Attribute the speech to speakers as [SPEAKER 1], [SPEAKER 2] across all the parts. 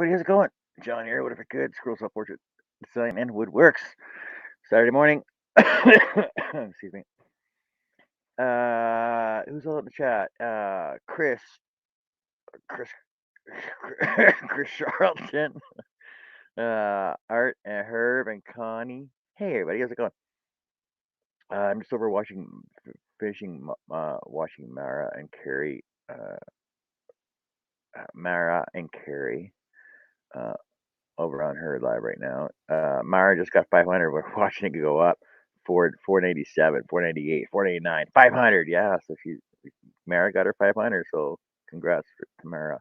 [SPEAKER 1] everybody, how's it going? John here. What if I could? Scrolls up portrait design and woodworks. Saturday morning. Excuse me. Who's all in the chat? Chris, Chris Charlton, Art and Herb and Connie. Hey everybody, how's it going? I'm just over watching Mara and Carrie, uh, over on her live right now. Mara just got 500. We're watching it go up. 497, 498, 489, 500. Yeah, so Mara got her 500. So congrats to Mara.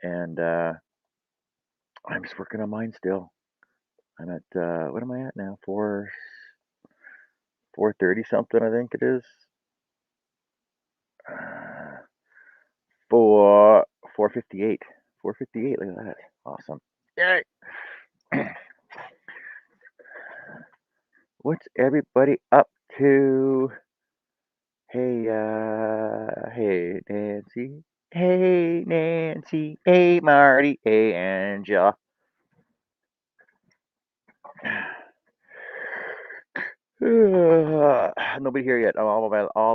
[SPEAKER 1] And I'm just working on mine still. I'm at what am I at now? 430 something, I think it is. 458. 458. Look at that. Awesome. Yay. What's everybody up to? Hey Nancy. Hey Nancy. Hey Marty. Hey Angela. Nobody here yet. I'm all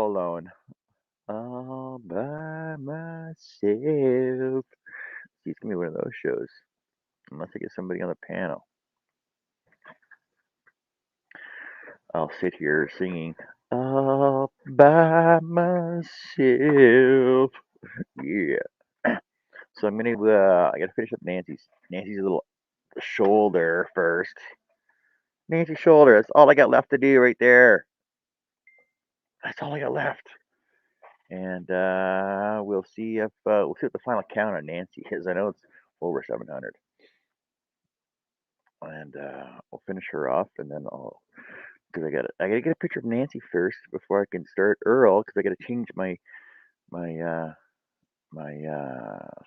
[SPEAKER 1] alone. All by myself. It's gonna be one of those shows. Unless I get somebody on the panel. I'll sit here singing all by myself. Yeah. So I'm gonna I gotta finish up Nancy's little shoulder first. Nancy's shoulder. That's all I got left to do right there. That's all I got left. And we'll see what the final count on Nancy is. I know it's over 700. And we'll finish her off, and then because I gotta get a picture of Nancy first before I can start Earl, because I gotta change my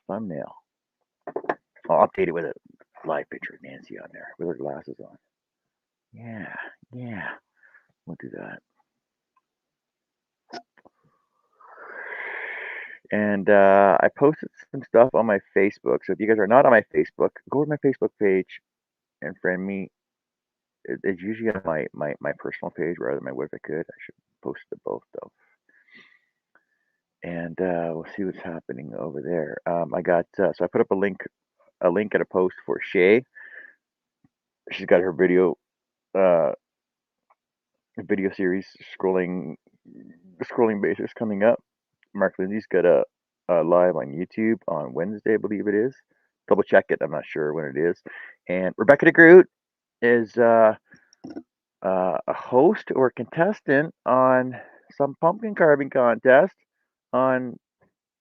[SPEAKER 1] thumbnail. I'll update it with a live picture of Nancy on there with her glasses on. Yeah, we'll do that. And I posted some stuff on my Facebook. So if you guys are not on my Facebook, go to my Facebook page and friend me. It's usually on my personal page rather than my What If I Could. I should post it to both though. And we'll see what's happening over there. I got so I put up a link at a post for Shay. She's got her video series scrolling basis coming up. Mark Lindsay's got a live on YouTube on Wednesday, I believe it is. Double check it. I'm not sure when it is. And Rebecca DeGroot is a host or contestant on some pumpkin carving contest on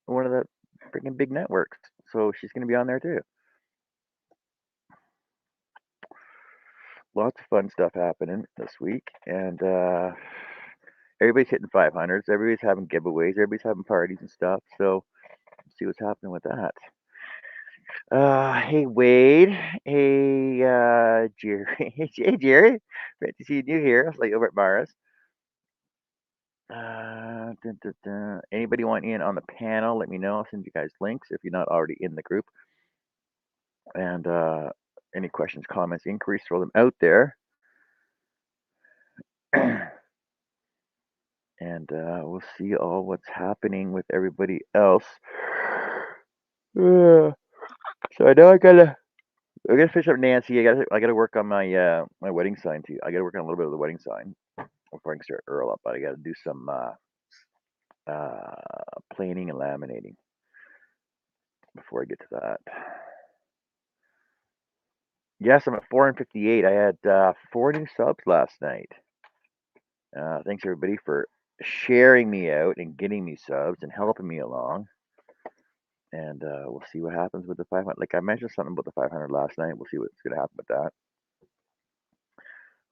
[SPEAKER 1] one of the freaking big networks. So she's going to be on there too. Lots of fun stuff happening this week, and everybody's hitting 500s. Everybody's having giveaways. Everybody's having parties and stuff. So let's see what's happening with that. Hey Wade. Hey Jerry. Hey Jerry. Great to see you here. Like over at Mara's. Anybody want in on the panel? Let me know. I'll send you guys links if you're not already in the group. And any questions, comments, inquiries, throw them out there. And we'll see all what's happening with everybody else. So I know I gotta finish up Nancy. I gotta work on my my wedding sign too. I gotta work on a little bit of the wedding sign before I can start Earl up. But I gotta do some planing and laminating before I get to that. Yes, I'm at 458. I had 4 new subs last night. Thanks everybody for sharing me out and getting me subs and helping me along. And we'll see what happens with the 500. Like I mentioned something about the 500 last night. We'll see what's going to happen with that.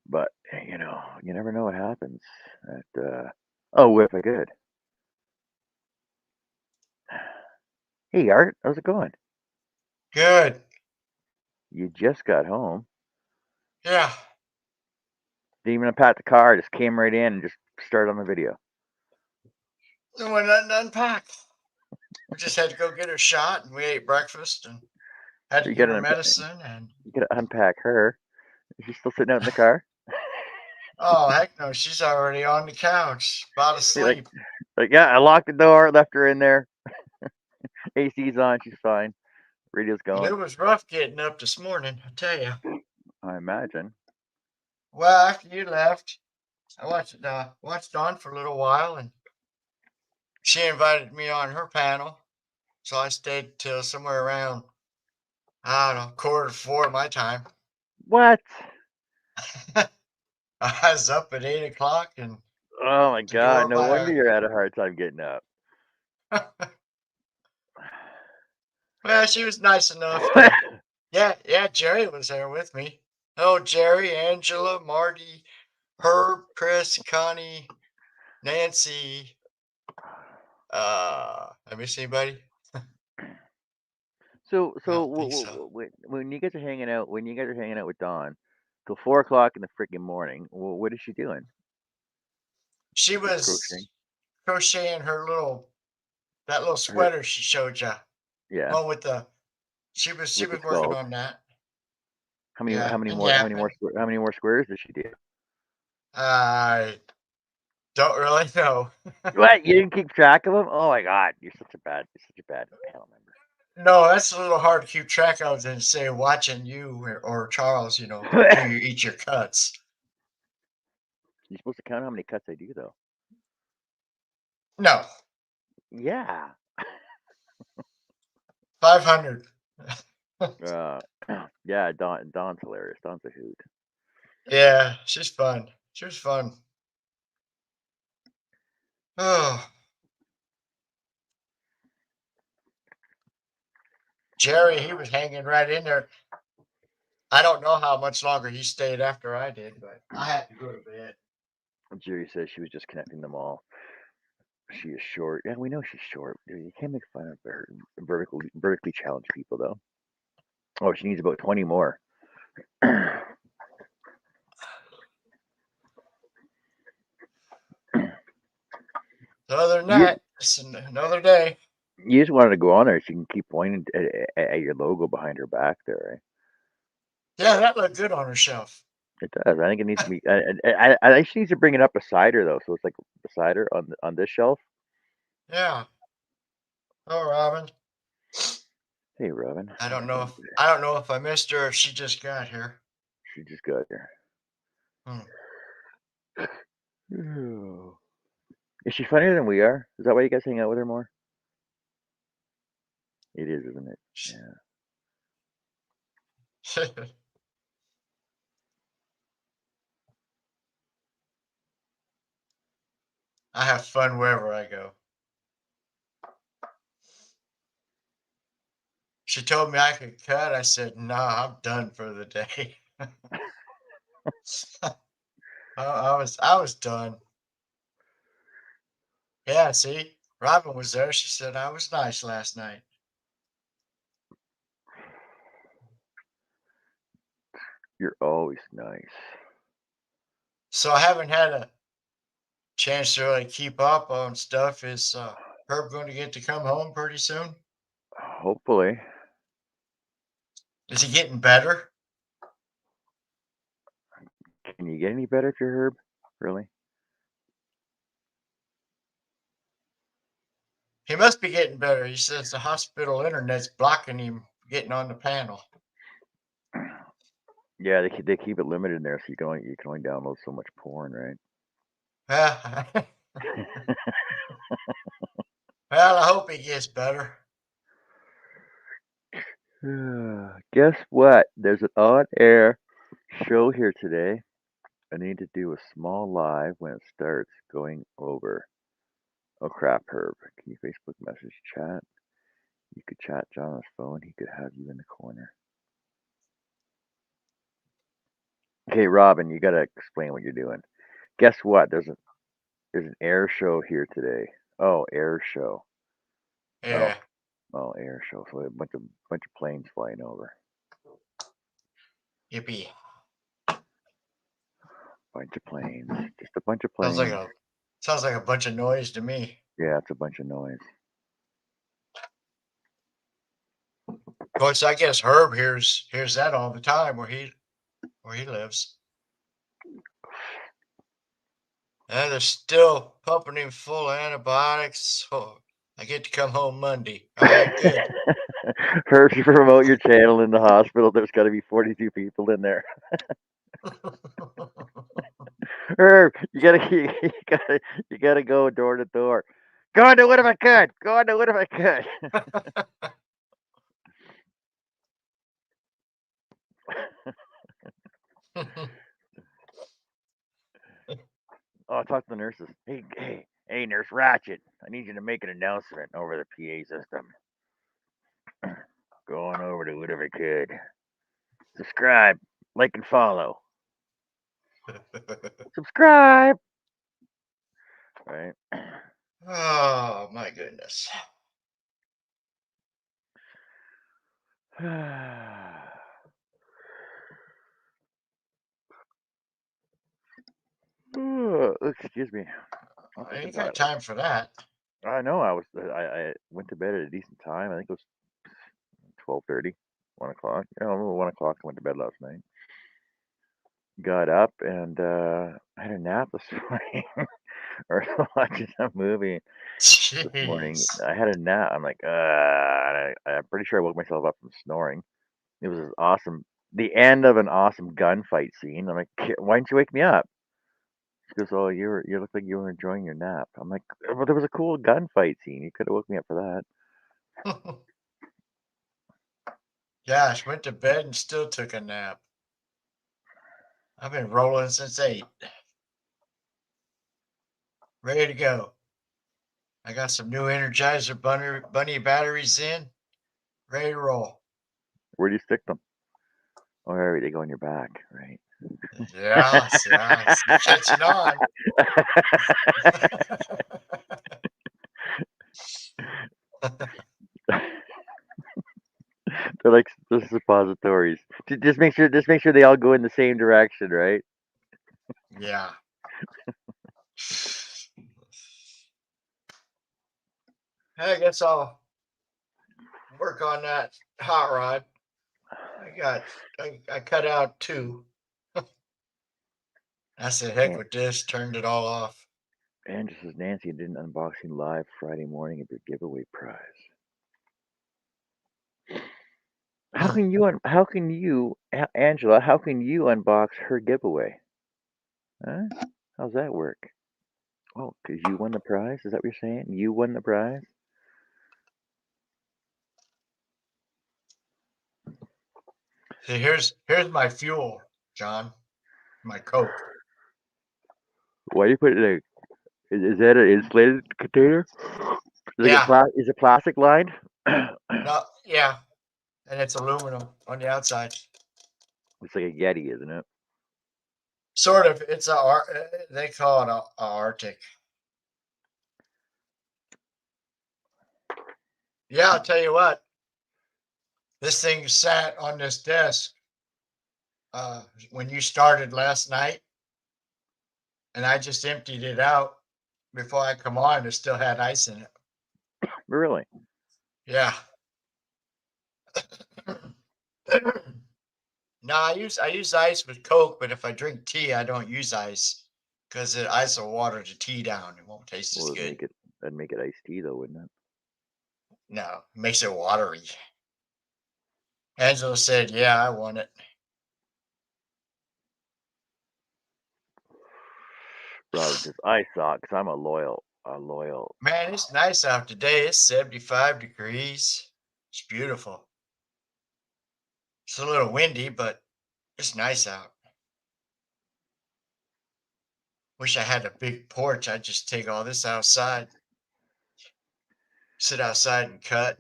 [SPEAKER 1] But you know, you never know what happens. Oh, if I could. Hey Art, how's it going?
[SPEAKER 2] Good.
[SPEAKER 1] You just got home.
[SPEAKER 2] Yeah.
[SPEAKER 1] Didn't even unpack the car. Just came right in and just started on the video.
[SPEAKER 2] There was nothing to unpack. We just had to go get a shot, and we ate breakfast and Had to
[SPEAKER 1] You
[SPEAKER 2] give
[SPEAKER 1] gotta
[SPEAKER 2] her
[SPEAKER 1] unpack.
[SPEAKER 2] medicine and
[SPEAKER 1] You gotta unpack her. Is she still sitting out in the car?
[SPEAKER 2] oh heck no, she's already on the couch, about to
[SPEAKER 1] You're
[SPEAKER 2] sleep.
[SPEAKER 1] like, yeah, I locked the door, left her in there. AC's on, she's fine. Radio's going.
[SPEAKER 2] It was rough getting up this morning, I tell you.
[SPEAKER 1] I imagine.
[SPEAKER 2] Well, after you left, I watched Dawn for a little while, and she invited me on her panel, so I stayed till somewhere around I don't know 3:45 my time.
[SPEAKER 1] What?
[SPEAKER 2] I was up at 8 o'clock and
[SPEAKER 1] Oh my
[SPEAKER 2] the door
[SPEAKER 1] god,
[SPEAKER 2] of
[SPEAKER 1] no wonder
[SPEAKER 2] my
[SPEAKER 1] you're had a hard time getting up.
[SPEAKER 2] well, she was nice enough to yeah, Jerry was there with me. Oh, Jerry, Angela, Marty, Herb, Chris, Connie, Nancy. I miss anybody?
[SPEAKER 1] So,
[SPEAKER 2] I
[SPEAKER 1] so
[SPEAKER 2] don't think so.
[SPEAKER 1] when you guys are hanging out, when you guys are hanging out with Dawn till 4 o'clock in the freaking morning, what is she doing?
[SPEAKER 2] She
[SPEAKER 1] Just crocheting.
[SPEAKER 2] was crocheting that little
[SPEAKER 1] Her,
[SPEAKER 2] sweater she showed you.
[SPEAKER 1] yeah,
[SPEAKER 2] One with the she
[SPEAKER 1] with the
[SPEAKER 2] was working
[SPEAKER 1] skulls.
[SPEAKER 2] on that.
[SPEAKER 1] How many,
[SPEAKER 2] Yeah,
[SPEAKER 1] how many
[SPEAKER 2] and
[SPEAKER 1] more, how many more,
[SPEAKER 2] yapping.
[SPEAKER 1] how many more squares does she do?
[SPEAKER 2] I don't really know.
[SPEAKER 1] What? You didn't keep track of them? Oh my god, you're such a bad panel
[SPEAKER 2] No, that's a little hard to keep track of than say watching you or Charles, do
[SPEAKER 1] member.
[SPEAKER 2] you eat your cuts.
[SPEAKER 1] You're supposed to count how many cuts I do, though.
[SPEAKER 2] No,
[SPEAKER 1] Yeah.
[SPEAKER 2] 500.
[SPEAKER 1] Uh, yeah. Dawn's hilarious. Dawn's a hoot.
[SPEAKER 2] Yeah, she's fun. She was fun. Oh, Jerry, he was hanging right in there. I don't know how much longer he stayed after I did, but I had to go to bed.
[SPEAKER 1] Jerry says she was just connecting them all. She is short. Yeah, we know she's short. Dude, you can't make fun of her vertically challenged people, though. Oh, she needs about 20 more.
[SPEAKER 2] So other than
[SPEAKER 1] you
[SPEAKER 2] that, it's another day.
[SPEAKER 1] you just wanted to go on there so you can keep pointing at your logo behind her back there, right?
[SPEAKER 2] Yeah, that looked good on her shelf.
[SPEAKER 1] It does. I think it needs to be. I think she needs to bring it up beside her though, so it's like beside her on this shelf.
[SPEAKER 2] Yeah. Oh, Robin.
[SPEAKER 1] Hey, Robin,
[SPEAKER 2] I don't know if I missed her or if she just got here.
[SPEAKER 1] she just got here.
[SPEAKER 2] Hmm.
[SPEAKER 1] Is she funnier than we are? Is that why you guys hang out with her more? It is, isn't it? Yeah.
[SPEAKER 2] I have fun wherever I go. She told me I could cut. I said, "Nah, I'm done for the day." I was done. Yeah, see, Robin was there. She said I was nice last night.
[SPEAKER 1] You're always nice.
[SPEAKER 2] So I haven't had a chance to really keep up on stuff. Is Herb going to get to come home pretty soon?
[SPEAKER 1] Hopefully.
[SPEAKER 2] Is he getting better?
[SPEAKER 1] Can you get any better if you're Herb? Really?
[SPEAKER 2] He must be getting better. He says the hospital internet's blocking him getting on the panel.
[SPEAKER 1] Yeah, they keep it limited in there, so you can only download so much porn, right?
[SPEAKER 2] Well, well, I hope he gets better.
[SPEAKER 1] Guess what? There's an on-air show here today. I need to do a small live when it starts going over. Oh crap, Herb. Can you Facebook message chat? You could chat John on his phone. He could have you in the corner. Okay, Robin, you gotta explain what you're doing. Guess what? There's an air show here today. Oh, air show. Oh,
[SPEAKER 2] Yeah,
[SPEAKER 1] oh, air show. So a bunch of planes flying over.
[SPEAKER 2] yippee.
[SPEAKER 1] Bunch of planes. Just a bunch of
[SPEAKER 2] Sounds like
[SPEAKER 1] planes.
[SPEAKER 2] a sounds like a bunch of noise to me.
[SPEAKER 1] Yeah, it's a bunch of noise.
[SPEAKER 2] course, I guess Herb hears that all the time where he lives. And they're still pumping him full of antibiotics. So I get to come home Monday. All right, good.
[SPEAKER 1] Herb, if you promote your channel in the hospital, there's got to be 42 people in there. Herb, you gotta go door to door. Go on to what if I could? Go on to what if I could? Oh, talk to the nurses. Hey, Nurse Ratchet. I need you to make an announcement over the PA system. Going over to what if I could. Subscribe, like, and follow. Subscribe. Right.
[SPEAKER 2] Oh my goodness.
[SPEAKER 1] Excuse me. I
[SPEAKER 2] I
[SPEAKER 1] think
[SPEAKER 2] ain't got
[SPEAKER 1] about
[SPEAKER 2] time for that.
[SPEAKER 1] I know I went to bed at a decent time. I think it was 12:30, 1 o'clock. Yeah, a little 1 o'clock. I went to bed last night. Got up and I had a nap this morning, or watching some movie this morning.
[SPEAKER 2] Jeez.
[SPEAKER 1] I had a nap. I'm like, I'm pretty sure I woke myself up from snoring. It was awesome. The end of an awesome gunfight scene. I'm like, why didn't you wake me up? She goes, oh, you look like you were enjoying your nap. I'm like, well, there was a cool gunfight scene. You could have woke me up for that.
[SPEAKER 2] Gosh, went to bed and still took a nap. I've been rolling since 8. Ready to go. I got some new Energizer bunny batteries in. Ready to roll.
[SPEAKER 1] Where do you stick them? Oh, right, they go on your back, right?
[SPEAKER 2] Yes, yes. You catching on.
[SPEAKER 1] They're like the suppositories. Just make sure they all go in the same direction, right?
[SPEAKER 2] Yeah. I guess I'll work on that hot rod. I got I cut out 2. I said, heck
[SPEAKER 1] And,
[SPEAKER 2] with this, turned it all off.
[SPEAKER 1] and just as Nancy did an unboxing live Friday morning of your giveaway prize.
[SPEAKER 2] Hmm.
[SPEAKER 1] Angela? How can you unbox her giveaway? Huh? How's that work? Oh, because you won the prize? Is that what you're saying? You won the prize?
[SPEAKER 2] See, here's my fuel, John. My Coke.
[SPEAKER 1] Why do you put it in is that an insulated container?
[SPEAKER 2] Yeah.
[SPEAKER 1] Is it plastic lined?
[SPEAKER 2] No, yeah. And it's aluminum on the outside.
[SPEAKER 1] It's like a Yeti, isn't it?
[SPEAKER 2] Sort of. It's they call it a Arctic. Yeah, I'll tell you what. This thing sat on this desk when you started last night, and I just emptied it out before I come on. It still had ice in it.
[SPEAKER 1] Really?
[SPEAKER 2] Yeah. No, I use ice with Coke, but if I drink tea, I don't use ice because the ice will water the tea down. It won't taste as
[SPEAKER 1] Well,
[SPEAKER 2] good.
[SPEAKER 1] that'd make it iced tea though, wouldn't it?
[SPEAKER 2] No, it makes it watery. Angela said, "Yeah, I want it."
[SPEAKER 1] Robin says, I saw it because I'm a loyal.
[SPEAKER 2] Man, it's nice out today. It's 75 degrees. It's beautiful. It's a little windy, but it's nice out. Wish I had a big porch. I'd just take all this outside, sit outside and cut.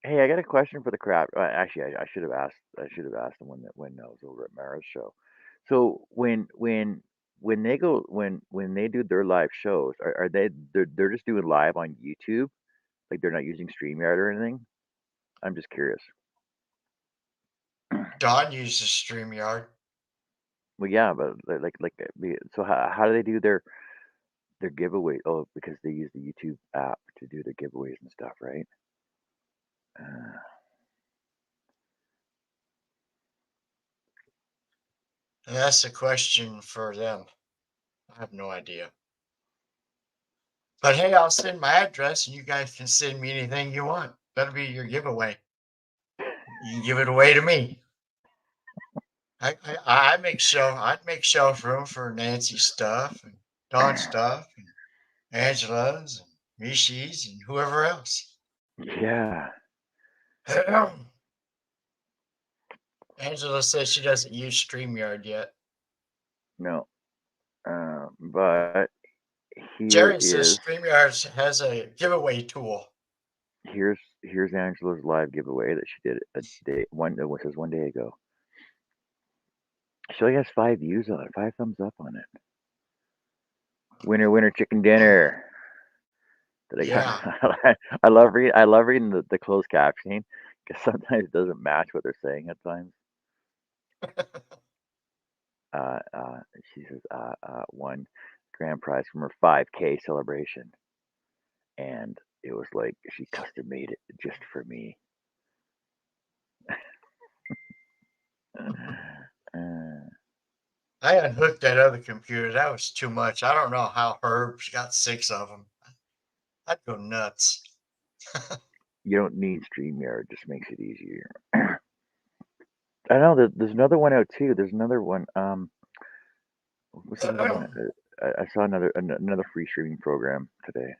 [SPEAKER 1] Hey, I got a question for the crowd. Actually, I should have asked. I should have asked them when I was over at Mara's show. So when they go when they do their live shows, are they're just doing live on YouTube? Like they're not using StreamYard or anything? I'm just curious.
[SPEAKER 2] Dawn uses StreamYard.
[SPEAKER 1] Well, yeah, but so how do they do their giveaway? Oh, because they use the YouTube app to do their giveaways and stuff, right? Uh,
[SPEAKER 2] That's a question for them. I have no idea. But hey, I'll send my address and you guys can send me anything you want. That'll be your giveaway. You can give it away to me. I'd make shelf room for Nancy's stuff and Don's stuff and Angela's and Mishy's and whoever else.
[SPEAKER 1] Yeah.
[SPEAKER 2] Angela says she doesn't use StreamYard yet.
[SPEAKER 1] No. But here
[SPEAKER 2] Jerry says
[SPEAKER 1] is
[SPEAKER 2] StreamYard has a giveaway tool.
[SPEAKER 1] here's Angela's live giveaway that she did a day one what says 1 day ago. She only has 5 views on it, 5 thumbs up on it. Winner, winner, chicken dinner. That I
[SPEAKER 2] Yeah.
[SPEAKER 1] got. I love reading the closed captioning because sometimes it doesn't match what they're saying at times. Uh, uh, she says won grand prize from her 5K celebration, and it was like she custom made it just for me. Uh,
[SPEAKER 2] I unhooked that other computer. That was too much. I don't know how Herb's got 6 of them. I'd go nuts.
[SPEAKER 1] you don't need StreamYard; it just makes it easier. I know that there's another one out too. There's another one. What's the other one? I saw another free streaming program today.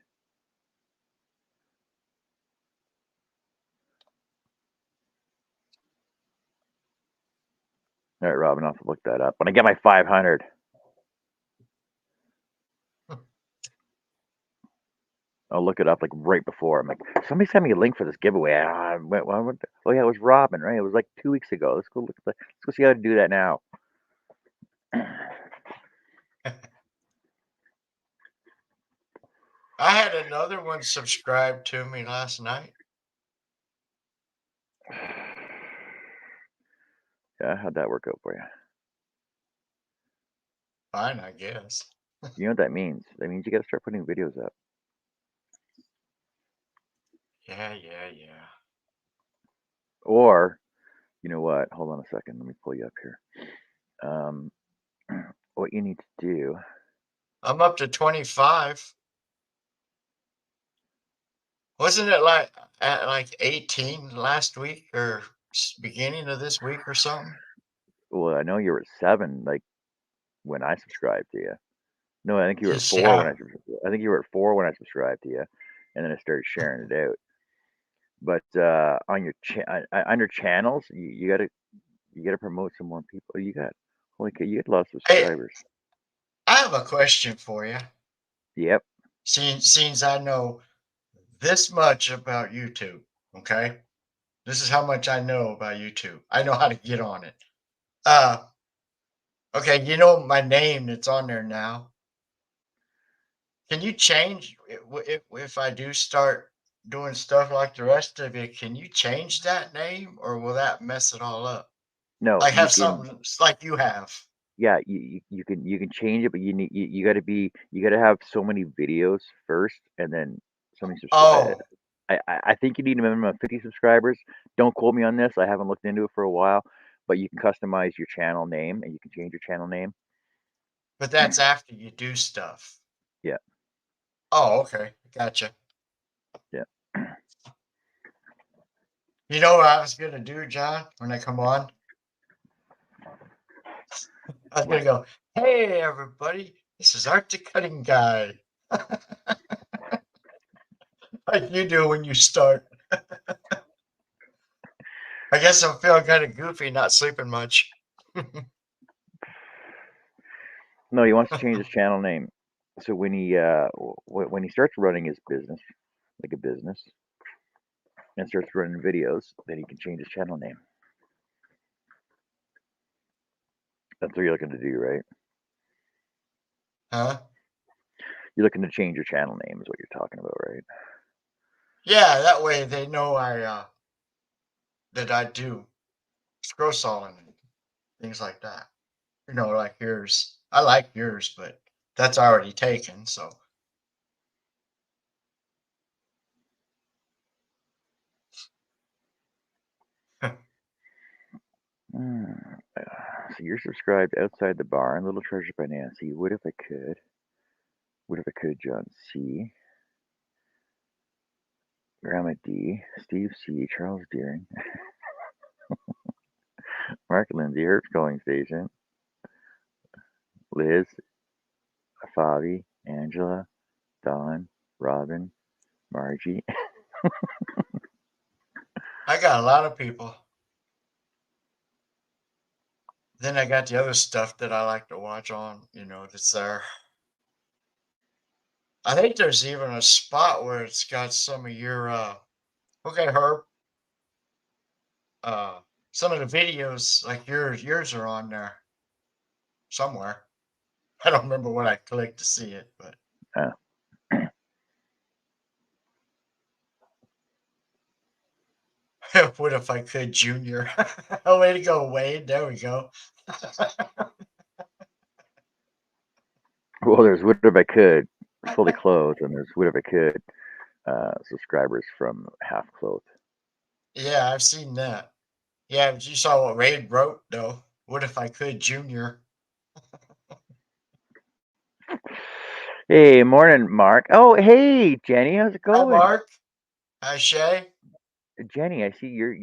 [SPEAKER 1] All right, Robin, I'll have to look that up when I get my 500. I'll look it up like right before. I'm like, somebody sent me a link for this giveaway. Oh yeah, it was Robin, right? It was like 2 weeks ago. Let's go look. Let's go see how to do that now.
[SPEAKER 2] I had another one subscribed to me last night.
[SPEAKER 1] Yeah, how'd that work out for you?
[SPEAKER 2] Fine, I guess.
[SPEAKER 1] You know what that means? That means you got to start putting videos up.
[SPEAKER 2] Yeah, yeah, yeah.
[SPEAKER 1] Or, you know what? Hold on a second. Let me pull you up here. Um, what you need to do.
[SPEAKER 2] I'm up to 25. Wasn't it like at like 18 last week or beginning of this week or something?
[SPEAKER 1] Well, I know you were at 7, like when I subscribed to you. No, I think you were at
[SPEAKER 2] Just
[SPEAKER 1] 4 when
[SPEAKER 2] yeah.
[SPEAKER 1] I think you were at 4 when I subscribed to you, and then I started sharing it out. But on your under channels, you gotta promote some more people. You got holy cow, you get a lot of
[SPEAKER 2] Hey,
[SPEAKER 1] subscribers.
[SPEAKER 2] I have a question for you.
[SPEAKER 1] Yep.
[SPEAKER 2] Since I know this much about YouTube, okay? This is how much I know about YouTube. I know how to get on it. Uh, okay, you know my name that's on there now. Can you change if I do start doing stuff like the rest of you? Can you change that name, or will that mess it all up?
[SPEAKER 1] No,
[SPEAKER 2] Like
[SPEAKER 1] you
[SPEAKER 2] have
[SPEAKER 1] can.
[SPEAKER 2] something like you have.
[SPEAKER 1] Yeah, you can change it, but you got to you got to have so many videos first, and then so many subscribe.
[SPEAKER 2] Oh,
[SPEAKER 1] I think you need a minimum of 50 subscribers. Don't quote me on this. I haven't looked into it for a while, but you can customize your channel name and you can change your channel name.
[SPEAKER 2] but that's after you do stuff.
[SPEAKER 1] Yeah,
[SPEAKER 2] Oh, okay, gotcha.
[SPEAKER 1] yeah.
[SPEAKER 2] You know what I was gonna do, John, when I come on? I was gonna
[SPEAKER 1] What?
[SPEAKER 2] go, "Hey, everybody, this is Art the Cutting Guy," like you do when you start. I guess I'm feeling kind of goofy, not sleeping much.
[SPEAKER 1] No, he wants to change his channel name. So when when he starts running his business, like a business, and starts running videos, then he can change his channel name. That's what you're looking to do, right?
[SPEAKER 2] Huh?
[SPEAKER 1] You're looking to change your channel name, is what you're talking about, right?
[SPEAKER 2] Yeah, that way they know that I do scroll sawing and things like that. You know, like yours. I like yours, but that's already taken. So
[SPEAKER 1] Hmm. So you're subscribed outside the barn. Little Treasure by Nancy. What if I could? What if I could? John C. Grandma D. Steve C. Charles Deering. Mark Lindsay. Herb's Calling Station. Liz. Fabi. Angela. Don. Robin. Margie.
[SPEAKER 2] I got a lot of people. Then I got the other stuff that I like to watch on, that's there. I think there's even a spot where it's got some of your okay, Herb. Uh some of the videos like yours are on there somewhere. I don't remember what I clicked to see it, but
[SPEAKER 1] Uh,
[SPEAKER 2] what if I could, Junior? Oh, way to go, Wade. There we go.
[SPEAKER 1] well, there's What If I Could. Fully clothed, and there's What If I Could. Subscribers from Half Clothed.
[SPEAKER 2] Yeah, I've seen that. Yeah, but you saw what Wade wrote though. What if I could, Junior?
[SPEAKER 1] Hey, morning, Mark. Oh, hey, Jenny. How's it
[SPEAKER 2] Hi,
[SPEAKER 1] going?
[SPEAKER 2] Mark. Hi, Shay.
[SPEAKER 1] Jenny, I see you're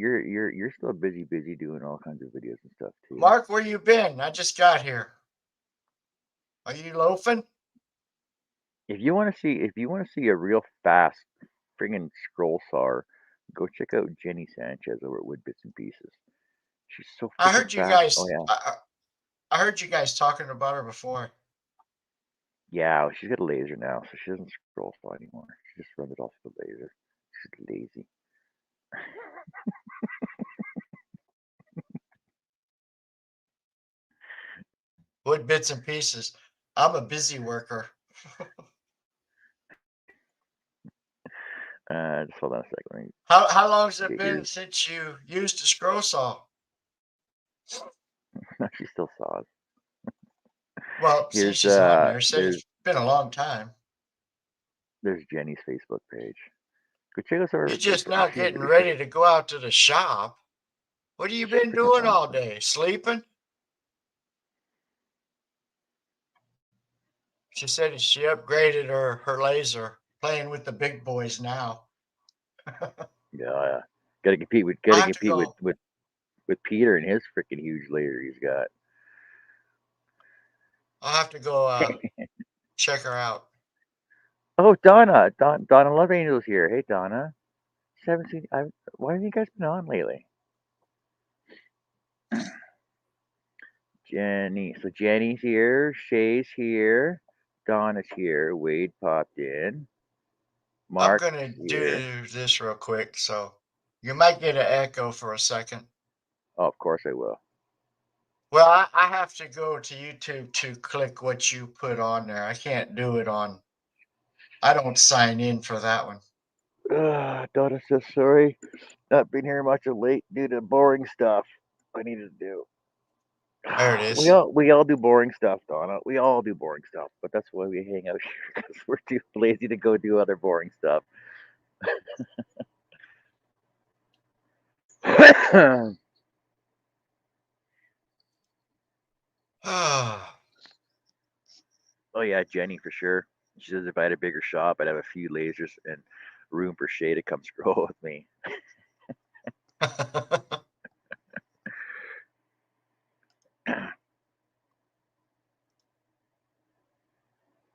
[SPEAKER 1] still busy doing all kinds of videos and stuff too.
[SPEAKER 2] Mark, where you been? I just got here. Are you loafing?
[SPEAKER 1] If you want to see a real fast friggin' scroll saw, go check out Jenny Sanchez over at Wood Bits and Pieces. She's so
[SPEAKER 2] I
[SPEAKER 1] freaking
[SPEAKER 2] heard you
[SPEAKER 1] fast. Oh
[SPEAKER 2] guys.
[SPEAKER 1] yeah,
[SPEAKER 2] I heard you guys talking about her before.
[SPEAKER 1] yeah. She's got a laser now, so she doesn't scroll saw anymore. She just runs it off the laser. She's lazy.
[SPEAKER 2] What bits and pieces? I'm a busy worker.
[SPEAKER 1] Just hold on a second. Let me
[SPEAKER 2] How long's it
[SPEAKER 1] get
[SPEAKER 2] been
[SPEAKER 1] your.
[SPEAKER 2] since you used a scroll saw?
[SPEAKER 1] No, she still saws.
[SPEAKER 2] Well, see,
[SPEAKER 1] Here's
[SPEAKER 2] she's on there, so
[SPEAKER 1] there's
[SPEAKER 2] it's been a long time.
[SPEAKER 1] there's Jenny's Facebook page. Go check us
[SPEAKER 2] You're
[SPEAKER 1] over.
[SPEAKER 2] just not getting ready to go out to the shop. What have you
[SPEAKER 1] She's
[SPEAKER 2] been
[SPEAKER 1] freaking
[SPEAKER 2] doing all
[SPEAKER 1] awesome.
[SPEAKER 2] day? Sleeping? She said she upgraded her laser, playing with the big boys now.
[SPEAKER 1] Yeah, got to compete with
[SPEAKER 2] I have to go.
[SPEAKER 1] Peter and his freaking huge laser he's got.
[SPEAKER 2] I'll have to go check her out.
[SPEAKER 1] Oh, Donna Love Angel's here. Hey, Donna. Just haven't seen. Why haven't you guys been on lately? Jenny. So Jenny's here. Shay's here. Donna's here. Wade popped in.
[SPEAKER 2] I'm
[SPEAKER 1] Mark's
[SPEAKER 2] gonna
[SPEAKER 1] here.
[SPEAKER 2] do this real quick, so you might get an echo for a second.
[SPEAKER 1] Oh, of course I will.
[SPEAKER 2] Well, I have to go to YouTube to click what you put on there. I can't do it on. I don't sign in for that one.
[SPEAKER 1] Donna says sorry. Not been here much of late due to boring stuff I needed to do.
[SPEAKER 2] There it
[SPEAKER 1] We
[SPEAKER 2] is.
[SPEAKER 1] all we all do boring stuff, Donna. We all do boring stuff, but that's why we hang out here because we're too lazy to go do other boring stuff. Oh
[SPEAKER 2] Ah,
[SPEAKER 1] yeah, Jenny for sure. She says if I had a bigger shop, I'd have a few lasers and room for Shay to come scroll with me.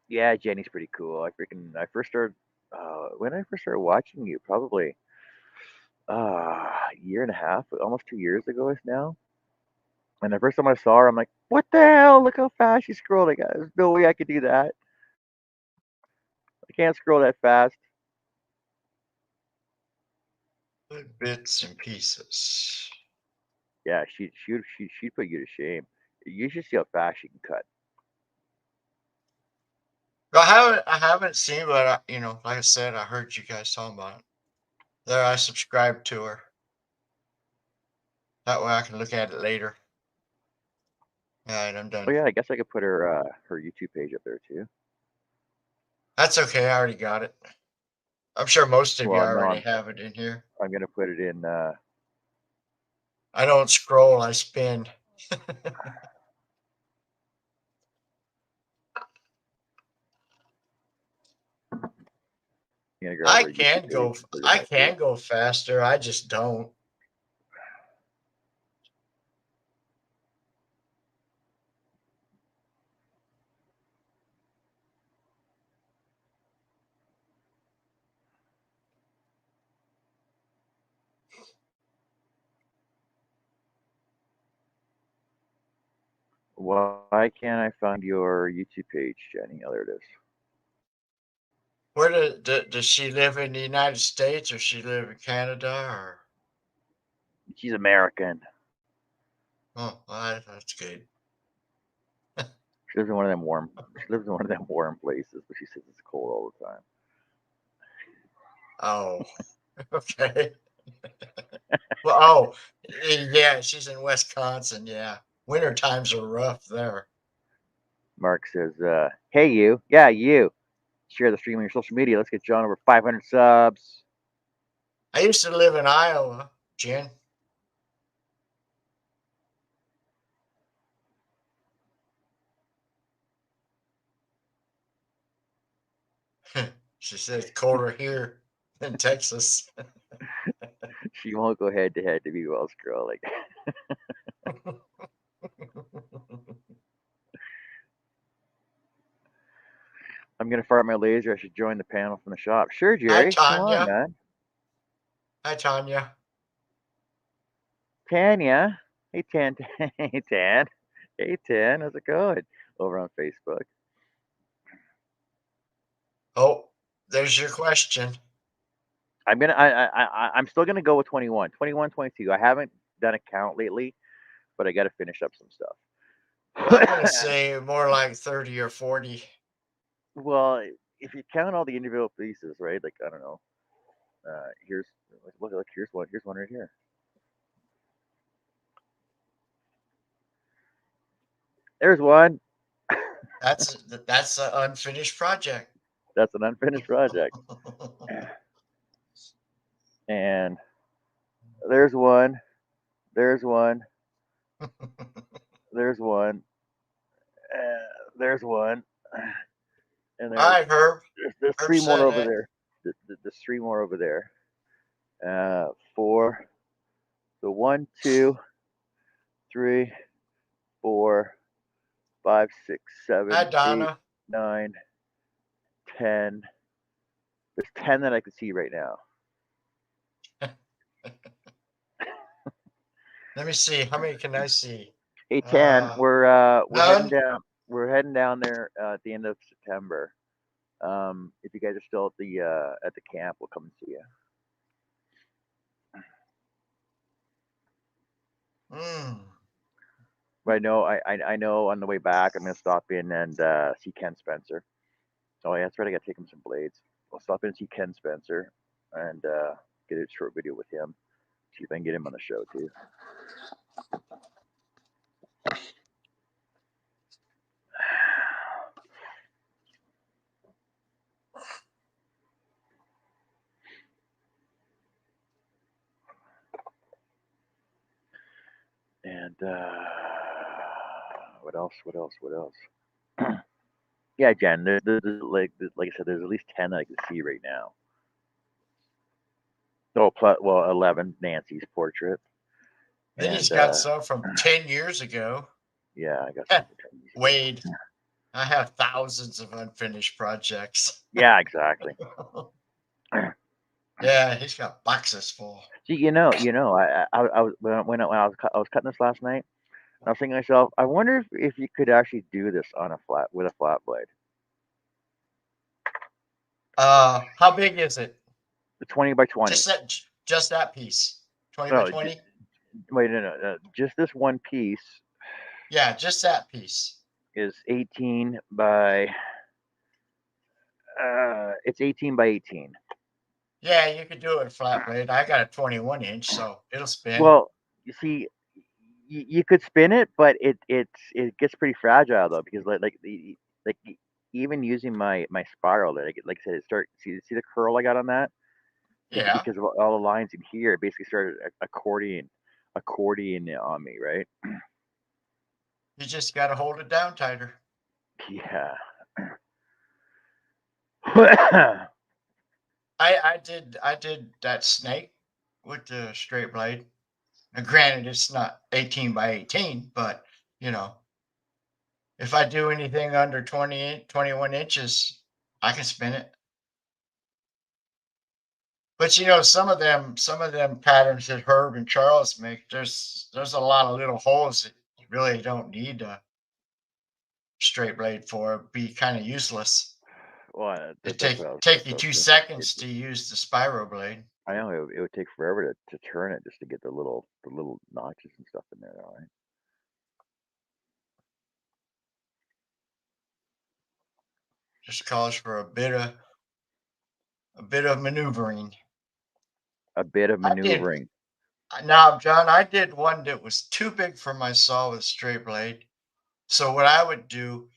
[SPEAKER 1] Yeah, Jenny's pretty cool. I first started when I first started watching you, probably a year and a half, almost 2 years ago now. And the first time I saw her, I'm like, what the hell? Look how fast she's scrolling. There's no way I could do that. I can't scroll that fast.
[SPEAKER 2] Good bits and pieces.
[SPEAKER 1] Yeah, she'd put you to shame. You should see how fast she can cut.
[SPEAKER 2] Well, I haven't seen, but like I said, I heard you guys talking about it. There, I subscribed to her. That way, I can look at it later. All right, I'm
[SPEAKER 1] Oh
[SPEAKER 2] done.
[SPEAKER 1] yeah, I guess I could put her YouTube page up there too.
[SPEAKER 2] That's okay. I already got it. I'm sure most of you
[SPEAKER 1] Well, no,
[SPEAKER 2] already
[SPEAKER 1] I'm
[SPEAKER 2] have it in here.
[SPEAKER 1] I'm gonna put it in.
[SPEAKER 2] I don't scroll. I spin.
[SPEAKER 1] You gotta go
[SPEAKER 2] I
[SPEAKER 1] over to YouTube
[SPEAKER 2] can
[SPEAKER 1] page
[SPEAKER 2] go.
[SPEAKER 1] and put it
[SPEAKER 2] I
[SPEAKER 1] back to
[SPEAKER 2] can
[SPEAKER 1] it.
[SPEAKER 2] go faster. I just don't.
[SPEAKER 1] Why can't I find your YouTube page, Jenny? Oh, there it is.
[SPEAKER 2] Where does she live in the United States or she live in Canada or?
[SPEAKER 1] She's American.
[SPEAKER 2] Oh, that's good.
[SPEAKER 1] She lives in one of them warm. She lives in one of them warm places, but she says it's cold all the time.
[SPEAKER 2] Oh, okay. Well, oh, yeah, she's in Wisconsin. Yeah, winter times are rough there.
[SPEAKER 1] Mark says, "Hey you, yeah you, share the stream on your social media. Let's get John over 500 subs."
[SPEAKER 2] I used to live in Iowa, Jen. She said it's colder here than Texas.
[SPEAKER 1] She won't go head to head to be Welsh girl. Like, I'm gonna fire my laser. I should join the panel from the shop. Sure,
[SPEAKER 2] Hi,
[SPEAKER 1] Jerry. Come on,
[SPEAKER 2] Tanya.
[SPEAKER 1] man.
[SPEAKER 2] Hi, Tanya.
[SPEAKER 1] Tanya. Hey, Tan. Hey, Tan. Hey, Tan. How's it going? Over on Facebook.
[SPEAKER 2] Oh, there's your question.
[SPEAKER 1] I'm still gonna go with 21, 21, 22. I haven't done a count lately, but I got to finish up some
[SPEAKER 2] I'm gonna
[SPEAKER 1] stuff.
[SPEAKER 2] say more like 30 or 40.
[SPEAKER 1] Well, if you count all the individual pieces, right? Like I don't know. Here's look. Here's one. Here's one right here. There's one.
[SPEAKER 2] That's an unfinished project.
[SPEAKER 1] That's an unfinished project. And there's one. There's one. There's one. There's one. And
[SPEAKER 2] All right, Herb.
[SPEAKER 1] there's
[SPEAKER 2] Herb
[SPEAKER 1] three more
[SPEAKER 2] said
[SPEAKER 1] over
[SPEAKER 2] it.
[SPEAKER 1] there. There's three more over there. Four. So one, two, three, four, five, six,
[SPEAKER 2] Hi,
[SPEAKER 1] seven, eight,
[SPEAKER 2] Donna.
[SPEAKER 1] 9, 10. There's 10 that I can see right now.
[SPEAKER 2] Let me see. How many can I see?
[SPEAKER 1] Hey, 10.
[SPEAKER 2] Uh,
[SPEAKER 1] We're heading
[SPEAKER 2] none.
[SPEAKER 1] down. We're heading down there at the end of September. If you guys are still at the camp, we'll come and see you.
[SPEAKER 2] Mm.
[SPEAKER 1] But I know on the way back I'm gonna stop in and see Ken Spencer. Oh yeah, that's right. I gotta take him some blades. I'll stop in and see Ken Spencer and get a short video with him. See if I can get him on the show too. And what else? What else? What else? Yeah, Jen. Like I said, there's at least 10 that I can see right now. Oh, plus, well, 11 Nancy's portrait,
[SPEAKER 2] Then he's
[SPEAKER 1] and
[SPEAKER 2] got some from 10 years ago.
[SPEAKER 1] yeah, I got some attorneys too.
[SPEAKER 2] Wade, I have thousands of unfinished projects.
[SPEAKER 1] Yeah, exactly.
[SPEAKER 2] Yeah, he's got boxes full.
[SPEAKER 1] See, I was I was cutting this last night. I was thinking to myself, I wonder if you could actually do this on a flat with a flat blade.
[SPEAKER 2] How big is it?
[SPEAKER 1] The 20 by 20.
[SPEAKER 2] Just that piece. 20 by
[SPEAKER 1] No,
[SPEAKER 2] 20?
[SPEAKER 1] wait, no. Just this one piece
[SPEAKER 2] Yeah, just that piece.
[SPEAKER 1] is 18 by. It's 18 by 18.
[SPEAKER 2] Yeah, you could do it flat blade. I got a 21-inch, so it'll spin.
[SPEAKER 1] Well, you see, you could spin it, but it gets pretty fragile though because like even using my spiral that like I said, it start see the curl I got on that
[SPEAKER 2] Yeah.
[SPEAKER 1] because of all the lines in here. It basically started accordion on me, right?
[SPEAKER 2] You just got to hold it down tighter.
[SPEAKER 1] Yeah.
[SPEAKER 2] I did that snake with the straight blade. Now, granted, it's not 18 by 18, but you know, if I do anything under 21 inches, I can spin it. But some of them patterns that Herb and Charles make, there's a lot of little holes that you really don't need a straight blade for. It'd be kind of useless.
[SPEAKER 1] Well,
[SPEAKER 2] It
[SPEAKER 1] that's
[SPEAKER 2] take
[SPEAKER 1] what I was
[SPEAKER 2] take
[SPEAKER 1] that's
[SPEAKER 2] you
[SPEAKER 1] what I was
[SPEAKER 2] two
[SPEAKER 1] thinking.
[SPEAKER 2] seconds to use the spiral blade.
[SPEAKER 1] I know it would take forever to turn it just to get the little notches and stuff in there, all right?
[SPEAKER 2] Just calls for a bit of maneuvering.
[SPEAKER 1] A bit of
[SPEAKER 2] I did
[SPEAKER 1] maneuvering.
[SPEAKER 2] now, John. I did one that was too big for my saw with a straight blade. So what I would do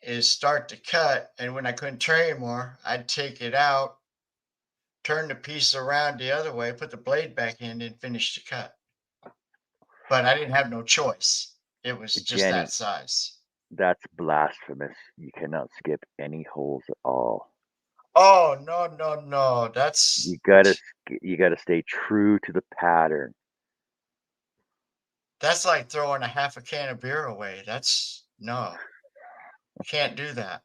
[SPEAKER 2] is start to cut, and when I couldn't turn anymore, I'd take it out, turn the piece around the other way, put the blade back in, and finish the cut. But I didn't have no choice. It was just that
[SPEAKER 1] Jenny,
[SPEAKER 2] size.
[SPEAKER 1] that's blasphemous. You cannot skip any holes at all.
[SPEAKER 2] Oh no, no, no.
[SPEAKER 1] You gotta you gotta stay true to the pattern.
[SPEAKER 2] That's like throwing a half a can of beer away. That's no, can't do that.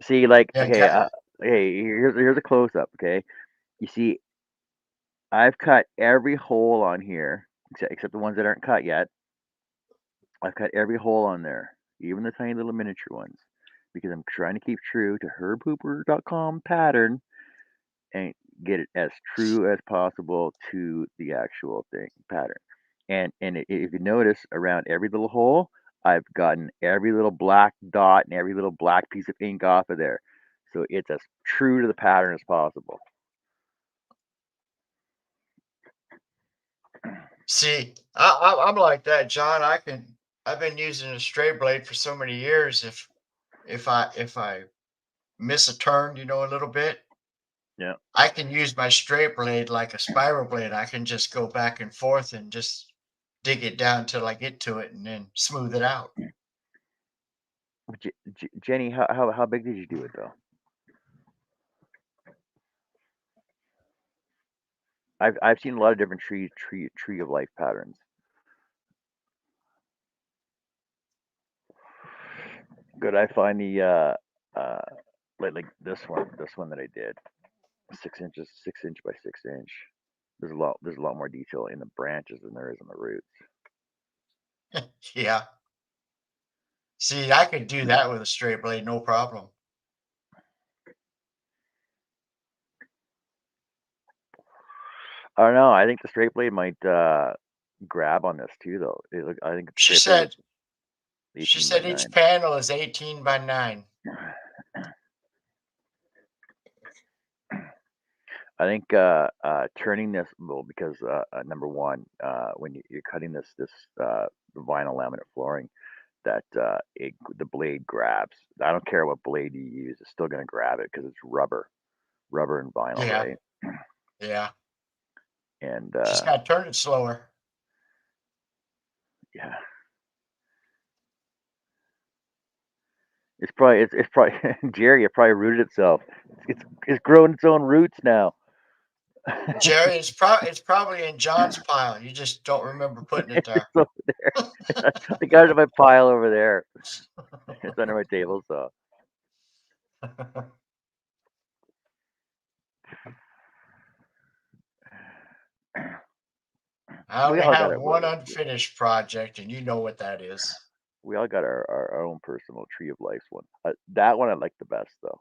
[SPEAKER 1] See, like,
[SPEAKER 2] Yeah,
[SPEAKER 1] okay, hey, here's a close up. Okay, you see, I've cut every hole on here except the ones that aren't cut yet. I've cut every hole on there, even the tiny little miniature ones, because I'm trying to keep true to herbhooper.com pattern and get it as true as possible to the actual thing pattern. And if you notice around every little hole, I've gotten every little black dot and every little black piece of ink off of there. So it's as true to the pattern as possible.
[SPEAKER 2] see, I'm like that, John. I've been using a straight blade for so many years. If I miss a turn, a little bit,
[SPEAKER 1] Yeah.
[SPEAKER 2] I can use my straight blade like a spiral blade. I can just go back and forth and just dig it down till I get to it and then smooth it out.
[SPEAKER 1] Jenny, how big did you do it though? I've seen a lot of different tree of life patterns. Good. I find the like this one that I did 6 inches, 6 inch by 6 inch. There's a lot more detail in the branches than there is in the roots.
[SPEAKER 2] Yeah. See, I could do that with a straight blade, no problem.
[SPEAKER 1] I don't know. I think the straight blade might grab on this too, though. I think the
[SPEAKER 2] She
[SPEAKER 1] straight blade is
[SPEAKER 2] said she
[SPEAKER 1] 18 by
[SPEAKER 2] said each
[SPEAKER 1] 9.
[SPEAKER 2] panel is 18 by 9.
[SPEAKER 1] I think turning this well because number one, when you're cutting this vinyl laminate flooring, that the blade grabs. I don't care what blade you use; it's still going to grab it because it's rubber and vinyl,
[SPEAKER 2] Yeah,
[SPEAKER 1] right?
[SPEAKER 2] yeah.
[SPEAKER 1] And
[SPEAKER 2] Just gotta turn it slower.
[SPEAKER 1] yeah, it's probably Jerry. It probably rooted itself. It's growing its own roots now.
[SPEAKER 2] Jerry, it's probably in John's pile. You just don't remember putting it there.
[SPEAKER 1] It's over there. I got it in my pile over there. It's under my table, so
[SPEAKER 2] I
[SPEAKER 1] we
[SPEAKER 2] only
[SPEAKER 1] all got
[SPEAKER 2] have
[SPEAKER 1] it.
[SPEAKER 2] one unfinished project, and you know what that is.
[SPEAKER 1] We all got our own personal tree of life one. That one I like the best though.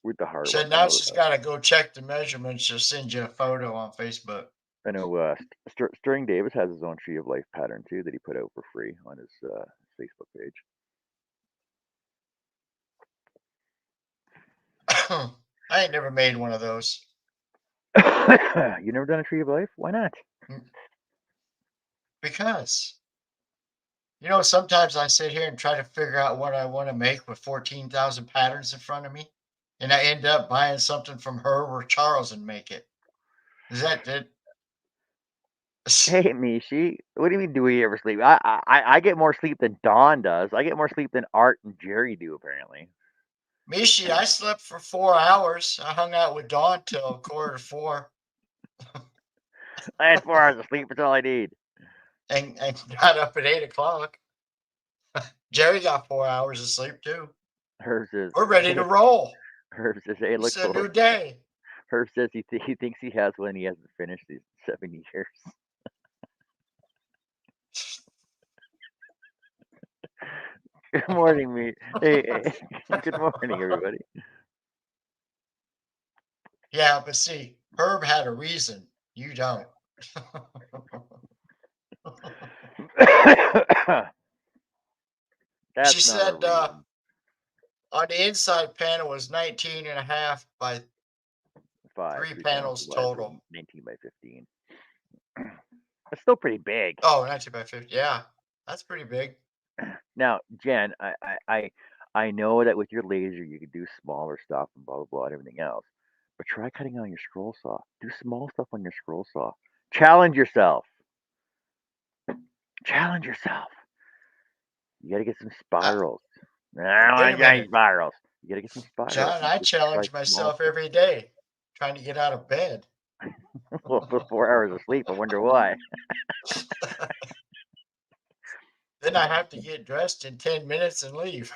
[SPEAKER 1] With the hard
[SPEAKER 2] So
[SPEAKER 1] ones, I
[SPEAKER 2] now
[SPEAKER 1] know.
[SPEAKER 2] she's got to go check the measurements. She'll send you a photo on Facebook.
[SPEAKER 1] I know. Sterling Davis has his own tree of life pattern too that he put out for free on his Facebook page.
[SPEAKER 2] I ain't never made one of those.
[SPEAKER 1] You never done a tree of life? Why not?
[SPEAKER 2] Mm, because sometimes I sit here and try to figure out what I want to make with 14,000 patterns in front of me, and I end up buying something from her or Charles and make it. Is that
[SPEAKER 1] Hey, Mishi, what do you mean? Do we ever sleep? I get more sleep than Dawn does. I get more sleep than Art and Jerry do. Apparently,
[SPEAKER 2] Mishi, I slept for 4 hours. I hung out with Dawn till 3:45
[SPEAKER 1] I had 4 hours of sleep. That's all I need.
[SPEAKER 2] and got up at 8 o'clock. Jerry got 4 hours of sleep too.
[SPEAKER 1] Herb says,
[SPEAKER 2] We're ready to roll.
[SPEAKER 1] Herb says, hey,
[SPEAKER 2] It's
[SPEAKER 1] look,
[SPEAKER 2] a new
[SPEAKER 1] fellas.
[SPEAKER 2] day.
[SPEAKER 1] Herb says he thinks he has one. He hasn't finished these 7 years. Good morning, me. Hey, good morning, everybody.
[SPEAKER 2] Yeah, but see, Herb had a reason. You don't. She
[SPEAKER 1] That's not a
[SPEAKER 2] said
[SPEAKER 1] reason.
[SPEAKER 2] on the inside panel was 19 and a half by
[SPEAKER 1] Five,
[SPEAKER 2] three
[SPEAKER 1] 3 panels
[SPEAKER 2] panels
[SPEAKER 1] wide, so
[SPEAKER 2] total.
[SPEAKER 1] 19 by 15. That's still pretty big.
[SPEAKER 2] Oh, 19 by 50. Yeah, that's pretty big.
[SPEAKER 1] Now, Jen, I know that with your laser you could do smaller stuff and blah blah blah and everything else, but try cutting on your scroll saw. Do small stuff on your scroll saw. Challenge yourself. Challenge yourself. You got to get some
[SPEAKER 2] Uh,
[SPEAKER 1] spirals. I don't
[SPEAKER 2] Wait
[SPEAKER 1] want
[SPEAKER 2] a
[SPEAKER 1] giant
[SPEAKER 2] minute,
[SPEAKER 1] spirals. You got to get some spirals
[SPEAKER 2] John.
[SPEAKER 1] and
[SPEAKER 2] I
[SPEAKER 1] just try
[SPEAKER 2] challenge
[SPEAKER 1] small
[SPEAKER 2] myself
[SPEAKER 1] stuff.
[SPEAKER 2] every day trying to get out of bed.
[SPEAKER 1] Well, for 4 hours of sleep, I wonder why.
[SPEAKER 2] Then I have to get dressed in 10 minutes and leave.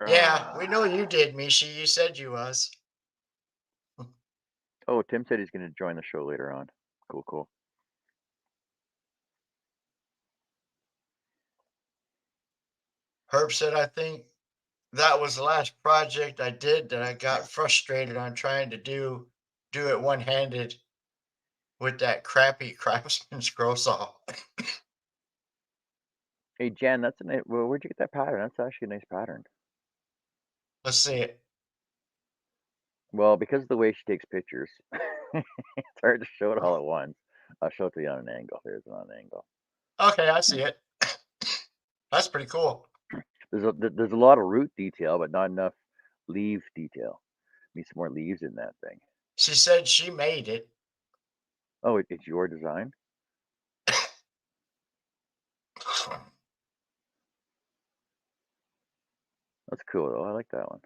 [SPEAKER 2] Yeah, we know you did, Mishi. You said you was.
[SPEAKER 1] Oh, Tim said he's going to join the show later on. Cool, cool.
[SPEAKER 2] Herb said, I think that was the last project I did that I got frustrated on trying to do it one-handed with that crappy craftsman scroll saw.
[SPEAKER 1] Hey, Jen, that's a nice. Well, where'd you get that pattern? That's actually a nice pattern.
[SPEAKER 2] Let's see it.
[SPEAKER 1] Well, because of the way she takes pictures, it's hard to show it all at once. I'll show it to you on an angle. Here's it on an angle.
[SPEAKER 2] Okay, I see it. That's pretty cool.
[SPEAKER 1] There's a lot of root detail, but not enough leaf detail. Need some more leaves in that thing.
[SPEAKER 2] She said she made it.
[SPEAKER 1] Oh, it's your design? That's cool, though. I like that one.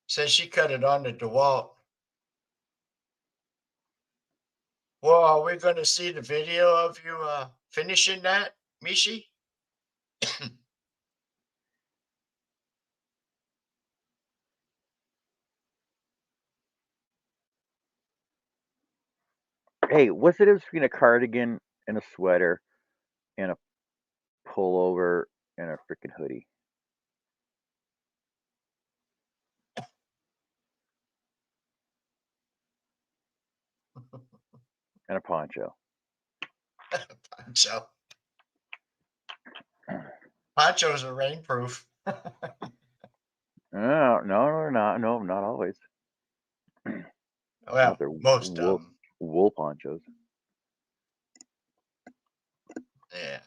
[SPEAKER 2] Said she cut it on the DeWalt. Well, are we going to see the video of you finishing that, Mishi?
[SPEAKER 1] Hey, what's the difference between a cardigan and a sweater and a pullover and a freaking hoodie and a poncho?
[SPEAKER 2] Poncho. Ponchos are rainproof.
[SPEAKER 1] No, no, no, not. No, not always. Not if
[SPEAKER 2] Well,
[SPEAKER 1] they're
[SPEAKER 2] most of
[SPEAKER 1] wool
[SPEAKER 2] them.
[SPEAKER 1] wool ponchos.
[SPEAKER 2] Yeah.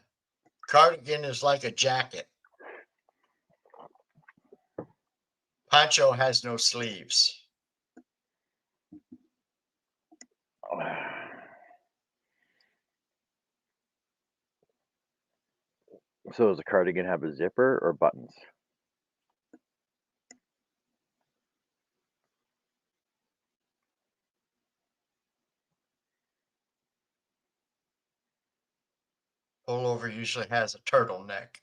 [SPEAKER 2] Cardigan is like a jacket. Poncho has no sleeves.
[SPEAKER 1] So does a cardigan have a zipper or buttons?
[SPEAKER 2] Pullover usually has a turtleneck.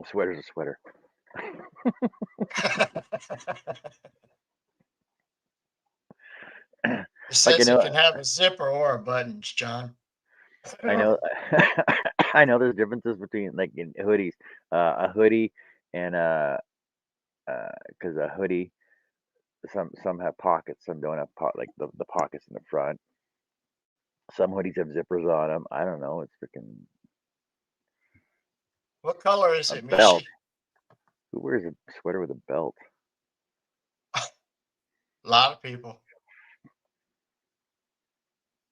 [SPEAKER 1] A sweater's a sweater.
[SPEAKER 2] It
[SPEAKER 1] Like I
[SPEAKER 2] says it
[SPEAKER 1] know,
[SPEAKER 2] can have a zipper or a buttons, John.
[SPEAKER 1] I know, I know. There's differences between like in hoodies, a hoodie and because a hoodie, some have pockets, some don't have like the pockets in the front. Some hoodies have zippers on them. I don't know. It's freaking
[SPEAKER 2] What color is
[SPEAKER 1] a
[SPEAKER 2] it,
[SPEAKER 1] belt.
[SPEAKER 2] Mishi?
[SPEAKER 1] Who wears a sweater with a belt?
[SPEAKER 2] A lot of people.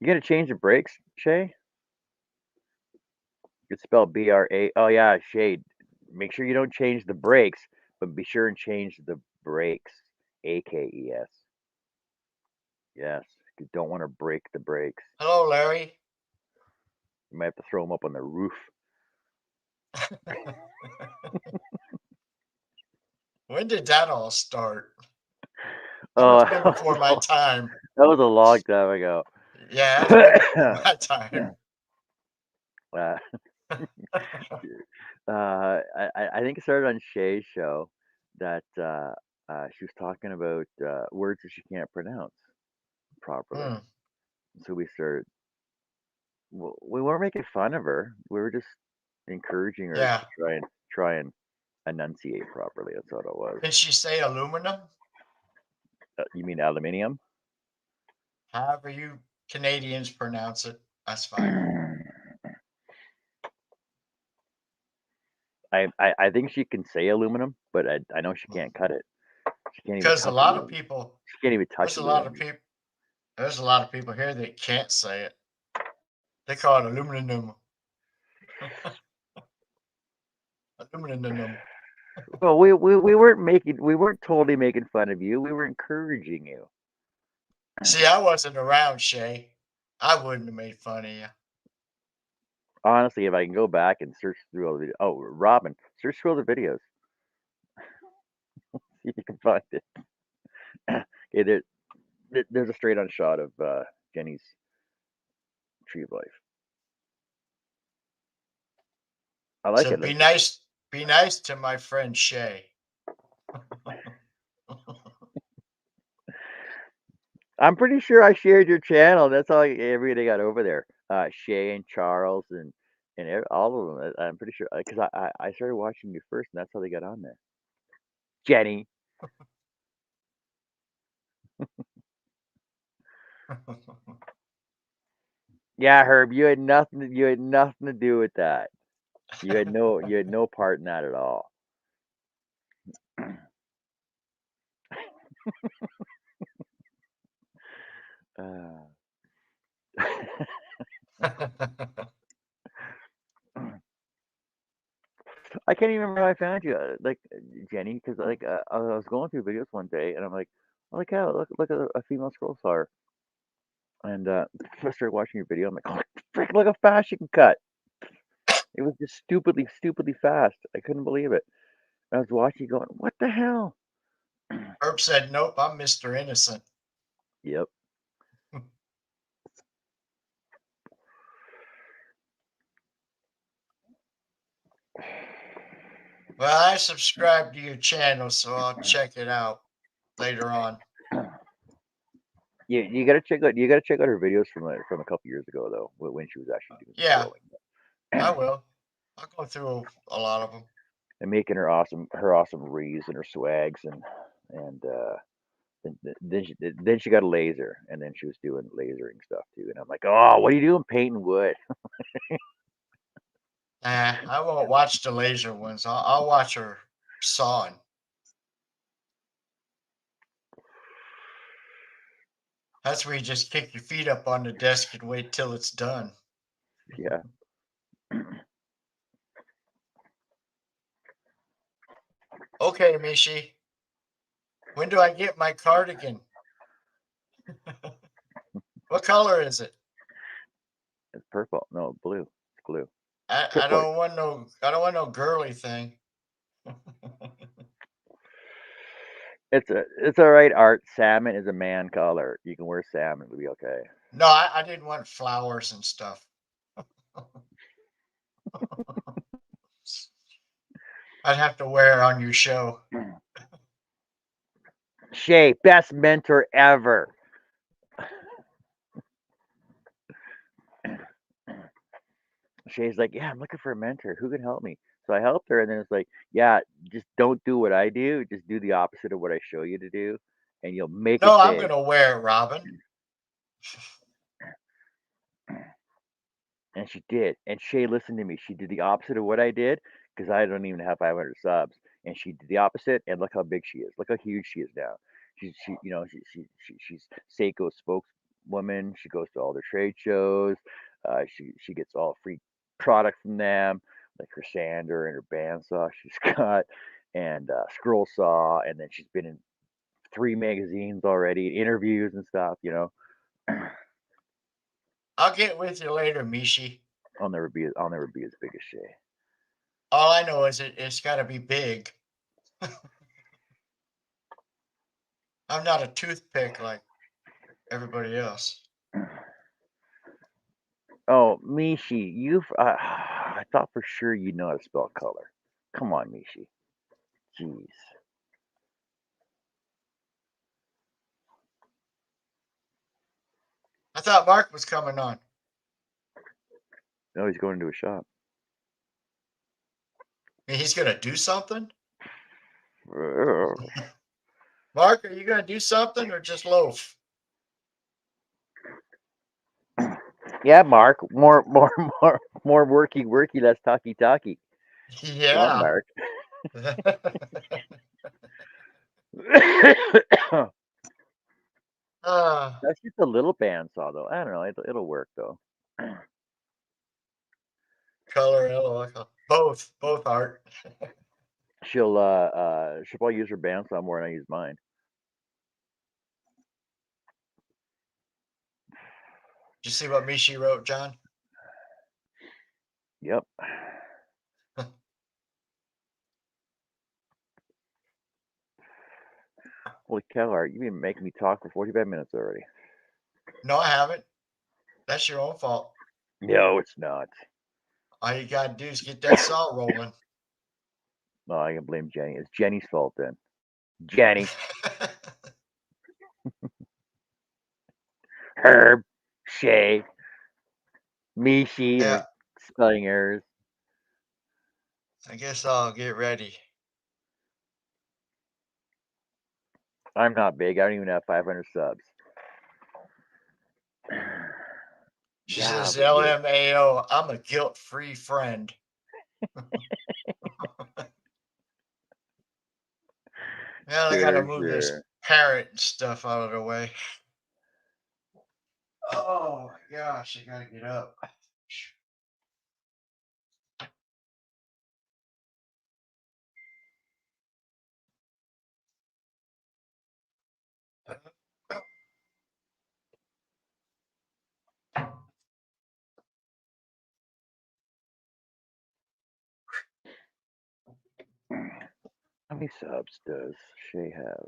[SPEAKER 1] You gotta change the brakes, Shay? It's spelled B-R-A. Oh yeah, Shay. Make sure you don't change the brakes, but be sure and change the brakes. AKES. Yes. You don't want to break the brakes.
[SPEAKER 2] Hello, Larry.
[SPEAKER 1] You might have to throw them up on the roof.
[SPEAKER 2] When did that all start? That
[SPEAKER 1] Oh,
[SPEAKER 2] must have
[SPEAKER 1] that
[SPEAKER 2] been
[SPEAKER 1] was
[SPEAKER 2] before my time.
[SPEAKER 1] a long time ago.
[SPEAKER 2] Yeah, that's way before my time.
[SPEAKER 1] uh, I think it started on Shay's show that she was talking about words that she can't pronounce properly.
[SPEAKER 2] Hmm,
[SPEAKER 1] So we started. Well, we weren't making fun of her. We were just encouraging her
[SPEAKER 2] yeah.
[SPEAKER 1] to try and enunciate properly. That's what it was.
[SPEAKER 2] Can she say aluminum?
[SPEAKER 1] You mean aluminium?
[SPEAKER 2] However you Canadians pronounce it, that's fine.
[SPEAKER 1] I, I think she can say aluminum, but I know she can't cut it. She can't even
[SPEAKER 2] Because a
[SPEAKER 1] touch it.
[SPEAKER 2] lot of people,
[SPEAKER 1] She can't even touch
[SPEAKER 2] there's
[SPEAKER 1] it
[SPEAKER 2] a
[SPEAKER 1] with her
[SPEAKER 2] lot of
[SPEAKER 1] fingers.
[SPEAKER 2] people, there's a lot of people here that can't say it. They call it aluminum. Aluminum.
[SPEAKER 1] Well, we weren't totally making fun of you. We were encouraging you.
[SPEAKER 2] See, I wasn't around, Shay. I wouldn't have made fun of you.
[SPEAKER 1] Honestly, if I can go back and search through all the videos, oh, Robin, search through all the videos. See if you can find it. Okay, there's a straight on shot of Jenny's tree of life. I like
[SPEAKER 2] So
[SPEAKER 1] it. Like
[SPEAKER 2] be nice to my friend Shay.
[SPEAKER 1] I'm pretty sure I shared your channel. That's all everybody got over there. Shay and Charles and all of them. I'm pretty sure because I started watching you first, and that's how they got on there. Jenny, yeah, Herb, you had nothing to do with that. You had no part in that at all. Uh, I can't even remember how I found you, Jenny, because I was going through videos one day, and I'm like, oh, look out, look at a female scroll star, and I started watching your video. I'm like, oh, frick, look how fast you can cut. It was just stupidly fast. I couldn't believe it. I was watching, going, what the hell?
[SPEAKER 2] Herb said, "Nope, I'm Mr. Innocent."
[SPEAKER 1] Yep.
[SPEAKER 2] Well, I subscribed to your channel, so I'll check it out later on.
[SPEAKER 1] You gotta check out her videos from a couple years ago though, when she was actually doing some
[SPEAKER 2] Yeah, I
[SPEAKER 1] growing
[SPEAKER 2] will. I'll go through a lot of them.
[SPEAKER 1] and making her awesome rees and her swags and then she got a laser and then she was doing lasering stuff too and I'm like, oh, what are you doing painting wood?
[SPEAKER 2] I won't watch the laser ones. I'll watch her sawing. That's where you just kick your feet up on the desk and wait till it's done.
[SPEAKER 1] Yeah.
[SPEAKER 2] Okay, Mishi, when do I get my cardigan? What color is it?
[SPEAKER 1] It's purple. No, blue. It's blue.
[SPEAKER 2] I
[SPEAKER 1] Turquoise.
[SPEAKER 2] don't want no girly thing.
[SPEAKER 1] It's all right, Art. Salmon is a man color. You can wear salmon, it'll be okay.
[SPEAKER 2] No, I didn't want flowers and stuff. I'd have to wear it on your show.
[SPEAKER 1] Shay, best mentor ever. Shay's like, yeah, I'm looking for a mentor. Who can help me? So I helped her, and then it's like, yeah, just don't do what I do. Just do the opposite of what I show you to do, and you'll make
[SPEAKER 2] No,
[SPEAKER 1] it
[SPEAKER 2] I'm
[SPEAKER 1] big.
[SPEAKER 2] gonna wear it, Robin.
[SPEAKER 1] And she did. And Shay listened to me. She did the opposite of what I did because I don't even have 500 subs. And she did the opposite. And look how big she is. Look how huge she is now. She's Seiko's woman. She goes to all their trade shows. She gets all free product from them, like her sander and her bandsaw she's got, and scroll saw. And then she's been in 3 magazines already, interviews and stuff.
[SPEAKER 2] I'll get with you later, Mishi.
[SPEAKER 1] I'll never be as big as Shay.
[SPEAKER 2] All I know is it's got to be big. I'm not a toothpick like everybody else.
[SPEAKER 1] Oh, Mishi, I thought for sure you know how to spell color. Come on, Mishi. Jeez.
[SPEAKER 2] I thought Mark was coming on.
[SPEAKER 1] No, he's going into a shop.
[SPEAKER 2] He's going to do something? Mark, are you going to do something or just loaf?
[SPEAKER 1] Yeah, Mark. More worky, less talky. Come on,
[SPEAKER 2] Yeah.
[SPEAKER 1] Mark.
[SPEAKER 2] uh,
[SPEAKER 1] That's just a little bandsaw, though. I don't know. It'll work though.
[SPEAKER 2] color, LOL. Both art.
[SPEAKER 1] She'll probably use her bandsaw more than I use mine.
[SPEAKER 2] Did you see what Mishi wrote, John?
[SPEAKER 1] Yep. Holy cow, Art, you've been making me talk for 45 minutes already.
[SPEAKER 2] No, I haven't. That's your own fault.
[SPEAKER 1] No, it's not.
[SPEAKER 2] All you got to do is get that saw rolling.
[SPEAKER 1] No, I can blame Jenny. It's Jenny's fault then. Jenny, Herb, Shay, Mishi, and
[SPEAKER 2] Yeah,
[SPEAKER 1] her spelling errors.
[SPEAKER 2] I guess I'll get ready.
[SPEAKER 1] I'm not big. I don't even have 500 subs.
[SPEAKER 2] She
[SPEAKER 1] Yeah,
[SPEAKER 2] says
[SPEAKER 1] but you're
[SPEAKER 2] LMAO, I'm a guilt-free friend. Well, I gotta move this
[SPEAKER 1] sure.
[SPEAKER 2] parrot and stuff out of the way. Oh my gosh, I gotta get up.
[SPEAKER 1] How many subs does Shay have?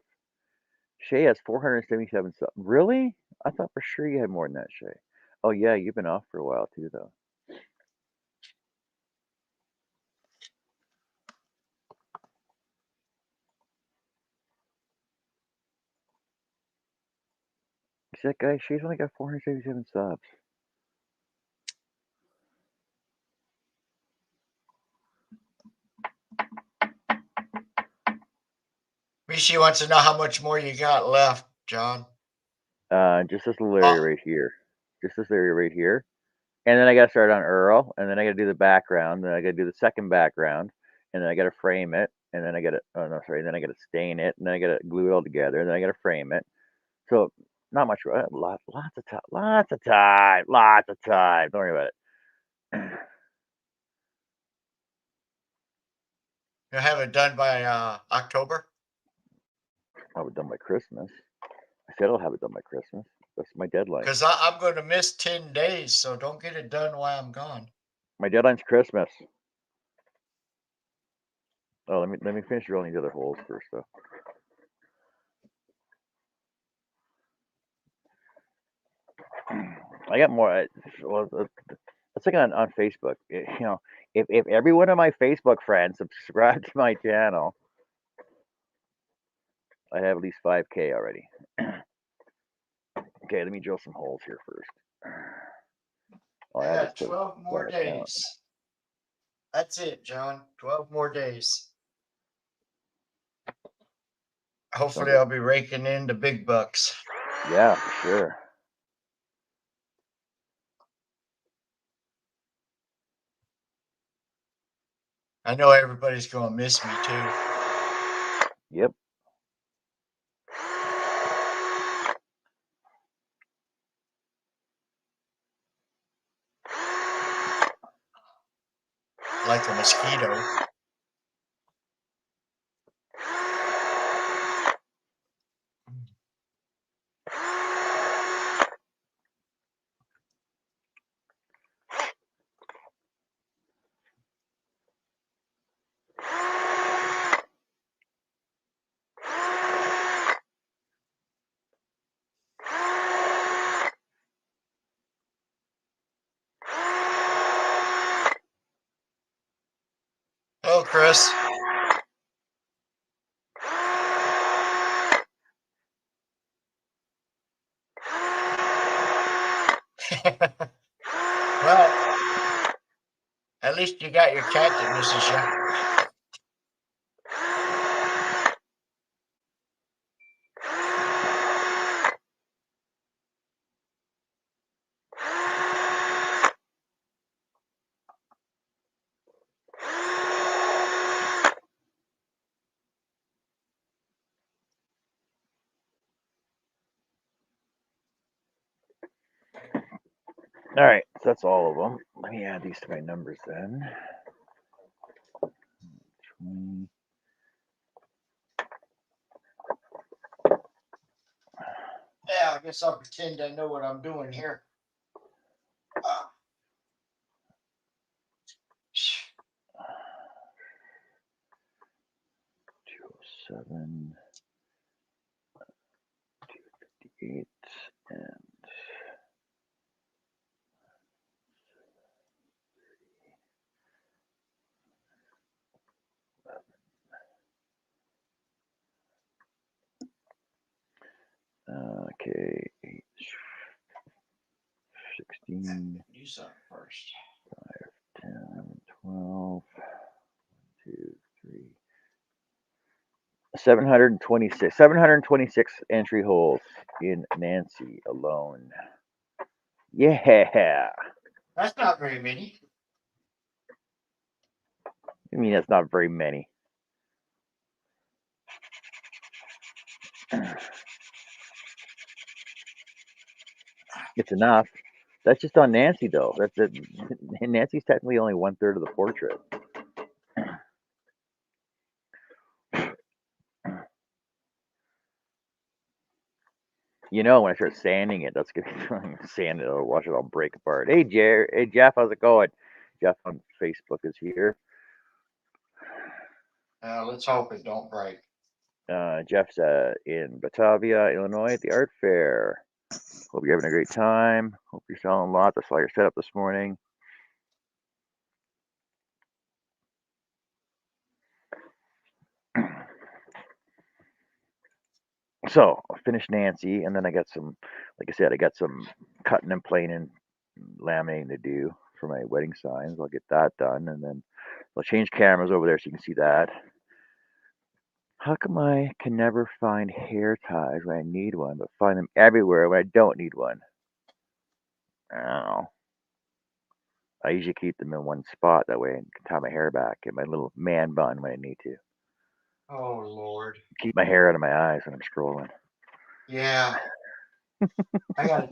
[SPEAKER 1] Shay has 477 subs. Really? I thought for sure you had more than that, Shay. Oh yeah, you've been off for a while too, though. See that guy? Shay's only got 477 subs.
[SPEAKER 2] Mishi wants to know how much more you got left, John.
[SPEAKER 1] Just this little area
[SPEAKER 2] Oh,
[SPEAKER 1] right here. Just this area right here. And then I got to start on Earl, and then I got to do the background, then I got to do the second background, and then I got to frame it, and then I got to oh no sorry, then I got to stain it, and then I got to glue it all together, and then I got to frame it. So not much, lots of time, lots of time. Don't worry about it.
[SPEAKER 2] you'll have it done by October?
[SPEAKER 1] I'll have it done by Christmas. I said I'll have it done by Christmas. That's my deadline.
[SPEAKER 2] Because I'm going to miss 10 days, so don't get it done while I'm gone.
[SPEAKER 1] My deadline's Christmas. Oh, let me finish drilling these other holes first, though. I got more. Well, let's look on Facebook. If every one of my Facebook friends subscribe to my channel, I have at least 5K already. Okay, let me drill some holes here first. I'll
[SPEAKER 2] I
[SPEAKER 1] add this
[SPEAKER 2] got
[SPEAKER 1] to the
[SPEAKER 2] 12 more
[SPEAKER 1] flat account.
[SPEAKER 2] days. That's it, John. 12 more days.
[SPEAKER 1] Sounds
[SPEAKER 2] Hopefully,
[SPEAKER 1] like
[SPEAKER 2] I'll be raking in the big bucks.
[SPEAKER 1] yeah, for sure.
[SPEAKER 2] I know everybody's going to miss me too.
[SPEAKER 1] Yep.
[SPEAKER 2] like a mosquito. Oh, Chris. Well, at least you got your cat that misses you.
[SPEAKER 1] All right, so that's all of them. Let me add these to my numbers then. 20.
[SPEAKER 2] Yeah, I guess I'll pretend I know what I'm doing here. Uh,
[SPEAKER 1] 207, 258, and okay, 8, 16,
[SPEAKER 2] do something first.
[SPEAKER 1] 5, 10, 12, 2, 3. 726 entry holes in Nancy alone. Yeah.
[SPEAKER 2] That's not very many.
[SPEAKER 1] I mean, that's not very many. It's enough. That's just on Nancy, though. That's it. Nancy's technically only 1/3 of the portrait. You know, when I start sanding it, that's gonna sand it or watch it all break apart. Hey, Hey, Jeff, how's it going? Jeff on Facebook is here.
[SPEAKER 2] Let's hope it don't break.
[SPEAKER 1] Jeff's in Batavia, Illinois at the art fair. Hope you're having a great time. Hope you're selling a lot. That's all your setup this morning. So I'll finish Nancy, and then I got some, like I said, I got some cutting and planing, laminating to do for my wedding signs. I'll get that done, and then I'll change cameras over there so you can see that. How come I can never find hair ties when I need one, but find them everywhere when I don't need one? I don't know. I usually keep them in one spot that way and can tie my hair back in my little man bun when I need to.
[SPEAKER 2] Oh, Lord.
[SPEAKER 1] Keep my hair out of my eyes when I'm scrolling.
[SPEAKER 2] Yeah. I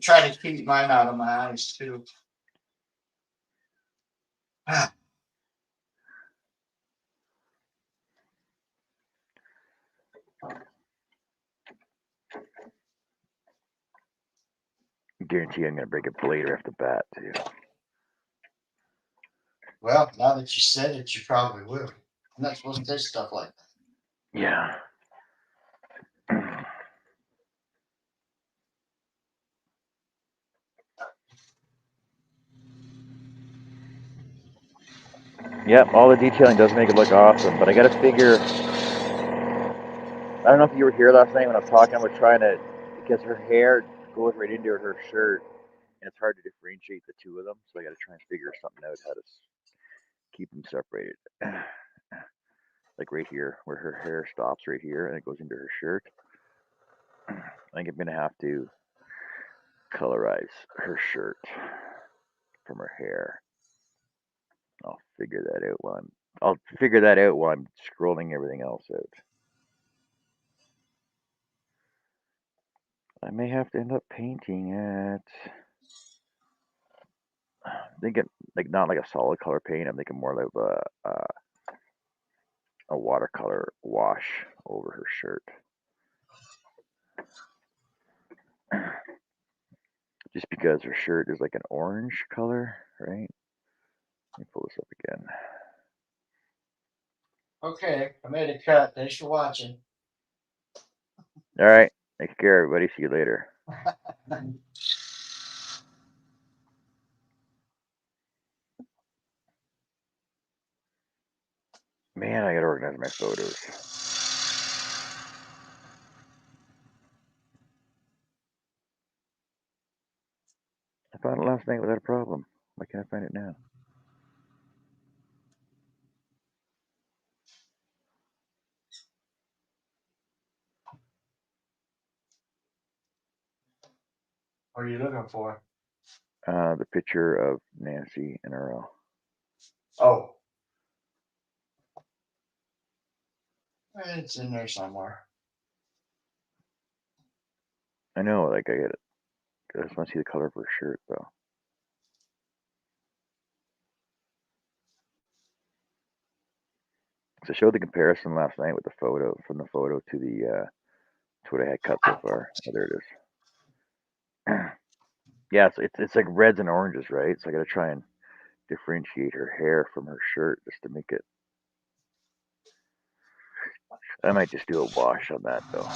[SPEAKER 2] try to keep mine out of my eyes, too.
[SPEAKER 1] I guarantee I'm going to break a blade right off the bat, too.
[SPEAKER 2] Well, now that you said it, you probably will. I'm not supposed to say stuff like that.
[SPEAKER 1] Yeah. Yep, all the detailing does make it look awesome, but I got to figure. I don't know if you were here last night when I was talking. I was trying to, because her hair goes right into her shirt, and it's hard to differentiate the two of them. So I got to try and figure something out how to keep them separated. Like right here, where her hair stops right here, and it goes into her shirt. I think I'm gonna have to colorize her shirt from her hair. I'll figure that out I'll figure that out while I'm scrolling everything else out. I may have to end up painting it. thinking like not like a solid color paint. I'm thinking more like a watercolor wash over her shirt, just because her shirt is like an orange color, right? Let me pull this up again.
[SPEAKER 2] Okay, I made a cut. Thanks for watching.
[SPEAKER 1] All right, take care, everybody. See you later. Man, I gotta organize my photos. I found it last night without a problem. Why can't I find it now?
[SPEAKER 2] What are you looking for?
[SPEAKER 1] The picture of Nancy and Earl.
[SPEAKER 2] Oh, it's in there somewhere.
[SPEAKER 1] I know, like I get it. I just want to see the color of her shirt, though. So I showed the comparison last night with the photo from the photo to the to what I had cut so far. Oh, there it is. Yeah, it's like reds and oranges, right? So I got to try and differentiate her hair from her shirt just to make it. I might just do a wash on that though.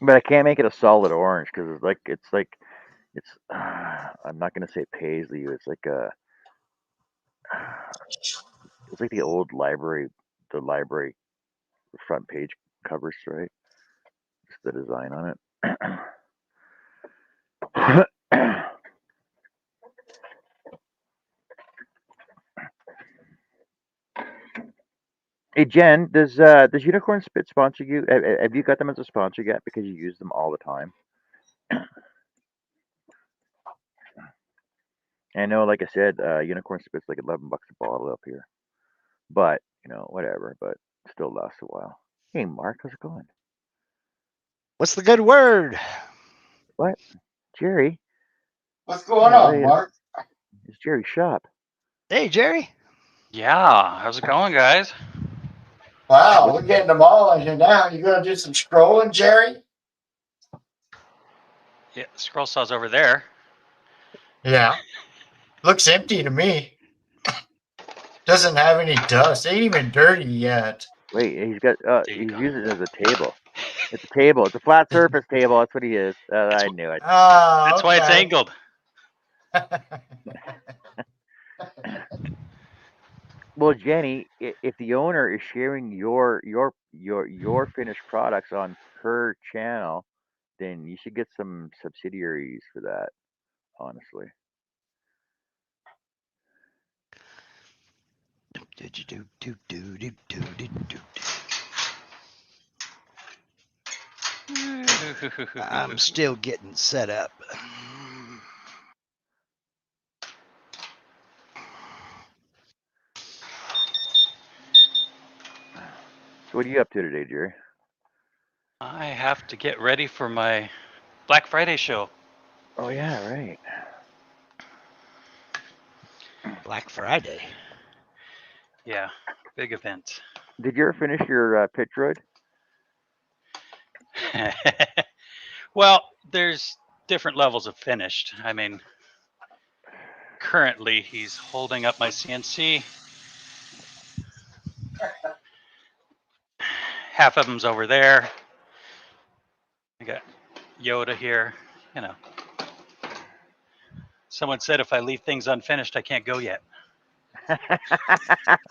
[SPEAKER 1] But I can't make it a solid orange because it's. I'm not gonna say paisley. It's like a. It's like the old library, the library front page covers, right? Just the design on it. Hey Jen, does Unicorn Spit sponsor you? Have you got them as a sponsor yet? Because you use them all the time. I know, like I said, Unicorn Spit's like $11 a bottle up here, but whatever. But still lasts a while. Hey Mark, how's it going?
[SPEAKER 3] What's the good word?
[SPEAKER 1] What, Jerry?
[SPEAKER 2] What's going
[SPEAKER 1] Yeah,
[SPEAKER 2] on,
[SPEAKER 1] right.
[SPEAKER 2] Mark?
[SPEAKER 1] It's Jerry's shop.
[SPEAKER 3] Hey, Jerry.
[SPEAKER 4] Yeah, how's it going, guys?
[SPEAKER 2] Wow,
[SPEAKER 1] What's
[SPEAKER 2] we're getting them all in here now. You gonna do some scrolling, Jerry?
[SPEAKER 4] Yeah, scroll saw's over there.
[SPEAKER 2] Yeah. Looks empty to me. Doesn't have any dust. Ain't even dirty yet.
[SPEAKER 1] wait?
[SPEAKER 4] There you
[SPEAKER 1] He's
[SPEAKER 4] go.
[SPEAKER 1] using it as a table. It's a table. It's a flat surface table. That's what he is.
[SPEAKER 4] That's
[SPEAKER 1] I knew it.
[SPEAKER 2] Ah,
[SPEAKER 4] that's why it's
[SPEAKER 2] okay.
[SPEAKER 4] angled.
[SPEAKER 1] Well, Jenny, if the owner is sharing your finished products on her channel, then you should get some subsidiaries for that. Honestly,
[SPEAKER 3] I'm still getting set up.
[SPEAKER 1] so what are you up to today, Jerry?
[SPEAKER 4] I have to get ready for my Black Friday show.
[SPEAKER 1] Oh yeah, right.
[SPEAKER 3] Black Friday.
[SPEAKER 4] Yeah, big event.
[SPEAKER 1] Did you ever finish your pit droid?
[SPEAKER 4] Well, there's different levels of finished. I mean, currently he's holding up my CNC. Half of them's over there. I got Yoda here. You know, someone said if I leave things unfinished, I can't go yet.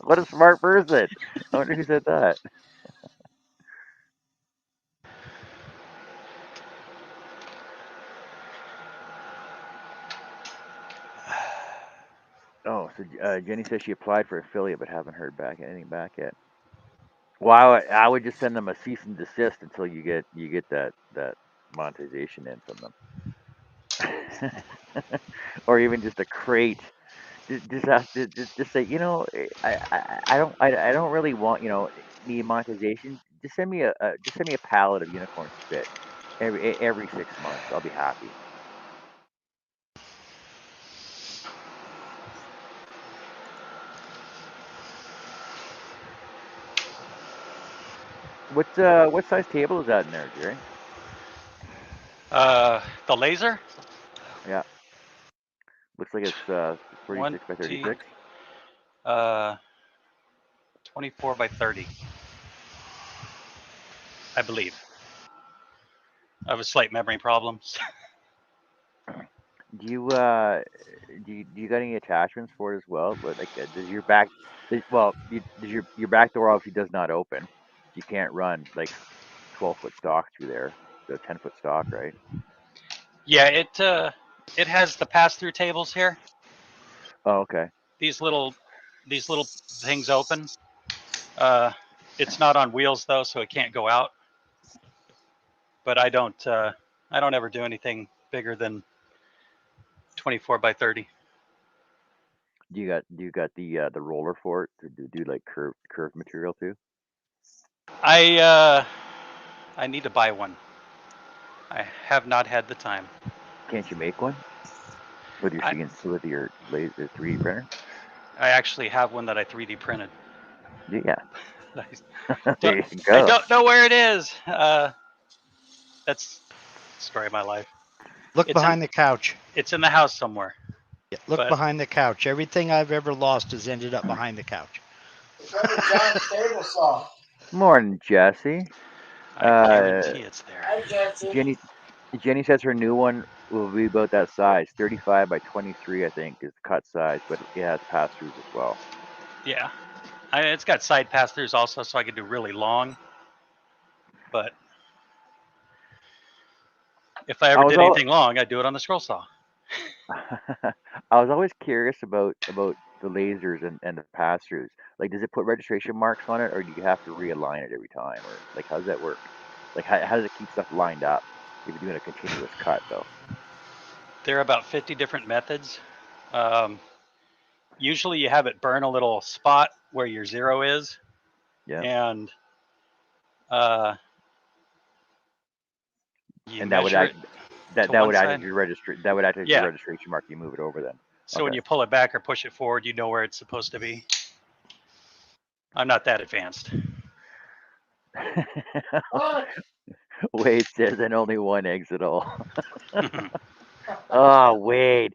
[SPEAKER 1] What a smart person! I wonder who said that. Oh, so Jenny says she applied for affiliate but haven't heard back anything back yet. Well, I would just send them a cease and desist until you get that monetization in from them, or even just a crate. Just say, I don't really want, need monetization. Just send me a pallet of unicorn spit every 6 months. I'll be happy. What size table is that in there, Jerry?
[SPEAKER 4] The laser,
[SPEAKER 1] Yeah, looks like it's 36 by
[SPEAKER 4] 20,
[SPEAKER 1] 36.
[SPEAKER 4] 24 by 30, I believe. I have a slight memory problems.
[SPEAKER 1] Do you got any attachments for it as well? Like, does your back, does your back door obviously does not open, so you can't run like 12-foot stock through there, the 10-foot stock, right?
[SPEAKER 4] Yeah, it has the pass-through tables here.
[SPEAKER 1] Oh, okay.
[SPEAKER 4] These little things open. It's not on wheels though, so it can't go out. But I don't ever do anything bigger than 24 by 30.
[SPEAKER 1] Do you got the roller for it to do like curved material too?
[SPEAKER 4] I need to buy one. I have not had the time.
[SPEAKER 1] Can't you make one with your
[SPEAKER 4] I,
[SPEAKER 1] CNC with your laser 3D printer?
[SPEAKER 4] I actually have one that I 3D printed.
[SPEAKER 1] Yeah,
[SPEAKER 4] I
[SPEAKER 1] there
[SPEAKER 4] don't,
[SPEAKER 1] you
[SPEAKER 4] I
[SPEAKER 1] go.
[SPEAKER 4] don't know where it is. That's the story of my life.
[SPEAKER 3] Look
[SPEAKER 4] It's in
[SPEAKER 3] behind the couch.
[SPEAKER 4] it's in the house somewhere.
[SPEAKER 3] Yeah, look
[SPEAKER 4] But
[SPEAKER 3] behind the couch. Everything I've ever lost has ended up behind the couch.
[SPEAKER 2] It's under John's table saw.
[SPEAKER 1] Morning, Jesse.
[SPEAKER 4] I
[SPEAKER 1] Uh,
[SPEAKER 4] guarantee it's there.
[SPEAKER 2] Hi, Jesse.
[SPEAKER 1] Jenny Jenny says her new one will be about that size, 35 by 23, I think, is the cut size, but it has pass-throughs as well.
[SPEAKER 4] Yeah, it's got side pass-throughs also, so I could do really long. But if I
[SPEAKER 1] I
[SPEAKER 4] ever
[SPEAKER 1] was
[SPEAKER 4] did
[SPEAKER 1] all
[SPEAKER 4] anything long, I'd do it on the scroll saw.
[SPEAKER 1] I was always curious about the lasers and the pass-throughs. Like, does it put registration marks on it, or do you have to realign it every time, or like how does that work? Like, how does it keep stuff lined up if you're doing a continuous cut though?
[SPEAKER 4] There are about 50 different methods. Um, Usually, you have it burn a little spot where your zero is,
[SPEAKER 1] Yeah,
[SPEAKER 4] and uh, you
[SPEAKER 1] and that would
[SPEAKER 4] measure
[SPEAKER 1] act
[SPEAKER 4] it
[SPEAKER 1] that
[SPEAKER 4] to
[SPEAKER 1] that
[SPEAKER 4] one
[SPEAKER 1] would act as
[SPEAKER 4] side.
[SPEAKER 1] your that would act as your
[SPEAKER 4] Yeah.
[SPEAKER 1] registration mark. You move it over then.
[SPEAKER 4] So when
[SPEAKER 1] Okay.
[SPEAKER 4] you pull it back or push it forward, you know where it's supposed to be. I'm not that advanced.
[SPEAKER 2] What?
[SPEAKER 1] Wade says, and only one exit hole. Oh, Wade.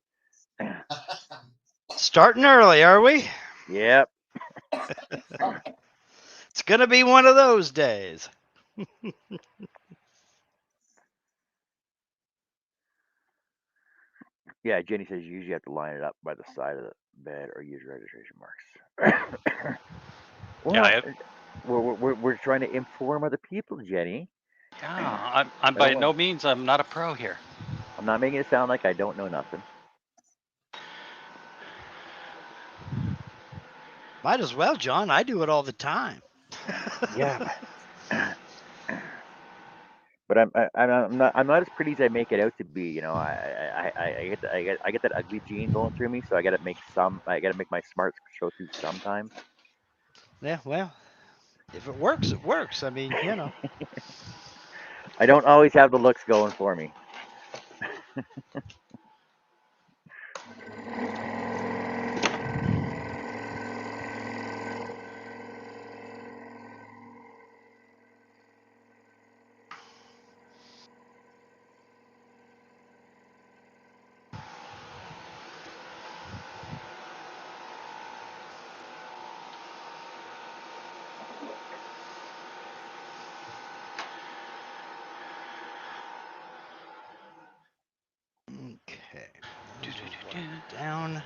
[SPEAKER 3] Starting early, are we?
[SPEAKER 1] Yep.
[SPEAKER 3] It's going to be one of those days.
[SPEAKER 1] Yeah, Jenny says you usually have to line it up by the side of the bed or use registration marks. Well,
[SPEAKER 4] Yeah,
[SPEAKER 1] we're trying to inform other people, Jenny.
[SPEAKER 4] I'm
[SPEAKER 1] I don't
[SPEAKER 4] by
[SPEAKER 1] want.
[SPEAKER 4] no means I'm not a pro here.
[SPEAKER 1] I'm not making it sound like I don't know nothing.
[SPEAKER 3] Might as well, John. I do it all the time.
[SPEAKER 1] Yeah, but I'm not as pretty as I make it out to be. I get that ugly gene going through me, so I got to make my smarts show through sometimes.
[SPEAKER 3] Yeah, well, if it works, it works. I mean,
[SPEAKER 1] I don't always have the looks going for me.
[SPEAKER 3] okay. Down.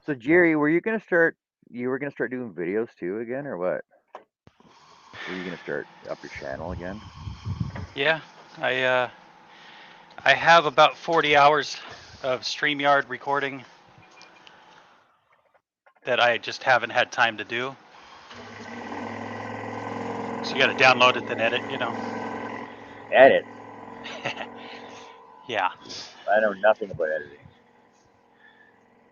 [SPEAKER 1] So Jerry, were you gonna start? You were gonna start doing videos too again, or what? Were you gonna start up your channel again?
[SPEAKER 4] Yeah, I have about 40 hours of StreamYard recording that I just haven't had time to do. So you got to download it then edit.
[SPEAKER 1] Edit.
[SPEAKER 4] Yeah.
[SPEAKER 1] I know nothing about editing.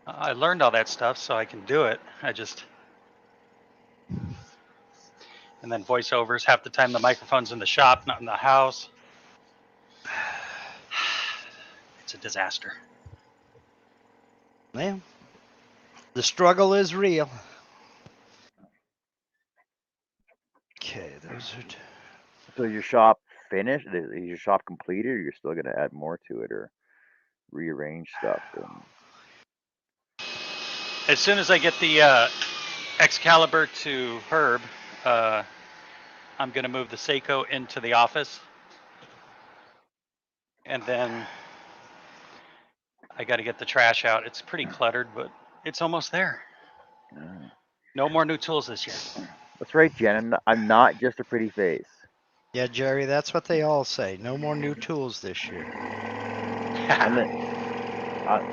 [SPEAKER 4] I learned all that stuff so I can do it. And then voiceovers. Half the time the microphone's in the shop, not in the house. It's a disaster.
[SPEAKER 3] Well, the struggle is real. Okay, those are.
[SPEAKER 1] So is your shop finished? Is your shop completed, or you're still gonna add more to it, or rearrange stuff? And
[SPEAKER 4] As soon as I get the Excalibur to Herb, I'm going to move the Seiko into the office. And then I got to get the trash out. It's pretty cluttered, but it's almost there. No more new tools this year.
[SPEAKER 1] that's right, Jen. I'm not just a pretty face.
[SPEAKER 3] Yeah, Jerry, that's what they all say. No more new tools this year.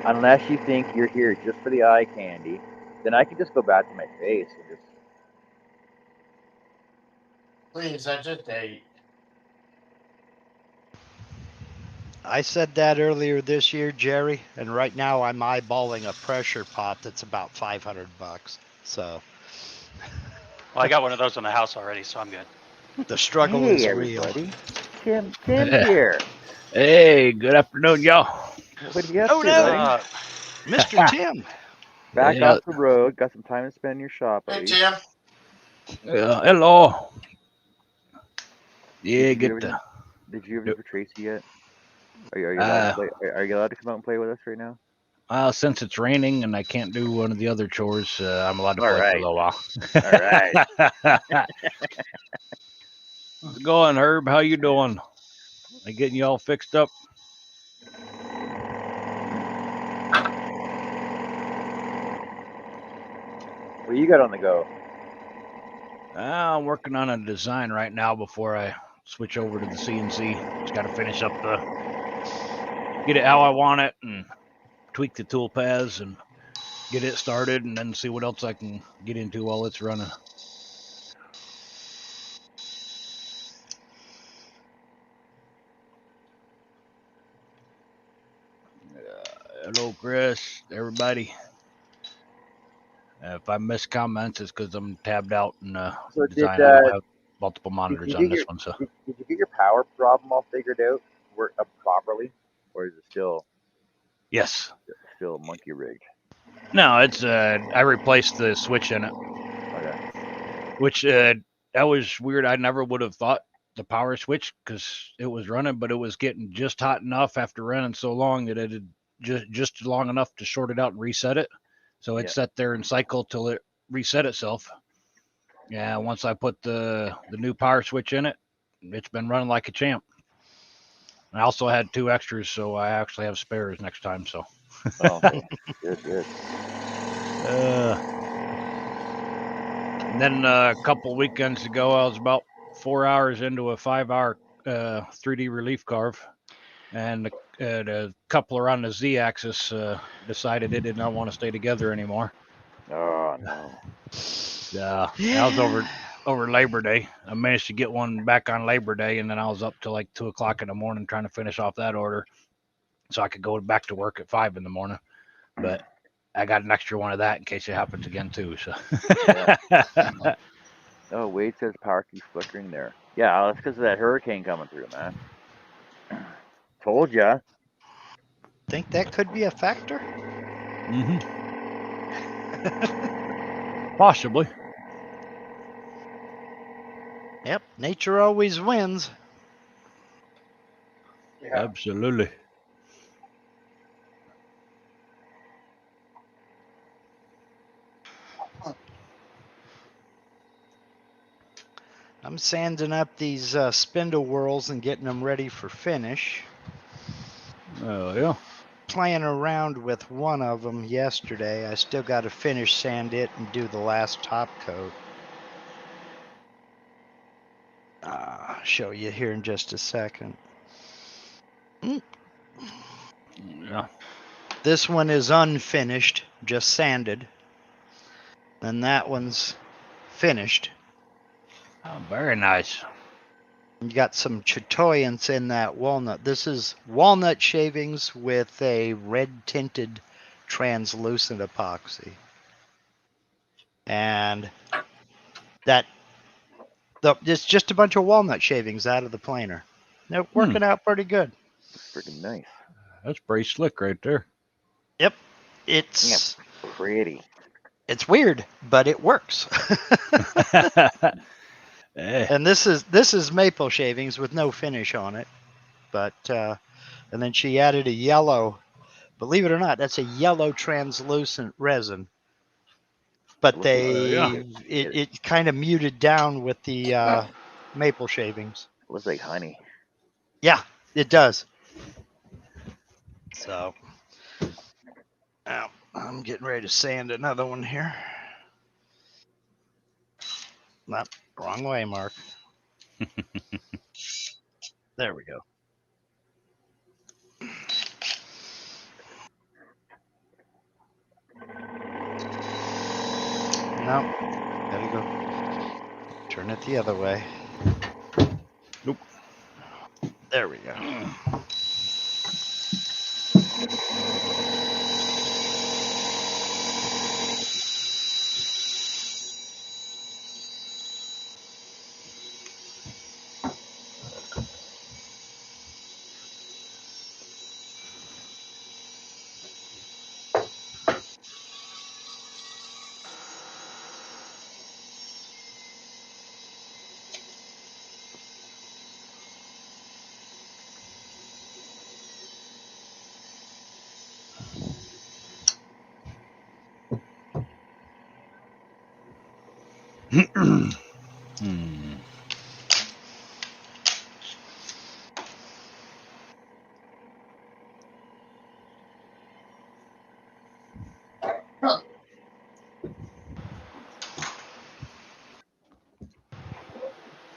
[SPEAKER 1] Unless you think you're here just for the eye candy, then I can just go back to my face and just.
[SPEAKER 2] Please, I just ate.
[SPEAKER 3] I said that earlier this year, Jerry, and right now I'm eyeballing a pressure pot that's about $500. So.
[SPEAKER 4] Well, I got one of those in the house already, so I'm good.
[SPEAKER 3] The struggle
[SPEAKER 1] Hey,
[SPEAKER 3] is
[SPEAKER 1] everybody.
[SPEAKER 3] real.
[SPEAKER 1] Tim's here.
[SPEAKER 5] Hey, good afternoon, y'all.
[SPEAKER 1] What are you up
[SPEAKER 3] Oh,
[SPEAKER 1] to,
[SPEAKER 3] no.
[SPEAKER 1] buddy?
[SPEAKER 3] Mr. Tim.
[SPEAKER 1] Back
[SPEAKER 5] Yeah.
[SPEAKER 1] off the road. Got some time to spend in your shop,
[SPEAKER 2] Hey,
[SPEAKER 1] buddy.
[SPEAKER 2] Tim.
[SPEAKER 5] Hello. Yeah,
[SPEAKER 1] Did you
[SPEAKER 5] get the.
[SPEAKER 1] Did you ever for Tracy yet? Are you allowed to play? Are you allowed to come out and play with us right now?
[SPEAKER 5] Since it's raining and I can't do one of the other chores, I'm allowed to
[SPEAKER 1] All
[SPEAKER 5] play for
[SPEAKER 1] right.
[SPEAKER 5] a little while.
[SPEAKER 1] All right.
[SPEAKER 5] How's it going, Herb? How you doing? I getting you all fixed up?
[SPEAKER 1] What do you got on the go?
[SPEAKER 5] I'm working on a design right now before I switch over to the CNC. Just got to finish up get it how I want it and tweak the tool paths and get it started and then see what else I can get into while it's running. Hello, Chris, everybody. If I miss comments, it's because I'm tabbed out in
[SPEAKER 1] So
[SPEAKER 5] design. I don't have multiple monitors on this one. So
[SPEAKER 1] Did you get your power problem all figured out, work up properly, or is it still
[SPEAKER 5] yes,
[SPEAKER 1] monkey rigged?
[SPEAKER 5] no, it's I replaced the switch in it,
[SPEAKER 1] Okay.
[SPEAKER 5] which that was weird. I never would have thought the power switch because it was running, but it was getting just hot enough after running so long that it had just long enough to short it out and reset it. So it sat there and cycled till it reset itself. Yeah, once I put the new power switch in it, it's been running like a champ. I also had 2 extras, so I actually have spares next time. So.
[SPEAKER 1] Oh, good.
[SPEAKER 5] And then a couple weekends ago, I was about 4 hours into a 5-hour 3D relief carve, and the coupler on the Z-axis decided it did not want to stay together anymore.
[SPEAKER 1] Oh no.
[SPEAKER 5] That was over Labor Day. I managed to get one back on Labor Day, and then I was up till like 2 o'clock in the morning trying to finish off that order, so I could go back to work at 5 in the morning. But I got an extra one of that in case it happens again too. So.
[SPEAKER 1] Yeah. Oh, Wade says power keeps flickering there. Yeah, that's because of that hurricane coming through, man. Told ya.
[SPEAKER 3] Think that could be a factor?
[SPEAKER 5] Mm-hmm. Possibly.
[SPEAKER 3] Yep, nature always wins.
[SPEAKER 5] Yeah. Absolutely.
[SPEAKER 3] I'm sanding up these spindle whorls and getting them ready for finish.
[SPEAKER 5] Oh, yeah.
[SPEAKER 3] Playing around with one of them yesterday. I still got to finish sand it and do the last top coat. I'll show you here in just a second.
[SPEAKER 5] Yeah.
[SPEAKER 3] This one is unfinished, just sanded. And that one's finished.
[SPEAKER 5] Oh, very nice.
[SPEAKER 3] You got some chatoyance in that walnut. This is walnut shavings with a red tinted translucent epoxy. And it's just a bunch of walnut shavings out of the planer. They're working out pretty good.
[SPEAKER 1] It's freaking nice.
[SPEAKER 5] That's pretty slick right there.
[SPEAKER 3] Yep. It's
[SPEAKER 1] pretty.
[SPEAKER 3] It's weird, but it works. And this is maple shavings with no finish on it. But and then she added a yellow. Believe it or not, that's a yellow translucent resin. But it kind of muted down with the maple shavings.
[SPEAKER 1] It looks like honey.
[SPEAKER 3] Yeah, it does. So now I'm getting ready to sand another one here. Not wrong way, Mark. There we go. No, gotta go. Turn it the other way.
[SPEAKER 5] Nope.
[SPEAKER 3] There we go.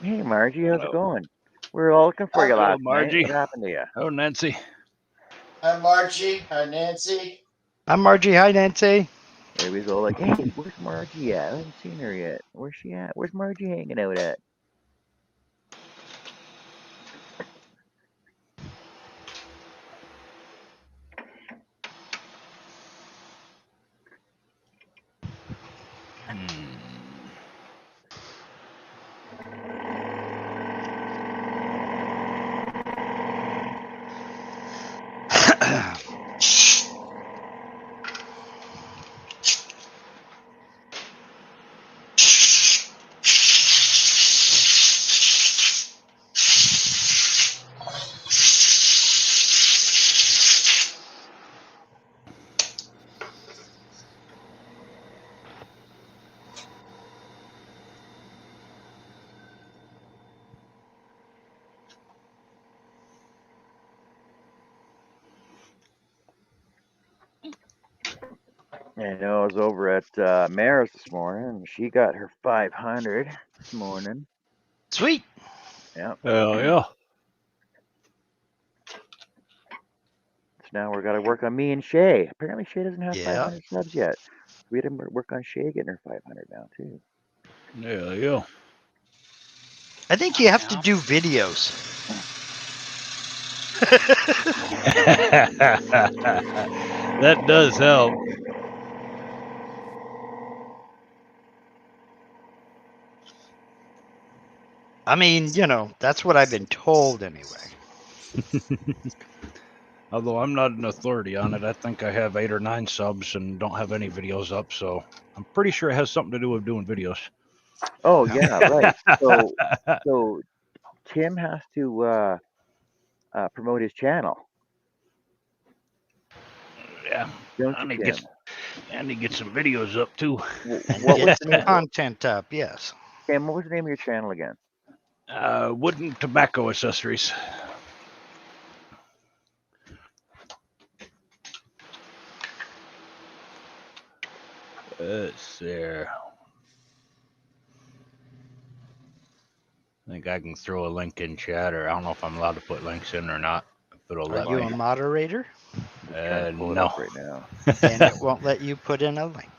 [SPEAKER 1] Hey, Margie, how's it going? We were all looking for you
[SPEAKER 5] Hello,
[SPEAKER 1] last
[SPEAKER 5] Margie.
[SPEAKER 1] night. What happened to you?
[SPEAKER 5] Oh, Nancy.
[SPEAKER 2] Hi, Margie. Hi, Nancy.
[SPEAKER 3] I'm Margie. Hi, Nancy.
[SPEAKER 1] Everybody's all like, "Hey, where's Margie at? I haven't seen her yet. Where's she at? Where's Margie hanging out at?" I know I was over at Maris this morning, and she got her 500 this morning.
[SPEAKER 3] Sweet.
[SPEAKER 1] Yeah.
[SPEAKER 5] Hell yeah.
[SPEAKER 1] So now we got to work on me and Shay. Apparently, Shay doesn't have
[SPEAKER 3] Yeah.
[SPEAKER 1] 500 subs yet. We had to work on Shay getting her 500 now too.
[SPEAKER 5] Hell yeah.
[SPEAKER 3] I think you have to do videos.
[SPEAKER 5] That does help.
[SPEAKER 3] I mean, that's what I've been told anyway.
[SPEAKER 5] Although I'm not an authority on it, I think I have 8 or 9 subs and don't have any videos up, so I'm pretty sure it has something to do with doing videos.
[SPEAKER 1] Oh yeah, right. So Tim has to promote his channel.
[SPEAKER 5] Yeah.
[SPEAKER 1] Don't
[SPEAKER 5] I
[SPEAKER 1] you,
[SPEAKER 5] need to
[SPEAKER 1] Tim?
[SPEAKER 5] get some videos up too.
[SPEAKER 1] What was
[SPEAKER 3] Get
[SPEAKER 1] the
[SPEAKER 3] some
[SPEAKER 1] name?
[SPEAKER 3] content up, yes.
[SPEAKER 1] Tim, what was the name of your channel again?
[SPEAKER 5] Wooden tobacco accessories. Let's see. I think I can throw a link in chat, or I don't know if I'm allowed to put links in or not. If it'll
[SPEAKER 3] Are
[SPEAKER 5] let
[SPEAKER 3] you
[SPEAKER 5] me.
[SPEAKER 3] a moderator?
[SPEAKER 1] I'm just trying to pull it
[SPEAKER 5] No.
[SPEAKER 1] up right now.
[SPEAKER 3] Then it won't let you put in a link.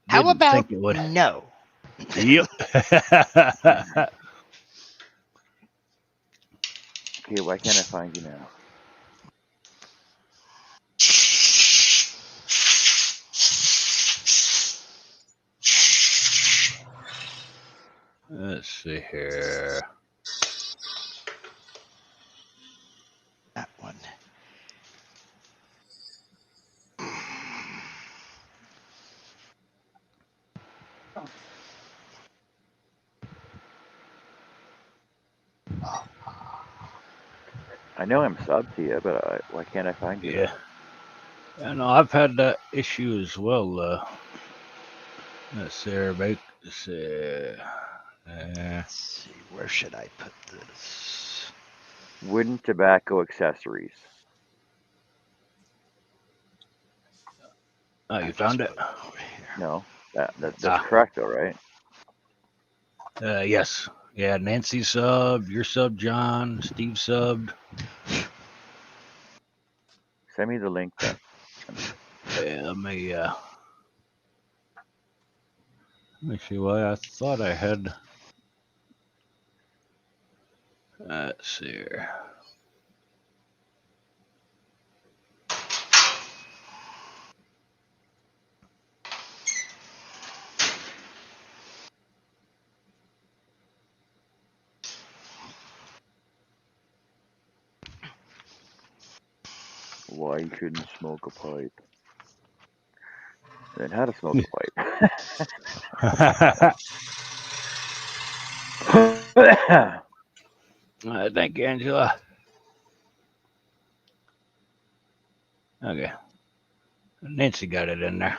[SPEAKER 3] How
[SPEAKER 5] Didn't
[SPEAKER 3] about
[SPEAKER 5] think it would.
[SPEAKER 3] no?
[SPEAKER 5] Yep.
[SPEAKER 1] Okay, why can't I find you now?
[SPEAKER 5] Let's see here.
[SPEAKER 3] That one.
[SPEAKER 1] I know I'm subbed to you, but why can't I find you?
[SPEAKER 5] Yeah. I know I've had that issue as well. Let's see here, mate. Let's see.
[SPEAKER 3] Let's see, where should I put this?
[SPEAKER 1] Wooden tobacco accessories.
[SPEAKER 5] Oh, you
[SPEAKER 3] I'll
[SPEAKER 5] found
[SPEAKER 3] just
[SPEAKER 5] it?
[SPEAKER 3] put over here.
[SPEAKER 1] No, that's
[SPEAKER 5] Ah.
[SPEAKER 1] correct though, right?
[SPEAKER 5] Yes. Yeah, Nancy subbed, your sub, John, Steve subbed.
[SPEAKER 1] Send me the link then.
[SPEAKER 5] Yeah, let me see why I thought I had. Let's see here.
[SPEAKER 1] Why you shouldn't smoke a pipe? And then how to smoke a pipe.
[SPEAKER 5] Thank you, Angela. Okay. Nancy got it in there.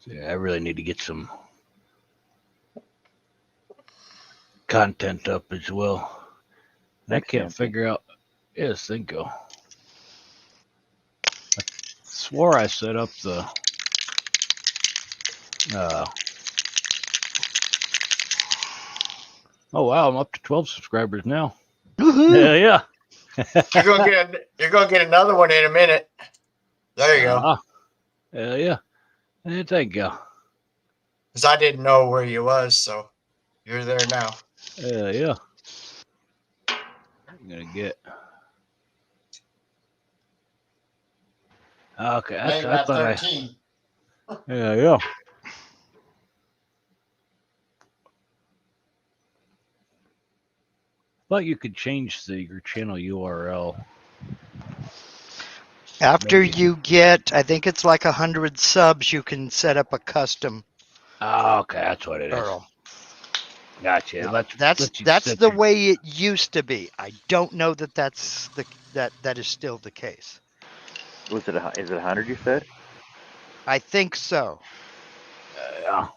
[SPEAKER 5] See, I really need to get some content up as well.
[SPEAKER 1] Thanks,
[SPEAKER 5] I can't
[SPEAKER 1] Nancy.
[SPEAKER 5] figure out. Yes, thank you. I swore I set up the. Oh wow, I'm up to 12 subscribers now.
[SPEAKER 3] Woohoo!
[SPEAKER 5] Yeah.
[SPEAKER 2] You're gonna get another one in a minute. There you go.
[SPEAKER 5] Yeah. Thank you.
[SPEAKER 2] Because I didn't know where you was, so you're there now.
[SPEAKER 5] Yeah. I'm gonna get. Okay,
[SPEAKER 2] Made
[SPEAKER 5] I
[SPEAKER 2] about
[SPEAKER 5] thought
[SPEAKER 2] 13.
[SPEAKER 5] Yeah. Thought you could change your channel URL.
[SPEAKER 3] After
[SPEAKER 5] Maybe.
[SPEAKER 3] you get, I think it's like 100 subs, you can set up a custom
[SPEAKER 5] Okay, that's what it is.
[SPEAKER 3] URL.
[SPEAKER 5] Gotcha.
[SPEAKER 3] Now,
[SPEAKER 5] Let's
[SPEAKER 3] that's the way it used to be. I don't know that that is still the case.
[SPEAKER 1] Is it 100? You said.
[SPEAKER 3] I think so.
[SPEAKER 5] Yeah.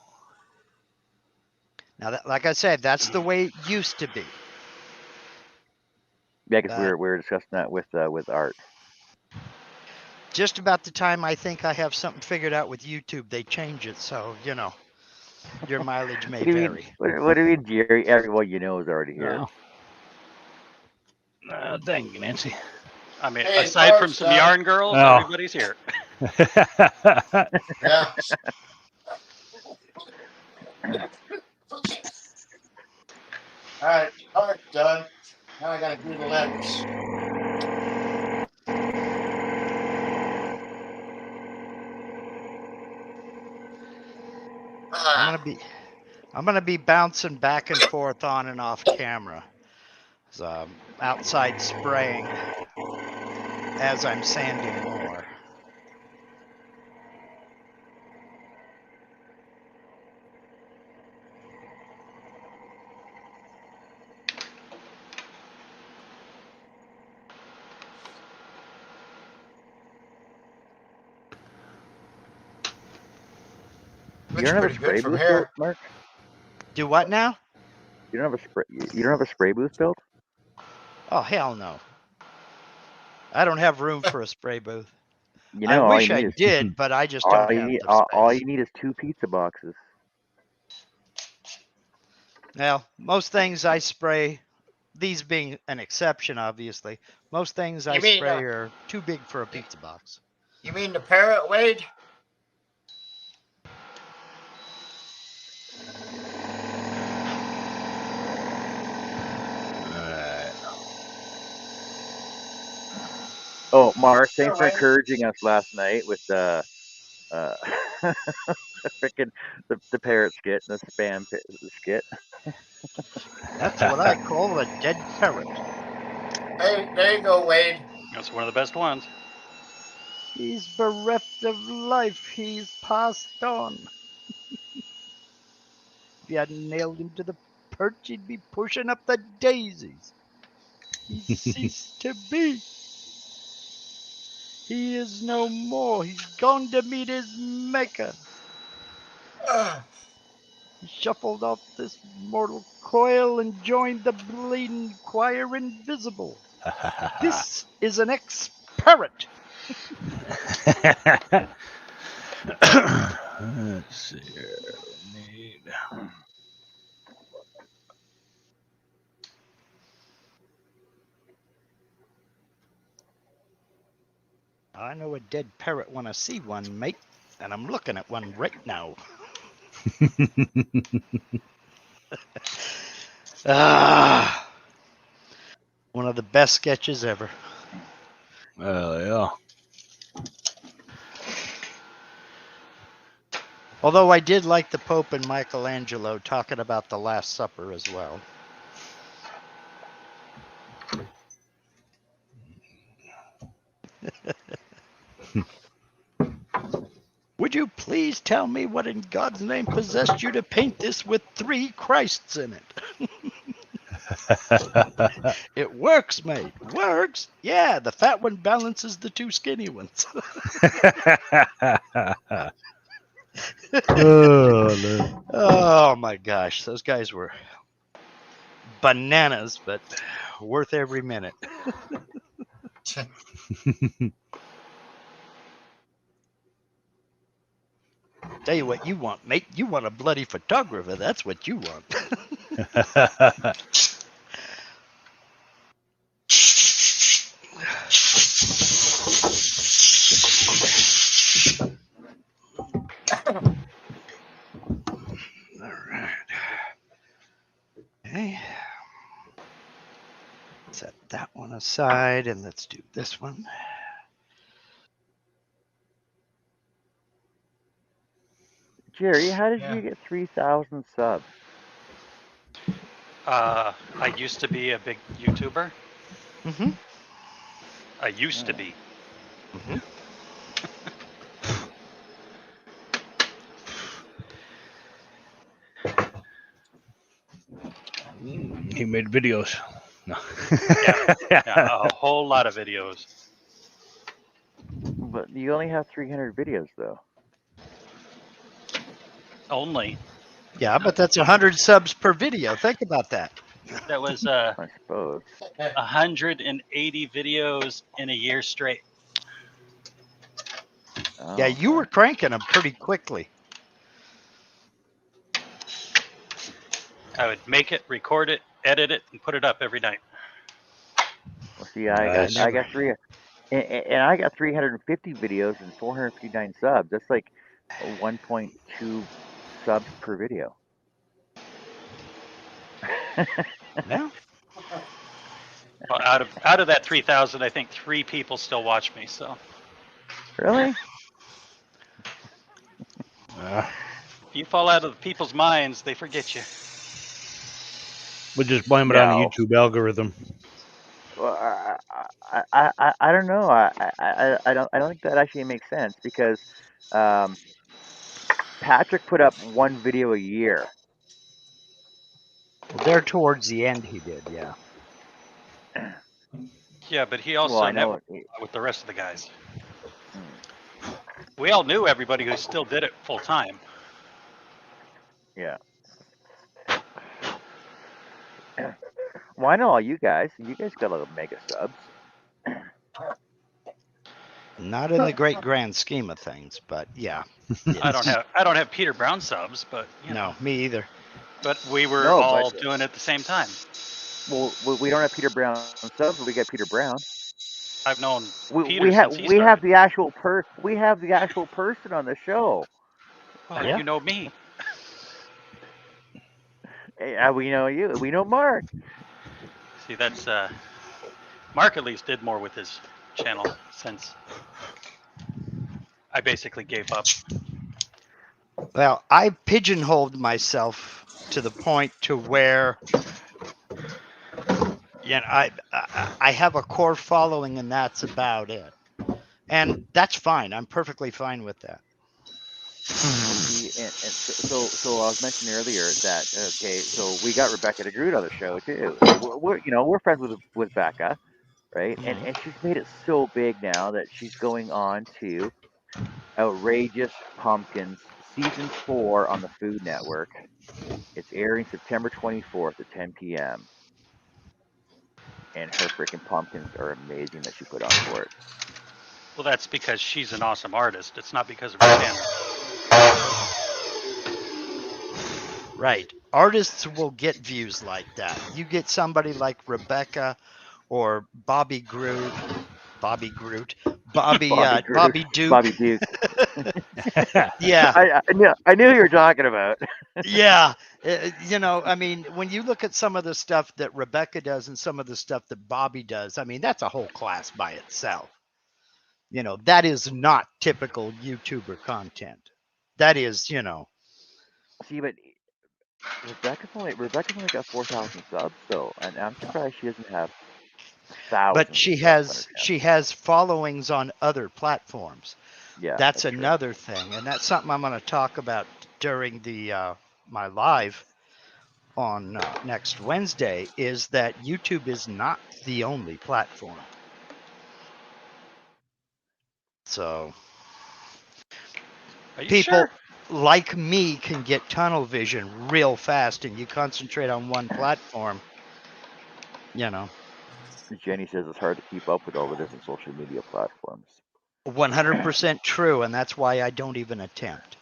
[SPEAKER 3] Now, like I said, that's the way it used to be.
[SPEAKER 1] Yeah, because we were discussing that with Art.
[SPEAKER 3] Just about the time I think I have something figured out with YouTube, they change it. So, your mileage may vary.
[SPEAKER 1] What do you mean, Jerry? Everyone you know is already here.
[SPEAKER 5] Thank you, Nancy.
[SPEAKER 4] I mean,
[SPEAKER 2] Hey,
[SPEAKER 4] aside from
[SPEAKER 2] Art's
[SPEAKER 4] some
[SPEAKER 2] done.
[SPEAKER 4] yarn girls,
[SPEAKER 5] Oh.
[SPEAKER 4] everybody's here.
[SPEAKER 2] Yeah. All right, Art's done. Now I gotta do the letters.
[SPEAKER 3] I'm gonna be bouncing back and forth on and off camera. So I'm outside spraying as I'm sanding more.
[SPEAKER 2] Looks pretty good from here.
[SPEAKER 1] Mark?
[SPEAKER 3] Do what now?
[SPEAKER 1] You don't have a spray. You don't have a spray booth built?
[SPEAKER 3] Oh, hell no. I don't have room for a spray booth.
[SPEAKER 1] You know,
[SPEAKER 3] I
[SPEAKER 1] all
[SPEAKER 3] wish
[SPEAKER 1] you
[SPEAKER 3] I
[SPEAKER 1] need is
[SPEAKER 3] did, but I just don't have the space.
[SPEAKER 1] all you need is 2 pizza boxes.
[SPEAKER 3] Now, most things I spray, these being an exception, obviously, most things I spray are too big for a pizza box.
[SPEAKER 2] You mean the parrot, Wade?
[SPEAKER 1] Oh, Mark, thanks for encouraging us last night with Freaking the parrot skit and the spam skit.
[SPEAKER 3] That's what I call a dead parrot.
[SPEAKER 2] Hey, there you go, Wade.
[SPEAKER 4] That's one of the best ones.
[SPEAKER 3] He's bereft of life. He's passed on. If you hadn't nailed him to the perch, he'd be pushing up the daisies. He ceased to be. He is no more. He's gone to meet his maker. He shuffled off this mortal coil and joined the bleeding choir invisible. This is an ex-parrot.
[SPEAKER 5] Let's see here. Need...
[SPEAKER 3] I know a dead parrot when I see one, mate, and I'm looking at one right now. One of the best sketches ever.
[SPEAKER 5] Yeah.
[SPEAKER 3] Although I did like the Pope and Michelangelo talking about the Last Supper as well. Would you please tell me what in God's name possessed you to paint this with 3 Christs in it? It works, mate. Works? Yeah, the fat one balances the 2 skinny ones. Oh my gosh, those guys were bananas, but worth every minute. Tell you what you want, mate. You want a bloody photographer. That's what you want. All right. Okay. Set that one aside and let's do this one.
[SPEAKER 1] Jerry, how did
[SPEAKER 2] Yeah.
[SPEAKER 1] you get 3,000 subs?
[SPEAKER 4] I used to be a big YouTuber.
[SPEAKER 3] Mm-hmm.
[SPEAKER 4] I used to be.
[SPEAKER 3] Mm-hmm.
[SPEAKER 5] He made videos. No.
[SPEAKER 4] Yeah, a whole lot of videos.
[SPEAKER 1] But you only have 300 videos, though.
[SPEAKER 4] Only.
[SPEAKER 3] Yeah, but that's 100 subs per video. Think about that.
[SPEAKER 4] That was
[SPEAKER 1] I suppose.
[SPEAKER 4] 180 videos in a year straight.
[SPEAKER 1] Oh,
[SPEAKER 3] Yeah, you were cranking them pretty quickly.
[SPEAKER 4] I would make it, record it, edit it, and put it up every night.
[SPEAKER 1] Well, see, I
[SPEAKER 5] Nice.
[SPEAKER 1] got and I got 350 videos and 459 subs. That's like 1.2 subs per video.
[SPEAKER 3] Yeah.
[SPEAKER 4] Well, out of that 3,000, I think 3 people still watch me. So
[SPEAKER 1] Really?
[SPEAKER 4] if you fall out of people's minds, they forget you.
[SPEAKER 5] We'll just blame it on the
[SPEAKER 1] No.
[SPEAKER 5] YouTube algorithm.
[SPEAKER 1] Well, I don't know. I don't think that actually makes sense because Patrick put up 1 video a year.
[SPEAKER 3] Well, there towards the end he did, yeah.
[SPEAKER 4] Yeah, but he
[SPEAKER 1] Well,
[SPEAKER 4] also
[SPEAKER 1] I know.
[SPEAKER 4] networked with the rest of the guys. We all knew everybody who still did it full time.
[SPEAKER 1] Yeah. Well, I know all you guys. You guys got a lot of mega subs.
[SPEAKER 3] Not in the great grand scheme of things, but yeah.
[SPEAKER 4] I don't have Peter Brown subs, but you know.
[SPEAKER 3] No, me either.
[SPEAKER 4] But we were
[SPEAKER 1] No,
[SPEAKER 4] all
[SPEAKER 1] but-
[SPEAKER 4] doing it at the same time.
[SPEAKER 1] Well, we don't have Peter Brown subs, but we got Peter Brown.
[SPEAKER 4] I've known Peter
[SPEAKER 1] We have
[SPEAKER 4] since he
[SPEAKER 1] we have
[SPEAKER 4] started.
[SPEAKER 1] the actual we have the actual person on the show.
[SPEAKER 4] Well,
[SPEAKER 3] Yeah.
[SPEAKER 4] you know me.
[SPEAKER 1] We know you. We know Mark.
[SPEAKER 4] See, that's Mark at least did more with his channel since I basically gave up.
[SPEAKER 3] Well, I pigeonholed myself to the point to where I have a core following, and that's about it. And that's fine. I'm perfectly fine with that.
[SPEAKER 1] See, and so I was mentioning earlier that okay, so we got Rebecca DeGroot on the show too. So we're friends with Becca, right?
[SPEAKER 3] Mhm.
[SPEAKER 1] And she's made it so big now that she's going on to Outrageous Pumpkins season 4 on the Food Network. It's airing September 24th at 10 p.m. And her freaking pumpkins are amazing that she put on for it.
[SPEAKER 4] Well, that's because she's an awesome artist. It's not because of her channel.
[SPEAKER 3] Right. Artists will get views like that. You get somebody like Rebecca or Bobby Groot, Bobby
[SPEAKER 1] Bobby Groot,
[SPEAKER 3] Bobby Duke.
[SPEAKER 1] Bobby Duke.
[SPEAKER 3] Yeah.
[SPEAKER 1] I knew who you were talking about.
[SPEAKER 3] Yeah. I mean, when you look at some of the stuff that Rebecca does and some of the stuff that Bobby does, I mean, that's a whole class by itself. That is not typical YouTuber content. That is,
[SPEAKER 1] See, but Rebecca's only got 4,000 subs though, and I'm surprised she doesn't have
[SPEAKER 3] but
[SPEAKER 1] thousands of
[SPEAKER 3] she
[SPEAKER 1] subs on her
[SPEAKER 3] has
[SPEAKER 1] channel.
[SPEAKER 3] she has followings on other platforms.
[SPEAKER 1] Yeah,
[SPEAKER 3] That's
[SPEAKER 1] that's true.
[SPEAKER 3] another thing, and that's something I'm going to talk about during the my live on next Wednesday. Is that YouTube is not the only platform. So
[SPEAKER 4] Are you
[SPEAKER 3] people
[SPEAKER 4] sure?
[SPEAKER 3] like me can get tunnel vision real fast, and you concentrate on one platform.
[SPEAKER 1] Jenny says it's hard to keep up with all the different social media platforms.
[SPEAKER 3] 100% true, and that's why I don't even attempt.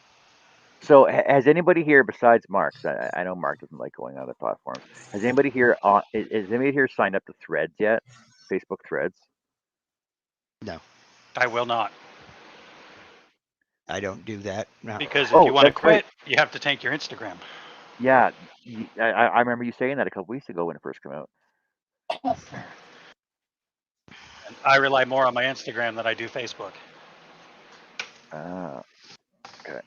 [SPEAKER 1] So, has anybody here besides Mark? 'Cause I know Mark doesn't like going on other platforms. Has anybody here is anybody here signed up to Threads yet? Facebook Threads.
[SPEAKER 3] No,
[SPEAKER 4] I will not.
[SPEAKER 3] I don't do that. No.
[SPEAKER 4] Because if you
[SPEAKER 1] Oh,
[SPEAKER 4] want to
[SPEAKER 1] that's right.
[SPEAKER 4] quit, you have to tank your Instagram.
[SPEAKER 1] Yeah, I remember you saying that a couple weeks ago when it first came out.
[SPEAKER 4] And I rely more on my Instagram than I do Facebook.
[SPEAKER 1] Ah, okay.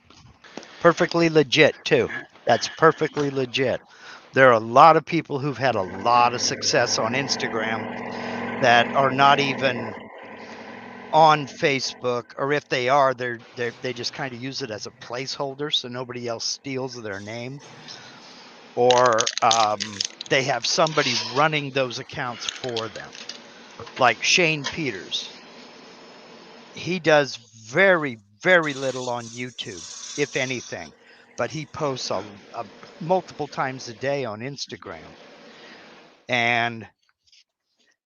[SPEAKER 3] Perfectly legit, too. That's perfectly legit. There are a lot of people who've had a lot of success on Instagram that are not even on Facebook, or if they are, they just kind of use it as a placeholder so nobody else steals their name, or they have somebody running those accounts for them, like Shane Peters. He does very, very little on YouTube, if anything, but he posts a multiple times a day on Instagram. And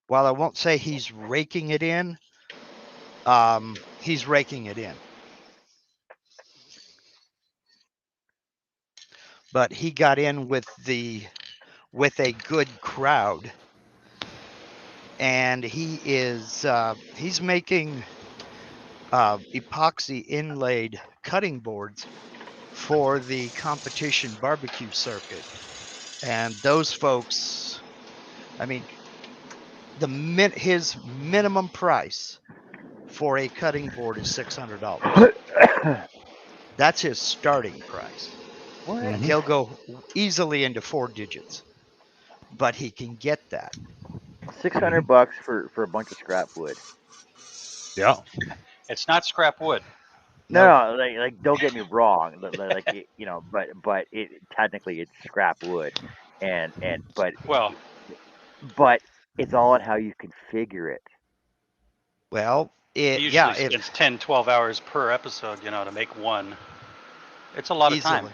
[SPEAKER 3] while I won't say he's raking it in, he's raking it in. But he got in with a good crowd, and he's making epoxy inlaid cutting boards for the competition barbecue circuit. And those folks, I mean, his minimum price for a cutting board is $600. That's his starting price,
[SPEAKER 1] What?
[SPEAKER 3] and he'll go easily into 4 digits, but he can get that.
[SPEAKER 1] 600 bucks for a bunch of scrap wood.
[SPEAKER 5] Yeah.
[SPEAKER 4] It's not scrap wood.
[SPEAKER 1] No,
[SPEAKER 3] Nope.
[SPEAKER 1] no, like don't get me wrong, like but it technically it's scrap wood, and
[SPEAKER 4] Well,
[SPEAKER 1] but it's all on how you configure it.
[SPEAKER 3] Well,
[SPEAKER 4] he
[SPEAKER 3] yeah,
[SPEAKER 4] usually spends 10, 12 hours per episode, to make one. It's a lot of time.
[SPEAKER 3] easily.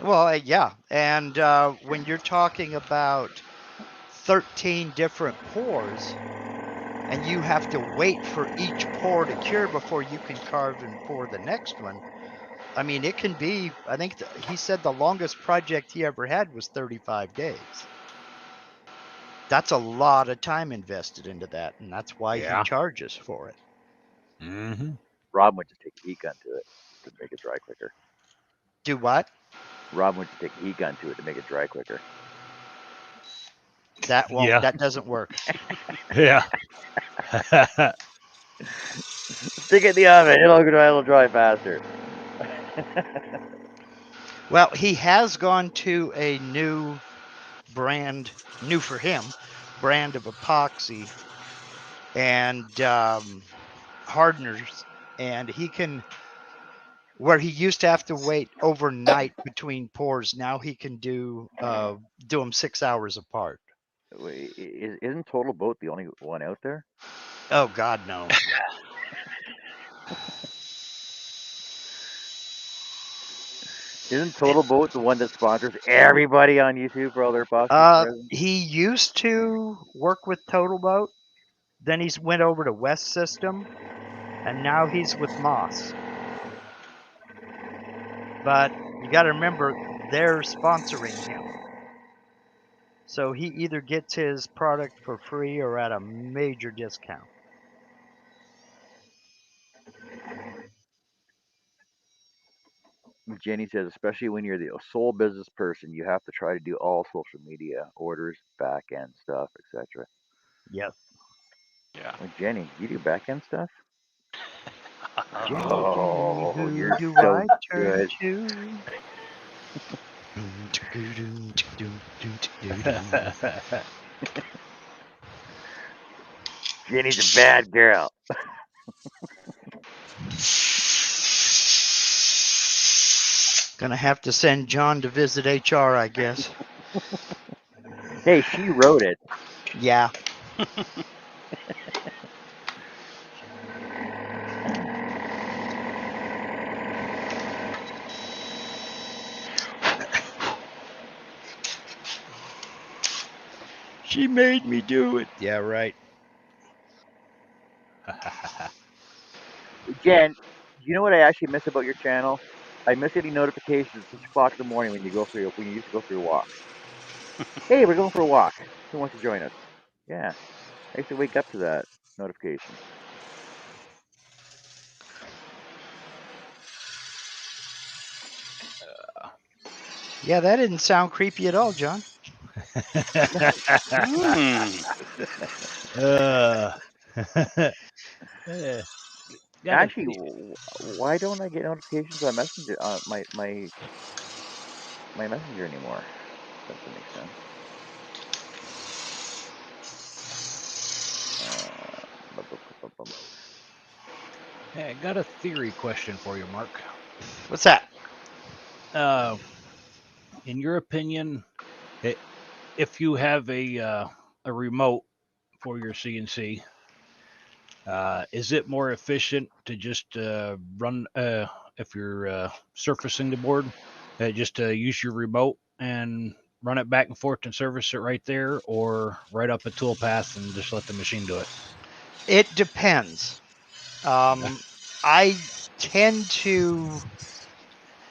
[SPEAKER 3] Well, yeah, and when you're talking about 13 different pores, and you have to wait for each pore to cure before you can carve and pour the next one. I mean, it can be, I think he said the longest project he ever had was 35 days. That's a lot of time invested into that, and that's why he
[SPEAKER 5] Yeah.
[SPEAKER 3] charges for it.
[SPEAKER 5] Mm-hmm.
[SPEAKER 1] Rob would just take a heat gun to it to make it dry quicker.
[SPEAKER 3] Do what?
[SPEAKER 1] Rob would just take a heat gun to it to make it dry quicker.
[SPEAKER 5] Yeah.
[SPEAKER 3] That doesn't work.
[SPEAKER 5] Yeah.
[SPEAKER 1] Stick it in the oven; it'll dry faster.
[SPEAKER 3] Well, he has gone to a new brand, new for him, brand of epoxy and hardeners, and he can, where he used to have to wait overnight between pours, now he can do them 6 hours apart.
[SPEAKER 1] Isn't Total Boat the only one out there?
[SPEAKER 3] Oh God, no.
[SPEAKER 1] Isn't Total Boat the one that sponsors everybody on YouTube for all their epoxy resin?
[SPEAKER 3] He used to work with Total Boat, then he's went over to West System, and now he's with Moss. But you got to remember, they're sponsoring him. So he either gets his product for free or at a major discount.
[SPEAKER 1] Jenny says, especially when you're the sole business person, you have to try to do all social media, orders, back end stuff, etc.
[SPEAKER 3] Yes.
[SPEAKER 4] Yeah.
[SPEAKER 1] Well, Jenny, you do back end stuff?
[SPEAKER 3] Jenny,
[SPEAKER 1] Oh,
[SPEAKER 3] who
[SPEAKER 1] you're
[SPEAKER 3] do
[SPEAKER 1] so
[SPEAKER 3] I turn
[SPEAKER 1] good.
[SPEAKER 3] to?
[SPEAKER 1] Jenny's a bad girl.
[SPEAKER 3] Gonna have to send John to visit HR, I guess.
[SPEAKER 1] Hey, she wrote it.
[SPEAKER 3] Yeah. She made me do it. Yeah, right.
[SPEAKER 1] Jen, you know what I actually miss about your channel? I miss getting notifications at 6 o'clock in the morning when when you used to go for your walks. Hey, we're going for a walk. Who wants to join us? Yeah, I used to wake up to that notification.
[SPEAKER 3] Yeah, that didn't sound creepy at all, John.
[SPEAKER 4] Hmm.
[SPEAKER 5] Yeah, gotta
[SPEAKER 1] Actually,
[SPEAKER 5] see.
[SPEAKER 1] why don't I get notifications on Messenger my Messenger anymore? That doesn't make sense. Bum, bum, bum, bum, bum.
[SPEAKER 5] Hey, I got a theory question for you, Mark.
[SPEAKER 3] What's that?
[SPEAKER 5] Uh, in your opinion, if you have a remote for your CNC, is it more efficient to just run if you're surfacing the board, just use your remote and run it back and forth and service it right there, or right up a tool path and just let the machine do it?
[SPEAKER 3] It depends. I tend to.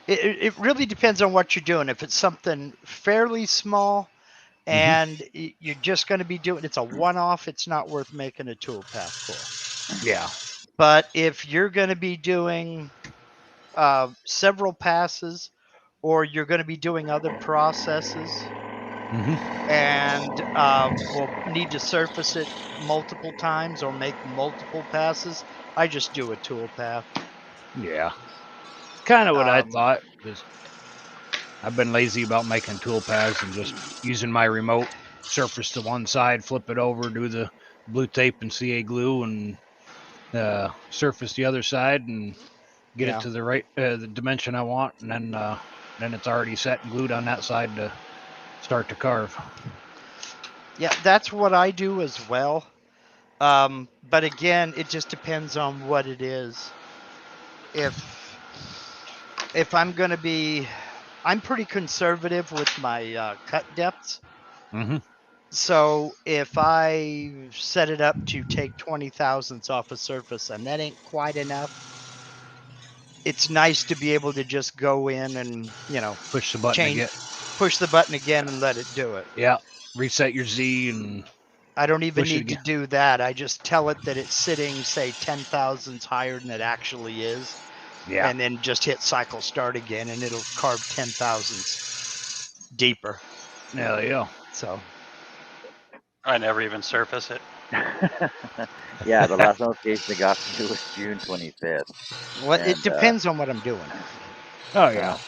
[SPEAKER 3] It really depends on what you're doing. If it's something fairly small
[SPEAKER 5] Mm-hmm.
[SPEAKER 3] and you're just going to be doing, it's a one-off, it's not worth making a tool path for.
[SPEAKER 5] Yeah.
[SPEAKER 3] But if you're going to be doing several passes, or you're going to be doing other processes,
[SPEAKER 5] Mm-hmm.
[SPEAKER 3] and will need to surface it multiple times or make multiple passes, I just do a tool path.
[SPEAKER 5] Yeah. Kind of what I
[SPEAKER 3] Um,
[SPEAKER 5] thought, because I've been lazy about making tool paths and just using my remote, surface to one side, flip it over, do the blue tape and CA glue, and surface the other side and get it
[SPEAKER 3] yeah.
[SPEAKER 5] to the right the dimension I want, and then it's already set and glued on that side to start to carve.
[SPEAKER 3] Yeah, that's what I do as well. But again, it just depends on what it is. If I'm going to be, I'm pretty conservative with my cut depths.
[SPEAKER 5] Mm-hmm.
[SPEAKER 3] So if I set it up to take 20 thousandths off a surface and that ain't quite enough, it's nice to be able to just go in and,
[SPEAKER 5] Push the button
[SPEAKER 3] change,
[SPEAKER 5] again.
[SPEAKER 3] push the button again and let it do it.
[SPEAKER 5] Yeah. Reset your Z and
[SPEAKER 3] I don't even
[SPEAKER 5] push it
[SPEAKER 3] need to
[SPEAKER 5] again.
[SPEAKER 3] do that. I just tell it that it's sitting, say, 10 thousandths higher than it actually is,
[SPEAKER 5] Yeah.
[SPEAKER 3] and then just hit cycle start again, and it'll carve 10 thousandths deeper.
[SPEAKER 5] There you go.
[SPEAKER 3] So,
[SPEAKER 4] I never even surface it.
[SPEAKER 1] Yeah, the last notification they got from me was June 25th,
[SPEAKER 3] well, it
[SPEAKER 1] and
[SPEAKER 3] depends on what I'm doing.
[SPEAKER 5] Oh yeah.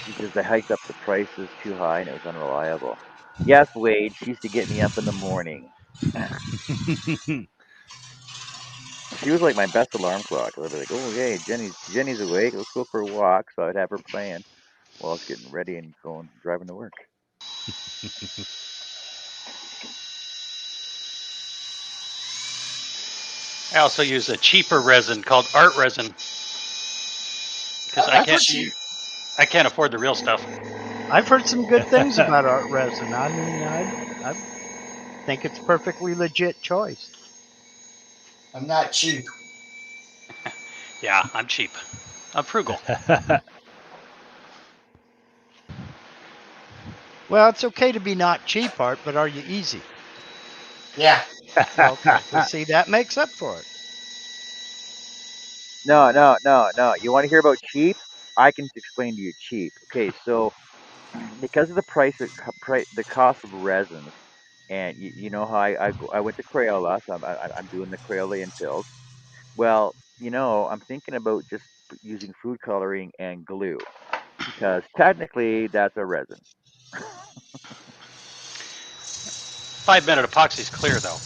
[SPEAKER 1] She says they hiked up the prices too high and it was unreliable. Yes, Wade, she used to get me up in the morning. She was like my best alarm clock. I'd be like, "Oh, hey, Jenny's awake. Let's go for a walk." So I'd have her playing while I was getting ready and going driving to work.
[SPEAKER 4] I also use a cheaper resin called art resin because
[SPEAKER 2] That's cheap.
[SPEAKER 4] I can't afford the real stuff.
[SPEAKER 3] I've heard some good things about art resin. I mean, I think it's perfectly legit choice.
[SPEAKER 2] I'm not cheap.
[SPEAKER 4] Yeah, I'm cheap. I'm frugal.
[SPEAKER 3] Well, it's okay to be not cheap, Art, but are you easy?
[SPEAKER 2] Yeah.
[SPEAKER 3] Okay. Well, see, that makes up for it.
[SPEAKER 1] No, no, no, no. You want to hear about cheap? I can explain to you cheap. Okay, so because of the the cost of resins, and you know how I went to Crayola, so I'm doing the Crayola infills. Well, I'm thinking about just using food coloring and glue because technically that's a resin.
[SPEAKER 4] 5-minute epoxy's clear though.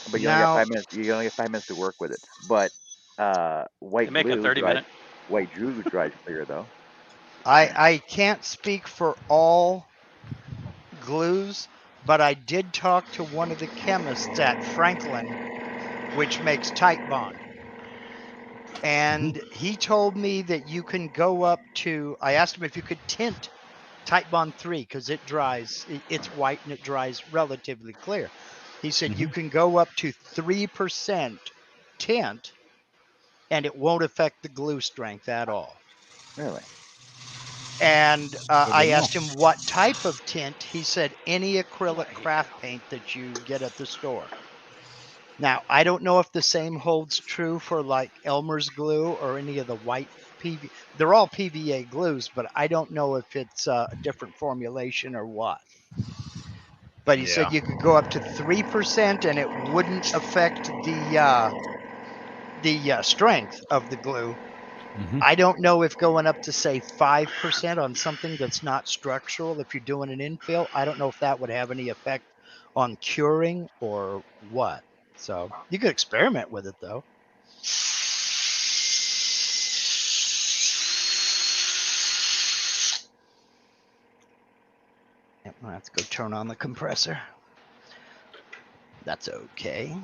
[SPEAKER 1] But you only got
[SPEAKER 3] Now,
[SPEAKER 1] 5 minutes. You only got 5 minutes to work with it. But
[SPEAKER 4] They make a 30-minute.
[SPEAKER 1] white glue dries clear though.
[SPEAKER 3] I can't speak for all glues, but I did talk to one of the chemists at Franklin, which makes Titebond. And he told me that you can go up to, I asked him if you could tint Titebond 3 because it dries, it's white and it dries relatively clear. He said you can go up to 3% tint and it won't affect the glue strength at all.
[SPEAKER 1] Really?
[SPEAKER 3] And
[SPEAKER 5] Good to
[SPEAKER 3] I
[SPEAKER 5] know.
[SPEAKER 3] asked him what type of tint. He said any acrylic craft paint that you get at the store. Now, I don't know if the same holds true for like Elmer's glue or any of the white PV. They're all PVA glues, but I don't know if it's a different formulation or what. But he said
[SPEAKER 5] Yeah.
[SPEAKER 3] you could go up to 3% and it wouldn't affect the strength of the glue. I don't know if going up to say 5% on something that's not structural, if you're doing an infill, I don't know if that would have any effect on curing or what. So you could experiment with it though. Yep, I'll have to go turn on the compressor. That's okay.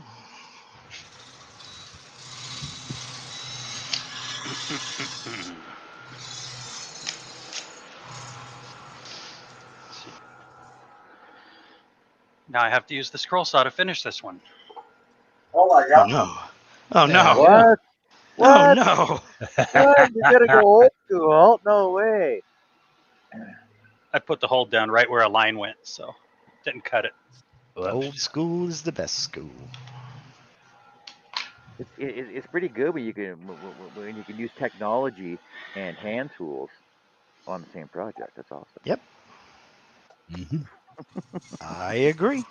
[SPEAKER 4] Now I have to use the scroll saw to finish this one.
[SPEAKER 2] Oh my
[SPEAKER 3] Oh
[SPEAKER 2] god.
[SPEAKER 3] no. Oh
[SPEAKER 2] Yeah.
[SPEAKER 3] no.
[SPEAKER 1] What?
[SPEAKER 3] Oh
[SPEAKER 1] What?
[SPEAKER 3] no.
[SPEAKER 1] What? You gotta go old school? No way.
[SPEAKER 4] I put the hold down right where a line went, so didn't cut it.
[SPEAKER 3] Old school is the best school.
[SPEAKER 1] It's pretty good when you can use technology and hand tools on the same project. That's awesome.
[SPEAKER 3] Yep,
[SPEAKER 5] Mhm.
[SPEAKER 3] I agree.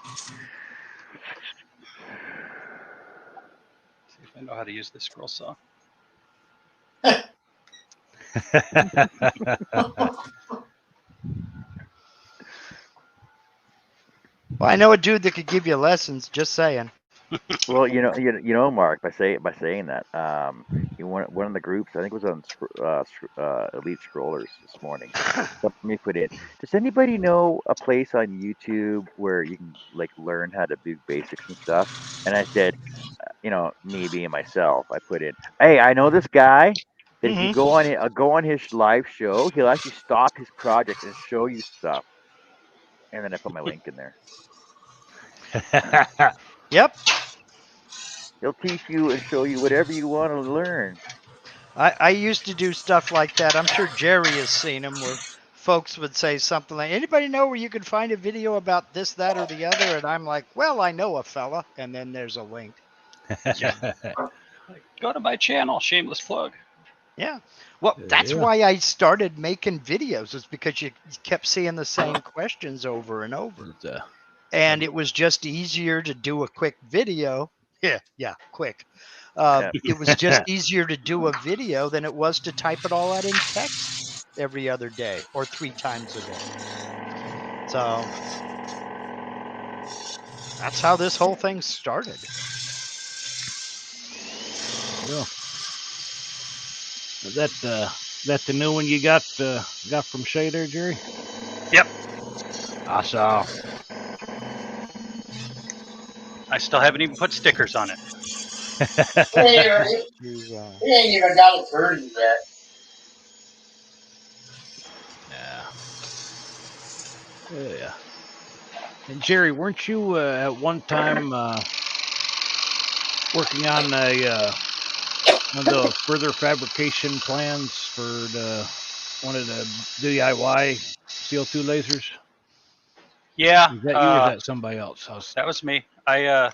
[SPEAKER 4] See if I know how to use the scroll saw.
[SPEAKER 3] Well, I know a dude that could give you lessons. Just saying.
[SPEAKER 1] Well, Mark, by saying that, one of the groups, I think it was on Elite Scrollers this morning. Somebody put in, does anybody know a place on YouTube where you can like learn how to do basics and stuff? And I said, me being myself, I put in, hey, I know this guy that if you
[SPEAKER 3] Mm-hmm.
[SPEAKER 1] go on his live show, he'll actually stop his project and show you stuff. And then I put my link in there.
[SPEAKER 3] Yep.
[SPEAKER 1] He'll teach you and show you whatever you want to learn.
[SPEAKER 3] I used to do stuff like that. I'm sure Jerry has seen them where folks would say something like, anybody know where you can find a video about this, that, or the other? And I'm like, well, I know a fella. And then there's a link.
[SPEAKER 4] Yeah. Like, go to my channel, shameless plug.
[SPEAKER 3] Yeah. Well, that's
[SPEAKER 5] Yeah.
[SPEAKER 3] why I started making videos, is because you kept seeing the same questions over and over. And it was just easier to do a quick video Yeah, quick.
[SPEAKER 1] Yeah.
[SPEAKER 3] It was just easier to do a video than it was to type it all out in text every other day or 3 times a day. So that's how this whole thing started.
[SPEAKER 5] Yeah. Is that the new one you got from Shay there, Jerry?
[SPEAKER 4] Yep.
[SPEAKER 5] I saw.
[SPEAKER 4] I still haven't even put stickers on it.
[SPEAKER 3] You,
[SPEAKER 2] He ain't even got it 30 yet.
[SPEAKER 5] Yeah. Yeah. And Jerry, weren't you at one time working on one of the further fabrication plans for one of the DIY CO2 lasers?
[SPEAKER 4] Yeah,
[SPEAKER 5] Is that you or is that somebody else?
[SPEAKER 4] that was me. I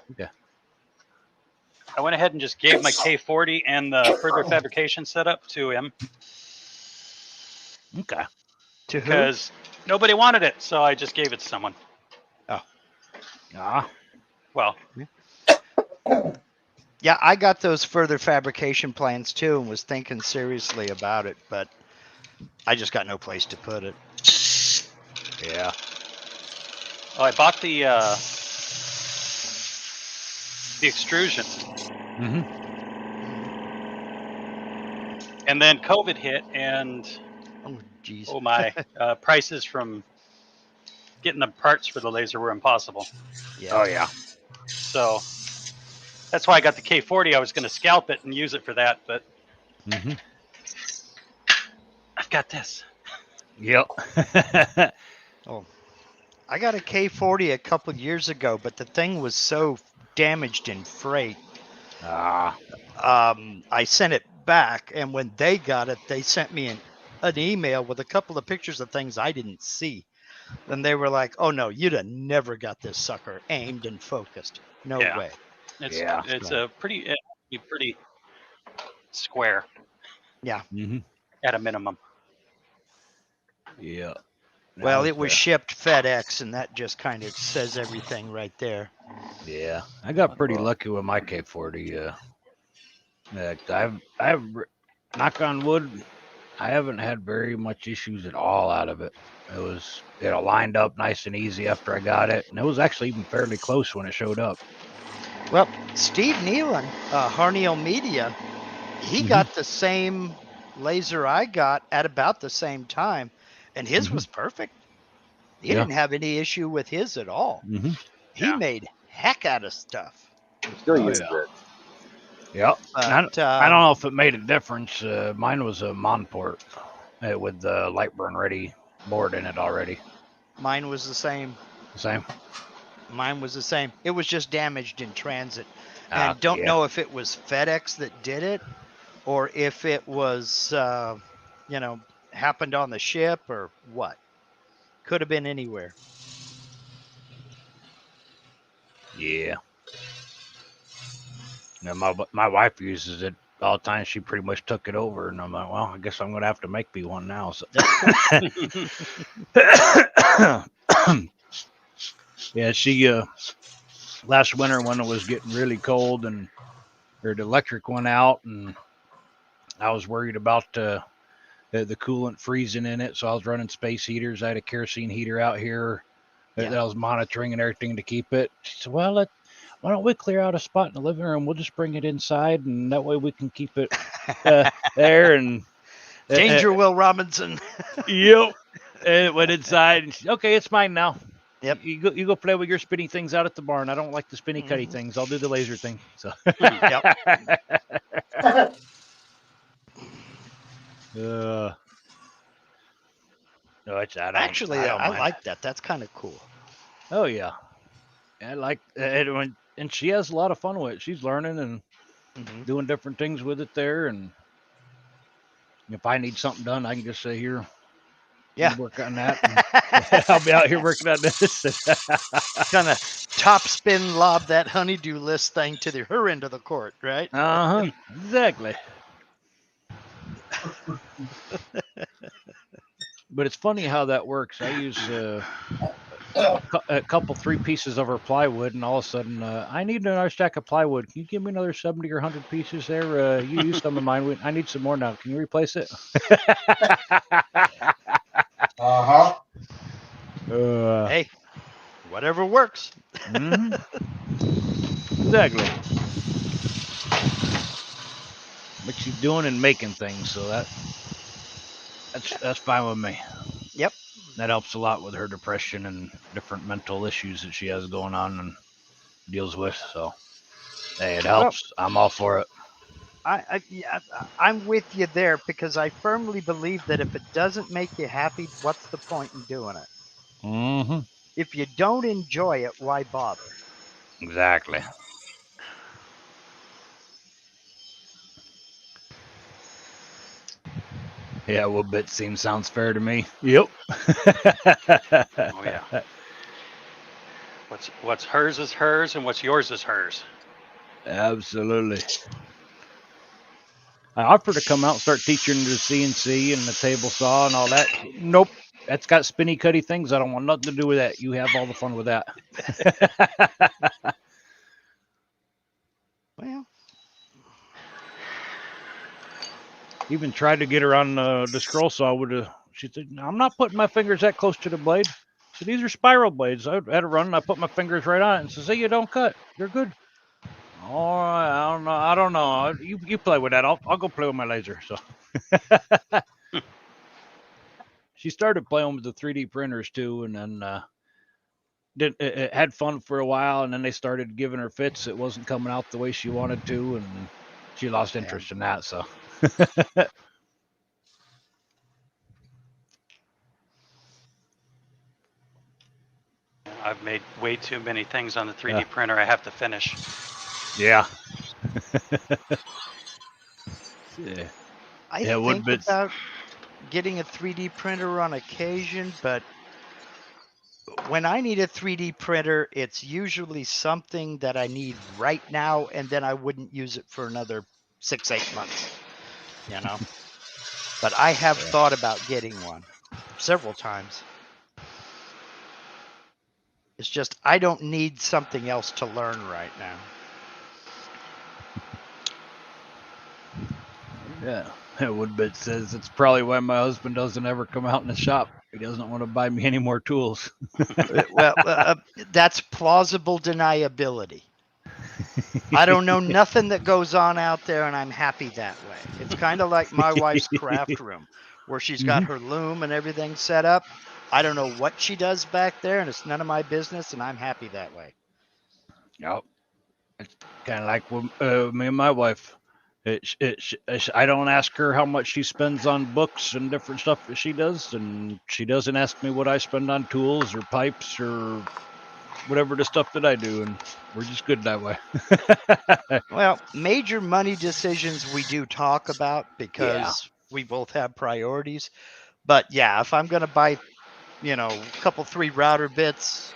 [SPEAKER 4] went ahead and just gave my K40 and the further fabrication setup to him
[SPEAKER 5] Okay.
[SPEAKER 3] to who?
[SPEAKER 4] because nobody wanted it, so I just gave it to someone.
[SPEAKER 5] Ah.
[SPEAKER 4] Well,
[SPEAKER 3] Yeah, I got those further fabrication plans too and was thinking seriously about it, but I just got no place to put it.
[SPEAKER 5] Yeah.
[SPEAKER 4] I bought the extrusion,
[SPEAKER 5] Mm-hmm.
[SPEAKER 4] and then COVID hit, and
[SPEAKER 3] Oh, geez.
[SPEAKER 4] oh my, prices from getting the parts for the laser were impossible.
[SPEAKER 3] Yeah.
[SPEAKER 5] Oh yeah.
[SPEAKER 4] So that's why I got the K40. I was going to scalp it and use it for that, but
[SPEAKER 5] Mm-hmm.
[SPEAKER 4] I've got this.
[SPEAKER 5] Yep.
[SPEAKER 3] Oh, I got a K40 a couple years ago, but the thing was so damaged in freight.
[SPEAKER 5] Ah.
[SPEAKER 3] I sent it back, and when they got it, they sent me an email with a couple of pictures of things I didn't see. And they were like, "Oh no, you'd have never got this sucker aimed and focused. No
[SPEAKER 4] Yeah.
[SPEAKER 3] way."
[SPEAKER 4] It's
[SPEAKER 5] Yeah.
[SPEAKER 4] it's a pretty square
[SPEAKER 3] Yeah.
[SPEAKER 5] Mm-hmm.
[SPEAKER 4] at a minimum.
[SPEAKER 5] Yeah.
[SPEAKER 3] Well, it was shipped FedEx, and that just kind of says everything right there.
[SPEAKER 5] Yeah, I got pretty lucky with my K40. I've knock on wood, I haven't had very much issues at all out of it. It lined up nice and easy after I got it, and it was actually even fairly close when it showed up.
[SPEAKER 3] Well, Steve Nealon, Harneal Media, he got the same laser I got at about the same time, and his was perfect. He
[SPEAKER 5] Yeah.
[SPEAKER 3] didn't have any issue with his at all.
[SPEAKER 5] Mm-hmm.
[SPEAKER 3] He made heck out of stuff.
[SPEAKER 1] He still
[SPEAKER 5] Oh,
[SPEAKER 1] uses
[SPEAKER 5] yeah.
[SPEAKER 1] it.
[SPEAKER 5] Yep.
[SPEAKER 3] But
[SPEAKER 5] I don't know if it made a difference. Mine was a Monport with the Lightburn ready board in it already.
[SPEAKER 3] mine was the same.
[SPEAKER 5] Same.
[SPEAKER 3] Mine was the same. It was just damaged in transit. And don't
[SPEAKER 5] Yeah.
[SPEAKER 3] know if it was FedEx that did it or if it was, happened on the ship or what. Could have been anywhere.
[SPEAKER 5] Yeah. Now my wife uses it all the time. She pretty much took it over, and I'm like, well, I guess I'm gonna have to make me one now. So. Yeah, she last winter when it was getting really cold and the electric went out, and I was worried about the coolant freezing in it, so I was running space heaters. I had a kerosene heater out here that I was monitoring and everything to keep it. She said, well, why don't we clear out a spot in the living room? We'll just bring it inside, and that way we can keep it there. And
[SPEAKER 3] Danger, Will Robinson.
[SPEAKER 5] Yep. And it went inside, and okay, it's mine now.
[SPEAKER 3] Yep.
[SPEAKER 5] You go play with your spinny things out at the barn. I don't like the spinny cutty things. I'll do the laser thing. So.
[SPEAKER 3] Yep.
[SPEAKER 5] No,
[SPEAKER 3] Actually,
[SPEAKER 5] I don't
[SPEAKER 3] I
[SPEAKER 5] mind.
[SPEAKER 3] like that. That's kind of cool.
[SPEAKER 5] Oh yeah, I like it and she has a lot of fun with it. She's learning and doing different things with it there. And if I need something done, I can just say here.
[SPEAKER 3] Yeah.
[SPEAKER 5] Work on that. I'll be out here working on this.
[SPEAKER 3] Kind of top spin lob that honeydew list thing to her end of the court, right?
[SPEAKER 5] Exactly. But it's funny how that works. I use a couple, 3 pieces of her plywood, and all of a sudden, I need another stack of plywood. Can you give me another 70 or 100 pieces there? You use some of mine. I need some more now. Can you replace it?
[SPEAKER 2] Uh-huh.
[SPEAKER 3] Hey, whatever works.
[SPEAKER 5] Mhm. Exactly. But she's doing and making things, so that's fine with me.
[SPEAKER 3] Yep.
[SPEAKER 5] That helps a lot with her depression and different mental issues that she has going on and deals with. So, hey, it
[SPEAKER 3] Well,
[SPEAKER 5] helps. I'm all for it.
[SPEAKER 3] yeah, I'm with you there because I firmly believe that if it doesn't make you happy, what's the point in doing it?
[SPEAKER 5] Mm-hmm.
[SPEAKER 3] If you don't enjoy it, why bother?
[SPEAKER 5] Exactly. Yeah, well, bit sounds fair to me. Yep.
[SPEAKER 4] Oh yeah. What's hers is hers, and what's yours is hers.
[SPEAKER 5] Absolutely. I offered to come out and start teaching her the CNC and the table saw and all that. Nope. That's got spinny cutty things. I don't want nothing to do with that. You have all the fun with that.
[SPEAKER 3] Well,
[SPEAKER 5] Even tried to get her on the scroll saw with a. She said, "I'm not putting my fingers that close to the blade." So these are spiral blades. I had it run. I put my fingers right on it and says, "Hey, you don't cut. They're good." All right, I don't know. I don't know. You play with that. I'll go play with my laser. So she started playing with the 3D printers too, and then had fun for a while, and then they started giving her fits. It wasn't coming out the way she wanted to, and she lost interest in that. So.
[SPEAKER 4] I've made way too many things on the 3D printer I have to finish.
[SPEAKER 5] Yeah. Yeah.
[SPEAKER 3] I
[SPEAKER 5] Yeah,
[SPEAKER 3] think
[SPEAKER 5] wood
[SPEAKER 3] about getting a 3D printer on occasion, but when I need a 3D printer, it's usually something that I need right now, and then I wouldn't use it for another 6, 8 months, you know. But I have thought about getting one several times. It's just I don't need something else to learn right now.
[SPEAKER 5] Yeah. Woodbit says it's probably why my husband doesn't ever come out in the shop. He doesn't want to buy me any more tools.
[SPEAKER 3] Well, that's plausible deniability. I don't know nothing that goes on out there, and I'm happy that way. It's kind of like my wife's craft room, where she's got her loom and everything set up. I don't know what she does back there, and it's none of my business, and I'm happy that way.
[SPEAKER 5] Yep. It's kind of like with, me and my wife. I don't ask her how much she spends on books and different stuff that she does, and she doesn't ask me what I spend on tools or pipes or whatever the stuff that I do, and we're just good that way.
[SPEAKER 3] Well, major money decisions we do talk about
[SPEAKER 5] Yeah.
[SPEAKER 3] because we both have priorities. But yeah, if I'm going to buy, a couple, 3 router bits,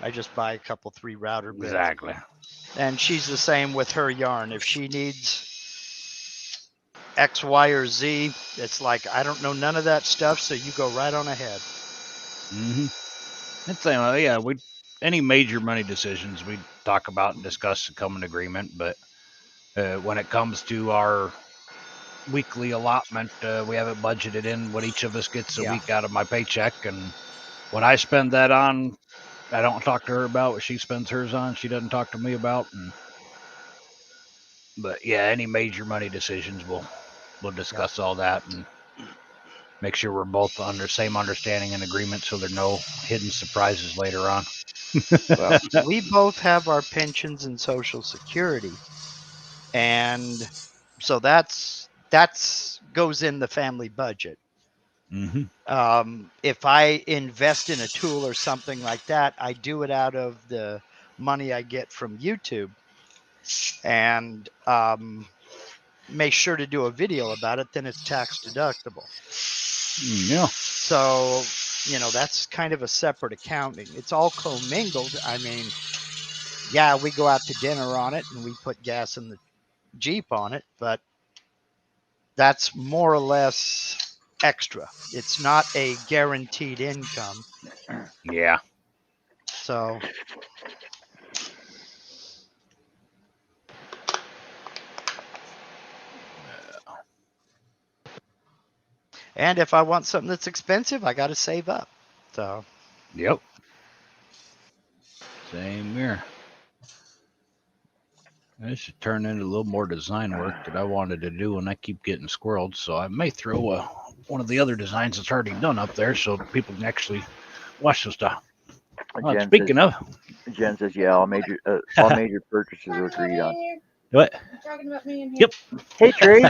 [SPEAKER 3] I just buy a couple, 3 router bits.
[SPEAKER 5] Exactly.
[SPEAKER 3] And she's the same with her yarn. If she needs X, Y, or Z, it's like, I don't know none of that stuff, so you go right on ahead.
[SPEAKER 5] Mm-hmm. It's saying, yeah, any major money decisions we talk about and discuss and come in agreement, but when it comes to our weekly allotment, we have it budgeted in what each of us gets a week out of my paycheck, and what I spend that on, I don't talk to her about. What she spends hers on, she doesn't talk to me about. But yeah, any major money decisions, we'll discuss all that and make sure we're both under same understanding and agreement, so there are no hidden surprises later on.
[SPEAKER 3] Well, we both have our pensions and Social Security, and so that's goes in the family budget. If I invest in a tool or something like that, I do it out of the money I get from YouTube, and make sure to do a video about it. Then it's tax deductible.
[SPEAKER 5] Yeah.
[SPEAKER 3] So, that's kind of a separate accounting. It's all commingled. I mean, yeah, we go out to dinner on it and we put gas in the Jeep on it, but that's more or less extra. It's not a guaranteed income.
[SPEAKER 5] Yeah.
[SPEAKER 3] So and if I want something that's expensive, I got to save up. So
[SPEAKER 5] Yep. Same here. This should turn into a little more design work that I wanted to do, and I keep getting squirreled. So I may throw one of the other designs that's already done up there, so people can actually watch the stuff. Well, speaking of,
[SPEAKER 1] Jen says, yeah, all major purchases are agreed on.
[SPEAKER 5] what?
[SPEAKER 6] You talking about me and him?
[SPEAKER 5] Yep.
[SPEAKER 1] Hey, Trace.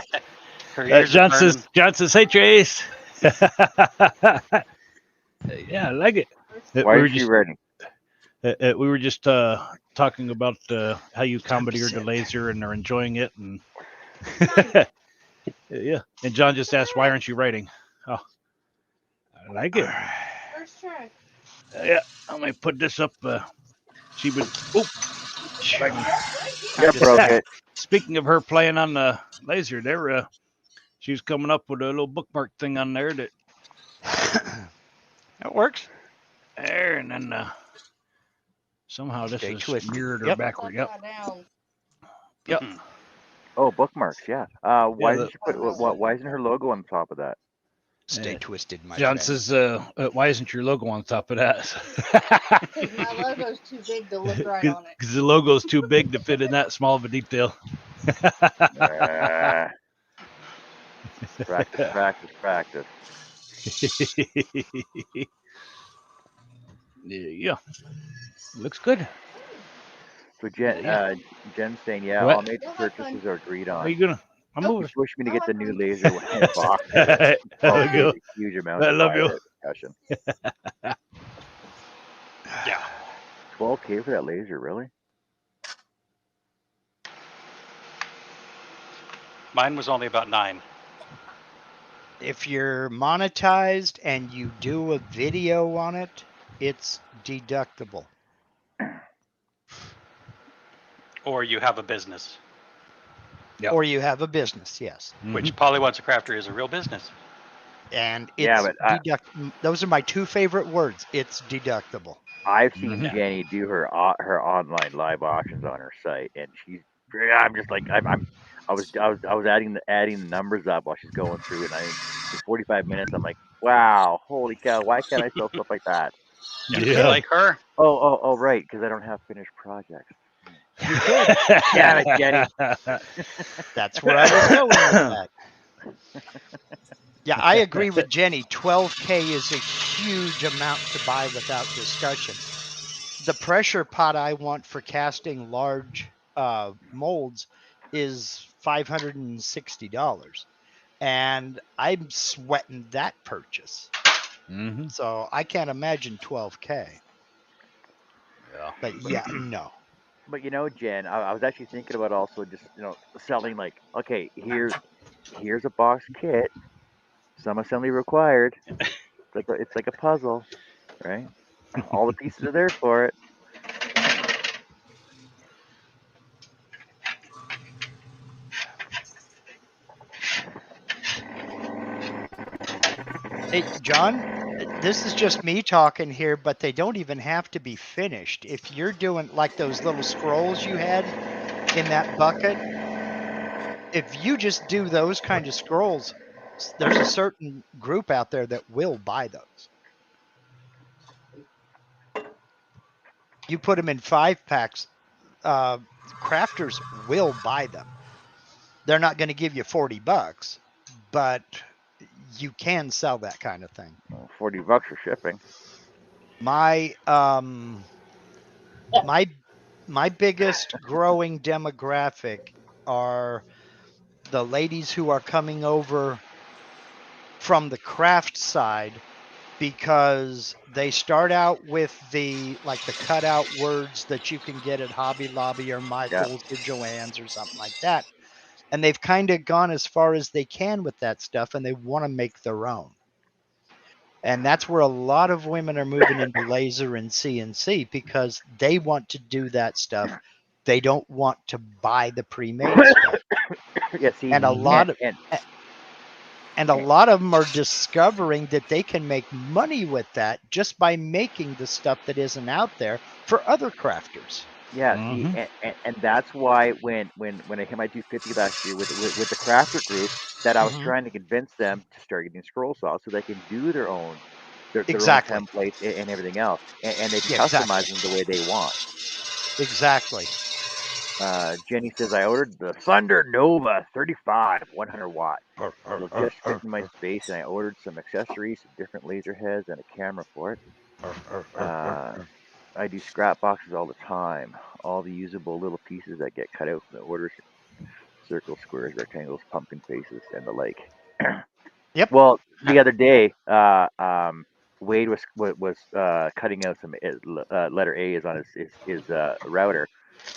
[SPEAKER 4] Her ears
[SPEAKER 5] John
[SPEAKER 4] are burning.
[SPEAKER 5] says, hey, Trace. Yeah, I like it.
[SPEAKER 1] Why is she ready?
[SPEAKER 5] We were just talking about how you commandeered the laser and are enjoying it, and yeah. And John just asked, "Why aren't you writing?" Oh, I like it.
[SPEAKER 6] First try.
[SPEAKER 5] Yeah, I'm gonna put this up. She would. Oh,
[SPEAKER 1] Yeah, broke it.
[SPEAKER 5] speaking of her playing on the laser, there, she was coming up with a little bookmark thing on there that
[SPEAKER 3] it works.
[SPEAKER 5] there, and then somehow this
[SPEAKER 3] Stay
[SPEAKER 5] is
[SPEAKER 3] twisted.
[SPEAKER 5] mirrored or
[SPEAKER 3] Yep.
[SPEAKER 5] backward. Yep.
[SPEAKER 6] Upside down.
[SPEAKER 5] Yep.
[SPEAKER 1] Oh, bookmarks. Yeah. Why
[SPEAKER 5] Yeah,
[SPEAKER 1] did she put? Why isn't her logo on top of that?
[SPEAKER 3] Stay twisted, my
[SPEAKER 5] John
[SPEAKER 3] friend.
[SPEAKER 5] says, "Why isn't your logo on top of that?"
[SPEAKER 6] Because my logo's too big to look right on it.
[SPEAKER 5] Because the logo's too big to fit in that small of a detail.
[SPEAKER 1] Practice.
[SPEAKER 5] Yeah, looks good.
[SPEAKER 1] So Jen's saying, yeah,
[SPEAKER 5] What?
[SPEAKER 1] all major purchases are agreed on.
[SPEAKER 5] Are you gonna? I'm moving.
[SPEAKER 1] Just wish me to get the new laser when it's box.
[SPEAKER 5] There we go.
[SPEAKER 1] Huge amount
[SPEAKER 5] I
[SPEAKER 1] of
[SPEAKER 5] love you.
[SPEAKER 1] discussion.
[SPEAKER 4] Yeah.
[SPEAKER 1] 12K for that laser, really?
[SPEAKER 4] Mine was only about 9.
[SPEAKER 3] If you're monetized and you do a video on it, it's deductible.
[SPEAKER 4] Or you have a business,
[SPEAKER 5] Yep.
[SPEAKER 3] Or you have a business, yes.
[SPEAKER 4] which Polly Wants a Crafter is a real business.
[SPEAKER 3] And
[SPEAKER 1] Yeah,
[SPEAKER 3] it's
[SPEAKER 1] but
[SPEAKER 3] those are my two favorite words. It's deductible.
[SPEAKER 1] I've seen
[SPEAKER 5] Mhm.
[SPEAKER 1] Jenny do her online live auctions on her site, and I'm just like I was adding the numbers up while she's going through it. And for 45 minutes, I'm like, wow, holy cow, why can't I sell stuff like that?
[SPEAKER 4] You
[SPEAKER 5] Yeah.
[SPEAKER 4] could like her.
[SPEAKER 1] Oh, right, because I don't have finished projects.
[SPEAKER 3] You could.
[SPEAKER 1] Damn it, Jenny.
[SPEAKER 3] That's where I was going with that. Yeah, I agree with Jenny. 12K is a huge amount to buy without discussion. The pressure pot I want for casting large molds is $560. And I'm sweating that purchase.
[SPEAKER 5] Mhm.
[SPEAKER 3] So I can't imagine 12K.
[SPEAKER 5] Yeah.
[SPEAKER 3] But yeah, no.
[SPEAKER 1] But Jen, I was actually thinking about also just selling like, okay, here's a box kit, some assembly required. It's like a puzzle, right? All the pieces are there for it.
[SPEAKER 3] Hey, John, this is just me talking here, but they don't even have to be finished. If you're doing like those little scrolls you had in that bucket, if you just do those kind of scrolls, there's a certain group out there that will buy those. You put them in 5-packs, crafters will buy them. They're not going to give you $40, but you can sell that kind of thing.
[SPEAKER 1] $40 for shipping.
[SPEAKER 3] My my biggest growing demographic are the ladies who are coming over from the craft side, because they start out with the cutout words that you can get at Hobby Lobby or Michael's or Joann's or something like that. And they've kind of gone as far as they can with that stuff, and they want to make their own. And that's where a lot of women are moving into laser and CNC, because they want to do that stuff. They don't want to buy the pre-made stuff.
[SPEAKER 1] Yeah, see,
[SPEAKER 3] And a lot of And a lot of them are discovering that they can make money with that just by making the stuff that isn't out there for other crafters.
[SPEAKER 1] Yeah, see,
[SPEAKER 5] Mhm.
[SPEAKER 1] and that's why when I hit my 250 last year with the crafter group, that I was
[SPEAKER 3] Mhm.
[SPEAKER 1] trying to convince them to start getting scroll saws so they can do their own
[SPEAKER 3] Exactly.
[SPEAKER 1] templates and everything else, and they can
[SPEAKER 3] Yeah,
[SPEAKER 1] customize
[SPEAKER 3] exactly.
[SPEAKER 1] them the way they want.
[SPEAKER 3] Exactly.
[SPEAKER 1] Jenny says I ordered the Thunder Nova 35 100 watt. It'll just fit in my space, and I ordered some accessories, some different laser heads, and a camera for it. Uh, I do scrap boxes all the time. All the usable little pieces that get cut out from the orders, circles, squares, rectangles, pumpkin faces, and the like.
[SPEAKER 3] Yep.
[SPEAKER 1] Well, the other day, Wade was cutting out some letter A is on his router,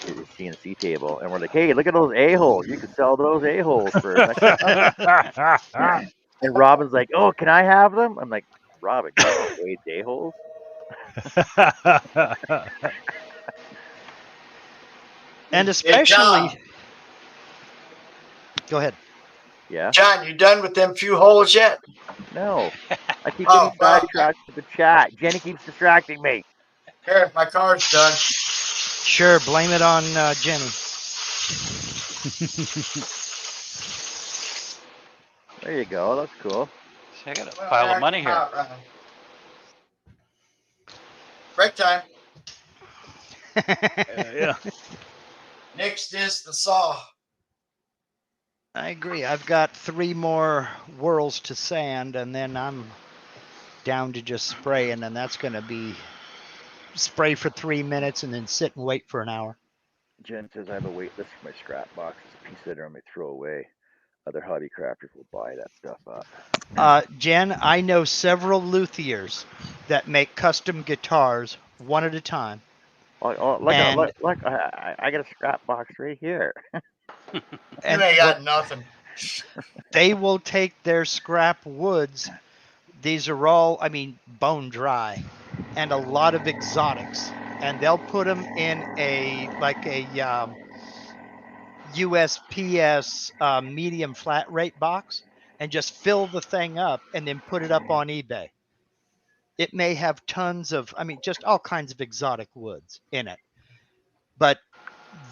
[SPEAKER 1] his CNC table, and we're like, hey, look at those a holes. You could sell those a holes for an extra $100. And Robin's like, oh, can I have them? I'm like, Robin, you want Wade's a holes?
[SPEAKER 3] And
[SPEAKER 2] Hey,
[SPEAKER 3] especially, go ahead.
[SPEAKER 1] Yeah.
[SPEAKER 2] John, you done with them few holes yet?
[SPEAKER 1] No. I keep getting
[SPEAKER 2] Oh, well,
[SPEAKER 1] sidetracked with the chat. Jenny keeps distracting me.
[SPEAKER 2] here, my car's done.
[SPEAKER 3] Sure, blame it on Jenny.
[SPEAKER 1] There you go. That's cool.
[SPEAKER 4] See, I got a
[SPEAKER 2] Well,
[SPEAKER 4] pile of
[SPEAKER 2] Eric,
[SPEAKER 4] money here.
[SPEAKER 2] Break time.
[SPEAKER 5] Yeah.
[SPEAKER 2] Next is the saw.
[SPEAKER 3] I agree. I've got 3 more whirls to sand, and then I'm down to just spraying, and that's going to be spray for 3 minutes and then sit and wait for an hour.
[SPEAKER 1] Jen says I have a wait list for my scrap boxes, a piece that I normally throw away. Other hobby crafters will buy that stuff up.
[SPEAKER 3] Jen, I know several luthiers that make custom guitars one at a time.
[SPEAKER 1] Look,
[SPEAKER 3] And
[SPEAKER 1] I got a scrap box right here.
[SPEAKER 2] You
[SPEAKER 3] and
[SPEAKER 2] ain't
[SPEAKER 3] what
[SPEAKER 2] got nothing.
[SPEAKER 3] they will take their scrap woods. These are all, I mean, bone dry, and a lot of exotics, and they'll put them in a USPS medium flat rate box and just fill the thing up and then put it up on eBay. It may have tons of, I mean, just all kinds of exotic woods in it, but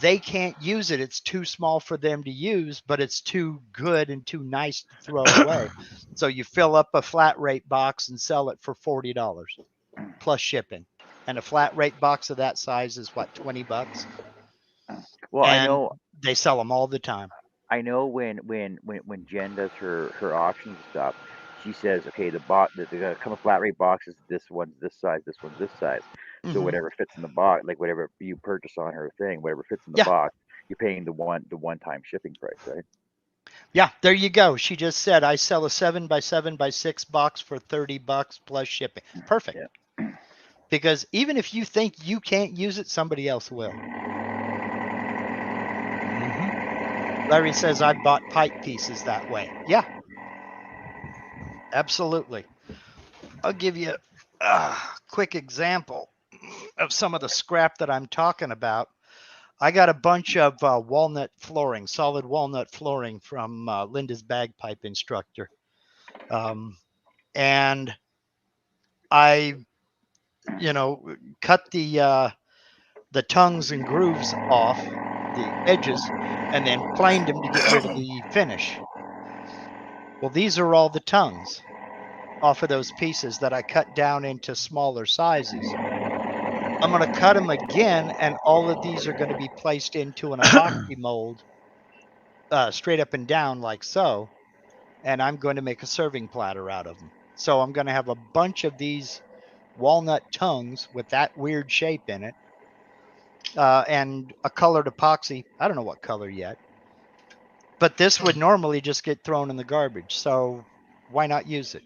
[SPEAKER 3] they can't use it. It's too small for them to use, but it's too good and too nice to throw away. So you fill up a flat rate box and sell it for $40 plus shipping. And a flat rate box of that size is what, $20?
[SPEAKER 1] Well,
[SPEAKER 3] And they sell them all the time.
[SPEAKER 1] I know when Jen does her auctions and stuff, she says, okay, the come of flat rate boxes. This one's this size. This one's this size. So
[SPEAKER 3] Mm-hmm.
[SPEAKER 1] whatever fits in the box, like whatever you purchase on her thing, whatever fits in the
[SPEAKER 3] Yeah.
[SPEAKER 1] box, you're paying the one time shipping price, right?
[SPEAKER 3] Yeah, there you go. She just said I sell a 7x7x6 box for $30 plus shipping. Perfect.
[SPEAKER 1] Yeah.
[SPEAKER 3] Because even if you think you can't use it, somebody else will. Larry says I bought pipe pieces that way. Yeah, absolutely. I'll give you a quick example of some of the scrap that I'm talking about. I got a bunch of walnut flooring, solid walnut flooring from Linda's bagpipe instructor. And I, cut the tongues and grooves off the edges and then planed them to get rid of the finish. Well, these are all the tongues off of those pieces that I cut down into smaller sizes. I'm going to cut them again, and all of these are going to be placed into an epoxy mold straight up and down like so, and I'm going to make a serving platter out of them. So I'm going to have a bunch of these walnut tongues with that weird shape in it, and a colored epoxy. I don't know what color yet, but this would normally just get thrown in the garbage. So why not use it?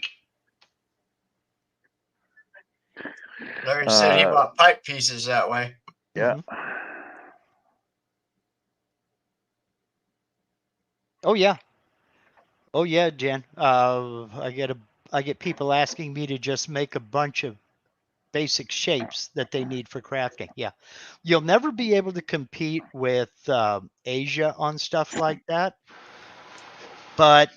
[SPEAKER 2] Larry said he bought pipe pieces that way.
[SPEAKER 1] Yeah.
[SPEAKER 3] Oh yeah. Oh yeah, Jen. I get people asking me to just make a bunch of basic shapes that they need for crafting. Yeah. You'll never be able to compete with Asia on stuff like that. But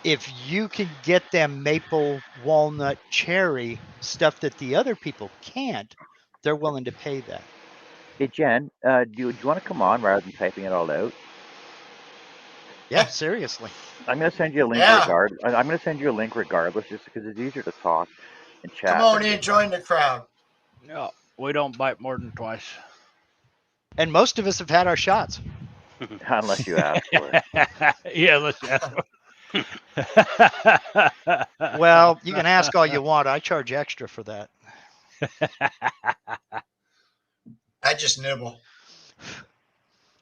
[SPEAKER 3] if you can get them maple, walnut, cherry stuff that the other people can't, they're willing to pay that.
[SPEAKER 1] Hey Jen, do you want to come on rather than typing it all out?
[SPEAKER 3] Yeah, seriously.
[SPEAKER 1] I'm gonna send you a link
[SPEAKER 2] Yeah.
[SPEAKER 1] I'm gonna send you a link regardless, just because it's easier to talk and
[SPEAKER 2] Come
[SPEAKER 1] chat
[SPEAKER 2] on
[SPEAKER 1] than
[SPEAKER 2] in,
[SPEAKER 1] just
[SPEAKER 2] join the crowd.
[SPEAKER 5] No, we don't bite more than twice.
[SPEAKER 3] And most of us have had our shots.
[SPEAKER 1] unless you ask for it.
[SPEAKER 5] Yeah, let's ask.
[SPEAKER 3] Well, you can ask all you want. I charge extra for that.
[SPEAKER 2] I just nibble.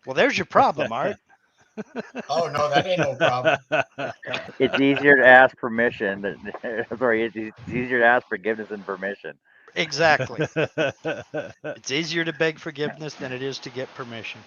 [SPEAKER 3] Well, there's your problem, Art.
[SPEAKER 2] Oh no, that ain't no problem.
[SPEAKER 1] It's easier to ask permission than sorry, it's easier to ask forgiveness than permission.
[SPEAKER 3] Exactly. It's easier to beg forgiveness than it is to get permission.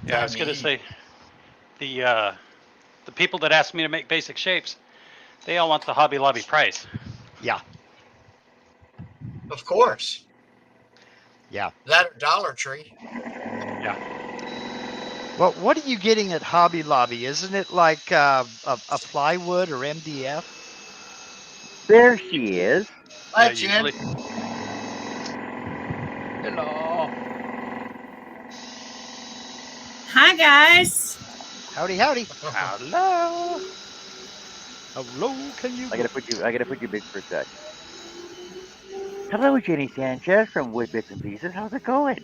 [SPEAKER 4] Yeah, I was gonna say the people that ask me to make basic shapes, they all want the Hobby Lobby price.
[SPEAKER 3] Yeah.
[SPEAKER 2] Of course.
[SPEAKER 3] Yeah.
[SPEAKER 2] That or Dollar Tree.
[SPEAKER 4] Yeah.
[SPEAKER 3] Well, what are you getting at Hobby Lobby? Isn't it like a plywood or MDF?
[SPEAKER 1] There she is.
[SPEAKER 2] Hi,
[SPEAKER 4] Yeah,
[SPEAKER 2] Jen.
[SPEAKER 4] usually.
[SPEAKER 5] Hello.
[SPEAKER 7] Hi guys.
[SPEAKER 3] Howdy, howdy.
[SPEAKER 4] Hello.
[SPEAKER 3] Hello, can you?
[SPEAKER 1] I gotta put you big for a sec. Hello, Jenny Sanchez from Wood Bits and Pieces. How's it going?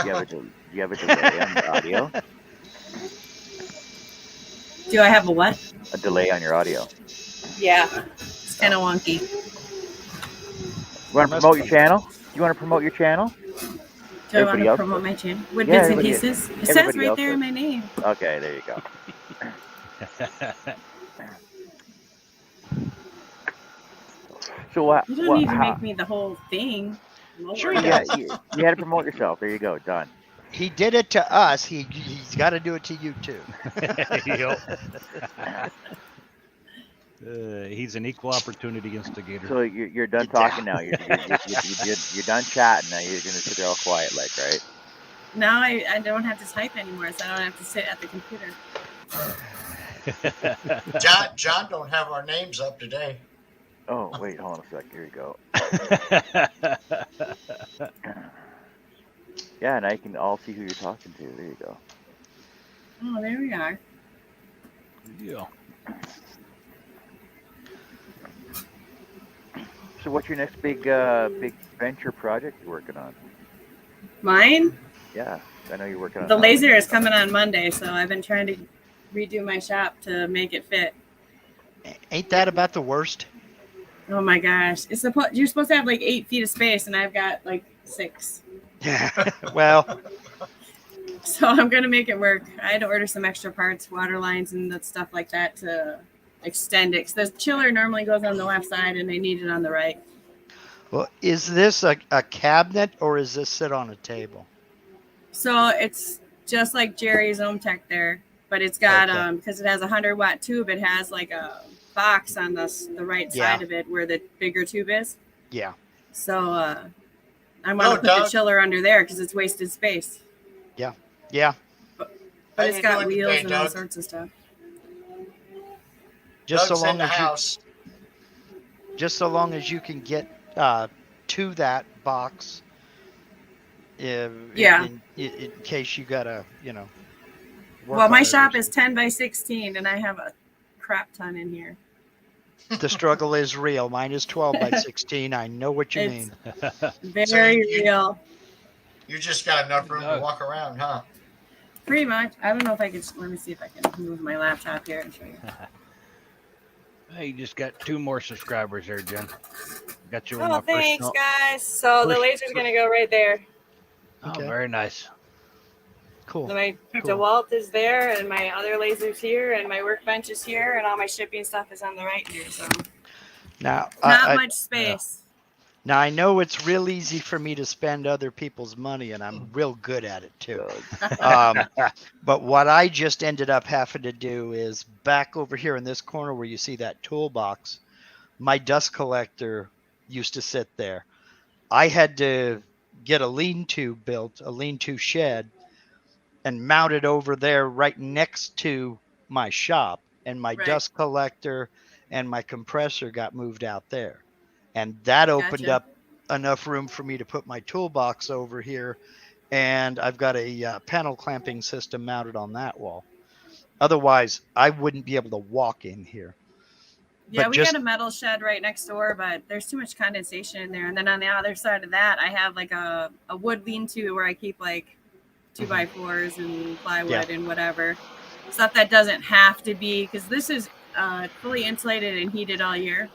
[SPEAKER 1] Do you have a delay on your audio?
[SPEAKER 7] Do I have a what?
[SPEAKER 1] A delay on your audio.
[SPEAKER 7] Yeah. It's kind of wonky.
[SPEAKER 1] You want to promote your channel? Do you want to promote your channel?
[SPEAKER 7] Do I want
[SPEAKER 1] Everybody
[SPEAKER 7] to
[SPEAKER 1] else
[SPEAKER 7] promote
[SPEAKER 1] does.
[SPEAKER 7] my channel? Wood
[SPEAKER 1] Yeah,
[SPEAKER 7] Bits and
[SPEAKER 1] everybody-
[SPEAKER 7] Pieces? It says
[SPEAKER 1] everybody
[SPEAKER 7] right
[SPEAKER 1] else
[SPEAKER 7] there in
[SPEAKER 1] does.
[SPEAKER 7] my name.
[SPEAKER 1] Okay, there you go. So
[SPEAKER 7] You don't need to make me the whole thing.
[SPEAKER 3] Sure
[SPEAKER 7] Lord.
[SPEAKER 3] he
[SPEAKER 1] yeah,
[SPEAKER 3] does.
[SPEAKER 1] you had to promote yourself. There you go. Done.
[SPEAKER 3] He did it to us. He's got to do it to you too.
[SPEAKER 5] Yep. He's an equal opportunity instigator.
[SPEAKER 1] So you're done talking now. You're done chatting now. You're gonna sit there all quiet, like, right?
[SPEAKER 7] Now I don't have to type anymore, so I don't have to sit at the computer.
[SPEAKER 2] John don't have our names up today.
[SPEAKER 1] Oh wait, hold on a sec. Here you go. Yeah, now you can all see who you're talking to. There you go.
[SPEAKER 7] Oh, there we are.
[SPEAKER 5] Yeah.
[SPEAKER 1] So what's your next big venture project you're working on?
[SPEAKER 7] Mine?
[SPEAKER 1] Yeah, I know you're working on
[SPEAKER 7] The
[SPEAKER 1] something.
[SPEAKER 7] laser is coming on Monday, so I've been trying to redo my shop to make it fit.
[SPEAKER 3] Ain't that about the worst?
[SPEAKER 7] Oh my gosh. You're supposed to have like 8 feet of space, and I've got like 6.
[SPEAKER 3] Yeah. Well,
[SPEAKER 7] So I'm going to make it work. I had to order some extra parts, water lines and that stuff like that to extend it. 'Cause the chiller normally goes on the left side and I need it on the right.
[SPEAKER 3] well, is this a cabinet or is this sit on a table?
[SPEAKER 7] So it's just like Jerry's OhmTech there, but it's got,
[SPEAKER 3] Okay.
[SPEAKER 7] because it has a 100-watt tube, it has like a box on the right
[SPEAKER 3] Yeah.
[SPEAKER 7] side of it where the bigger tube is.
[SPEAKER 3] Yeah.
[SPEAKER 7] So I want
[SPEAKER 2] No,
[SPEAKER 7] to put the
[SPEAKER 2] Doug.
[SPEAKER 7] chiller under there because it's wasted space.
[SPEAKER 3] Yeah.
[SPEAKER 7] But
[SPEAKER 2] How
[SPEAKER 7] it's
[SPEAKER 2] you
[SPEAKER 7] got
[SPEAKER 2] doing
[SPEAKER 7] wheels
[SPEAKER 2] today,
[SPEAKER 7] and all
[SPEAKER 2] Doug?
[SPEAKER 7] sorts of stuff.
[SPEAKER 3] Just
[SPEAKER 2] Doug's
[SPEAKER 3] so long
[SPEAKER 2] in the
[SPEAKER 3] as you
[SPEAKER 2] house.
[SPEAKER 3] just so long as you can get to that box.
[SPEAKER 7] Yeah.
[SPEAKER 3] In case you gotta, work
[SPEAKER 7] Well, my
[SPEAKER 3] on it or
[SPEAKER 7] shop is
[SPEAKER 3] something.
[SPEAKER 7] 10 by 16 and I have a crap ton in here.
[SPEAKER 3] The struggle is real. Mine is 12 by 16. I know what you
[SPEAKER 7] It's-
[SPEAKER 3] mean.
[SPEAKER 7] Very
[SPEAKER 2] you-
[SPEAKER 7] real.
[SPEAKER 2] You just got enough room to
[SPEAKER 5] No.
[SPEAKER 2] walk around, huh?
[SPEAKER 7] Pretty much. I don't know if I could. Let me see if I can move my laptop here and show you.
[SPEAKER 5] Hey, you just got 2 more subscribers there, Jen. Got you on
[SPEAKER 7] Oh,
[SPEAKER 5] my
[SPEAKER 7] thanks,
[SPEAKER 5] personal.
[SPEAKER 7] guys. So the
[SPEAKER 5] push-
[SPEAKER 7] laser's going to go right there.
[SPEAKER 5] Oh,
[SPEAKER 3] Okay.
[SPEAKER 5] very nice.
[SPEAKER 3] Cool.
[SPEAKER 7] My
[SPEAKER 3] Cool.
[SPEAKER 7] DeWalt is there, and my other laser's here, and my workbench is here, and all my shipping stuff is on the right here. So
[SPEAKER 3] Now,
[SPEAKER 7] Not much space.
[SPEAKER 3] now I know it's real easy for me to spend other people's money, and I'm real good at it too. But what I just ended up having to do is back over here in this corner where you see that toolbox, my dust collector used to sit there. I had to get a lean-to built, a lean-to shed, and mount it over there right next to my shop. And my
[SPEAKER 7] Right.
[SPEAKER 3] dust collector and my compressor got moved out there. And that opened
[SPEAKER 7] Gotcha.
[SPEAKER 3] up enough room for me to put my toolbox over here. And I've got a panel clamping system mounted on that wall. Otherwise, I wouldn't be able to walk in here.
[SPEAKER 7] Yeah,
[SPEAKER 3] But
[SPEAKER 7] we
[SPEAKER 3] just
[SPEAKER 7] got a metal shed right next door, but there's too much condensation in there. And then on the other side of that, I have like a wood lean-to where I keep like 2x4s and plywood and whatever. Stuff that doesn't have to be, because this is fully insulated and heated all year.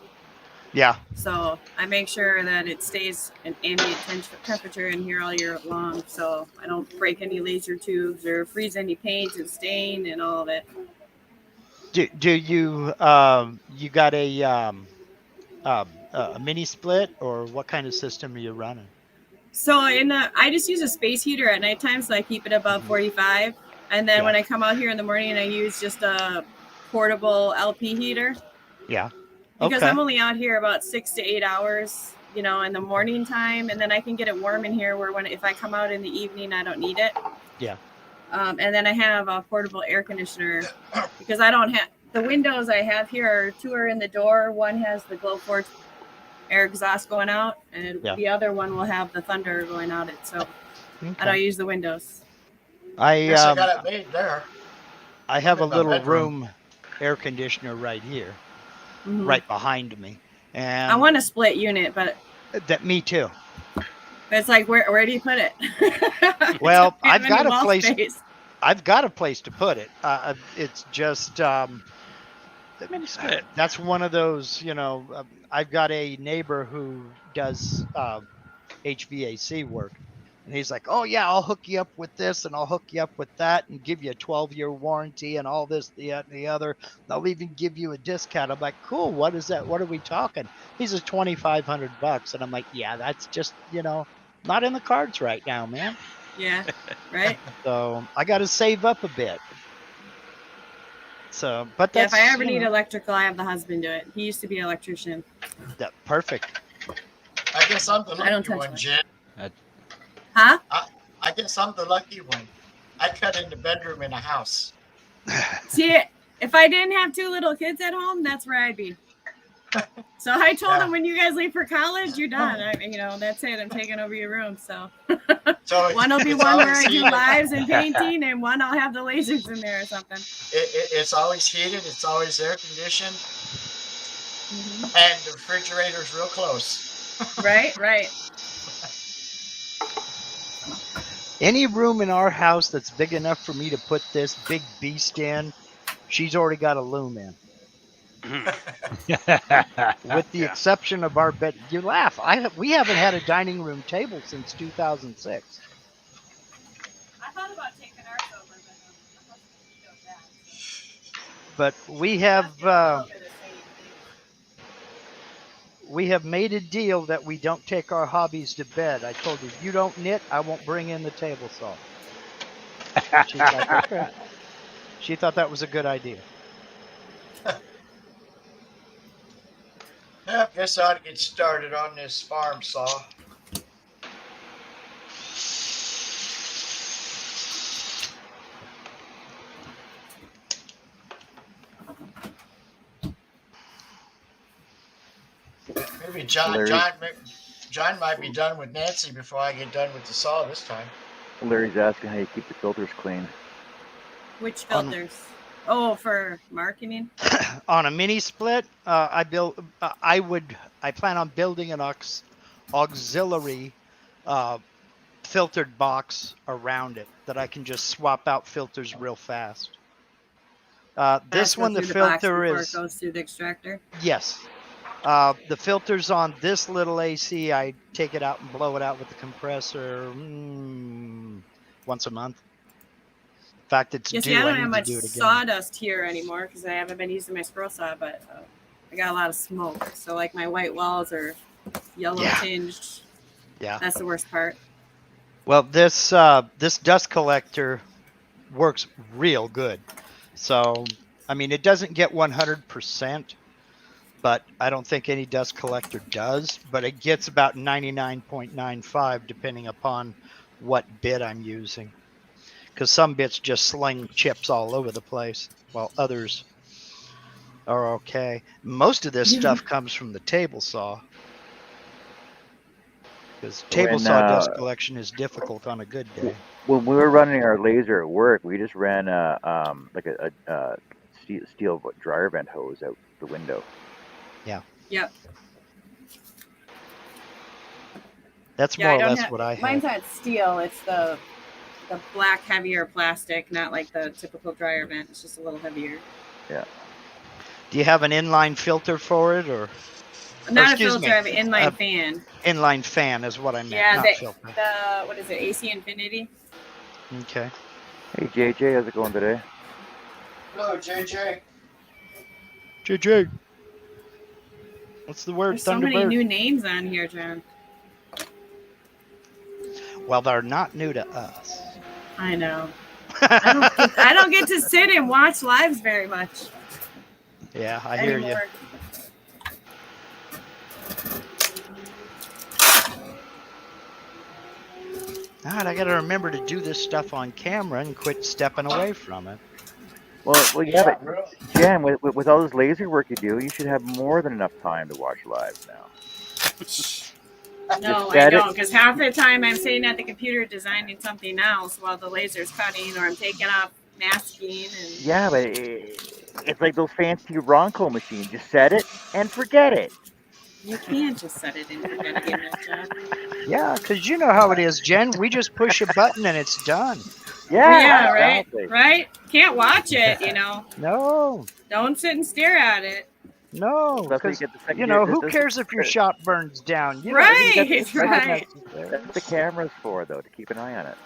[SPEAKER 3] Yeah.
[SPEAKER 7] So I make sure that it stays an ambient temperature in here all year long, so I don't break any laser tubes or freeze any paint and stain and all of it.
[SPEAKER 3] Do you you got a mini split, or what kind of system are you running?
[SPEAKER 7] So I just use a space heater at nighttime, so I keep it above 45, and then when I come out here in the morning, I use just a portable LP heater.
[SPEAKER 3] Yeah.
[SPEAKER 7] Because
[SPEAKER 3] Okay.
[SPEAKER 7] I'm only out here about 6 to 8 hours, in the morning time, and then I can get it warm in here where if I come out in the evening, I don't need it.
[SPEAKER 3] Yeah.
[SPEAKER 7] And then I have a portable air conditioner because I don't have the windows I have here. Two are in the door. One has the Glowforge air exhaust going out, and the other one will have the Thunder going out. So I don't use the windows.
[SPEAKER 2] I got it made there.
[SPEAKER 3] I have a little room air conditioner right here, right behind me, and
[SPEAKER 7] I want a split unit, but
[SPEAKER 3] that me too.
[SPEAKER 7] It's like where do you put it?
[SPEAKER 3] Well, I've got a place. I've got a place to put it. It's just that's one of those. I've got a neighbor who does HVAC work. And he's like, oh, yeah, I'll hook you up with this and I'll hook you up with that and give you a 12-year warranty and all this, that, and the other. I'll even give you a discount. I'm like, cool. What is that? What are we talking? He says $2,500. And I'm like, yeah, that's just, not in the cards right now, man.
[SPEAKER 7] Yeah, right.
[SPEAKER 3] So I got to save up a bit. So, but that's.
[SPEAKER 7] Yeah, if I ever need electrical, I have the husband do it. He used to be an electrician.
[SPEAKER 3] Perfect.
[SPEAKER 2] I guess I'm the lucky one, Jen.
[SPEAKER 7] Huh?
[SPEAKER 2] I guess I'm the lucky one. I cut in the bedroom in a house.
[SPEAKER 7] See, if I didn't have two little kids at home, that's where I'd be. So I told him, when you guys leave for college, you're done. That's it. I'm taking over your room. So one will be one where I do lives and painting, and one I'll have the lasers in there or something.
[SPEAKER 2] It's always heated. It's always air conditioned. And the refrigerator's real close.
[SPEAKER 7] Right.
[SPEAKER 3] Any room in our house that's big enough for me to put this big beast in, she's already got a loom in. With the exception of our bed. You laugh. We haven't had a dining room table since 2006.
[SPEAKER 7] I thought about taking ours over,
[SPEAKER 3] but we have made a deal that we don't take our hobbies to bed. I told you don't knit, I won't bring in the table saw. She's like, okay. She thought that was a good idea.
[SPEAKER 2] I guess I ought to get started on this farm saw. Maybe John might be done with Nancy before I get done with the saw this time.
[SPEAKER 1] Larry's asking how you keep the filters clean.
[SPEAKER 7] Which filters? For marketing.
[SPEAKER 3] On a mini split, I plan on building an auxiliary filtered box around it that I can just swap out filters real fast. This one, the filter is.
[SPEAKER 7] It goes through the extractor.
[SPEAKER 3] Yes. The filter's on this little AC. I take it out and blow it out with the compressor once a month. In fact, it's due.
[SPEAKER 7] I don't have much sawdust here anymore because I haven't been using my scroll saw, but I got a lot of smoke. So like my white walls are yellow tinged.
[SPEAKER 3] Yeah.
[SPEAKER 7] That's the worst part.
[SPEAKER 3] Well, this dust collector works real good. So, I mean, it doesn't get 100%, but I don't think any dust collector does, but it gets about 99.95 depending upon what bit I'm using. Because some bits just sling chips all over the place, while others are okay. Most of this stuff comes from the table saw. Because table saw dust collection is difficult on a good day.
[SPEAKER 1] When we were running our laser at work, we just ran like a steel dryer vent hose out the window.
[SPEAKER 3] Yeah.
[SPEAKER 7] Yep.
[SPEAKER 3] That's more or less what I have.
[SPEAKER 7] Mine's not steel. It's the black heavier plastic, not like the typical dryer vent. It's just a little heavier.
[SPEAKER 1] Yeah.
[SPEAKER 3] Do you have an inline filter for it, or?
[SPEAKER 7] Not a filter. I have an inline fan.
[SPEAKER 3] Inline fan is what I meant.
[SPEAKER 7] Yeah,
[SPEAKER 3] not filter.
[SPEAKER 7] the what is it? AC Infinity.
[SPEAKER 3] Okay.
[SPEAKER 1] Hey JJ, how's it going today?
[SPEAKER 2] Hello, JJ.
[SPEAKER 3] JJ. What's the word?
[SPEAKER 7] There's so many new names on here, John.
[SPEAKER 3] Well, they're not new to us.
[SPEAKER 7] I know. I don't get to sit and watch lives very much.
[SPEAKER 3] Yeah, I hear you. God, I got to remember to do this stuff on camera and quit stepping away from it.
[SPEAKER 1] Well, yeah, but Jen, with all this laser work you do, you should have more than enough time to watch lives now.
[SPEAKER 7] No, I don't, because half the time I'm sitting at the computer designing something else while the laser's cutting, or I'm taking off masking. And...
[SPEAKER 1] Yeah, but it's like those fancy Ronco machines. Just set it and forget it.
[SPEAKER 7] You can't just set it and forget it, John.
[SPEAKER 3] Yeah, because you know how it is, Jen. We just push a button and it's done.
[SPEAKER 1] Yeah,
[SPEAKER 7] right,
[SPEAKER 1] exactly.
[SPEAKER 7] right. Can't watch it, you know.
[SPEAKER 3] No.
[SPEAKER 7] Don't sit and stare at it.
[SPEAKER 3] No, because who cares if your shop burns down? You
[SPEAKER 7] right,
[SPEAKER 1] right. That's the camera's for, though, to keep an eye on it.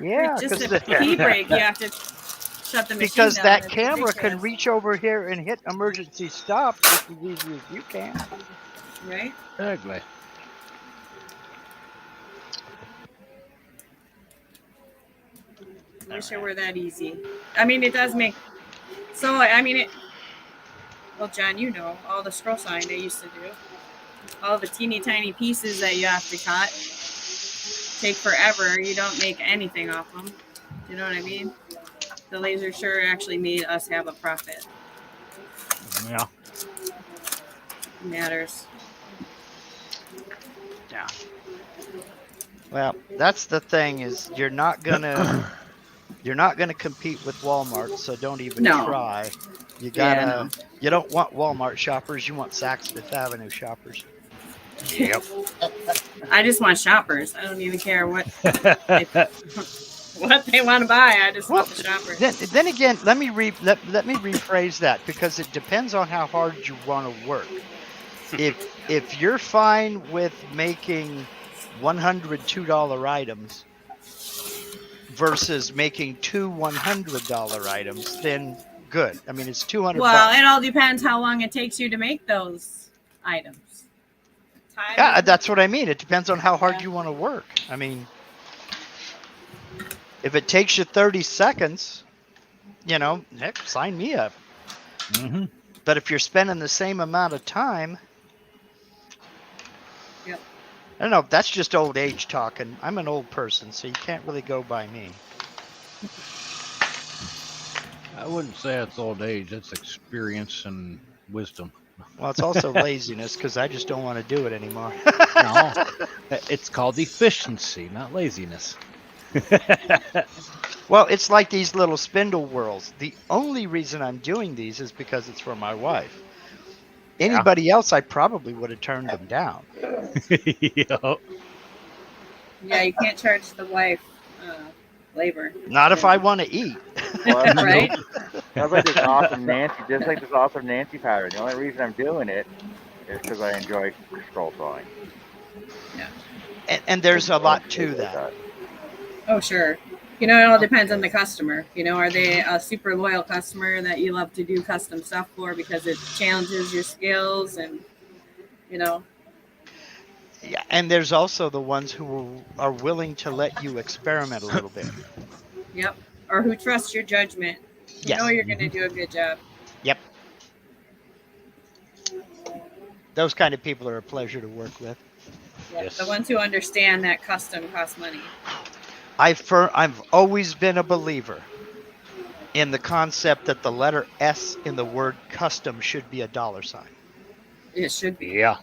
[SPEAKER 3] Yeah,
[SPEAKER 7] just a key break. You have to shut the machine
[SPEAKER 3] because
[SPEAKER 7] down
[SPEAKER 3] that camera can reach over here and hit emergency stop just as easy as you can.
[SPEAKER 7] Right.
[SPEAKER 5] Exactly.
[SPEAKER 7] I wish it were that easy. I mean, it does make. So I mean it. Well, John, you know all the scroll sawing I used to do. All the teeny tiny pieces that you have to cut take forever. You don't make anything off them. You know what I mean? The laser sure actually made us have a profit.
[SPEAKER 5] Yeah.
[SPEAKER 7] It matters.
[SPEAKER 3] Yeah. Well, that's the thing is you're not gonna compete with Walmart, so don't even try. You gotta. You don't want Walmart shoppers. You want Saks Fifth Avenue shoppers.
[SPEAKER 5] Yep.
[SPEAKER 7] I just want shoppers. I don't even care what what they want to buy. I just want the shoppers.
[SPEAKER 3] Then again, let me rephrase that, because it depends on how hard you want to work. If you're fine with making $102 items versus making two $100 items, then good. I mean, it's $200.
[SPEAKER 7] Well, it all depends how long it takes you to make those items.
[SPEAKER 3] Yeah, that's what I mean. It depends on how hard you want to work. I mean, if it takes you 30 seconds, heck, sign me up.
[SPEAKER 5] Mm-hmm.
[SPEAKER 3] But if you're spending the same amount of time,
[SPEAKER 7] yep.
[SPEAKER 3] I don't know. That's just old age talking. I'm an old person, so you can't really go by me.
[SPEAKER 5] I wouldn't say it's old age. It's experience and wisdom.
[SPEAKER 3] Well, it's also laziness, because I just don't want to do it anymore.
[SPEAKER 5] No, it's called efficiency, not laziness.
[SPEAKER 3] Well, it's like these little spindle whirls. The only reason I'm doing these is because it's for my wife. Anybody else, I probably would have turned them down.
[SPEAKER 5] Yep.
[SPEAKER 7] Yeah, you can't charge the wife labor.
[SPEAKER 3] Not if I want to eat.
[SPEAKER 1] Well,
[SPEAKER 7] right?
[SPEAKER 1] Sounds like this awesome Nancy, just like this awesome Nancy pattern. The only reason I'm doing it is because I enjoy scroll sawing.
[SPEAKER 7] Yeah.
[SPEAKER 3] And there's a lot to that.
[SPEAKER 7] Oh, sure. You know, it all depends on the customer. You know, are they a super loyal customer that you love to do custom stuff for because it challenges your skills and, you know,
[SPEAKER 3] Yeah, and there's also the ones who are willing to let you experiment a little bit.
[SPEAKER 7] yep. Or who trust your judgment. You know
[SPEAKER 3] Yes.
[SPEAKER 7] you're going to do a good job.
[SPEAKER 3] Yep. Those kind of people are a pleasure to work with.
[SPEAKER 7] Yep.
[SPEAKER 5] Yes.
[SPEAKER 7] The ones who understand that custom costs money.
[SPEAKER 3] I've always been a believer in the concept that the letter S in the word custom should be a $sign.
[SPEAKER 7] It should be.
[SPEAKER 5] Yeah.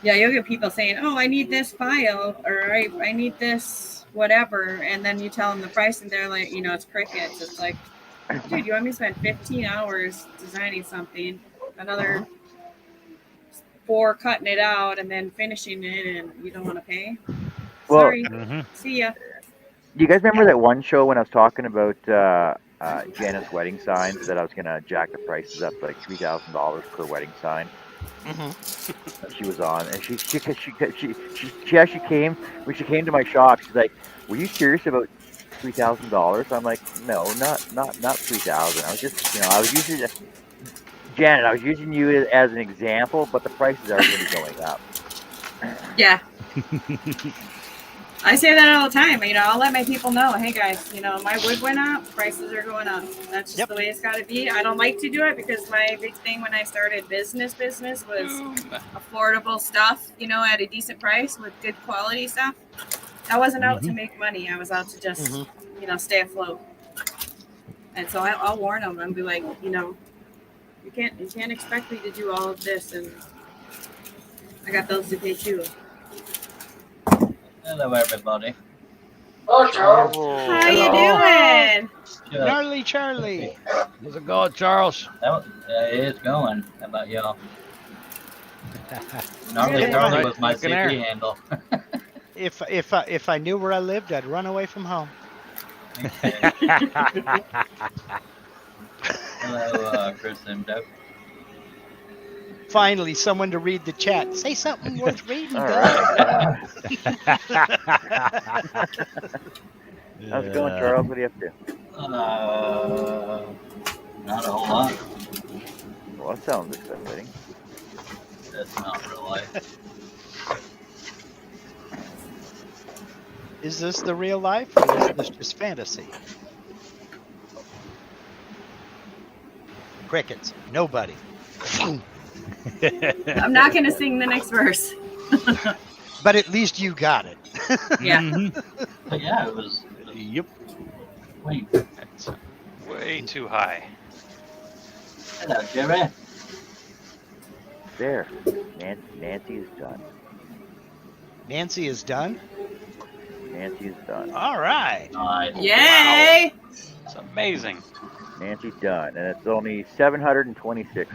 [SPEAKER 7] Yeah, you'll get people saying, "Oh, I need this file," or I need this whatever," and then you tell them the price, and they're like, you know, it's crickets. It's like, dude, you want me to spend 15 hours designing something, another 4 cutting it out, and then finishing it, and you don't want to pay?
[SPEAKER 1] Well,
[SPEAKER 7] Sorry,
[SPEAKER 5] Mm-hmm.
[SPEAKER 7] see ya.
[SPEAKER 1] do you guys remember that one show when I was talking about Janet's wedding signs that I was gonna jack the prices up to like $3,000 per wedding sign?
[SPEAKER 3] Mm-hmm.
[SPEAKER 1] She was on, and she actually came when she came to my shop. She's like, "Were you serious about $3,000?" I'm like, "No, not 3,000. I was just, I was using Janet. I was using you as an example, but the prices are really going up."
[SPEAKER 7] Yeah, I say that all the time. You know, I'll let my people know, hey guys, you know, my wood went up, prices are going up. That's just
[SPEAKER 3] Yep.
[SPEAKER 7] the way it's got to be. I don't like to do it because my big thing when I started business was affordable stuff, you know, at a decent price with good quality stuff. I wasn't out to make money. I was out to just, you know, stay afloat. And so I'll warn them and be like, you know, you can't expect me to do all of this, and I got bills to pay too.
[SPEAKER 8] Hello, everybody.
[SPEAKER 1] Oh,
[SPEAKER 7] How you
[SPEAKER 3] Hello.
[SPEAKER 7] doing?
[SPEAKER 8] Just,
[SPEAKER 3] Gnarly Charlie.
[SPEAKER 5] How's it going, Charles?
[SPEAKER 8] it's going. How about y'all? Gnarly
[SPEAKER 7] Good.
[SPEAKER 8] Charlie
[SPEAKER 5] Right,
[SPEAKER 8] was my
[SPEAKER 5] looking
[SPEAKER 8] CP
[SPEAKER 5] there.
[SPEAKER 8] handle.
[SPEAKER 3] If I knew where I lived, I'd run away from home.
[SPEAKER 8] Hello, Chris and Doug.
[SPEAKER 3] Finally, someone to read the chat. Say something worth reading,
[SPEAKER 1] all
[SPEAKER 3] Doug.
[SPEAKER 1] right. How's it going, Charles? What are you up to?
[SPEAKER 8] Not a whole lot.
[SPEAKER 1] Well, that sounds exciting.
[SPEAKER 8] That's not real life.
[SPEAKER 3] Is this the real life or is this just fantasy? Crickets. Nobody.
[SPEAKER 7] I'm not going to sing the next verse.
[SPEAKER 3] But at least you got it.
[SPEAKER 7] Yeah.
[SPEAKER 8] But yeah, it was
[SPEAKER 5] Yep.
[SPEAKER 8] wait.
[SPEAKER 4] That's way too high.
[SPEAKER 8] Hello, Jerry.
[SPEAKER 1] There, Nancy is done.
[SPEAKER 3] Nancy is done.
[SPEAKER 1] Nancy is done.
[SPEAKER 3] All right.
[SPEAKER 8] Nice.
[SPEAKER 7] Yay!
[SPEAKER 4] It's amazing.
[SPEAKER 1] Nancy's done, and it's only 726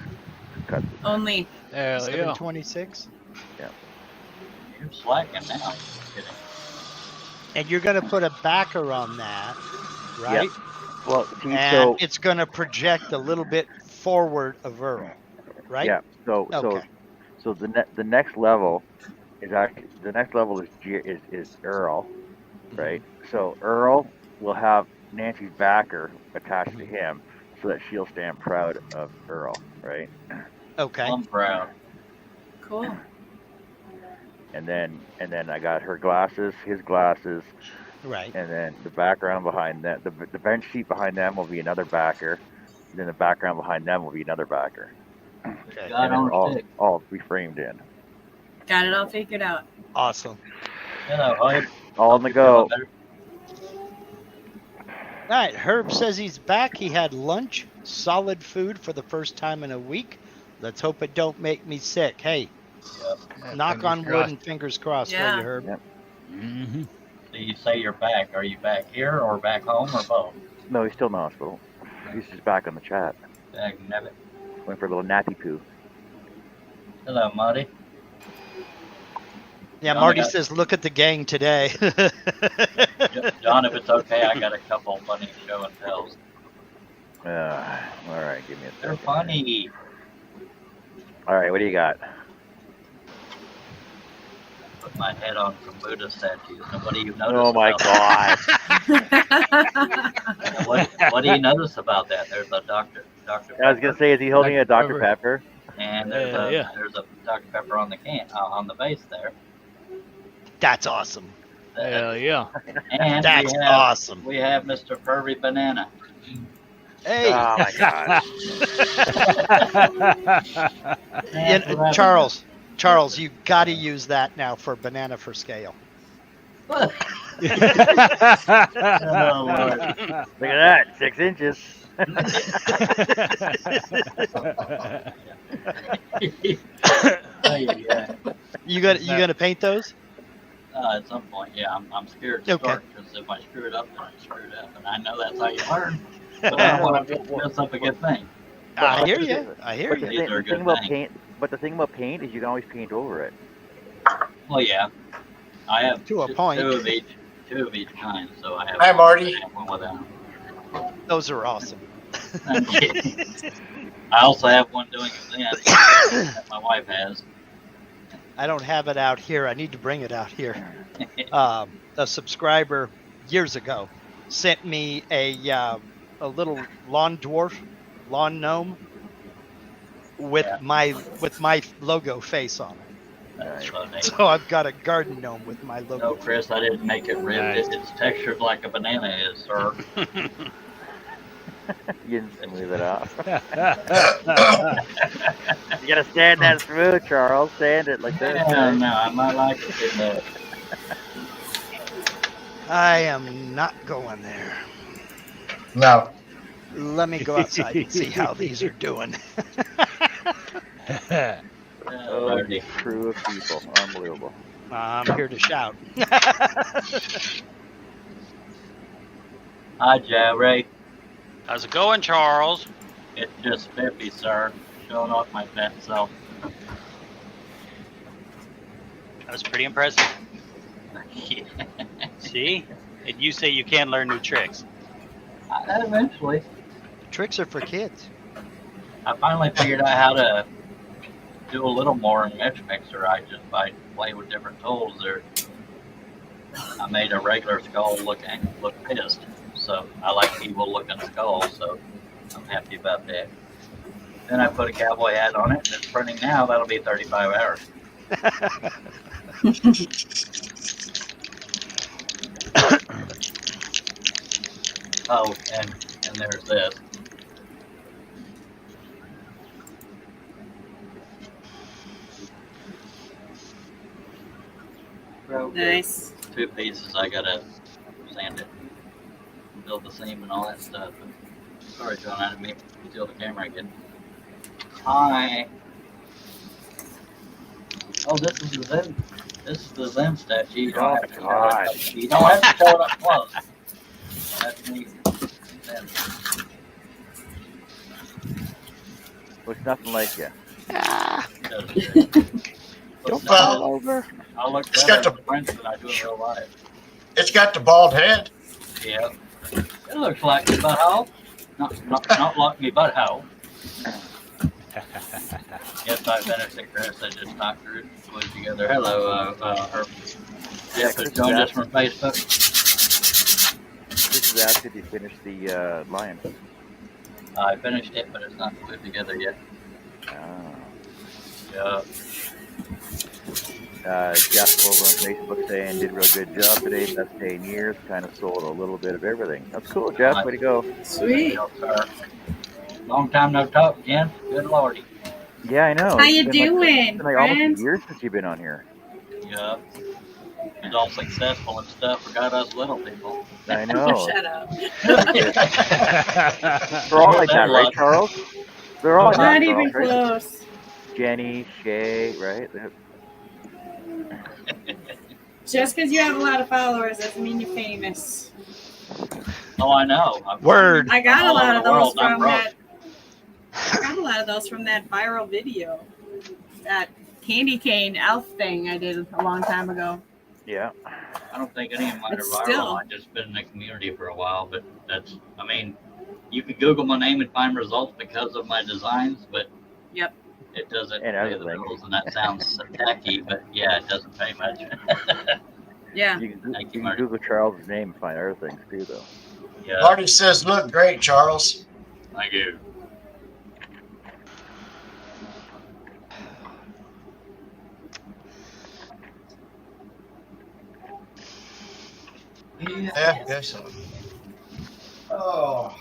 [SPEAKER 1] cuts.
[SPEAKER 7] Only.
[SPEAKER 5] Hell yeah.
[SPEAKER 3] 726.
[SPEAKER 8] You're slacking now. Just kidding.
[SPEAKER 3] And you're going to put a backer on that, right?
[SPEAKER 1] Well, see,
[SPEAKER 3] And
[SPEAKER 1] so
[SPEAKER 3] it's going to project a little bit forward of Earl, right?
[SPEAKER 1] yeah, so
[SPEAKER 3] Okay.
[SPEAKER 1] so the next level is actually is Earl, right? So Earl will have Nancy's backer attached to him, so that she'll stand proud of Earl, right?
[SPEAKER 3] Okay.
[SPEAKER 8] I'm proud.
[SPEAKER 7] Cool.
[SPEAKER 1] And then I got her glasses, his glasses,
[SPEAKER 3] Right.
[SPEAKER 1] and then the background behind that, the bench seat behind them will be another backer. And then the background behind them will be another backer.
[SPEAKER 3] Okay.
[SPEAKER 8] Got
[SPEAKER 1] And then
[SPEAKER 8] on
[SPEAKER 1] we're
[SPEAKER 8] stick.
[SPEAKER 1] all be framed in.
[SPEAKER 7] Got it all figured out.
[SPEAKER 3] Awesome.
[SPEAKER 8] Hello, Hyde.
[SPEAKER 1] All on the go.
[SPEAKER 3] All right. Herb says he's back. He had lunch, solid food for the first time in a week. Let's hope it don't make me sick. Hey, knock
[SPEAKER 5] Fingers
[SPEAKER 3] on wood
[SPEAKER 5] crossed.
[SPEAKER 3] and fingers crossed, will
[SPEAKER 7] Yeah.
[SPEAKER 3] you, Herb?
[SPEAKER 1] Yep.
[SPEAKER 5] Mm-hmm.
[SPEAKER 8] So you say you're back. Are you back here or back home or both?
[SPEAKER 1] No, he's still in the hospital. He's just back on the chat.
[SPEAKER 8] Back never.
[SPEAKER 1] Went for a little nappy poo.
[SPEAKER 8] Hello, Marty.
[SPEAKER 3] Yeah,
[SPEAKER 8] John,
[SPEAKER 3] Marty
[SPEAKER 8] I got-
[SPEAKER 3] says, look at the gang today.
[SPEAKER 8] John, if it's okay, I got a couple funny show and tells.
[SPEAKER 1] All right, give me a
[SPEAKER 8] They're
[SPEAKER 1] second.
[SPEAKER 8] funny.
[SPEAKER 1] All right, what do you got?
[SPEAKER 8] put my head on some Buddha statues. And what do you notice?
[SPEAKER 1] Oh my
[SPEAKER 8] about
[SPEAKER 1] God!
[SPEAKER 8] that? What do you notice about that? There's a Dr. Pepper.
[SPEAKER 1] I was gonna say, is he holding a Dr.
[SPEAKER 5] Dr.
[SPEAKER 1] Pepper?
[SPEAKER 8] And there's
[SPEAKER 5] Yeah.
[SPEAKER 8] a Dr. Pepper on the can on the base there.
[SPEAKER 3] That's awesome.
[SPEAKER 5] Hell yeah.
[SPEAKER 8] And
[SPEAKER 3] That's awesome.
[SPEAKER 8] we have Mr. Furry Banana.
[SPEAKER 3] Hey,
[SPEAKER 1] Oh my God!
[SPEAKER 3] Charles, you got to use that now for banana for scale.
[SPEAKER 8] Oh, Lord.
[SPEAKER 1] Look at that, 6 inches.
[SPEAKER 8] Yeah.
[SPEAKER 3] You gonna paint those?
[SPEAKER 8] At some point, yeah. I'm scared to
[SPEAKER 3] Okay.
[SPEAKER 8] start because if I screw it up, then I screw it up. And I know that's how you learn. But I don't want to mess up a good thing.
[SPEAKER 3] I hear you.
[SPEAKER 1] But
[SPEAKER 8] These are a
[SPEAKER 1] the thing
[SPEAKER 8] good
[SPEAKER 1] about
[SPEAKER 8] thing.
[SPEAKER 1] paint, is you can always paint over it.
[SPEAKER 8] Well, yeah. I have
[SPEAKER 3] To a point.
[SPEAKER 8] two of each kind. So I have
[SPEAKER 2] Hi,
[SPEAKER 8] one
[SPEAKER 2] Marty.
[SPEAKER 8] with and one without.
[SPEAKER 3] Those are awesome.
[SPEAKER 8] I also have one doing exams that my wife has.
[SPEAKER 3] I don't have it out here. I need to bring it out here. A subscriber years ago sent me a little lawn gnome with
[SPEAKER 8] Yeah.
[SPEAKER 3] my logo face on it.
[SPEAKER 8] That's so neat.
[SPEAKER 3] So I've got a garden gnome with my logo.
[SPEAKER 8] No, Chris, I didn't make it ribbed.
[SPEAKER 5] Nice.
[SPEAKER 8] It's textured like a banana is, sir.
[SPEAKER 1] You didn't smooth it off. You gotta sand that through, Charles. Sand it like this.
[SPEAKER 8] Yeah, no, I might like it too much.
[SPEAKER 3] I am not going there.
[SPEAKER 2] No.
[SPEAKER 3] Let me go outside and see how these are doing.
[SPEAKER 1] Oh,
[SPEAKER 8] Lordy.
[SPEAKER 1] crew of people, unbelievable.
[SPEAKER 3] I'm here to shout.
[SPEAKER 8] Hi, Jerry.
[SPEAKER 4] How's it going, Charles?
[SPEAKER 8] It's just Spiffy, sir. Showing off my pet self.
[SPEAKER 4] That was pretty impressive.
[SPEAKER 8] Yeah.
[SPEAKER 4] See? And you say you can learn new tricks.
[SPEAKER 8] Eventually.
[SPEAKER 3] Tricks are for kids.
[SPEAKER 8] I finally figured out how to do a little more in Mesh Mixer. I just play with different tools. I made a regular skull look pissed. So I like evil looking skulls, so I'm happy about that. Then I put a cowboy hat on it, and it's printing now. That'll be 35 hours. Oh, and there's this.
[SPEAKER 7] Nice.
[SPEAKER 8] 2 pieces. I gotta sand it, build the seam, and all that stuff. Sorry, John, I didn't mean to steal the camera again. Hi. Oh, this is the Zen. This is the Zen statue. You don't have to show it up. You don't have to show it up close. That's me. Zen.
[SPEAKER 1] Looks nothing like you.
[SPEAKER 8] Don't
[SPEAKER 2] fall
[SPEAKER 3] over.
[SPEAKER 8] I look
[SPEAKER 2] It's
[SPEAKER 8] better
[SPEAKER 2] got
[SPEAKER 8] in print than I do in real life.
[SPEAKER 2] It's got the bald head.
[SPEAKER 8] Yeah. It looks like me butthole. Not like me butthole. Yes, I finished it, Chris. I just knocked her glued together. Hello, her. Yeah,
[SPEAKER 1] Chris
[SPEAKER 8] joined us
[SPEAKER 1] is
[SPEAKER 8] from Facebook.
[SPEAKER 1] Chris is asked if you finished the lion.
[SPEAKER 8] I finished it, but it's not glued together yet.
[SPEAKER 1] Oh.
[SPEAKER 8] Yeah.
[SPEAKER 1] Jeff over on Facebook saying did a real good job today, best day in years, kind of sold a little bit of everything. That's cool, Jeff. Way to go.
[SPEAKER 7] Sweet.
[SPEAKER 8] Long time no talk, Jen. Good lordy.
[SPEAKER 1] Yeah, I know.
[SPEAKER 7] How you
[SPEAKER 1] It's been
[SPEAKER 7] doing,
[SPEAKER 1] it's been like almost
[SPEAKER 7] friend?
[SPEAKER 1] a year since you've been on here.
[SPEAKER 8] Yeah. He's all successful and stuff. Forgot us little people.
[SPEAKER 1] I know.
[SPEAKER 7] Shut up.
[SPEAKER 1] They're all like that, right, Charles? They're all like that,
[SPEAKER 7] Not even
[SPEAKER 1] Charles, right?
[SPEAKER 7] close.
[SPEAKER 1] Jenny, Shay, right?
[SPEAKER 7] Just because you have a lot of followers doesn't mean you're famous.
[SPEAKER 8] Oh, I know.
[SPEAKER 3] Word.
[SPEAKER 7] I got a
[SPEAKER 8] all
[SPEAKER 7] lot
[SPEAKER 8] over
[SPEAKER 7] of
[SPEAKER 8] the world,
[SPEAKER 7] those
[SPEAKER 8] I'm
[SPEAKER 7] from
[SPEAKER 8] broke.
[SPEAKER 7] that. I got a lot of those from that viral video, that candy cane elf thing I did a long time ago.
[SPEAKER 1] Yeah.
[SPEAKER 8] I don't think any of mine are
[SPEAKER 7] But
[SPEAKER 8] viral.
[SPEAKER 7] still.
[SPEAKER 8] I've just been in the community for a while, but that's, I mean, you could Google my name and find results because of my designs, but
[SPEAKER 7] Yep.
[SPEAKER 8] It doesn't
[SPEAKER 1] And
[SPEAKER 8] pay
[SPEAKER 1] other
[SPEAKER 8] the
[SPEAKER 1] things.
[SPEAKER 8] bills, and that sounds tacky, but yeah, it doesn't pay much.
[SPEAKER 7] Yeah.
[SPEAKER 1] You can,
[SPEAKER 8] Thank
[SPEAKER 1] you
[SPEAKER 8] you,
[SPEAKER 1] can
[SPEAKER 8] Marty.
[SPEAKER 1] Google Charles' name and find other things too, though.
[SPEAKER 8] Yeah,
[SPEAKER 2] Marty says, "Look great, Charles."
[SPEAKER 8] thank you.
[SPEAKER 2] Yeah, guess so. Oh,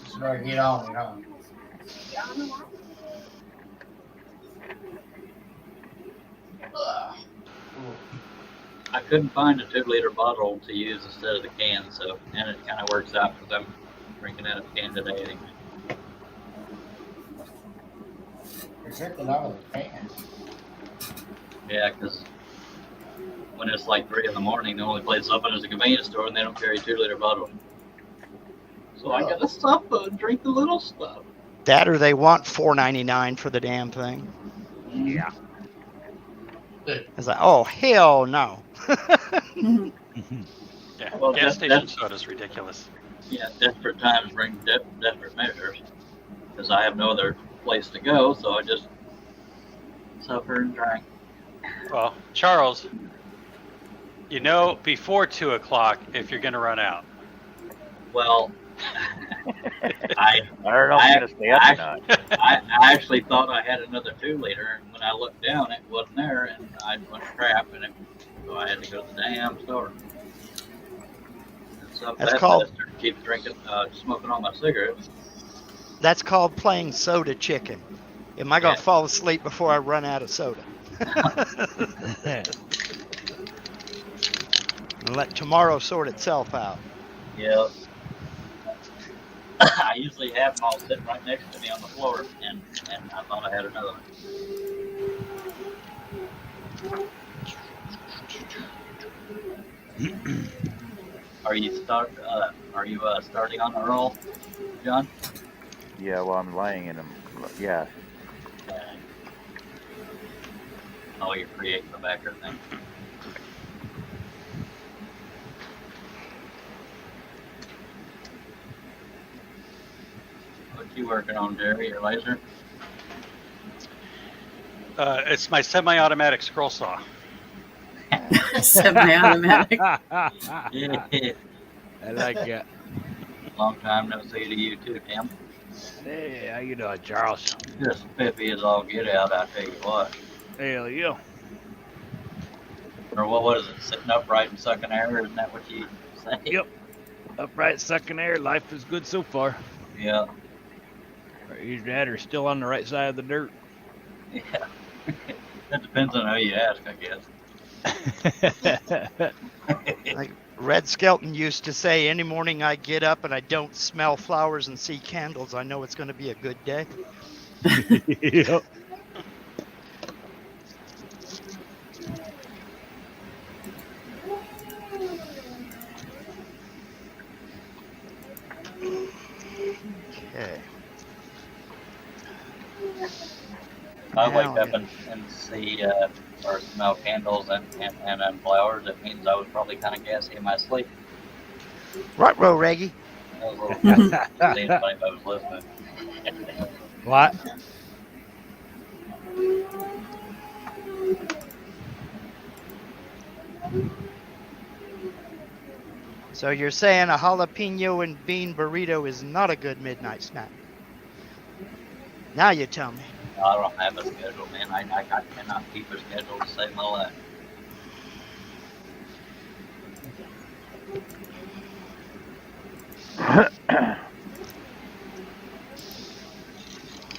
[SPEAKER 2] just gotta get on it, huh?
[SPEAKER 8] I couldn't find a 2-liter bottle to use instead of the can, so and it kind of works out because I'm drinking out of a can today anyway.
[SPEAKER 2] You're drinking out of the can.
[SPEAKER 8] Yeah, because when it's like 3 in the morning, the only place open is a convenience store, and they don't carry 2-liter bottles. So I gotta stop and drink the little stuff.
[SPEAKER 3] That or they want $4.99 for the damn thing.
[SPEAKER 5] Yeah.
[SPEAKER 3] It's like, oh hell no.
[SPEAKER 4] Yeah,
[SPEAKER 8] Well,
[SPEAKER 4] gas station
[SPEAKER 8] that's
[SPEAKER 4] soda's ridiculous.
[SPEAKER 8] yeah. Desperate times bring desperate measures. Because I have no other place to go, so I just suffer and drink.
[SPEAKER 4] Well, Charles, you know before 2 o'clock if you're going to run out.
[SPEAKER 8] Well,
[SPEAKER 1] I don't know if I'm gonna stay up or not.
[SPEAKER 8] I actually thought I had another 2-liter, and when I looked down, it wasn't there, and I went crap, and so I had to go to the damn store. And so
[SPEAKER 3] That's
[SPEAKER 8] that
[SPEAKER 3] called-
[SPEAKER 8] bastard keeps drinking, smoking all my cigarettes.
[SPEAKER 3] That's called playing soda chicken. Am I gonna
[SPEAKER 8] Yeah.
[SPEAKER 3] fall asleep before I run out of soda? And let tomorrow sort itself out.
[SPEAKER 8] Yeah. I usually have them all sitting right next to me on the floor, and I thought I had another one. Are you starting on a roll, John?
[SPEAKER 1] Yeah, well, I'm lying in them. Yeah.
[SPEAKER 8] Oh, you're creating the backer thing. What you working on, Jerry? Your laser?
[SPEAKER 4] It's my semi-automatic scroll saw.
[SPEAKER 7] Semi-automatic.
[SPEAKER 8] Yeah.
[SPEAKER 5] I like that.
[SPEAKER 8] Long time no see to you too, Tim.
[SPEAKER 5] Hey, how you doing, Charles?
[SPEAKER 8] Just pippy as all get out, I tell you what.
[SPEAKER 5] Hell yeah.
[SPEAKER 8] Or what is it? Sitting upright and sucking air? Isn't that what you say?
[SPEAKER 5] Yep. Upright, sucking air. Life is good so far.
[SPEAKER 8] Yeah.
[SPEAKER 5] Or either that or still on the right side of the dirt.
[SPEAKER 8] Yeah. That depends on who you ask, I guess.
[SPEAKER 3] Like Red Skelton used to say, any morning I get up and I don't smell flowers and see candles, I know it's going to be a good day.
[SPEAKER 5] Yep.
[SPEAKER 3] Okay.
[SPEAKER 8] I wake
[SPEAKER 3] Now,
[SPEAKER 8] up and see or smell candles and flowers. It means I was probably kind of gassy in my sleep.
[SPEAKER 3] Right, row, Reggie.
[SPEAKER 8] I was a little gassy. Seeing if I was listening.
[SPEAKER 5] What?
[SPEAKER 3] So you're saying a jalapeno and bean burrito is not a good midnight snack? Now you tell me.
[SPEAKER 8] I don't have a schedule, man. I cannot keep a schedule to save my life.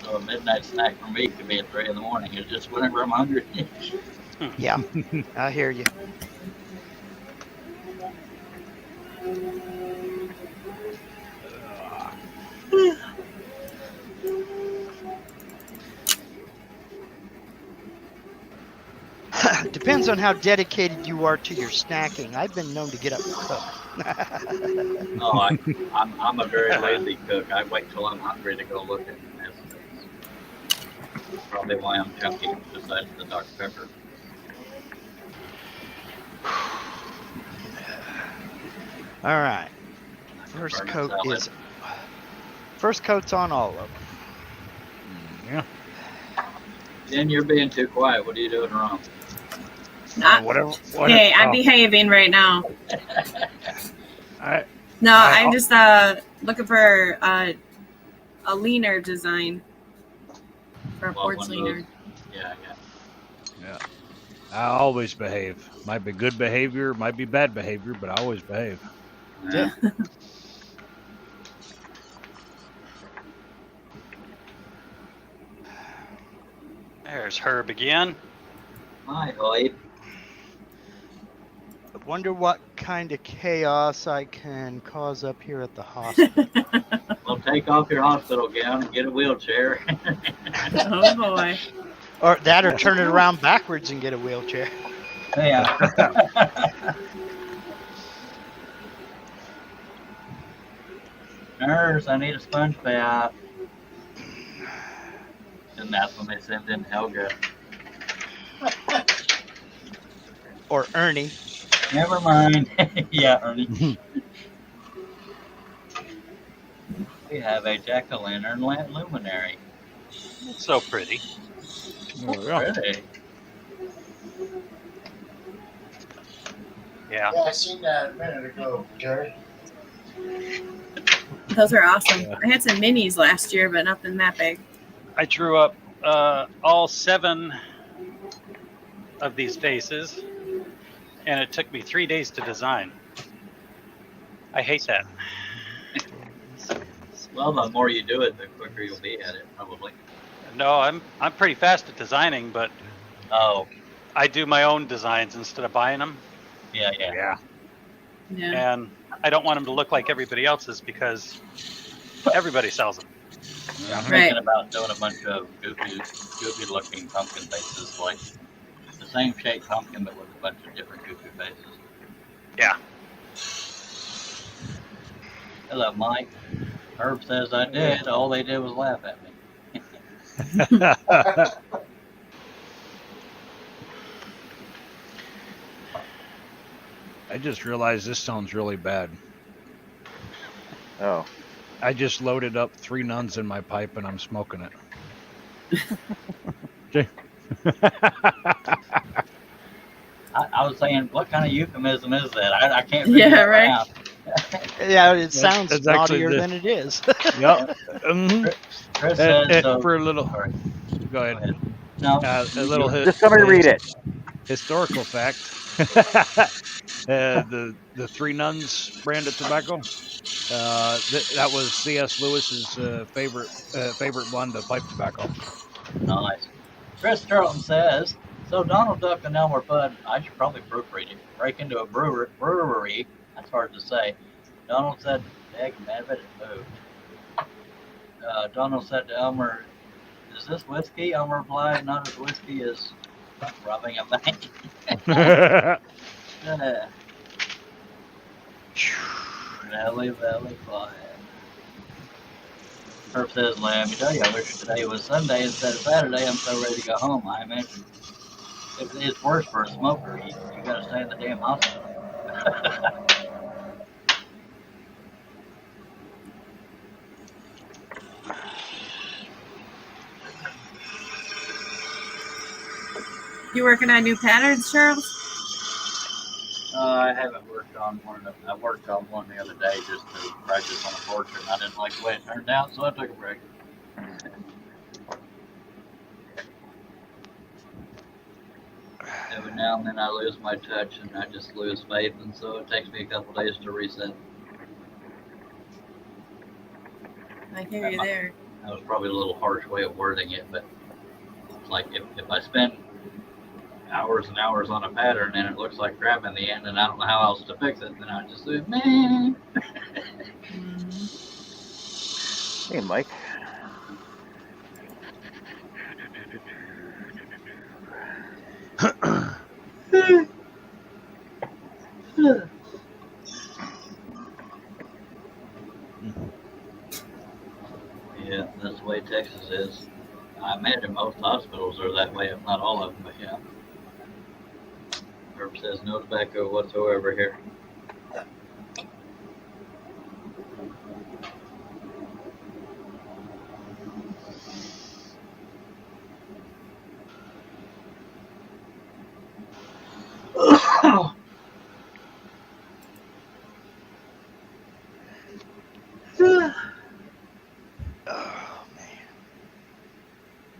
[SPEAKER 8] So a midnight snack for me could be at 3 in the morning. It's just whenever I'm hungry.
[SPEAKER 3] Yeah, I hear you. Depends on how dedicated you are to your snacking. I've been known to get up and cook.
[SPEAKER 8] No, I'm a very lazy cook. I wait till I'm hungry to go look at recipes. Probably why I'm chunky besides the Dr. Pepper.
[SPEAKER 3] All right. First coat's on all of them.
[SPEAKER 5] Yeah.
[SPEAKER 8] Then you're being too quiet. What are you doing wrong?
[SPEAKER 5] Whatever.
[SPEAKER 7] Hey, I'm behaving right now. No, I'm just looking for a leaner design for a porch leaner.
[SPEAKER 8] Yeah.
[SPEAKER 5] I always behave. Might be good behavior, might be bad behavior, but I always behave.
[SPEAKER 8] Yeah.
[SPEAKER 4] There's Herb again.
[SPEAKER 8] Hi, Hoyt.
[SPEAKER 3] I wonder what kind of chaos I can cause up here at the hospital.
[SPEAKER 8] Well, take off your hospital gown and get a wheelchair.
[SPEAKER 7] Oh boy.
[SPEAKER 3] Or that, or turn it around backwards and get a wheelchair.
[SPEAKER 8] Yeah. Nurse, I need a sponge bath. And that's when they send in Helga.
[SPEAKER 3] Or Ernie.
[SPEAKER 8] Never mind. Yeah, Ernie. We have a jack-o'-lantern luminary.
[SPEAKER 4] It's so pretty.
[SPEAKER 8] Pretty.
[SPEAKER 4] Yeah.
[SPEAKER 2] Yeah, I seen that a minute ago, Jerry.
[SPEAKER 7] Those are awesome. I had some minis last year, but nothing that big.
[SPEAKER 4] I drew up all 7 of these faces, and it took me 3 days to design. I hate that.
[SPEAKER 8] Well, the more you do it, the quicker you'll be at it, probably.
[SPEAKER 4] No, I'm pretty fast at designing, but I do my own designs instead of buying them.
[SPEAKER 8] Yeah.
[SPEAKER 4] And I don't want them to look like everybody else's because everybody sells them.
[SPEAKER 8] I'm thinking about doing a bunch of goofy-looking pumpkin faces, like the same shaped pumpkin, but with a bunch of different goofy faces.
[SPEAKER 4] Yeah.
[SPEAKER 8] Hello, Mike. Herb says I did. All they did was laugh at me.
[SPEAKER 5] I just realized this sounds really bad.
[SPEAKER 1] Oh.
[SPEAKER 5] I just loaded up 3 nuns in my pipe and I'm smoking it. Okay.
[SPEAKER 8] I was saying, what kind of euphemism is that? I can't figure that
[SPEAKER 7] right.
[SPEAKER 8] out.
[SPEAKER 3] Yeah, it sounds
[SPEAKER 5] That's
[SPEAKER 3] naughtier
[SPEAKER 5] actually
[SPEAKER 3] than it is.
[SPEAKER 5] Yep.
[SPEAKER 8] Chris says,
[SPEAKER 5] for a little. Go ahead.
[SPEAKER 8] No.
[SPEAKER 5] A little.
[SPEAKER 1] Just somebody read it.
[SPEAKER 5] Historical fact. The 3 Nuns brand of tobacco. That was C.S. Lewis's favorite blend of pipe tobacco.
[SPEAKER 8] Nice. Chris Turlton says, so Donald Duck and Elmer Fudd, I should probably proofread it, break into a brewery. That's hard to say. Donald said, dang, man, I bet it moved. Donald said to Elmer, is this whiskey? Elmer replied, not as whiskey as robbing a bank. Valley fly. Herb says, let me tell you, I wish today was Sunday instead of Saturday. I'm so ready to go home. I imagine it's worse for a smoker. You gotta stay in the damn hospital.
[SPEAKER 7] You working on new patterns, Charles?
[SPEAKER 8] I haven't worked on one. I worked on one the other day just to practice on a portrait. I didn't like the way it turned out, so I took a break. Every now and then I lose my touch and I just lose faith, and so it takes me a couple days to reset.
[SPEAKER 7] I hear you there.
[SPEAKER 8] That was probably a little harsh way of wording it, but like if I spend hours and hours on a pattern and it looks like crap in the end and I don't know how else to fix it, then I just say, man.
[SPEAKER 1] Hey, Mike.
[SPEAKER 8] Yeah, that's the way Texas is. I imagine most hospitals are that way, if not all of them, but yeah. Herb says no tobacco whatsoever here.
[SPEAKER 3] Oh man.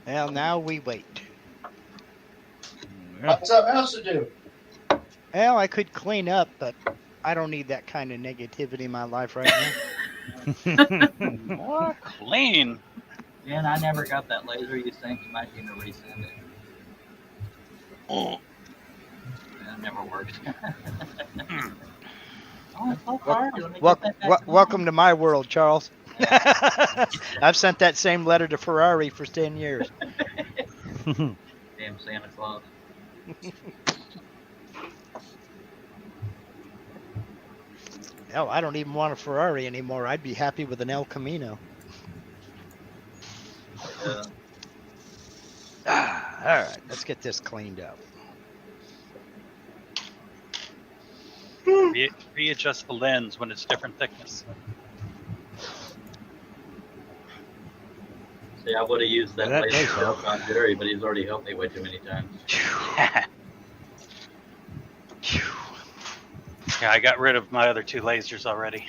[SPEAKER 3] Well, now we wait.
[SPEAKER 5] Yeah.
[SPEAKER 2] What's something else to do?
[SPEAKER 3] Well, I could clean up, but I don't need that kind of negativity in my life right now.
[SPEAKER 4] More clean.
[SPEAKER 8] Jen, I never got that laser you sent. You might need to resend it. That never worked. Oh, it's so hard. Let me get that back
[SPEAKER 3] Welcome to my world, Charles. I've sent that same letter to Ferrari for 10 years.
[SPEAKER 8] Damn Santa Claus.
[SPEAKER 3] Hell, I don't even want a Ferrari anymore. I'd be happy with an El Camino. All right, let's get this cleaned up.
[SPEAKER 4] Readjust the lens when it's different thickness.
[SPEAKER 8] See, I would have used that
[SPEAKER 5] That
[SPEAKER 8] laser
[SPEAKER 5] does
[SPEAKER 8] to help on Jerry, but he's already helped me way too many times.
[SPEAKER 4] Yeah, I got rid of my other 2 lasers already.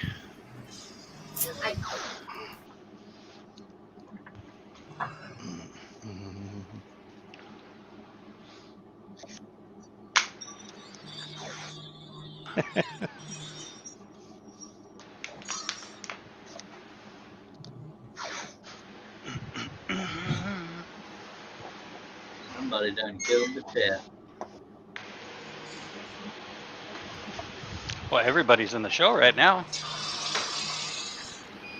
[SPEAKER 8] Somebody done killed the chat.
[SPEAKER 4] Well, everybody's in the show right now.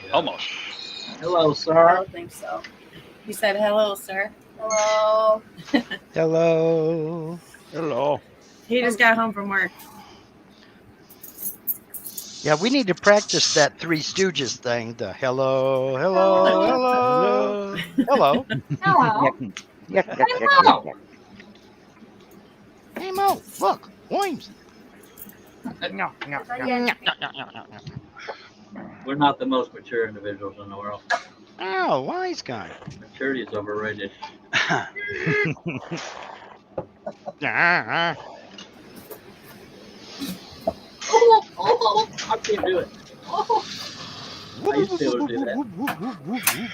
[SPEAKER 8] Yeah.
[SPEAKER 4] Almost.
[SPEAKER 8] Hello,
[SPEAKER 7] I
[SPEAKER 8] sir.
[SPEAKER 7] don't think so. He said, "Hello, sir." Hello.
[SPEAKER 3] Hello.
[SPEAKER 5] Hello.
[SPEAKER 7] He just got home from work.
[SPEAKER 3] Yeah, we need to practice that Three Stooges thing. The hello, hello, hello, hello.
[SPEAKER 6] Hello.
[SPEAKER 8] Hello.
[SPEAKER 3] Hey Mo, look, Williams.
[SPEAKER 8] We're not the most mature individuals in the world.
[SPEAKER 3] Oh, wise guy.
[SPEAKER 8] Maturity is overrated. Oh, I can't do it. Oh. I used to be able to do that.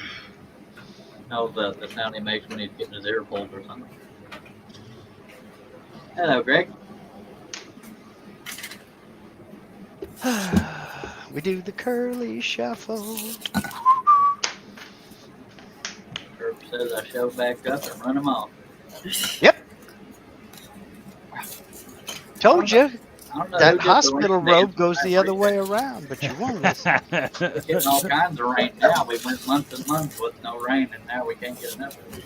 [SPEAKER 8] No, the sound he makes when he's getting his ear pulled or something. Hello, Greg.
[SPEAKER 3] We do the curly shuffle.
[SPEAKER 8] Herb says I show back up and run him off.
[SPEAKER 3] Yep. Told you.
[SPEAKER 8] I don't know
[SPEAKER 3] That
[SPEAKER 8] who did the
[SPEAKER 3] hospital
[SPEAKER 8] rain
[SPEAKER 3] road
[SPEAKER 8] dance
[SPEAKER 3] goes
[SPEAKER 8] last
[SPEAKER 3] the other
[SPEAKER 8] week.
[SPEAKER 3] way around, but you won't listen.
[SPEAKER 8] We're getting all kinds of rain now. We went months and months with no rain, and now we can't get enough of it.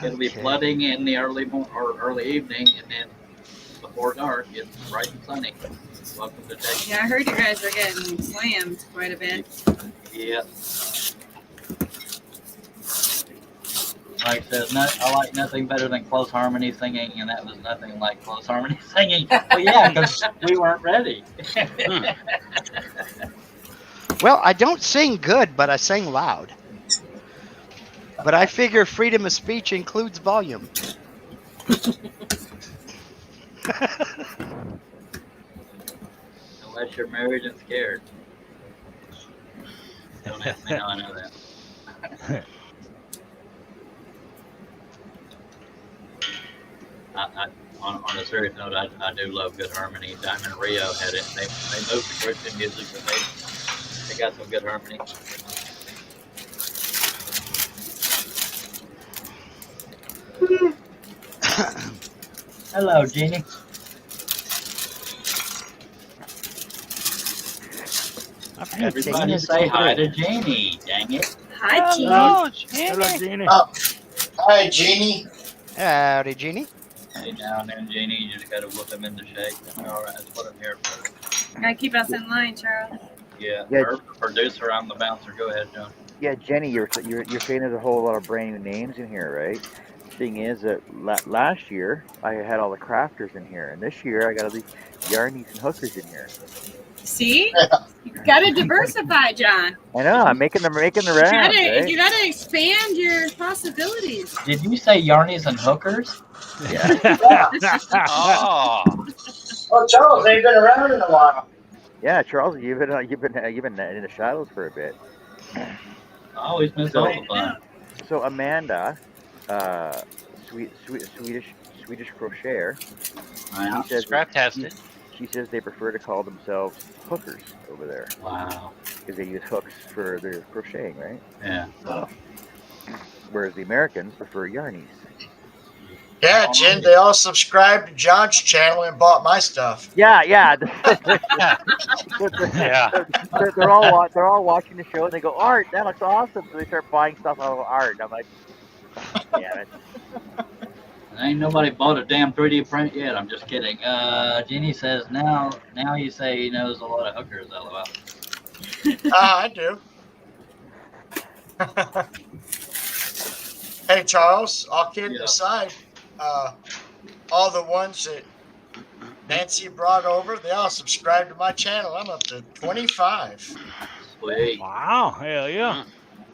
[SPEAKER 8] It'll be
[SPEAKER 3] Okay.
[SPEAKER 8] flooding in the early evening, and then before dark, it's bright and sunny. Welcome to Texas.
[SPEAKER 7] Yeah, I heard you guys were getting slammed quite a bit.
[SPEAKER 8] Yeah. Like says, I like nothing better than close harmony singing, and that was nothing like close harmony singing. Well, yeah, because we weren't ready.
[SPEAKER 3] Well, I don't sing good, but I sing loud. But I figure freedom of speech includes volume.
[SPEAKER 8] Unless you're married and scared. Don't ask me how I know that. On a serious note, I do love good harmony. Diamond Rio had it. They moved to Christian music, but they got some good harmony. Hello, Jeannie. Everybody say hi to Jeannie. Dang it.
[SPEAKER 7] Hi, Jeannie.
[SPEAKER 5] Hello, Jeannie.
[SPEAKER 2] Hi, Jeannie.
[SPEAKER 3] Howdy, Jeannie.
[SPEAKER 8] Hey, now and then, Jeannie, you just gotta whip them into shape. All right, that's what I'm here for.
[SPEAKER 7] Gotta keep us in line, Charles.
[SPEAKER 8] Yeah,
[SPEAKER 1] Yeah.
[SPEAKER 8] Herb, the producer, I'm the bouncer. Go ahead, John.
[SPEAKER 1] Yeah, Jenny, you're saying there's a whole lot of brand new names in here, right? thing is that last year I had all the crafters in here, and this year I got all these yarnies and hookers in here.
[SPEAKER 7] See, you gotta diversify, John.
[SPEAKER 1] I know. I'm making the rounds, right?
[SPEAKER 7] You gotta expand your possibilities.
[SPEAKER 8] Did you say yarnies and hookers?
[SPEAKER 1] Yeah.
[SPEAKER 4] Oh,
[SPEAKER 2] Well, Charles ain't been around in a while.
[SPEAKER 1] Yeah, Charles, you've been in the shadows for a bit.
[SPEAKER 8] I always miss
[SPEAKER 1] So-
[SPEAKER 8] all the fun.
[SPEAKER 1] So Amanda, Swedish crocheter,
[SPEAKER 8] Wow.
[SPEAKER 1] she says
[SPEAKER 4] scrap-tastic.
[SPEAKER 1] she says they prefer to call themselves hookers over there
[SPEAKER 8] Wow.
[SPEAKER 1] because they use hooks for their crocheting, right?
[SPEAKER 8] Yeah.
[SPEAKER 1] Whereas the Americans prefer yarnies.
[SPEAKER 2] Yeah, Jen, they all subscribed to John's channel and bought my stuff.
[SPEAKER 1] Yeah.
[SPEAKER 4] Yeah.
[SPEAKER 1] They're all watching the show and they go, Art, that looks awesome. So they start buying stuff out of Art. And I'm like, damn it.
[SPEAKER 8] Ain't nobody bought a damn 3D print yet. I'm just kidding. Jeannie says now you say he knows a lot of hookers. LOL.
[SPEAKER 2] I do. Hey, Charles, all kidding
[SPEAKER 8] Yeah.
[SPEAKER 2] aside, all the ones that Nancy brought over, they all subscribed to my channel. I'm up to 25.
[SPEAKER 8] Sweet.
[SPEAKER 5] Wow. Hell yeah.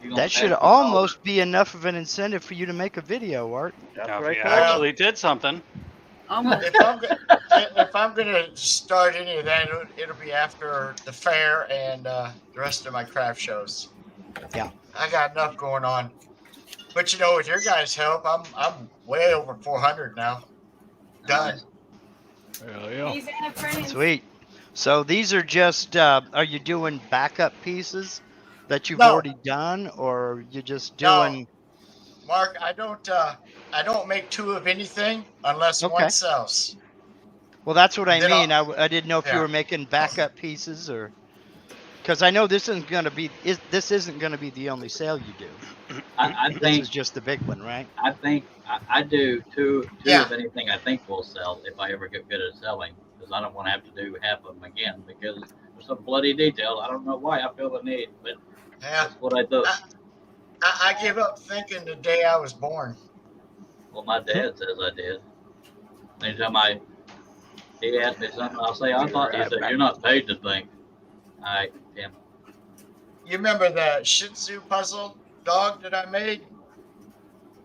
[SPEAKER 8] You gonna
[SPEAKER 3] That should
[SPEAKER 8] pass the
[SPEAKER 3] almost be enough of an incentive for you to make a video, Art.
[SPEAKER 1] That's
[SPEAKER 4] Now,
[SPEAKER 1] what I
[SPEAKER 4] if you
[SPEAKER 1] told them.
[SPEAKER 4] actually did something.
[SPEAKER 7] Almost.
[SPEAKER 2] If I'm gonna start any of that, it'll be after the fair and the rest of my craft shows.
[SPEAKER 3] Yeah.
[SPEAKER 2] I got enough going on. But you know, with your guys' help, I'm way over 400 now. Done.
[SPEAKER 5] Hell yeah.
[SPEAKER 7] He's in a friend.
[SPEAKER 3] Sweet. So these are just, are you doing backup pieces that you've
[SPEAKER 2] No.
[SPEAKER 3] already done, or you just
[SPEAKER 2] No.
[SPEAKER 3] doing?
[SPEAKER 2] Mark, I don't make two of anything unless
[SPEAKER 3] Okay.
[SPEAKER 2] one sells.
[SPEAKER 3] Well, that's what I
[SPEAKER 2] Then
[SPEAKER 3] mean. I didn't know if you
[SPEAKER 2] yeah.
[SPEAKER 3] were making backup pieces, or because I know this isn't going to be the only sale you do.
[SPEAKER 8] I
[SPEAKER 3] This
[SPEAKER 8] think
[SPEAKER 3] is just the big one, right?
[SPEAKER 8] I do two
[SPEAKER 2] Yeah.
[SPEAKER 8] of anything I think will sell if I ever get good at selling, because I don't want to have to do half of them again because there's some bloody details. I don't know why I feel the need, but
[SPEAKER 2] Yeah.
[SPEAKER 8] that's what I do.
[SPEAKER 2] I give up thinking the day I was born.
[SPEAKER 8] Well, my dad says I did. Anytime he asked me something, I'll say, I thought. He said, you're not paid to think. All right, Tim.
[SPEAKER 2] You remember the Shih Tzu puzzle dog that I made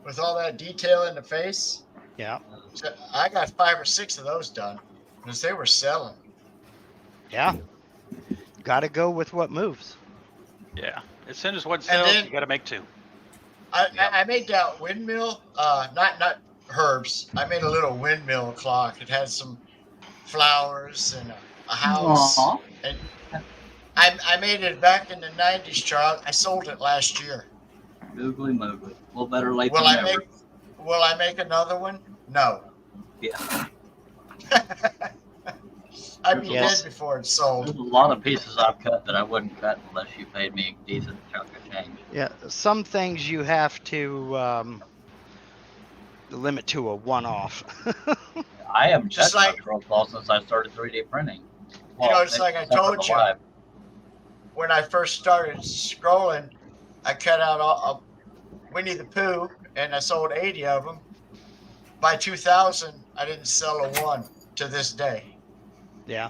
[SPEAKER 2] with all that detail in the face?
[SPEAKER 3] Yeah.
[SPEAKER 2] So I got 5 or 6 of those done because they were selling.
[SPEAKER 3] Yeah. Got to go with what moves.
[SPEAKER 4] Yeah. As soon as one
[SPEAKER 2] And
[SPEAKER 4] sells,
[SPEAKER 2] then-
[SPEAKER 4] you got to make two.
[SPEAKER 2] I made that windmill, not herbs. I made a little windmill clock. It had some flowers and a house.
[SPEAKER 8] Aw.
[SPEAKER 2] And I made it back in the 90s, Charles. I sold it last year.
[SPEAKER 8] Googly moogly. Well, better late
[SPEAKER 2] Will
[SPEAKER 8] than
[SPEAKER 2] I
[SPEAKER 8] never.
[SPEAKER 2] make another one? No.
[SPEAKER 8] Yeah.
[SPEAKER 2] I'd be
[SPEAKER 3] Yes.
[SPEAKER 2] dead before it's
[SPEAKER 8] There's
[SPEAKER 2] sold.
[SPEAKER 8] a lot of pieces I've cut that I wouldn't cut unless you paid me a decent chunk of change.
[SPEAKER 3] Yeah. Some things you have to limit to a one-off.
[SPEAKER 8] I haven't
[SPEAKER 2] Just
[SPEAKER 8] touched
[SPEAKER 2] like-
[SPEAKER 8] my scroll saw since I started 3D printing.
[SPEAKER 2] You know, it's like I
[SPEAKER 8] except for
[SPEAKER 2] told
[SPEAKER 8] the
[SPEAKER 2] you.
[SPEAKER 8] live.
[SPEAKER 2] When I first started scrolling, I cut out all Winnie the Pooh, and I sold 80 of them. By 2000, I didn't sell a one to this day.
[SPEAKER 3] Yeah.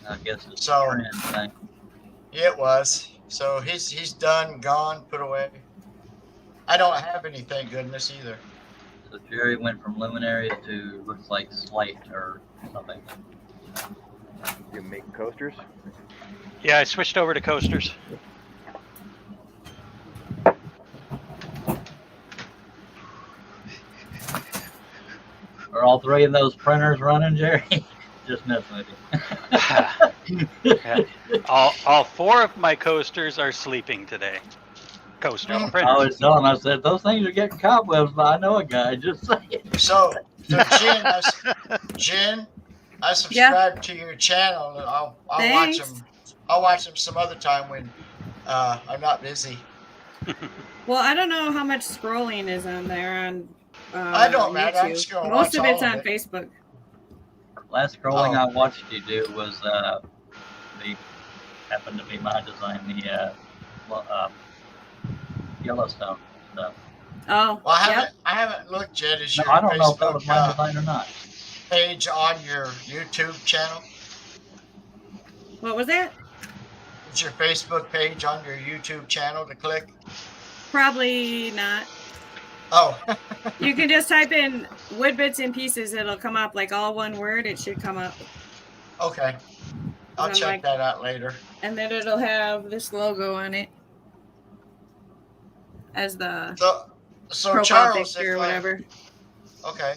[SPEAKER 8] I guess it's
[SPEAKER 2] So-
[SPEAKER 8] a trend thing.
[SPEAKER 2] It was. So he's done, gone, put away. I don't have any, thank goodness, either.
[SPEAKER 8] So Jerry went from luminary to looks like slate or something.
[SPEAKER 1] You make coasters?
[SPEAKER 4] Yeah, I switched over to coasters.
[SPEAKER 8] Are all three of those printers running, Jerry? Just messing with you.
[SPEAKER 4] All 4 of my coasters are sleeping today. Coaster
[SPEAKER 2] Oh,
[SPEAKER 8] I
[SPEAKER 4] printers.
[SPEAKER 8] was telling him, I said, those things are getting cobwebs, but I know a guy, just saying.
[SPEAKER 2] So Jen, I subscribe to your channel, and I'll watch
[SPEAKER 7] Thanks.
[SPEAKER 2] them. I'll watch them some other time when I'm not busy.
[SPEAKER 7] Well, I don't know how much scrolling is on there on
[SPEAKER 2] I don't matter. I'm
[SPEAKER 7] YouTube.
[SPEAKER 2] just gonna
[SPEAKER 7] Most
[SPEAKER 2] watch
[SPEAKER 7] of it's
[SPEAKER 2] all of
[SPEAKER 7] on
[SPEAKER 2] it.
[SPEAKER 7] Facebook.
[SPEAKER 8] Last scrolling
[SPEAKER 2] Oh.
[SPEAKER 8] I watched you do was happened to be my design, the Yellowstone stuff.
[SPEAKER 7] Oh,
[SPEAKER 2] Well,
[SPEAKER 7] yep.
[SPEAKER 2] I haven't looked yet. Is
[SPEAKER 8] No,
[SPEAKER 2] your
[SPEAKER 8] I don't know if that
[SPEAKER 2] Facebook
[SPEAKER 8] was my design or not.
[SPEAKER 2] page on your YouTube channel?
[SPEAKER 7] What was that?
[SPEAKER 2] Is your Facebook page on your YouTube channel to click?
[SPEAKER 7] Probably not.
[SPEAKER 2] Oh,
[SPEAKER 7] You can just type in wood bits and pieces. It'll come up like all one word. It should come up.
[SPEAKER 2] okay. I'll
[SPEAKER 7] I'm
[SPEAKER 2] check
[SPEAKER 7] like-
[SPEAKER 2] that out later.
[SPEAKER 7] And then it'll have this logo on it as the
[SPEAKER 2] So
[SPEAKER 7] profile
[SPEAKER 2] Charles,
[SPEAKER 7] picture or whatever.
[SPEAKER 2] Okay,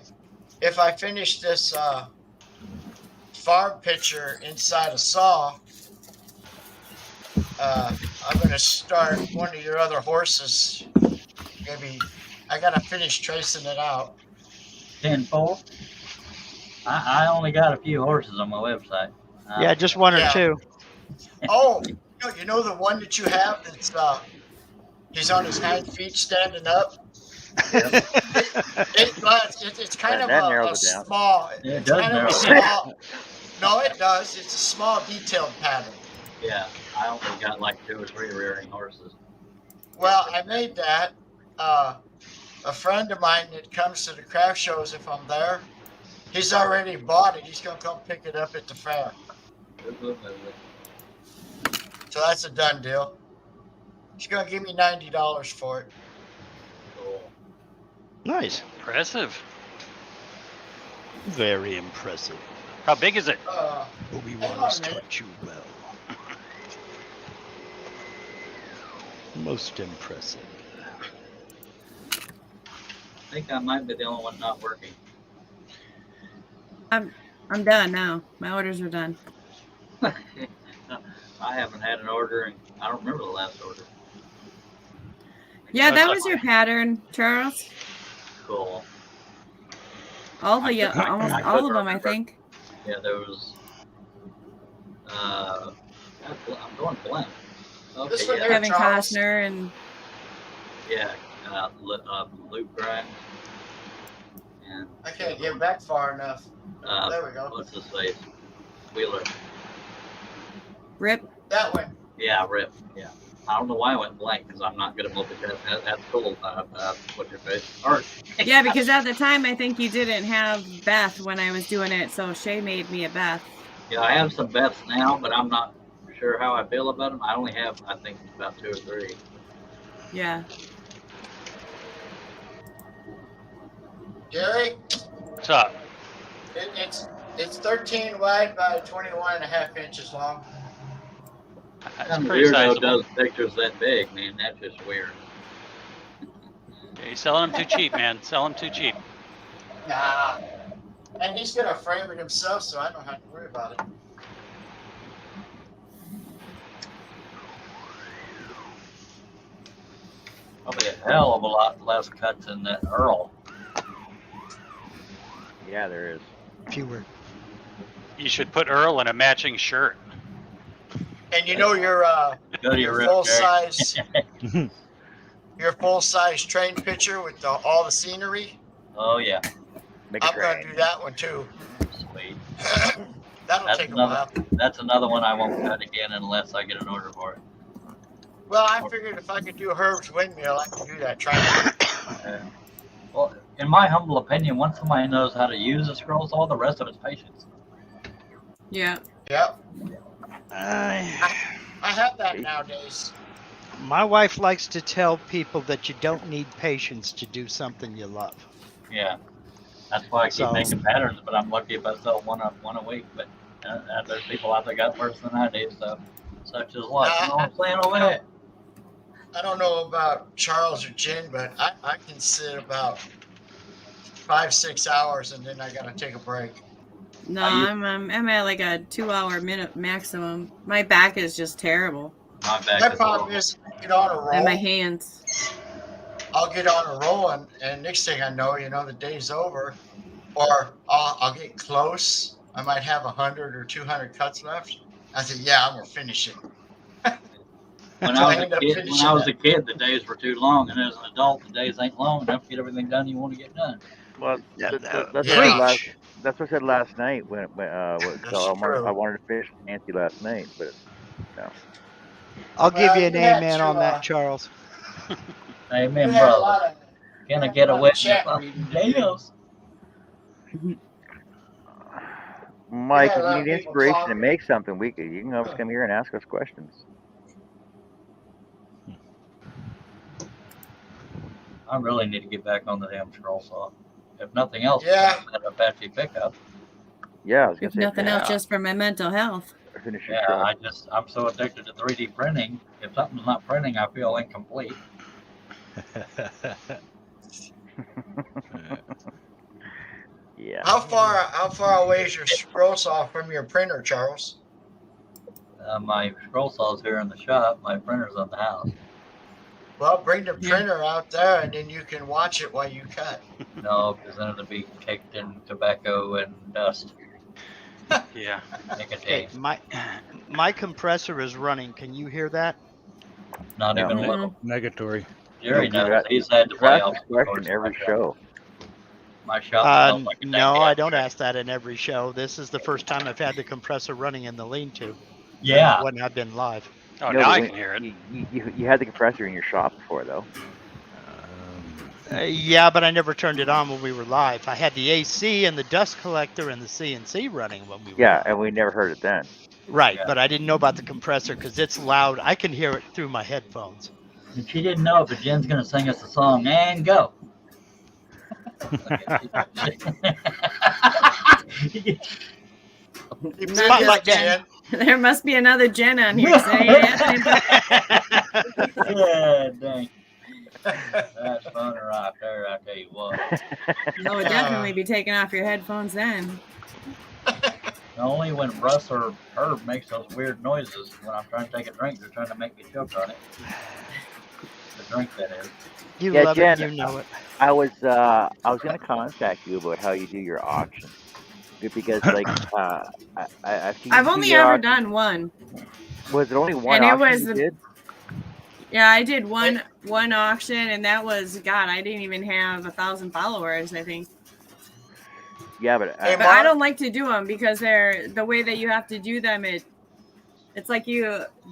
[SPEAKER 2] if I finish this farm picture inside a saw, I'm gonna start one of your other horses. Maybe I gotta finish tracing it out.
[SPEAKER 8] 10-4. I only got a few horses on my website.
[SPEAKER 3] Yeah, just one or
[SPEAKER 2] Yeah.
[SPEAKER 3] two.
[SPEAKER 2] Oh, you know the one that you have that's he's on his hind feet standing up. It's kind of
[SPEAKER 1] That
[SPEAKER 2] a
[SPEAKER 1] narrows it down.
[SPEAKER 2] small.
[SPEAKER 8] It
[SPEAKER 2] It's
[SPEAKER 8] does
[SPEAKER 2] kind of
[SPEAKER 8] narrow
[SPEAKER 2] a
[SPEAKER 8] it down.
[SPEAKER 2] small. No, it does. It's a small detailed pattern.
[SPEAKER 8] Yeah, I only got like 2 or 3 rearing horses.
[SPEAKER 2] Well, I made that. A friend of mine that comes to the craft shows, if I'm there, he's already bought it. He's gonna come pick it up at the fair. So that's a done deal. He's gonna give me $90 for it.
[SPEAKER 8] Cool.
[SPEAKER 3] Nice.
[SPEAKER 4] Impressive.
[SPEAKER 3] Very impressive.
[SPEAKER 4] How big is it?
[SPEAKER 3] Obi-Wan
[SPEAKER 2] hang
[SPEAKER 3] has
[SPEAKER 2] on a minute.
[SPEAKER 3] taught you well. Most impressive.
[SPEAKER 8] I think I might be the only one not working.
[SPEAKER 7] I'm done now. My orders are done.
[SPEAKER 8] I haven't had an order, and I don't remember the last order.
[SPEAKER 7] Yeah, that was your pattern, Charles.
[SPEAKER 8] Cool.
[SPEAKER 7] Almost all of them, I think.
[SPEAKER 8] Yeah, there was. I'm going blank. Okay,
[SPEAKER 2] This one
[SPEAKER 8] yeah,
[SPEAKER 2] here,
[SPEAKER 7] Kevin
[SPEAKER 2] Charles.
[SPEAKER 7] Costner and
[SPEAKER 8] yeah, Luke Bryan, and
[SPEAKER 2] I can't get back far enough. There we go.
[SPEAKER 8] what's his face? Wheeler.
[SPEAKER 7] Rip.
[SPEAKER 2] That one.
[SPEAKER 8] Yeah, Rip. Yeah. I don't know why I went blank because I'm not good at multitasking. That's cool. What's your face? Art.
[SPEAKER 7] Yeah, because at the time I think you didn't have Beth when I was doing it, so Shay made me a Beth.
[SPEAKER 8] Yeah, I have some Beths now, but I'm not sure how I feel about them. I only have, I think, about 2 or 3.
[SPEAKER 7] Yeah.
[SPEAKER 2] Gary,
[SPEAKER 4] What's up?
[SPEAKER 2] it's 13 wide by 21 and a half inches long.
[SPEAKER 4] That's
[SPEAKER 8] Some
[SPEAKER 4] pretty
[SPEAKER 8] weirdo
[SPEAKER 4] sizable.
[SPEAKER 8] does pictures that big, man. That's just weird.
[SPEAKER 4] Yeah, you're selling them too cheap, man. Selling them too cheap.
[SPEAKER 2] Nah. And he's gonna frame it himself, so I don't have to worry about it.
[SPEAKER 8] Probably a hell of a lot less cuts in that Earl.
[SPEAKER 1] Yeah, there is.
[SPEAKER 3] Fewer.
[SPEAKER 4] You should put Earl in a matching shirt.
[SPEAKER 2] And you know your
[SPEAKER 8] Go to
[SPEAKER 2] your
[SPEAKER 8] your
[SPEAKER 2] full
[SPEAKER 8] Jerry.
[SPEAKER 2] size your full size train picture with all the scenery.
[SPEAKER 8] Oh yeah,
[SPEAKER 1] Make a
[SPEAKER 2] I'm gonna
[SPEAKER 1] train.
[SPEAKER 2] do that one too.
[SPEAKER 8] sweet.
[SPEAKER 2] That'll
[SPEAKER 8] That's
[SPEAKER 2] take a
[SPEAKER 8] another.
[SPEAKER 2] while.
[SPEAKER 8] That's another one I won't cut again unless I get an order for it.
[SPEAKER 2] Well, I figured if I could do Herb's windmill, I could do that train.
[SPEAKER 8] Well, in my humble opinion, once somebody knows how to use a scroll saw, the rest of it's patience.
[SPEAKER 7] Yeah.
[SPEAKER 2] Yep,
[SPEAKER 3] I
[SPEAKER 2] I have that nowadays.
[SPEAKER 3] My wife likes to tell people that you don't need patience to do something you love.
[SPEAKER 8] Yeah, that's why I keep
[SPEAKER 3] So-
[SPEAKER 8] making patterns. But I'm lucky if I sell one a week. But there's people out there got worse than I do. So, such as what? You know what I'm saying over there?
[SPEAKER 2] I don't know about Charles or Jen, but I can sit about 5-6 hours and then I gotta take a break.
[SPEAKER 7] No,
[SPEAKER 8] Are you-
[SPEAKER 7] I'm at like a 2-hour minute maximum. My back is just terrible.
[SPEAKER 8] My back
[SPEAKER 2] My
[SPEAKER 8] is
[SPEAKER 2] problem
[SPEAKER 8] horrible.
[SPEAKER 2] is get on a
[SPEAKER 7] And my
[SPEAKER 2] roll.
[SPEAKER 7] hands.
[SPEAKER 2] I'll get on a roll and next thing I know, the day's over. Or I'll get close. I might have 100 or 200 cuts left. I said, yeah, I'm gonna finish it.
[SPEAKER 8] When
[SPEAKER 2] So
[SPEAKER 8] I
[SPEAKER 2] I
[SPEAKER 8] was
[SPEAKER 2] end
[SPEAKER 8] a
[SPEAKER 2] up
[SPEAKER 8] kid,
[SPEAKER 2] finishing
[SPEAKER 8] the days were too long, and as an adult, the days ain't long enough to get everything done you want to get done.
[SPEAKER 1] Well,
[SPEAKER 3] Yeah,
[SPEAKER 1] that's
[SPEAKER 3] no,
[SPEAKER 1] what I
[SPEAKER 2] yeah.
[SPEAKER 1] said last. That's what I said last night when so
[SPEAKER 2] true.
[SPEAKER 1] I wanted to finish Nancy last night, but
[SPEAKER 3] I'll give
[SPEAKER 2] Well,
[SPEAKER 3] you an
[SPEAKER 2] you had
[SPEAKER 3] amen
[SPEAKER 2] to,
[SPEAKER 3] on that, Charles.
[SPEAKER 2] You
[SPEAKER 8] Amen,
[SPEAKER 2] had a
[SPEAKER 8] brother.
[SPEAKER 2] lot of
[SPEAKER 8] Can I get away
[SPEAKER 2] Chat
[SPEAKER 8] from
[SPEAKER 2] reading
[SPEAKER 8] the nails?
[SPEAKER 1] Mike, if you
[SPEAKER 2] let
[SPEAKER 1] need
[SPEAKER 2] people
[SPEAKER 1] inspiration
[SPEAKER 2] talk.
[SPEAKER 1] to make something, you can always come here and ask us questions.
[SPEAKER 8] I really need to get back on the damn scroll saw. If nothing else,
[SPEAKER 2] Yeah.
[SPEAKER 8] that Apache pickup.
[SPEAKER 1] Yeah, I was gonna
[SPEAKER 7] If
[SPEAKER 1] say.
[SPEAKER 7] nothing else,
[SPEAKER 8] yeah.
[SPEAKER 7] just for my mental health.
[SPEAKER 1] Finish your
[SPEAKER 8] Yeah,
[SPEAKER 1] truck.
[SPEAKER 8] I'm so addicted to 3D printing. If something's not printing, I feel incomplete.
[SPEAKER 1] Yeah.
[SPEAKER 2] How far away is your scroll saw from your printer, Charles?
[SPEAKER 8] My scroll saw's here in the shop. My printer's on the house.
[SPEAKER 2] Well, bring the printer out there, and then you can watch it while you cut.
[SPEAKER 8] No, because then it'll be caked in tobacco and dust.
[SPEAKER 4] Yeah.
[SPEAKER 3] Okay, my compressor is running. Can you hear that?
[SPEAKER 8] Not
[SPEAKER 1] No.
[SPEAKER 8] even a little.
[SPEAKER 5] Negatory.
[SPEAKER 8] Jerry
[SPEAKER 1] No,
[SPEAKER 8] knows. He's had to
[SPEAKER 1] You
[SPEAKER 8] play
[SPEAKER 1] ask
[SPEAKER 8] all
[SPEAKER 1] this question every show.
[SPEAKER 8] My shop smells like a
[SPEAKER 3] No,
[SPEAKER 8] damn
[SPEAKER 3] I don't
[SPEAKER 8] factory.
[SPEAKER 3] ask that in every show. This is the first time I've had the compressor running in the lean-to.
[SPEAKER 8] Yeah.
[SPEAKER 3] When I've been live.
[SPEAKER 4] Oh,
[SPEAKER 1] No,
[SPEAKER 4] now
[SPEAKER 1] but
[SPEAKER 4] I
[SPEAKER 1] when-
[SPEAKER 4] can hear it.
[SPEAKER 1] You had the compressor in your shop before, though.
[SPEAKER 3] Yeah, but I never turned it on when we were live. I had the AC and the dust collector and the CNC running when we were live.
[SPEAKER 1] And we never heard it then.
[SPEAKER 3] Right,
[SPEAKER 8] Yeah.
[SPEAKER 3] but I didn't know about the compressor because it's loud. I can hear it through my headphones.
[SPEAKER 8] And she didn't know, but Jen's going to sing us a song and go.
[SPEAKER 3] Spotlight Jen.
[SPEAKER 7] There must be another Jen on here saying Anthony.
[SPEAKER 8] Yeah, dang. That's fun right there, I tell you what.
[SPEAKER 7] You would definitely be taking off your headphones then.
[SPEAKER 8] Only when Russ or Herb makes those weird noises when I'm trying to take a drink, they're trying to make me choke on it. The drink, that is.
[SPEAKER 3] You
[SPEAKER 1] Yeah,
[SPEAKER 3] love
[SPEAKER 1] Jen,
[SPEAKER 3] it, you know it.
[SPEAKER 1] I was gonna contact you about how you do your auction, because like I've seen.
[SPEAKER 7] I've
[SPEAKER 1] you
[SPEAKER 7] only
[SPEAKER 1] do your
[SPEAKER 7] ever
[SPEAKER 1] auction.
[SPEAKER 7] done one.
[SPEAKER 1] Was it only one
[SPEAKER 7] And it
[SPEAKER 1] auction
[SPEAKER 7] was
[SPEAKER 1] you
[SPEAKER 7] the-
[SPEAKER 1] did?
[SPEAKER 7] Yeah, I did one auction, and that was, God, I didn't even have 1,000 followers, I think.
[SPEAKER 1] Yeah, but
[SPEAKER 2] Hey,
[SPEAKER 7] But I don't like to do them because they're the way that you have to do them. It's like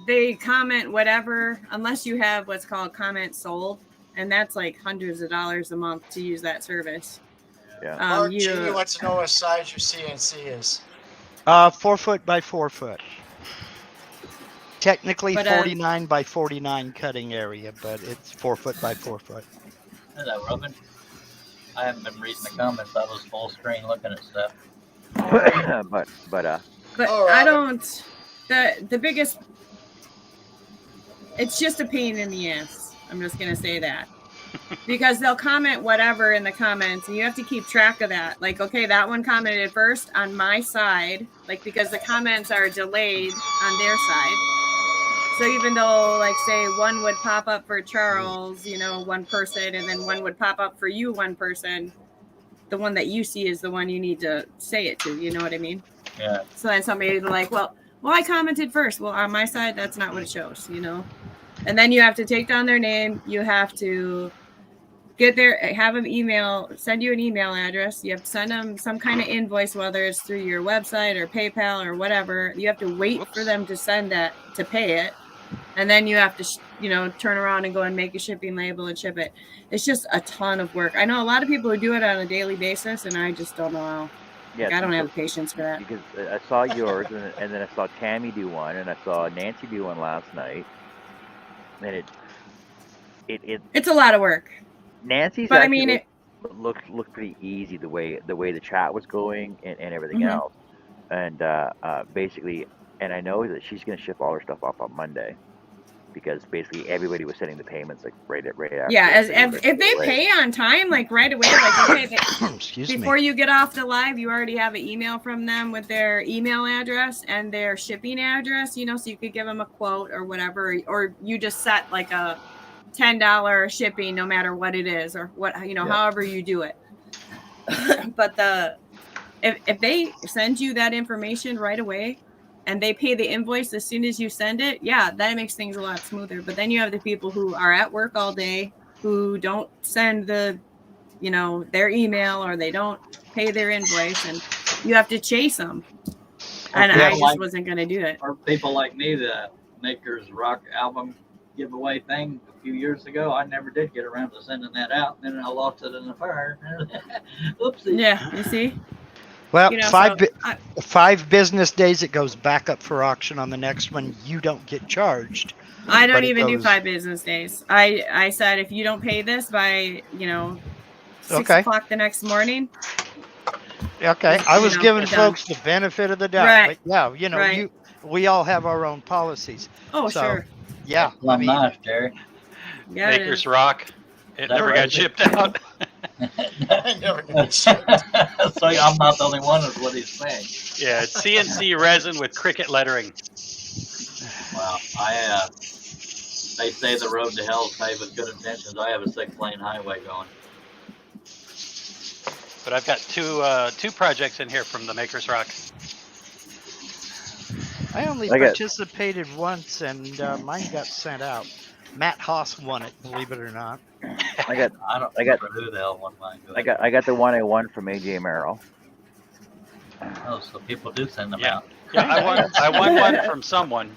[SPEAKER 7] they comment whatever, unless you have what's called comment sold, and that's like hundreds of dollars a month to use that service.
[SPEAKER 1] Yeah.
[SPEAKER 2] Mark G wants to know what size your CNC is.
[SPEAKER 3] 4 foot by 4 foot. Technically
[SPEAKER 7] But,
[SPEAKER 3] 49 by 49 cutting area, but it's 4 foot by 4 foot.
[SPEAKER 8] Is that Robin? I haven't been reading the comments. I was full screen looking at stuff.
[SPEAKER 1] but
[SPEAKER 7] I don't. The biggest. It's just a pain in the ass. I'm just gonna say that. Because they'll comment whatever in the comments, and you have to keep track of that. Like, okay, that one commented first on my side, like, because the comments are delayed on their side. So even though, like, say one would pop up for Charles, one person, and then one would pop up for you, one person, the one that you see is the one you need to say it to. You know what I mean?
[SPEAKER 8] Yeah.
[SPEAKER 7] So then somebody's like, well, I commented first. Well, on my side, that's not what it shows, And then you have to take down their name. You have to get have them send you an email address. You have to send them some kind of invoice, whether it's through your website or PayPal or whatever. You have to wait for them to send that to pay it. And then you have to, turn around and go and make a shipping label and ship it. It's just a ton of work. I know a lot of people who do it on a daily basis, and I just don't know how.
[SPEAKER 1] yeah,
[SPEAKER 7] I don't have the patience for that.
[SPEAKER 1] Because I saw yours, and then I saw Tammy do one, and I saw Nancy do one last night, and
[SPEAKER 7] it's a lot of work.
[SPEAKER 1] Nancy's,
[SPEAKER 7] but
[SPEAKER 1] actually
[SPEAKER 7] I mean,
[SPEAKER 1] looked pretty easy the way the chat was going and everything
[SPEAKER 7] Mhm.
[SPEAKER 1] else, and basically, and I know that she's gonna ship all her stuff off on Monday, because basically everybody was sending the payments like right after.
[SPEAKER 7] Yeah, if they pay on time, like right away, like okay, before you get off the live, you already have an email from them with their email address and their shipping address, so you could give them a quote or whatever, or you just set like a $10 shipping no matter what it is, or what however you do it. But if they send you that information right away and they pay the invoice as soon as you send it, yeah, that makes things a lot smoother. But then you have the people who are at work all day who don't send their email, or they don't pay their invoice, and you have to chase them. And I just wasn't going to do it.
[SPEAKER 8] Or people like me that Maker's Rock album giveaway thing, few years ago. I never did get around to sending that out, and then I lost it in the fire. Oopsie.
[SPEAKER 7] Yeah, you see.
[SPEAKER 3] Well,
[SPEAKER 7] You know,
[SPEAKER 3] five
[SPEAKER 7] so I,
[SPEAKER 3] 5 business days, it goes back up for auction. On the next one, you don't get charged.
[SPEAKER 7] I don't
[SPEAKER 3] But it
[SPEAKER 7] even do
[SPEAKER 3] goes-
[SPEAKER 7] 5 business days. I said if you don't pay this by 6
[SPEAKER 3] Okay.
[SPEAKER 7] o'clock the next morning.
[SPEAKER 3] Okay,
[SPEAKER 7] Just,
[SPEAKER 3] I was giving
[SPEAKER 7] put down.
[SPEAKER 3] folks the benefit of the doubt.
[SPEAKER 7] Right.
[SPEAKER 3] But yeah,
[SPEAKER 7] Right.
[SPEAKER 3] we all have our own policies.
[SPEAKER 7] Oh,
[SPEAKER 3] So,
[SPEAKER 7] sure.
[SPEAKER 3] Yeah,
[SPEAKER 8] Well, nice, Jerry.
[SPEAKER 7] Yeah, it
[SPEAKER 4] Maker's
[SPEAKER 7] is.
[SPEAKER 4] Rock. It
[SPEAKER 8] That
[SPEAKER 4] never
[SPEAKER 8] right?
[SPEAKER 4] got shipped out.
[SPEAKER 2] I never get shit.
[SPEAKER 8] So I'm not the only one, is what he's saying.
[SPEAKER 4] Yeah, it's CNC resin with Cricut lettering.
[SPEAKER 8] Well, they say the road to hell is paved with good intentions. I have a 6-lane highway going.
[SPEAKER 4] But I've got two projects in here from the Maker's Rock.
[SPEAKER 3] I only
[SPEAKER 1] I got-
[SPEAKER 3] participated once, and mine got sent out. Matt Haas won it, believe it or not.
[SPEAKER 1] I got
[SPEAKER 8] I
[SPEAKER 1] got-
[SPEAKER 8] remember who the hell won mine. Go
[SPEAKER 1] I
[SPEAKER 8] ahead.
[SPEAKER 1] got the one I won from AJ Merrill.
[SPEAKER 8] Oh, so people do send them
[SPEAKER 4] Yeah.
[SPEAKER 8] out.
[SPEAKER 4] Yeah, I won one from someone.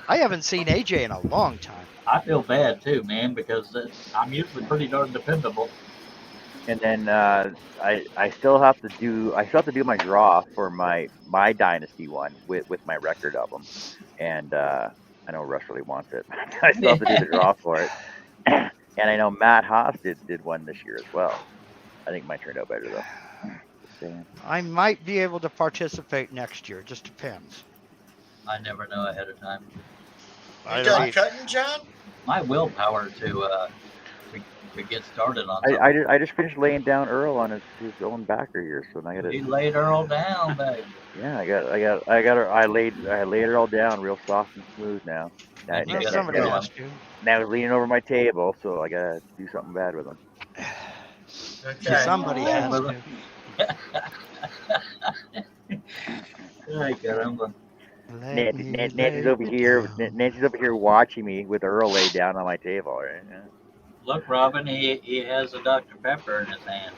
[SPEAKER 3] I haven't seen AJ in a long time.
[SPEAKER 8] I feel bad too, man, because I'm usually pretty darn dependable.
[SPEAKER 1] And then I still have to do my draw for my Dynasty one with my record of them, and I know Russ really wants it. I still have to do the draw for it, and I know Matt Haas did one this year as well. I think mine turned out better though. Just saying.
[SPEAKER 3] I might be able to participate next year. It just depends.
[SPEAKER 8] I never know ahead of time.
[SPEAKER 2] You done cutting, John?
[SPEAKER 8] My willpower to get started on something.
[SPEAKER 1] I just finished laying down Earl on his own backer here, so now I
[SPEAKER 8] He
[SPEAKER 1] gotta.
[SPEAKER 8] laid Earl down, babe.
[SPEAKER 1] Yeah, I laid it all down real soft and smooth now.
[SPEAKER 8] And you
[SPEAKER 3] Well,
[SPEAKER 8] gotta
[SPEAKER 3] somebody
[SPEAKER 8] kill him.
[SPEAKER 3] has to.
[SPEAKER 1] Now he's leaning over my table, so I gotta do something bad with him.
[SPEAKER 2] Okay.
[SPEAKER 3] Somebody
[SPEAKER 8] Yeah,
[SPEAKER 3] has
[SPEAKER 8] brother.
[SPEAKER 3] to.
[SPEAKER 8] Ay, caramba.
[SPEAKER 3] Let me
[SPEAKER 1] Nancy's
[SPEAKER 3] lay
[SPEAKER 1] over
[SPEAKER 3] it
[SPEAKER 1] here.
[SPEAKER 3] down.
[SPEAKER 1] Nancy's over here watching me with Earl laid down on my table. Right? Yeah.
[SPEAKER 8] Look, Robin, he has a Dr. Pepper in his hand.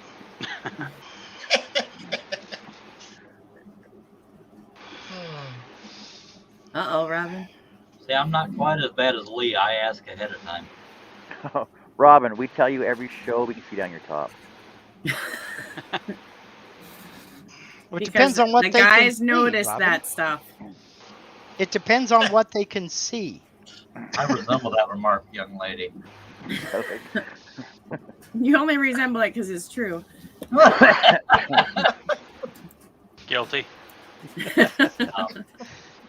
[SPEAKER 7] Uh-oh, Robin.
[SPEAKER 8] See, I'm not quite as bad as Lee. I ask ahead of time.
[SPEAKER 1] Robin, we tell you every show we can see down your top.
[SPEAKER 3] Well, it
[SPEAKER 7] Because
[SPEAKER 3] depends on what
[SPEAKER 7] the
[SPEAKER 3] they can
[SPEAKER 7] guys
[SPEAKER 3] see,
[SPEAKER 7] notice
[SPEAKER 3] Robin.
[SPEAKER 7] that stuff.
[SPEAKER 3] It depends on what they can see.
[SPEAKER 8] I resemble that remark, young lady.
[SPEAKER 7] You only resemble it because it's true.
[SPEAKER 4] Guilty.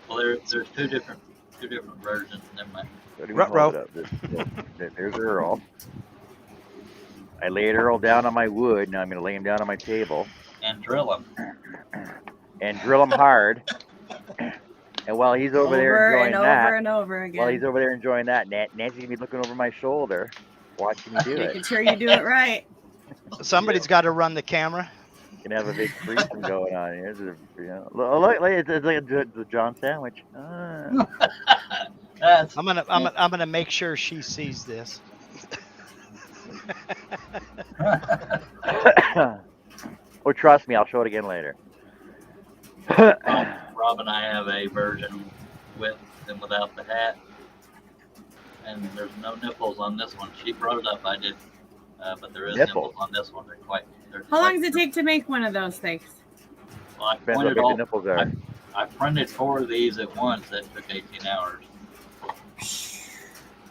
[SPEAKER 8] Well, there's two different versions. Never mind.
[SPEAKER 1] So do we
[SPEAKER 3] Ruh-roh.
[SPEAKER 1] hold it up? There's Earl. I laid Earl down on my wood. Now I'm going to lay him down on my table
[SPEAKER 8] And drill him.
[SPEAKER 1] and drill him hard. And while he's over there
[SPEAKER 7] Over
[SPEAKER 1] enjoying
[SPEAKER 7] and
[SPEAKER 1] that,
[SPEAKER 7] over and over again.
[SPEAKER 1] while he's over there enjoying that, Nancy's gonna be looking over my shoulder, watching me do
[SPEAKER 7] Making
[SPEAKER 1] it.
[SPEAKER 7] sure you do it right.
[SPEAKER 3] Somebody's got to run the camera.
[SPEAKER 1] Gonna have a big threesome going on here. Look, it's like a John sandwich.
[SPEAKER 8] That's
[SPEAKER 3] I'm gonna make sure she sees this.
[SPEAKER 1] Oh, trust me, I'll show it again later.
[SPEAKER 8] Rob and I have a version with and without the hat, and there's no nipples on this one. She brought it up, I did, but there is
[SPEAKER 1] Nipples?
[SPEAKER 8] nipples on this one.
[SPEAKER 7] How long does it take to make one of those things?
[SPEAKER 8] Well, I
[SPEAKER 1] Depends how
[SPEAKER 8] pointed
[SPEAKER 1] big the
[SPEAKER 8] all.
[SPEAKER 1] nipples are.
[SPEAKER 8] I printed 4 of these at once. That took 18 hours.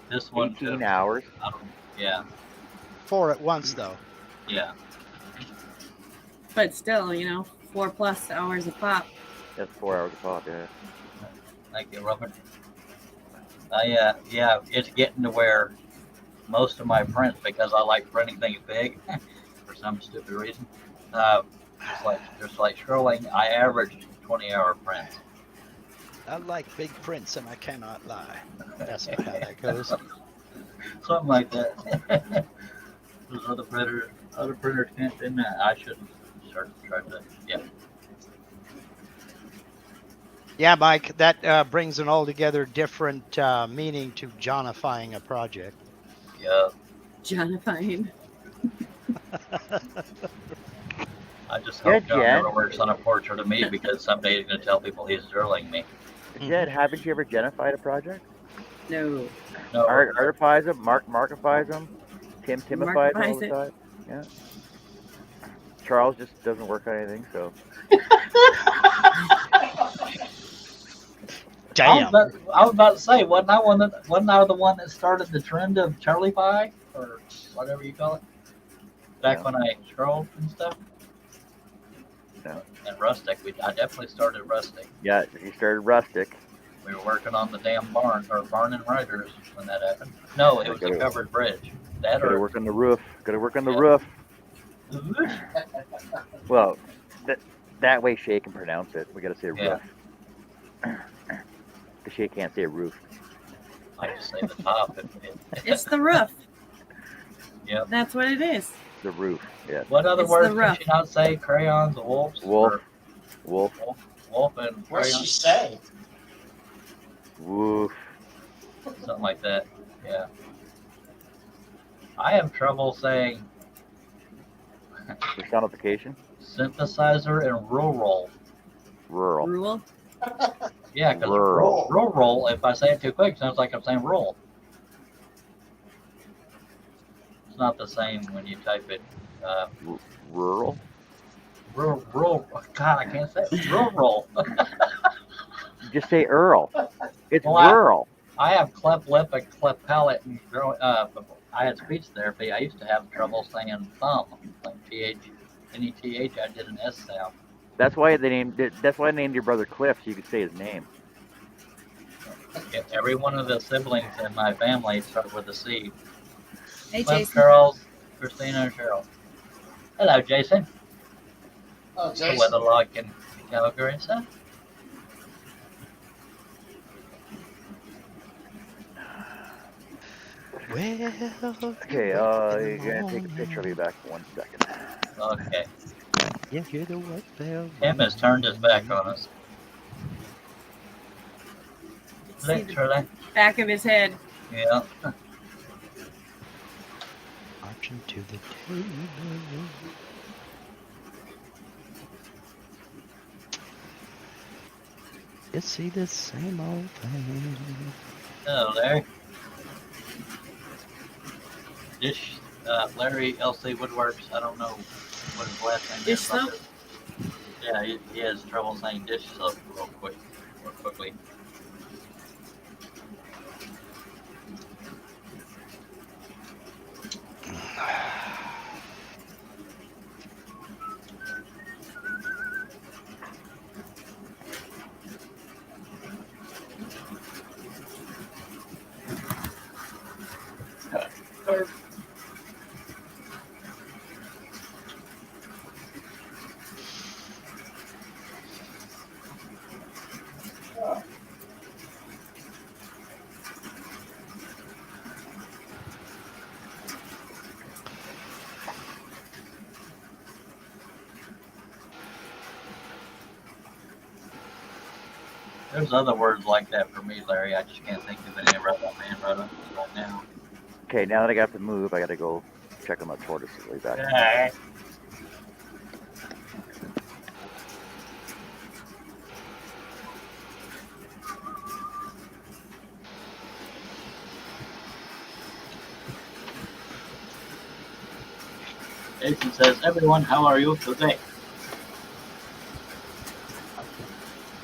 [SPEAKER 8] This one
[SPEAKER 1] 18
[SPEAKER 8] took,
[SPEAKER 1] hours.
[SPEAKER 8] I don't, yeah,
[SPEAKER 3] 4 at once, though.
[SPEAKER 8] yeah.
[SPEAKER 7] But still, 4+ hours a pop.
[SPEAKER 1] That's 4 hours a pop, yeah.
[SPEAKER 8] Thank you, Robert. Yeah, it's getting to where most of my prints, because I like printing things big for some stupid reason. Just like scrolling, I averaged 20-hour prints.
[SPEAKER 3] I like big prints, and I cannot lie. That's not how that goes.
[SPEAKER 8] Something like that. Those other printers can't do that. I shouldn't try to. Yeah.
[SPEAKER 3] Yeah, Mike, that brings an altogether different meaning to Johnifying a project.
[SPEAKER 8] Yeah.
[SPEAKER 7] Johnifying.
[SPEAKER 8] I just
[SPEAKER 1] Yeah,
[SPEAKER 8] hope John
[SPEAKER 1] Jen.
[SPEAKER 8] never works on a portrait of me, because someday he's going to tell people he's drilling me.
[SPEAKER 1] Jed, haven't you ever genified a project?
[SPEAKER 7] No.
[SPEAKER 8] No,
[SPEAKER 1] Art artifies them. Markifies them. Timifies all
[SPEAKER 7] Markifies
[SPEAKER 1] the
[SPEAKER 7] it.
[SPEAKER 1] time. Yeah. Charles just doesn't work on anything, so
[SPEAKER 3] Damn.
[SPEAKER 8] I was about to say, wasn't I the one that started the trend of Charlie Pie or whatever you call it? Back
[SPEAKER 1] No.
[SPEAKER 8] when I scrolled and stuff.
[SPEAKER 1] No.
[SPEAKER 8] And Rustic, I definitely started Rustic.
[SPEAKER 1] Yeah, he started Rustic.
[SPEAKER 8] We were working on the damn barn and riders when that happened. No, it
[SPEAKER 1] Yeah,
[SPEAKER 8] was a covered bridge. That
[SPEAKER 1] Gotta
[SPEAKER 8] or
[SPEAKER 1] work on the roof. Gotta work on the
[SPEAKER 8] Yeah.
[SPEAKER 1] roof. Well, that way Shay can pronounce it. We gotta say
[SPEAKER 8] Yeah.
[SPEAKER 1] roof. Because Shay can't say roof.
[SPEAKER 8] I just say the top.
[SPEAKER 7] It's the roof.
[SPEAKER 8] Yep.
[SPEAKER 7] That's what it is.
[SPEAKER 1] The roof. Yeah.
[SPEAKER 8] What other
[SPEAKER 7] It's
[SPEAKER 8] words
[SPEAKER 7] the
[SPEAKER 8] can
[SPEAKER 7] rough.
[SPEAKER 8] she not say? Crayons, wolves,
[SPEAKER 1] Wolf.
[SPEAKER 8] or
[SPEAKER 1] Wolf.
[SPEAKER 8] wolf, and
[SPEAKER 2] What's she
[SPEAKER 8] crayons,
[SPEAKER 2] say?
[SPEAKER 1] Woof.
[SPEAKER 8] something like that. Yeah. I have trouble saying
[SPEAKER 1] Personification.
[SPEAKER 8] synthesizer and rural.
[SPEAKER 1] Rural.
[SPEAKER 7] Rule.
[SPEAKER 8] Yeah, because
[SPEAKER 1] Rural.
[SPEAKER 8] rural, if I say it too quick, sounds like I'm saying roll. It's not the same when you type it.
[SPEAKER 1] Rural.
[SPEAKER 8] Rural. God, I can't say it. Rural.
[SPEAKER 1] Just say Earl. It's
[SPEAKER 8] Well,
[SPEAKER 1] rural.
[SPEAKER 8] I have cleft lip and cleft palate, and I had speech therapy. I used to have trouble saying thumb, like th, any th. I did an s sound.
[SPEAKER 1] That's why they named. That's why I named your brother Cliff, so you could say his name.
[SPEAKER 8] Every one of the siblings in my family start with a C.
[SPEAKER 7] Hey,
[SPEAKER 8] Cliff,
[SPEAKER 7] Jason.
[SPEAKER 8] Charles, Christina, and Cheryl. Hello, Jason.
[SPEAKER 2] Oh,
[SPEAKER 8] The
[SPEAKER 2] Jason.
[SPEAKER 8] weather like in Calgary, sir?
[SPEAKER 3] Well.
[SPEAKER 1] Okay, you're gonna take a picture of me back for 1 second.
[SPEAKER 8] Okay.
[SPEAKER 3] Yeah, hear the what bell.
[SPEAKER 8] Tim has turned his back on us.
[SPEAKER 7] See the
[SPEAKER 8] Literally.
[SPEAKER 7] back of his head.
[SPEAKER 8] Yeah.
[SPEAKER 3] Marching to the table. You see the same old thing.
[SPEAKER 8] Hello, Larry. Larry LC Woodworks. I don't know what his last name
[SPEAKER 7] Dish
[SPEAKER 8] is.
[SPEAKER 7] soap?
[SPEAKER 8] Yeah, he has trouble saying dish soap real quickly. There's other words like that for me, Larry. I just can't think of any right now.
[SPEAKER 1] Okay, now that I got to move, I gotta go check on my tortoises way back.
[SPEAKER 8] Yeah. Jason says, everyone, how are you today?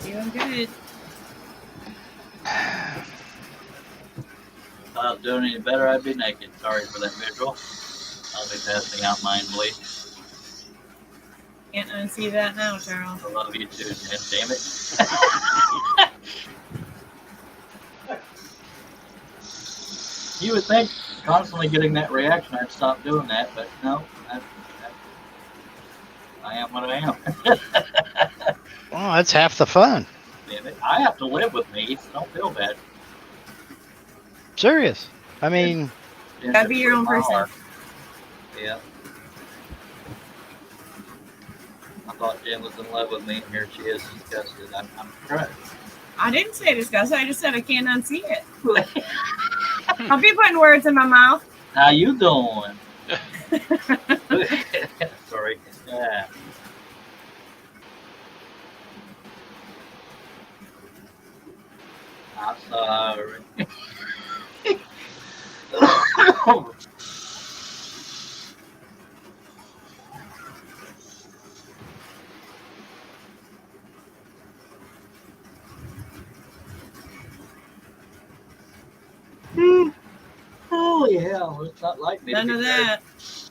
[SPEAKER 7] Doing good.
[SPEAKER 8] If I was doing any better, I'd be naked. Sorry for that visual. I'll be passing out mind bleach.
[SPEAKER 7] Can't unsee that now, Charles.
[SPEAKER 8] I love you too, Jen. Damn it. You would think constantly getting that reaction, I'd stop doing that, but no. I am what I am.
[SPEAKER 3] Well, that's half the fun.
[SPEAKER 8] Damn it. I have to live with me. Don't feel bad.
[SPEAKER 3] Serious. I mean,
[SPEAKER 7] Gotta be your own person.
[SPEAKER 8] Yeah. I thought Jen was in love with me, and here she is disgusted. I'm correct.
[SPEAKER 7] I didn't say disgust. I just said I can't unsee it. I'll be putting words in my mouth.
[SPEAKER 8] How you doing? Sorry. Yeah. I'm sorry. Holy hell, it's not like me to
[SPEAKER 7] None
[SPEAKER 8] be
[SPEAKER 7] of
[SPEAKER 8] stretching.
[SPEAKER 7] that.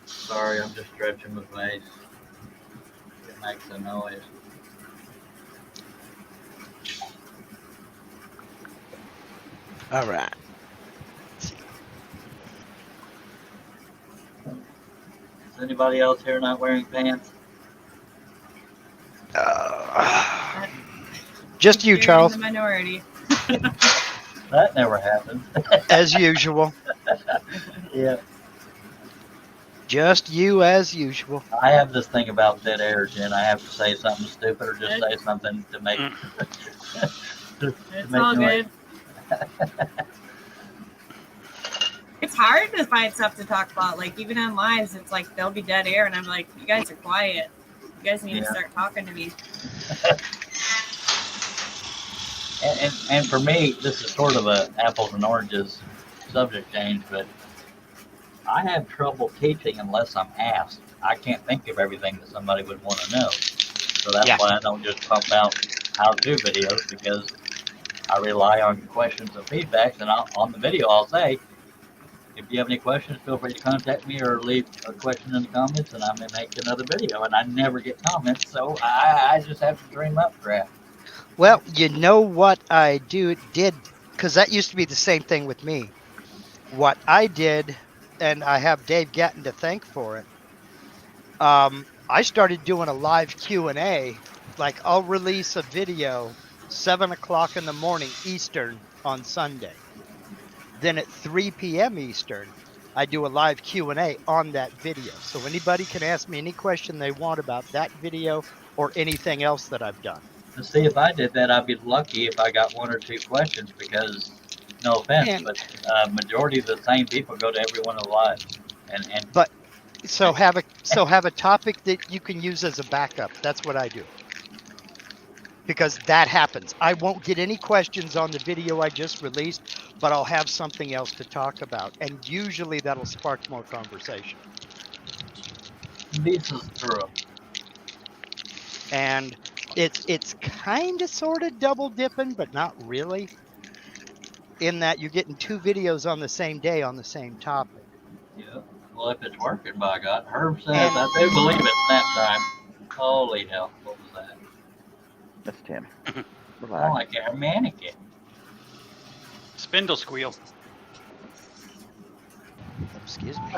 [SPEAKER 8] Sorry, I'm just stretching my face. It makes a noise.
[SPEAKER 3] All right.
[SPEAKER 8] Is anybody else here not wearing pants?
[SPEAKER 3] Just you,
[SPEAKER 7] You're in
[SPEAKER 3] Charles,
[SPEAKER 7] the minority.
[SPEAKER 8] That never happens.
[SPEAKER 3] as usual.
[SPEAKER 8] Yeah.
[SPEAKER 3] Just you as usual.
[SPEAKER 8] I have this thing about dead air, Jen. I have to say something stupid or just say something to make
[SPEAKER 7] It's all good. It's hard to find stuff to talk about. Like even on lives, it's like there'll be dead air, and I'm like, you guys are quiet. You guys need to start talking to me.
[SPEAKER 8] And for me, this is sort of a apples and oranges subject change, but I have trouble teaching unless I'm asked. I can't think of everything that somebody would want to know. So that's why I don't just pump out how-to videos, because I rely on questions and feedbacks. And on the video, I'll say, if you have any questions, feel free to contact me or leave a question in the comments, and I may make another video. And I never get comments, so I just have to dream up crap.
[SPEAKER 3] Well, you know what I did, because that used to be the same thing with me. What I did, and I have Dave Gatton to thank for it, I started doing a live Q&A. Like I'll release a video 7 o'clock in the morning Eastern on Sunday. Then at 3 p.m. Eastern, I do a live Q&A on that video. So anybody can ask me any question they want about that video or anything else that I've done.
[SPEAKER 8] To see, if I did that, I'd be lucky if I got one or two questions, because no offense, but majority of the same people go to every one of the lives.
[SPEAKER 3] But so have a topic that you can use as a backup. That's what I do. Because that happens. I won't get any questions on the video I just released, but I'll have something else to talk about. And usually that'll spark more conversation.
[SPEAKER 8] This is true.
[SPEAKER 3] And it's kind of sort of double dipping, but not really. In that you're getting two videos on the same day on the same topic.
[SPEAKER 8] Yeah. Well, if it's working, by God. Herb says, I do believe it's nap time. Holy hell. What was that?
[SPEAKER 1] That's Tim.
[SPEAKER 8] Oh, like a mannequin.
[SPEAKER 4] Spindle squeal.
[SPEAKER 3] Excuse me.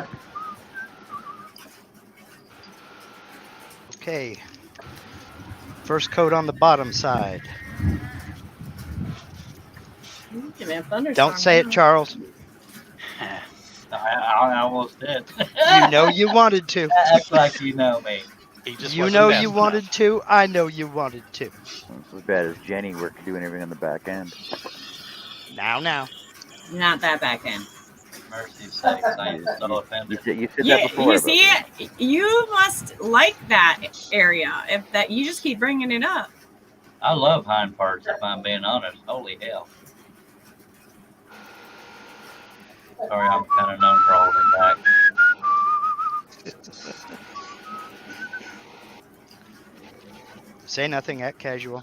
[SPEAKER 3] Okay. First coat on the bottom side. Don't say it, Charles.
[SPEAKER 8] I almost did.
[SPEAKER 3] You know you wanted to.
[SPEAKER 8] Act like you know me.
[SPEAKER 3] You know you wanted to. I know you wanted to.
[SPEAKER 1] It's as bad as Jenny worked doing everything on the back end.
[SPEAKER 3] Now.
[SPEAKER 7] Not that back end.
[SPEAKER 8] Mercy's sakes, I am so offended.
[SPEAKER 1] You said that before.
[SPEAKER 7] You see, you must like that area. If that, you just keep bringing it up.
[SPEAKER 8] I love hind parts, if I'm being honest. Holy hell. Sorry, I'm kind of known for holding back.
[SPEAKER 3] Say nothing, act casual.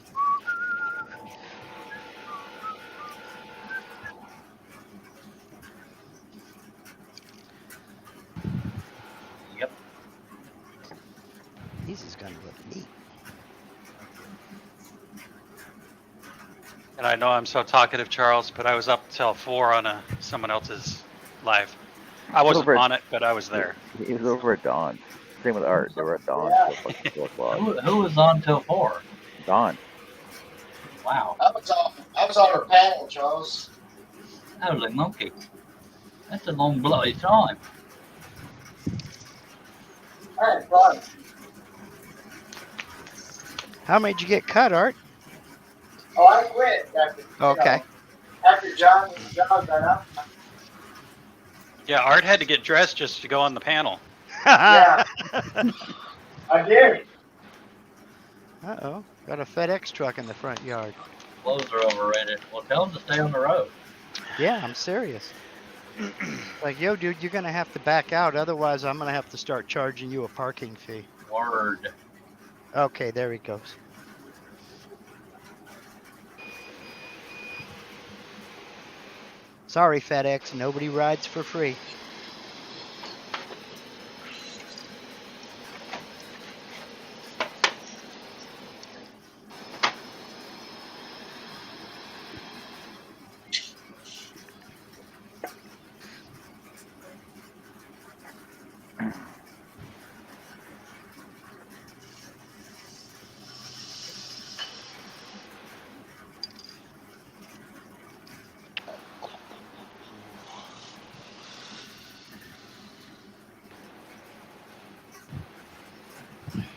[SPEAKER 8] Yep.
[SPEAKER 3] This is gonna look neat.
[SPEAKER 4] And I know I'm so talkative, Charles, but I was up till 4 on someone else's live. I wasn't on it, but I was there.
[SPEAKER 1] He was over at Dawn. Same with Art. They were at Dawn till 4 o'clock.
[SPEAKER 8] Who was on till 4?
[SPEAKER 1] Dawn.
[SPEAKER 8] Wow.
[SPEAKER 2] I was on her panel, Charles.
[SPEAKER 8] That was a monkey. That's a long bloody time.
[SPEAKER 2] All right, fine.
[SPEAKER 3] How made you get cut, Art?
[SPEAKER 2] Oh, I quit after.
[SPEAKER 3] Okay.
[SPEAKER 2] After John got up.
[SPEAKER 4] Yeah, Art had to get dressed just to go on the panel.
[SPEAKER 2] Yeah. I did.
[SPEAKER 3] Uh-oh. Got a FedEx truck in the front yard.
[SPEAKER 8] Clothes are overrated. Well, tell them to stay on the road.
[SPEAKER 3] Yeah, I'm serious. Like, yo, dude, you're gonna have to back out. Otherwise, I'm gonna have to start charging you a parking fee.
[SPEAKER 8] Word.
[SPEAKER 3] Okay, there he goes. Sorry, FedEx. Nobody rides for free.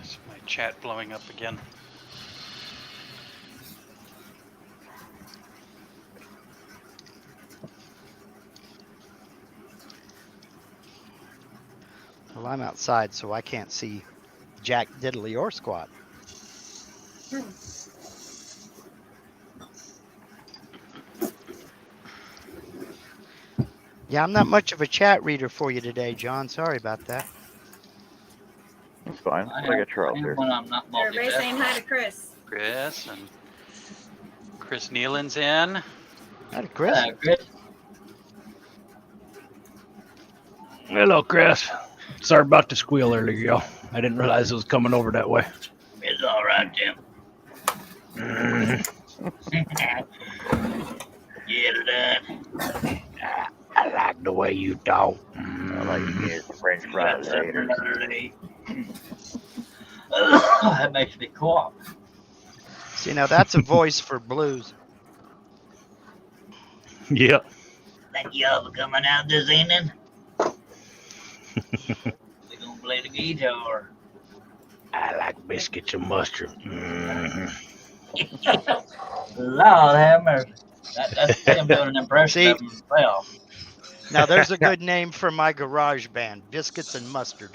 [SPEAKER 4] Is my chat blowing up again?
[SPEAKER 3] Well, I'm outside, so I can't see jack diddly or squat. Yeah, I'm not much of a chat reader for you today, John. Sorry about that.
[SPEAKER 1] That's fine.
[SPEAKER 8] I
[SPEAKER 1] I got
[SPEAKER 8] am
[SPEAKER 1] Charles here.
[SPEAKER 8] when I'm not
[SPEAKER 7] Everybody saying hi to
[SPEAKER 8] multitasking.
[SPEAKER 7] Chris.
[SPEAKER 4] Chris and Chris Nealon's in.
[SPEAKER 3] Hi, Chris.
[SPEAKER 8] Hello, Chris.
[SPEAKER 5] Hello, Chris. Sorry about the squeal earlier, y'all. I didn't realize it was coming over that way.
[SPEAKER 8] It's all right, Jim. Get it done.
[SPEAKER 5] I like the way you talk.
[SPEAKER 1] I like his French fries later.
[SPEAKER 8] That makes me cough.
[SPEAKER 3] See, now that's a voice for blues.
[SPEAKER 5] Yep.
[SPEAKER 8] Thank y'all for coming out this evening. We're gonna play the guitar.
[SPEAKER 5] I like biscuits and mustard.
[SPEAKER 8] Lord have mercy. That's him doing an impression
[SPEAKER 3] See?
[SPEAKER 8] of himself.
[SPEAKER 3] Now there's a good name for my garage band, Biscuits and Mustard.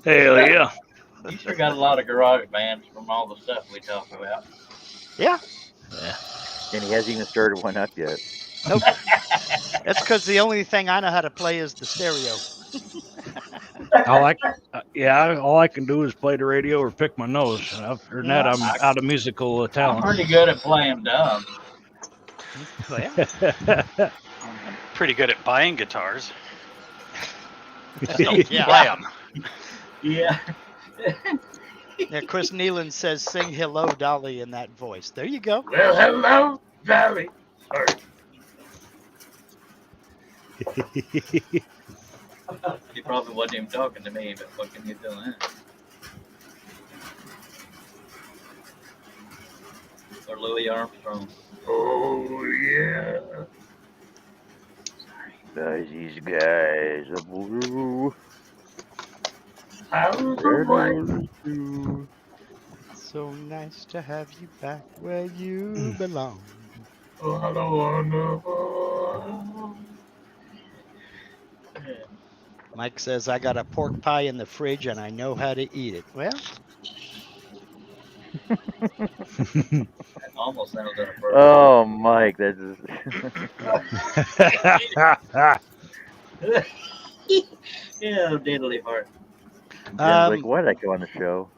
[SPEAKER 5] Hell yeah.
[SPEAKER 8] You sure got a lot of garage bands from all the stuff we talk about.
[SPEAKER 3] Yeah.
[SPEAKER 1] And he hasn't even started one up yet.
[SPEAKER 3] Nope. That's because the only thing I know how to play is the stereo.
[SPEAKER 5] All I can do is play the radio or pick my nose. Other than that, I'm out of musical
[SPEAKER 8] I'm
[SPEAKER 5] talent.
[SPEAKER 8] pretty good at playing dumb.
[SPEAKER 3] Well, yeah.
[SPEAKER 4] Pretty good at buying guitars. Just don't
[SPEAKER 3] Yeah.
[SPEAKER 4] play them.
[SPEAKER 8] Yeah.
[SPEAKER 3] Yeah, Chris Nealon says, "Sing Hello, Dolly" in that voice. There you go.
[SPEAKER 8] Well, hello, Dolly. He probably wasn't even talking to me, but what can you do that? Or Louis Armstrong. Oh, yeah.
[SPEAKER 1] These guys are blue.
[SPEAKER 8] How's the boy?
[SPEAKER 3] So nice to have you back where you belong.
[SPEAKER 8] What a wonderful.
[SPEAKER 3] Mike says, "I got a pork pie in the fridge and I know how to eat it." Well,
[SPEAKER 8] That almost sounds inappropriate.
[SPEAKER 1] Oh, Mike, that's
[SPEAKER 8] Yeah, diddly heart.
[SPEAKER 1] Jim's like, why did I go on the show?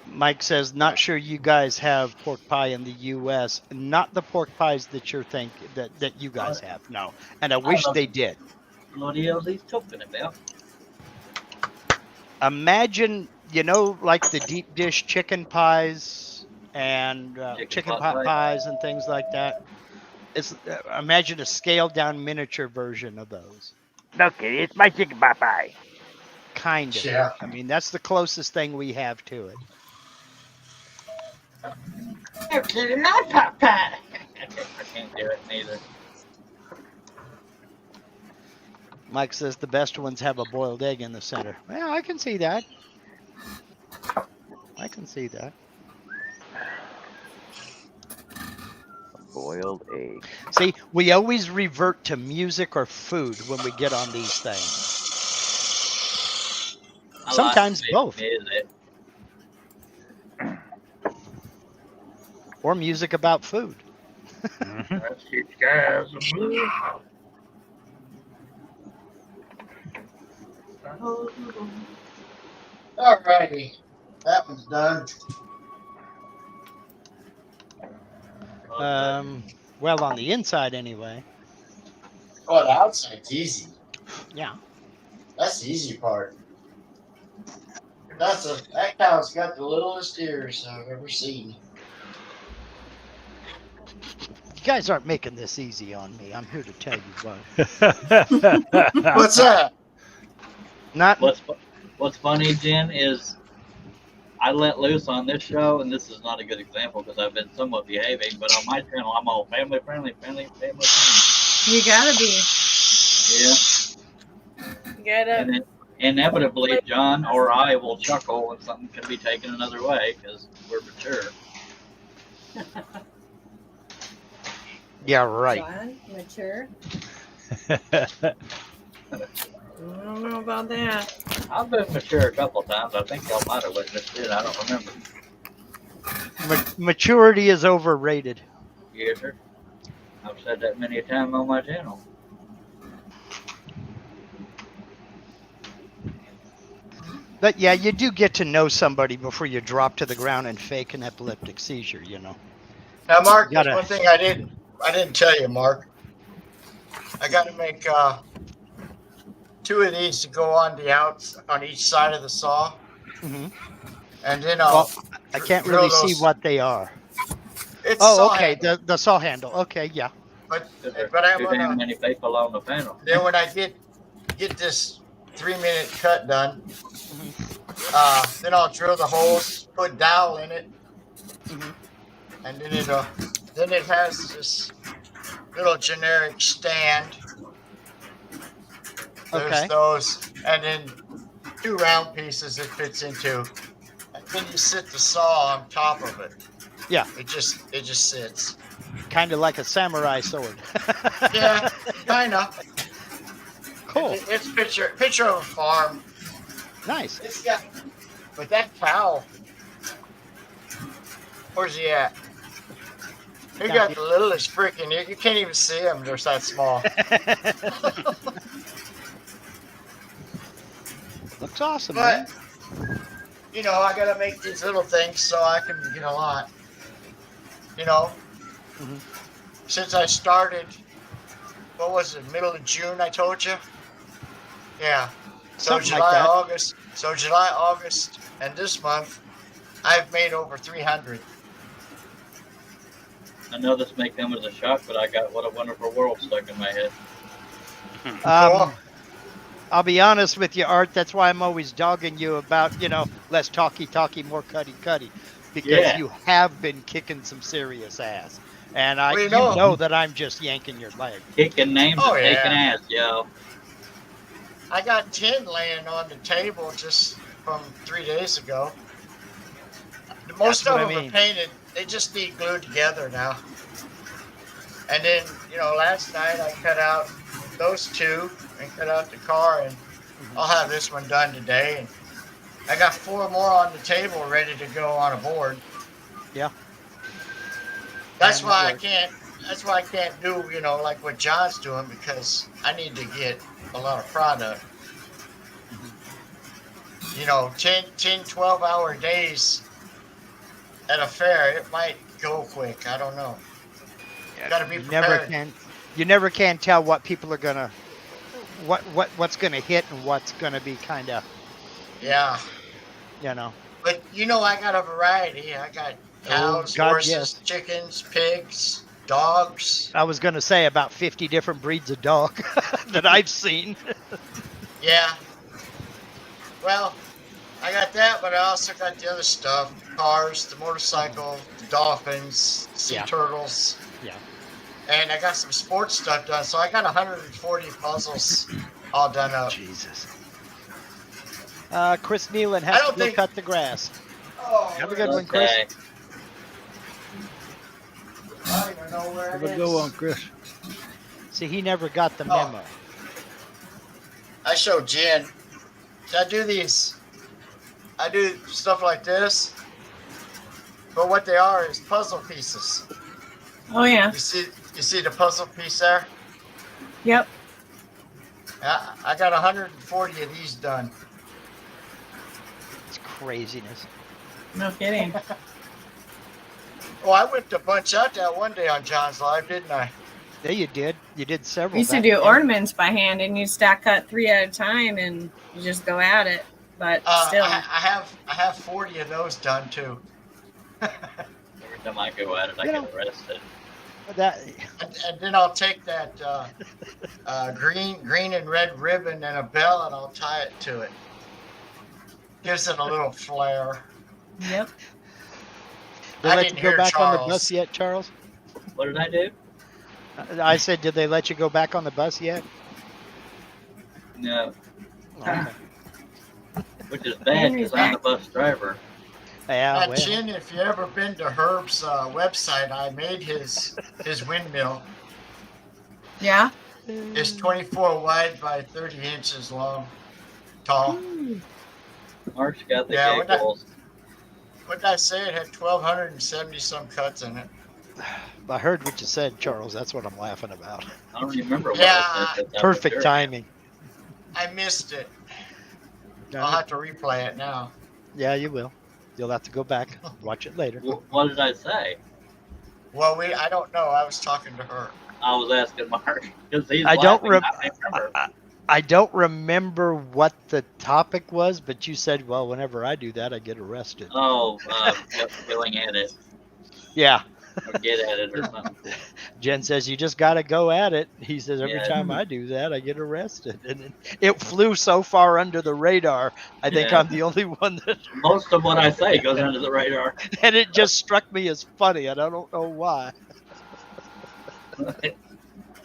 [SPEAKER 3] Mike says, "Not sure you guys have pork pie in the U.S. Not the pork pies that you're that you guys have. No, and I wish they did.
[SPEAKER 8] What else he's talking about?
[SPEAKER 3] Imagine, like the deep dish chicken pies and chicken pot pies and things like that. It's imagine a scaled down miniature version of those.
[SPEAKER 1] Okay, it's my chicken pot pie.
[SPEAKER 3] Kind of.
[SPEAKER 2] Yeah.
[SPEAKER 3] I mean, that's the closest thing we have to it.
[SPEAKER 8] Okay, not pot pie. I can't do it neither.
[SPEAKER 3] Mike says the best ones have a boiled egg in the center. Well, I can see that. I can see that.
[SPEAKER 1] Boiled egg.
[SPEAKER 3] See, we always revert to music or food when we get on these things. Sometimes both. Or music about food.
[SPEAKER 2] Alrighty, that one's done.
[SPEAKER 3] Well, on the inside anyway.
[SPEAKER 2] Oh, the outside's easy.
[SPEAKER 3] Yeah.
[SPEAKER 2] That's the easy part. That cow's got the littlest ears I've ever seen.
[SPEAKER 3] You guys aren't making this easy on me. I'm here to tell you what.
[SPEAKER 2] What's that?
[SPEAKER 3] Not.
[SPEAKER 8] What's funny, Jen, is I let loose on this show, and this is not a good example because I've been somewhat behaving, but on my channel, I'm all family friendly.
[SPEAKER 7] You gotta be.
[SPEAKER 8] Yeah.
[SPEAKER 7] You gotta.
[SPEAKER 8] And then inevitably, John or I will chuckle when something can be taken another way because we're mature.
[SPEAKER 3] Yeah, right.
[SPEAKER 6] John, mature.
[SPEAKER 7] I don't know about that.
[SPEAKER 8] I've been mature a couple of times. I think y'all might have witnessed it. I don't remember.
[SPEAKER 3] Maturity is overrated.
[SPEAKER 8] Yes, sir. I've said that many a time on my channel.
[SPEAKER 3] But yeah, you do get to know somebody before you drop to the ground and fake an epileptic seizure, you know.
[SPEAKER 2] Now, Mark,
[SPEAKER 3] Gotta-
[SPEAKER 2] there's one thing I didn't tell you, Mark. I got to make 2 of these to go on each side of the saw,
[SPEAKER 3] Mhm.
[SPEAKER 2] and then I'll.
[SPEAKER 3] I can't
[SPEAKER 2] drill
[SPEAKER 3] really see
[SPEAKER 2] those-
[SPEAKER 3] what they are.
[SPEAKER 2] It's
[SPEAKER 3] Oh,
[SPEAKER 2] saw
[SPEAKER 3] okay,
[SPEAKER 2] handle.
[SPEAKER 3] the saw handle. Okay, yeah.
[SPEAKER 2] But
[SPEAKER 8] There's
[SPEAKER 2] I'm
[SPEAKER 8] too damn
[SPEAKER 2] gonna.
[SPEAKER 8] many people on the panel.
[SPEAKER 2] Then when I get this 3-minute cut done, then I'll drill the holes, put dowel in it, and then it has this little generic stand. There's
[SPEAKER 3] Okay.
[SPEAKER 2] those, and then 2 round pieces it fits into. And then you sit the saw on top of it.
[SPEAKER 3] Yeah.
[SPEAKER 2] It just sits.
[SPEAKER 3] Kind of like a samurai sword.
[SPEAKER 2] Yeah, kinda.
[SPEAKER 3] Cool.
[SPEAKER 2] It's picture of a farm.
[SPEAKER 3] Nice.
[SPEAKER 2] But that cow, where's he at? He got the littlest freaking. You can't even see him. They're that small.
[SPEAKER 3] Looks awesome,
[SPEAKER 2] But
[SPEAKER 3] man.
[SPEAKER 2] I gotta make these little things so I can get a lot. Since I started, what was it, middle of June? I told you. Yeah. So
[SPEAKER 3] Something like
[SPEAKER 2] July,
[SPEAKER 3] that.
[SPEAKER 2] August. So July, August, and this month, I've made over 300.
[SPEAKER 8] I know this may come as a shock, but I got What a Wonderful World stuck in my head.
[SPEAKER 3] I'll be honest with you, Art. That's why I'm always dogging you about, less talky, more cutty. Because you have been kicking some serious ass. And you know that I'm just yanking your leg.
[SPEAKER 8] Kicking names and taking ass, yo.
[SPEAKER 2] I got 10 laying on the table just from 3 days ago. Most of them are painted. They just need glued together now. And then, last night I cut out those 2 and cut out the car, and I'll have this one done today. And I got 4 more on the table ready to go on a board.
[SPEAKER 3] Yeah.
[SPEAKER 2] That's why I can't do, like what John's doing, because I need to get a lot of product. 10, 12-hour days at a fair, it might go quick. I don't know. Gotta be prepared.
[SPEAKER 3] You never can tell what people are gonna, what's gonna hit and what's gonna be kind of.
[SPEAKER 2] Yeah. But I got a variety. I got cows, horses, chickens, pigs, dogs.
[SPEAKER 3] I was gonna say about 50 different breeds of dog that I've seen.
[SPEAKER 2] Yeah. Well, I got that, but I also got the other stuff: the cars, the motorcycle, the dolphins, sea turtles.
[SPEAKER 3] Yeah.
[SPEAKER 2] And I got some sports stuff done, so I got 140 puzzles all done up.
[SPEAKER 3] Jesus. Chris Nealon has to go cut the grass.
[SPEAKER 2] Oh,
[SPEAKER 3] have a good one, Chris.
[SPEAKER 2] I don't even know where
[SPEAKER 5] Have a good one, Chris.
[SPEAKER 3] See, he never got the memo.
[SPEAKER 2] I showed Jen. I do these. I do stuff like this, but what they are is puzzle pieces.
[SPEAKER 7] Oh yeah.
[SPEAKER 2] You see the puzzle piece there?
[SPEAKER 7] Yep.
[SPEAKER 2] I got 140 of these done.
[SPEAKER 3] It's craziness.
[SPEAKER 7] No kidding.
[SPEAKER 2] Oh, I whipped a bunch out that one day on John's Live, didn't I?
[SPEAKER 3] Yeah, you did. You did
[SPEAKER 7] We
[SPEAKER 3] several.
[SPEAKER 7] used to do ornaments by hand, and you stack cut 3 at a time, and you just go at it. But still,
[SPEAKER 2] I have 40 of those done too.
[SPEAKER 8] Every time I go at it, I get arrested.
[SPEAKER 3] That
[SPEAKER 2] And then I'll take that green and red ribbon and a bell, and I'll tie it to it. Gives it a little flair.
[SPEAKER 7] Yep.
[SPEAKER 3] Did they let you go back on the bus yet, Charles?
[SPEAKER 8] What did I do?
[SPEAKER 3] I said, did they let you go back on the bus yet?
[SPEAKER 8] No.
[SPEAKER 3] Okay.
[SPEAKER 8] Which is bad because I'm the bus driver.
[SPEAKER 3] Yeah, well.
[SPEAKER 2] Chin, if you ever been to Herb's website, I made his windmill.
[SPEAKER 7] Yeah.
[SPEAKER 2] It's 24 wide by 30 inches long, tall.
[SPEAKER 8] Mark's got the giggles.
[SPEAKER 2] What did I say? It had 1,270 some cuts in it.
[SPEAKER 3] I heard what you said, Charles. That's what I'm laughing about.
[SPEAKER 8] I don't remember what I said.
[SPEAKER 3] Perfect timing.
[SPEAKER 2] I missed it. I'll have to replay it now.
[SPEAKER 3] Yeah, you will. You'll have to go back, watch it later.
[SPEAKER 8] What did I say?
[SPEAKER 2] Well, I don't know. I was talking to her.
[SPEAKER 8] I was asking Mark because he's
[SPEAKER 3] I don't
[SPEAKER 8] remember.
[SPEAKER 3] I don't remember what the topic was, but you said, well, whenever I do that, I get arrested.
[SPEAKER 8] Oh, going at it.
[SPEAKER 3] Yeah.
[SPEAKER 8] Or get at it or something.
[SPEAKER 3] Jen says, you just got to go at it. He says, every time I do that, I get arrested. And it flew so far under the radar, I think I'm the only one that...
[SPEAKER 8] Most of what I say goes under the radar.
[SPEAKER 3] And it just struck me as funny, and I don't know why.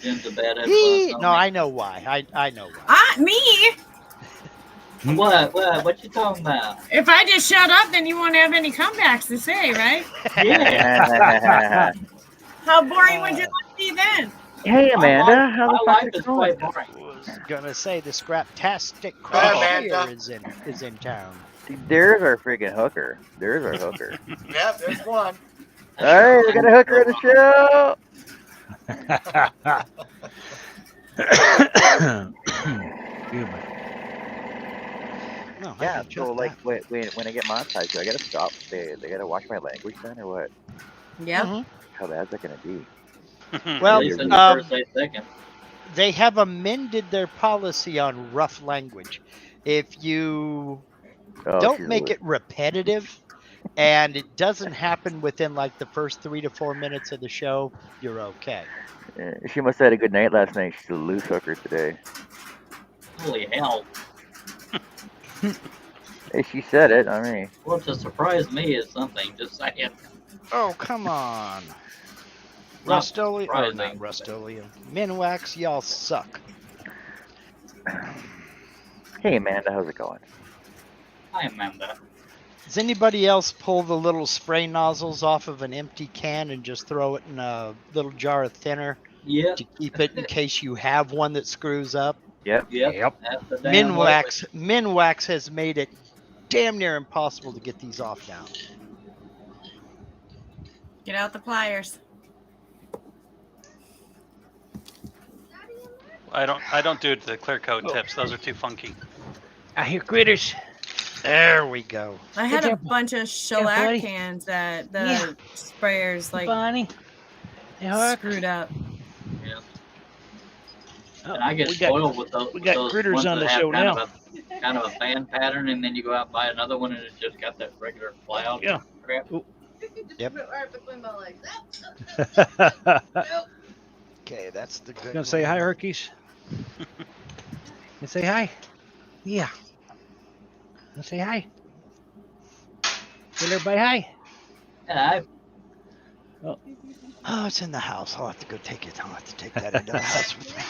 [SPEAKER 8] Jen's a bad influence.
[SPEAKER 3] No, I know why. I know why.
[SPEAKER 7] Me?
[SPEAKER 8] What you talking about?
[SPEAKER 7] If I just shut up, then you won't have any comebacks to say, right?
[SPEAKER 8] Yeah.
[SPEAKER 7] How boring would your life be then?
[SPEAKER 1] Hey, Amanda. How the fuck is it going?
[SPEAKER 3] I was gonna say the Scraptastic Crusher is in town.
[SPEAKER 1] There's our freaking hooker. There's our hooker.
[SPEAKER 2] Yeah, there's one.
[SPEAKER 1] Hey, we got a hooker in the show.
[SPEAKER 3] No,
[SPEAKER 1] yeah, so like when I get monetized, do I gotta stop? They gotta watch my language then, or what?
[SPEAKER 7] Yeah.
[SPEAKER 3] Mm-hmm.
[SPEAKER 1] How bad's that gonna be?
[SPEAKER 3] Well,
[SPEAKER 8] first, second.
[SPEAKER 3] They have amended their policy on rough language. If you don't make it repetitive and it doesn't happen within like the first 3 to 4 minutes of the show, you're okay.
[SPEAKER 1] She must have had a good night last night. She's a loose hooker today.
[SPEAKER 8] Holy hell.
[SPEAKER 1] Hey, she said it, I mean.
[SPEAKER 8] Well, to surprise me is something, just saying.
[SPEAKER 3] Oh, come on. Rust-Oleum, or not Rust-Oleum. Minwax, y'all suck.
[SPEAKER 1] Hey, Amanda, how's it going?
[SPEAKER 8] Hi, Amanda.
[SPEAKER 3] Does anybody else pull the little spray nozzles off of an empty can and just throw it in a little jar of thinner to keep it in case you have one that screws up?
[SPEAKER 1] Yep.
[SPEAKER 3] Minwax has made it damn near impossible to get these off now.
[SPEAKER 7] Get out the pliers.
[SPEAKER 4] I don't do the clear coat tips. Those are too funky.
[SPEAKER 5] I hear critters.
[SPEAKER 3] There we go.
[SPEAKER 7] I had a bunch of shellac cans that the sprayers screwed up.
[SPEAKER 8] Yeah. And I get spoiled with those.
[SPEAKER 5] We got
[SPEAKER 8] those
[SPEAKER 5] critters
[SPEAKER 8] ones
[SPEAKER 5] on the
[SPEAKER 8] that have
[SPEAKER 5] show now.
[SPEAKER 8] Kind of a fan pattern, and then you go out and buy another one, and it's just got that regular cloud.
[SPEAKER 5] Yeah.
[SPEAKER 8] Crap.
[SPEAKER 3] Yep.
[SPEAKER 6] Right between my legs.
[SPEAKER 3] Okay, that's the good.
[SPEAKER 5] You gonna say hi, Herkies? You say hi? Yeah. You say hi. Tell everybody hi.
[SPEAKER 8] Yeah.
[SPEAKER 3] Oh, it's in the house. I'll have to go take it. I'll have to take that into the house with me.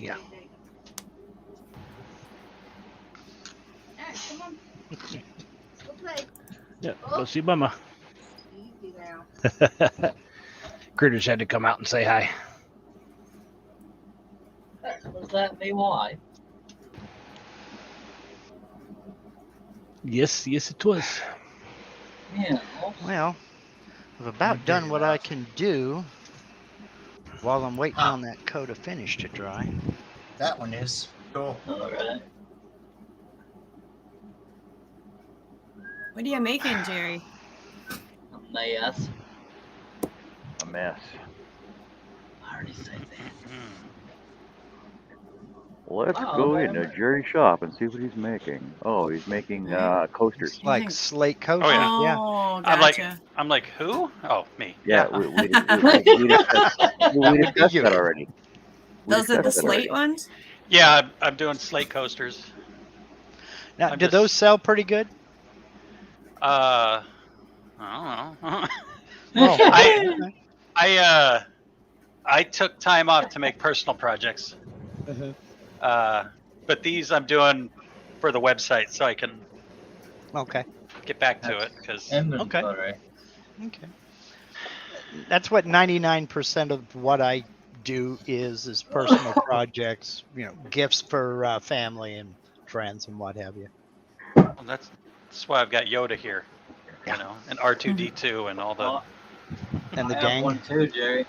[SPEAKER 5] Yeah.
[SPEAKER 6] Alright, come on. Go play.
[SPEAKER 5] Yeah, go see Mama.
[SPEAKER 6] Easy now.
[SPEAKER 5] Critters had to come out and say hi.
[SPEAKER 8] Was that me? Why?
[SPEAKER 5] Yes, it was.
[SPEAKER 8] Yeah.
[SPEAKER 3] Well, I've about done what I can do. While I'm waiting on that coat of finish to dry.
[SPEAKER 2] That one is cool.
[SPEAKER 8] All right.
[SPEAKER 7] What are you making, Jerry?
[SPEAKER 8] Yes.
[SPEAKER 1] A mess.
[SPEAKER 8] I already said that.
[SPEAKER 1] Let's
[SPEAKER 8] Oh,
[SPEAKER 1] go
[SPEAKER 8] man.
[SPEAKER 1] into Jerry's shop and see what he's making. Oh, he's making coasters.
[SPEAKER 3] Like
[SPEAKER 7] Thanks.
[SPEAKER 3] slate coasters.
[SPEAKER 4] yeah.
[SPEAKER 3] Yeah.
[SPEAKER 7] Oh,
[SPEAKER 4] I'm like,
[SPEAKER 7] gotcha.
[SPEAKER 4] who? Oh, me.
[SPEAKER 1] Yeah,
[SPEAKER 4] Yeah.
[SPEAKER 1] we discussed
[SPEAKER 3] you.
[SPEAKER 1] that already. We
[SPEAKER 7] Those are the
[SPEAKER 1] discussed that already.
[SPEAKER 7] slate ones?
[SPEAKER 4] Yeah, I'm doing slate coasters.
[SPEAKER 3] Now,
[SPEAKER 4] I'm
[SPEAKER 3] did those
[SPEAKER 4] just-
[SPEAKER 3] sell pretty good?
[SPEAKER 4] I don't know.
[SPEAKER 3] Oh,
[SPEAKER 4] I took time off to make personal projects. But these I'm doing for the website so I can
[SPEAKER 3] okay.
[SPEAKER 4] get back to it because
[SPEAKER 8] Inventory.
[SPEAKER 3] Okay. That's what 99% of what I do is personal projects, gifts for family and friends and what have you.
[SPEAKER 4] that's why I've got Yoda here, and R2D2 and all the.
[SPEAKER 3] And the
[SPEAKER 8] I
[SPEAKER 3] gang.
[SPEAKER 8] have one too, Jerry.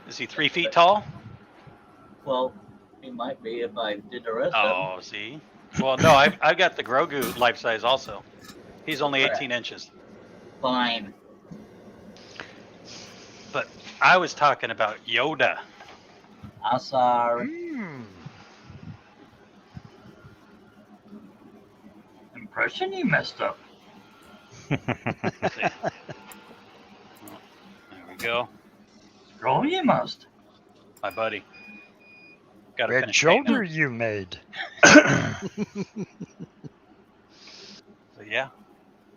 [SPEAKER 4] Is he 3 feet tall?
[SPEAKER 8] Well, he might be if I did the rest of them.
[SPEAKER 4] Oh, see. Well, no, I've got the Grogu life size also. He's only 18 inches.
[SPEAKER 8] Fine.
[SPEAKER 4] But I was talking about Yoda.
[SPEAKER 8] I'm sorry. Impression you messed up.
[SPEAKER 4] There we go.
[SPEAKER 8] Scroll you must.
[SPEAKER 4] My buddy. Got to
[SPEAKER 3] Red
[SPEAKER 4] finish painting
[SPEAKER 3] shoulder
[SPEAKER 4] him.
[SPEAKER 3] you made.
[SPEAKER 4] So, yeah.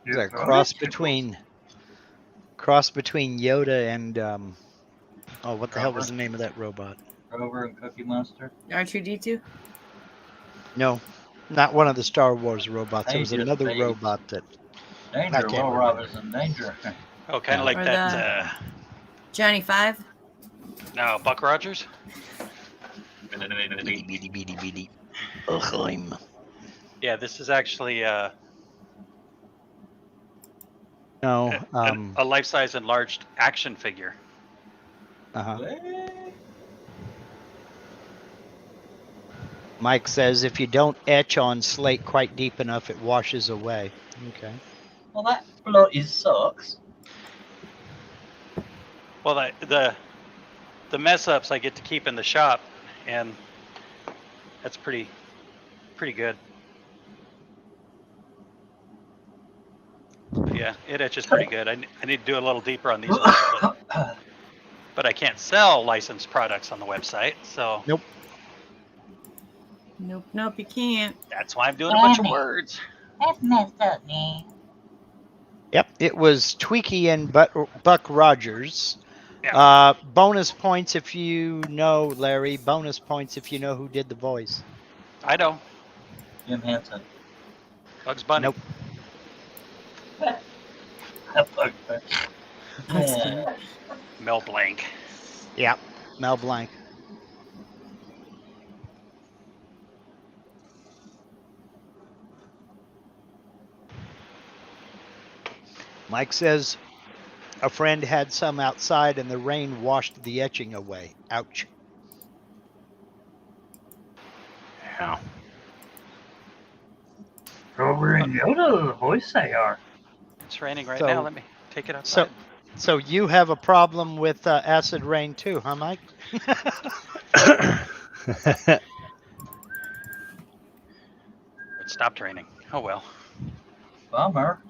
[SPEAKER 3] Is that a cross between Yoda and what the hell was the name of that robot?
[SPEAKER 8] Grover and Cookie Monster.
[SPEAKER 7] R2D2?
[SPEAKER 3] No, not one of the Star Wars robots. There was
[SPEAKER 8] Dangerous
[SPEAKER 3] another
[SPEAKER 8] babe.
[SPEAKER 3] robot that I
[SPEAKER 8] Danger,
[SPEAKER 3] can't
[SPEAKER 8] Will
[SPEAKER 3] remember.
[SPEAKER 8] Robinson, danger.
[SPEAKER 4] Oh, kind of like
[SPEAKER 7] Or
[SPEAKER 4] that.
[SPEAKER 7] Johnny 5?
[SPEAKER 4] No, Buck Rogers.
[SPEAKER 3] beady.
[SPEAKER 4] Yeah, this is actually
[SPEAKER 3] No.
[SPEAKER 4] a life-size enlarged action figure.
[SPEAKER 3] Mike says if you don't etch on slate quite deep enough, it washes away. Okay.
[SPEAKER 8] Well, that bloody sucks.
[SPEAKER 4] Well, the mess ups I get to keep in the shop, and that's pretty good. Yeah, it etches pretty good. I need to do a little deeper on these ones, but I can't sell licensed products on the website, so
[SPEAKER 3] Nope.
[SPEAKER 7] Nope, you can't.
[SPEAKER 4] that's why I'm doing a bunch of words.
[SPEAKER 8] That's messed up, man.
[SPEAKER 3] Yep. It was Tweaky and Buck Rogers.
[SPEAKER 4] Yeah.
[SPEAKER 3] Bonus points if you know Larry. Bonus points if you know who did the voice.
[SPEAKER 4] I know.
[SPEAKER 8] Jim Henson.
[SPEAKER 4] Bugs Bunny.
[SPEAKER 3] Nope.
[SPEAKER 8] Yeah.
[SPEAKER 4] Mel Blanc.
[SPEAKER 3] Yep. Mel Blanc. Mike says a friend had some outside and the rain washed the etching away. Ouch.
[SPEAKER 8] Yeah. Grover and Yoda, the voice they are.
[SPEAKER 4] It's raining right
[SPEAKER 3] So-
[SPEAKER 4] now. Let me take it outside.
[SPEAKER 3] So you have a problem with acid rain too, huh, Mike?
[SPEAKER 4] It stopped raining. Oh well.
[SPEAKER 8] Bummer.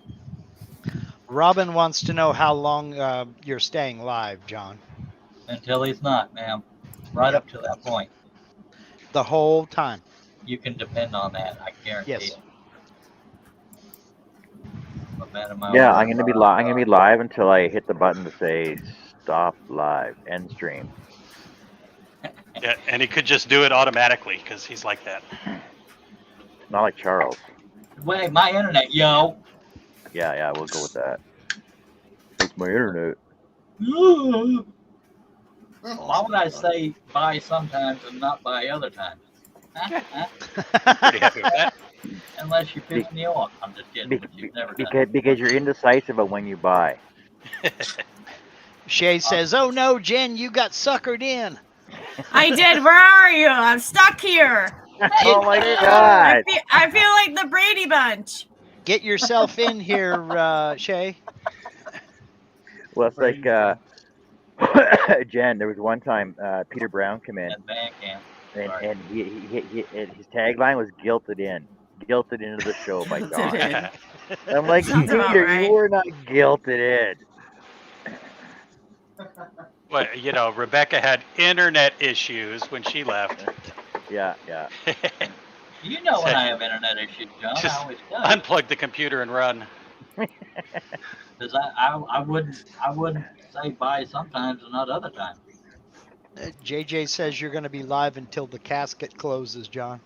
[SPEAKER 3] Robin wants to know how long you're staying live, John.
[SPEAKER 8] Until he's not, ma'am. Right up to that point.
[SPEAKER 3] The whole time.
[SPEAKER 8] You can depend on that. I guarantee
[SPEAKER 3] Yes.
[SPEAKER 8] it. No matter my
[SPEAKER 1] Yeah,
[SPEAKER 8] word.
[SPEAKER 1] I'm gonna be live. I'm gonna be live until I hit the button to say stop live, end stream.
[SPEAKER 4] Yeah, and he could just do it automatically because he's like that.
[SPEAKER 1] Not like Charles.
[SPEAKER 8] Wait, my internet, yo.
[SPEAKER 1] Yeah, we'll go with that. It's my internet.
[SPEAKER 8] Why would I say bye sometimes and not bye other times?
[SPEAKER 4] Pretty happy with that.
[SPEAKER 8] Unless you piss me off. I'm just kidding, but you've never done it.
[SPEAKER 1] Because you're indecisive of when you buy.
[SPEAKER 3] Shay says, "Oh no, Jen, you got suckered in."
[SPEAKER 7] I did. Where are you? I'm stuck here.
[SPEAKER 1] Oh my
[SPEAKER 7] I
[SPEAKER 1] God!
[SPEAKER 7] feel like the Brady Bunch.
[SPEAKER 3] Get yourself in here, Shay.
[SPEAKER 1] Well, it's like Jen. There was one time Peter Brown came in,
[SPEAKER 8] At band camp.
[SPEAKER 1] and
[SPEAKER 8] Sorry.
[SPEAKER 1] and he and his tagline was "Guilted in." Guilted into the show by Don.
[SPEAKER 7] Did.
[SPEAKER 1] I'm like,
[SPEAKER 7] Sounds about
[SPEAKER 1] Peter,
[SPEAKER 7] right.
[SPEAKER 1] you were not guilted in.
[SPEAKER 4] Well, you know, Rebecca had internet issues when she left.
[SPEAKER 1] Yeah.
[SPEAKER 8] You know when I have internet issues, John.
[SPEAKER 4] Just
[SPEAKER 8] I always do.
[SPEAKER 4] unplug the computer and run.
[SPEAKER 8] Because I wouldn't say bye sometimes and not other times.
[SPEAKER 3] JJ says you're going to be live until the casket closes, John.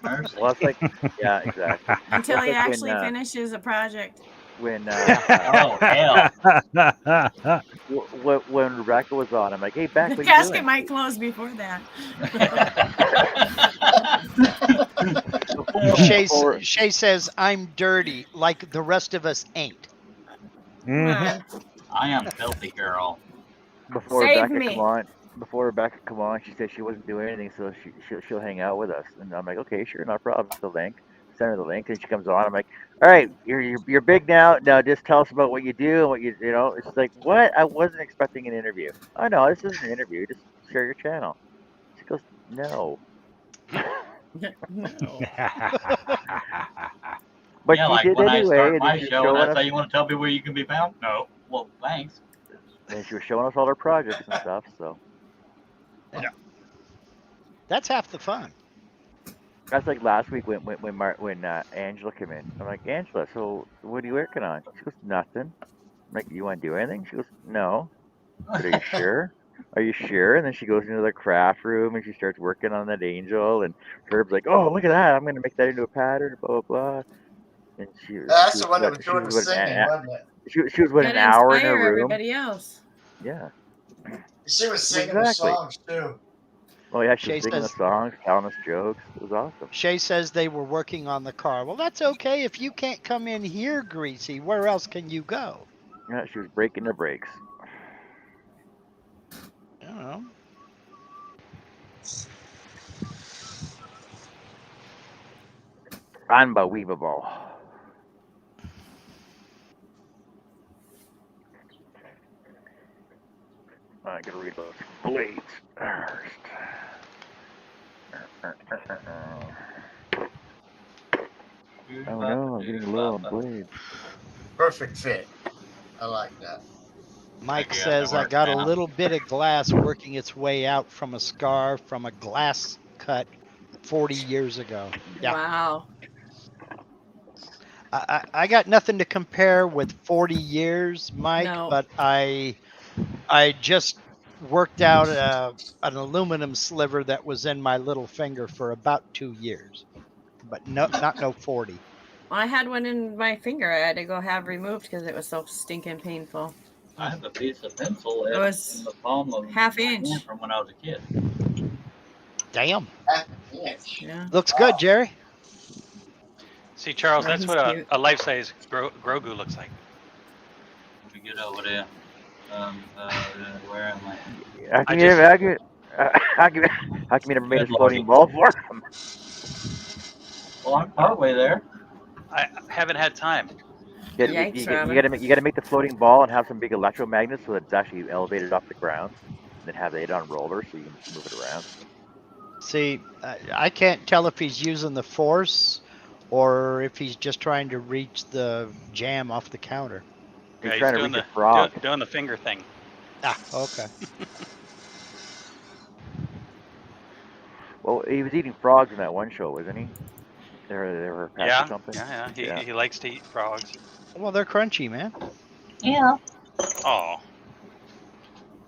[SPEAKER 8] Mercy.
[SPEAKER 1] Well, it's like, yeah, exactly.
[SPEAKER 7] Until he
[SPEAKER 1] It's like
[SPEAKER 7] actually finishes a project.
[SPEAKER 1] when
[SPEAKER 8] Oh hell!
[SPEAKER 1] when Rebecca was on, I'm like, hey, Beck,
[SPEAKER 7] The
[SPEAKER 1] what are you
[SPEAKER 7] casket
[SPEAKER 1] doing?
[SPEAKER 7] might close before that.
[SPEAKER 3] Shay says, "I'm dirty, like the rest of us ain't."
[SPEAKER 7] Come on.
[SPEAKER 8] I am filthy, girl.
[SPEAKER 1] Before
[SPEAKER 7] Save
[SPEAKER 1] Rebecca
[SPEAKER 7] me.
[SPEAKER 1] come on, she said she wasn't doing anything, so she'll hang out with us. And I'm like, okay, sure, no problem. The link, send her the link, and she comes on. I'm like, all right, you're big now. Now just tell us about what you do and what you know. It's like, what? I wasn't expecting an interview. Oh no, this isn't an interview. Just share your channel. She goes, no.
[SPEAKER 7] No.
[SPEAKER 1] But
[SPEAKER 8] Yeah,
[SPEAKER 1] she
[SPEAKER 8] like
[SPEAKER 1] did
[SPEAKER 8] when I
[SPEAKER 1] anyway.
[SPEAKER 8] start
[SPEAKER 1] And
[SPEAKER 8] my
[SPEAKER 1] then she was
[SPEAKER 8] show
[SPEAKER 1] showing
[SPEAKER 8] and I
[SPEAKER 1] us,
[SPEAKER 8] say, "You want to tell me where you can be found?" No. Well, thanks.
[SPEAKER 1] and she was showing us all her projects and stuff. So
[SPEAKER 3] That's half the fun.
[SPEAKER 1] that's like last week when Angela came in. I'm like, Angela, so what are you working on? She goes, nothing. I'm like, you want to do anything? She goes, no. I said, are you sure? Are you sure? And then she goes into the craft room and she starts working on that angel. And Herb's like, oh, look at that! I'm gonna make that into a pattern. Blah blah blah. And
[SPEAKER 2] That's the one that was doing the
[SPEAKER 1] what,
[SPEAKER 2] singing, wasn't it?
[SPEAKER 1] she was what, an
[SPEAKER 7] Gotta
[SPEAKER 1] hour in her
[SPEAKER 7] inspire
[SPEAKER 1] room.
[SPEAKER 7] everybody else.
[SPEAKER 1] Yeah.
[SPEAKER 2] She was singing
[SPEAKER 1] Exactly.
[SPEAKER 2] the songs too.
[SPEAKER 1] Oh yeah, she
[SPEAKER 3] Shay
[SPEAKER 1] was singing the
[SPEAKER 3] says-
[SPEAKER 1] songs, telling us jokes. It was awesome.
[SPEAKER 3] Shay says they were working on the car. Well, that's okay. If you can't come in here, Greasy, where else can you go?
[SPEAKER 1] Yeah, she was breaking the brakes.
[SPEAKER 3] I don't know.
[SPEAKER 1] Unbelievable. I gotta read those blades first. Oh no, I'm getting low on blades.
[SPEAKER 2] Perfect fit. I like that.
[SPEAKER 3] Mike
[SPEAKER 8] Yeah,
[SPEAKER 3] says,
[SPEAKER 8] that
[SPEAKER 3] I
[SPEAKER 8] works
[SPEAKER 3] got a
[SPEAKER 8] now.
[SPEAKER 3] little bit of glass working its way out from a scar from a glass cut 40 years ago. Yeah.
[SPEAKER 7] Wow.
[SPEAKER 3] I got nothing to compare with 40 years, Mike,
[SPEAKER 7] No.
[SPEAKER 3] but I just worked out an aluminum sliver that was in my little finger for about 2 years, but not 40.
[SPEAKER 7] Well, I had one in my finger. I had to go have removed because it was so stinking painful.
[SPEAKER 8] I have a piece of pencil
[SPEAKER 7] It
[SPEAKER 8] in
[SPEAKER 7] was
[SPEAKER 8] the palm of
[SPEAKER 7] half
[SPEAKER 8] my
[SPEAKER 7] inch.
[SPEAKER 8] hand from when I was a kid.
[SPEAKER 3] Damn.
[SPEAKER 2] Half an inch.
[SPEAKER 7] Yeah.
[SPEAKER 3] Looks good, Jerry.
[SPEAKER 4] See, Charles,
[SPEAKER 7] Oh,
[SPEAKER 4] that's
[SPEAKER 7] he's
[SPEAKER 4] what
[SPEAKER 7] cute.
[SPEAKER 4] a life-size Grogu looks like.
[SPEAKER 8] Let me get over there. Where am I?
[SPEAKER 1] How come you never made a
[SPEAKER 8] Good
[SPEAKER 1] floating
[SPEAKER 8] lordy.
[SPEAKER 1] ball for him?
[SPEAKER 8] Well, I'm partway there.
[SPEAKER 4] I haven't had time.
[SPEAKER 7] Yikes, Robin.
[SPEAKER 1] You gotta make the floating ball and have some big electromagnets so that it's actually elevated off the ground. And then have it on rollers so you can move it around.
[SPEAKER 3] See, I can't tell if he's using the force or if he's just trying to reach the jam off the counter.
[SPEAKER 1] He's
[SPEAKER 4] Yeah,
[SPEAKER 1] trying to
[SPEAKER 4] doing
[SPEAKER 1] reach
[SPEAKER 4] the
[SPEAKER 1] a frog.
[SPEAKER 4] doing the finger thing.
[SPEAKER 3] Ah, okay.
[SPEAKER 1] Well, he was eating frogs in that one show, wasn't he? They were pets or
[SPEAKER 4] Yeah,
[SPEAKER 1] something.
[SPEAKER 4] yeah. He likes to eat frogs.
[SPEAKER 3] Well, they're crunchy, man.
[SPEAKER 8] Yeah.
[SPEAKER 4] Oh.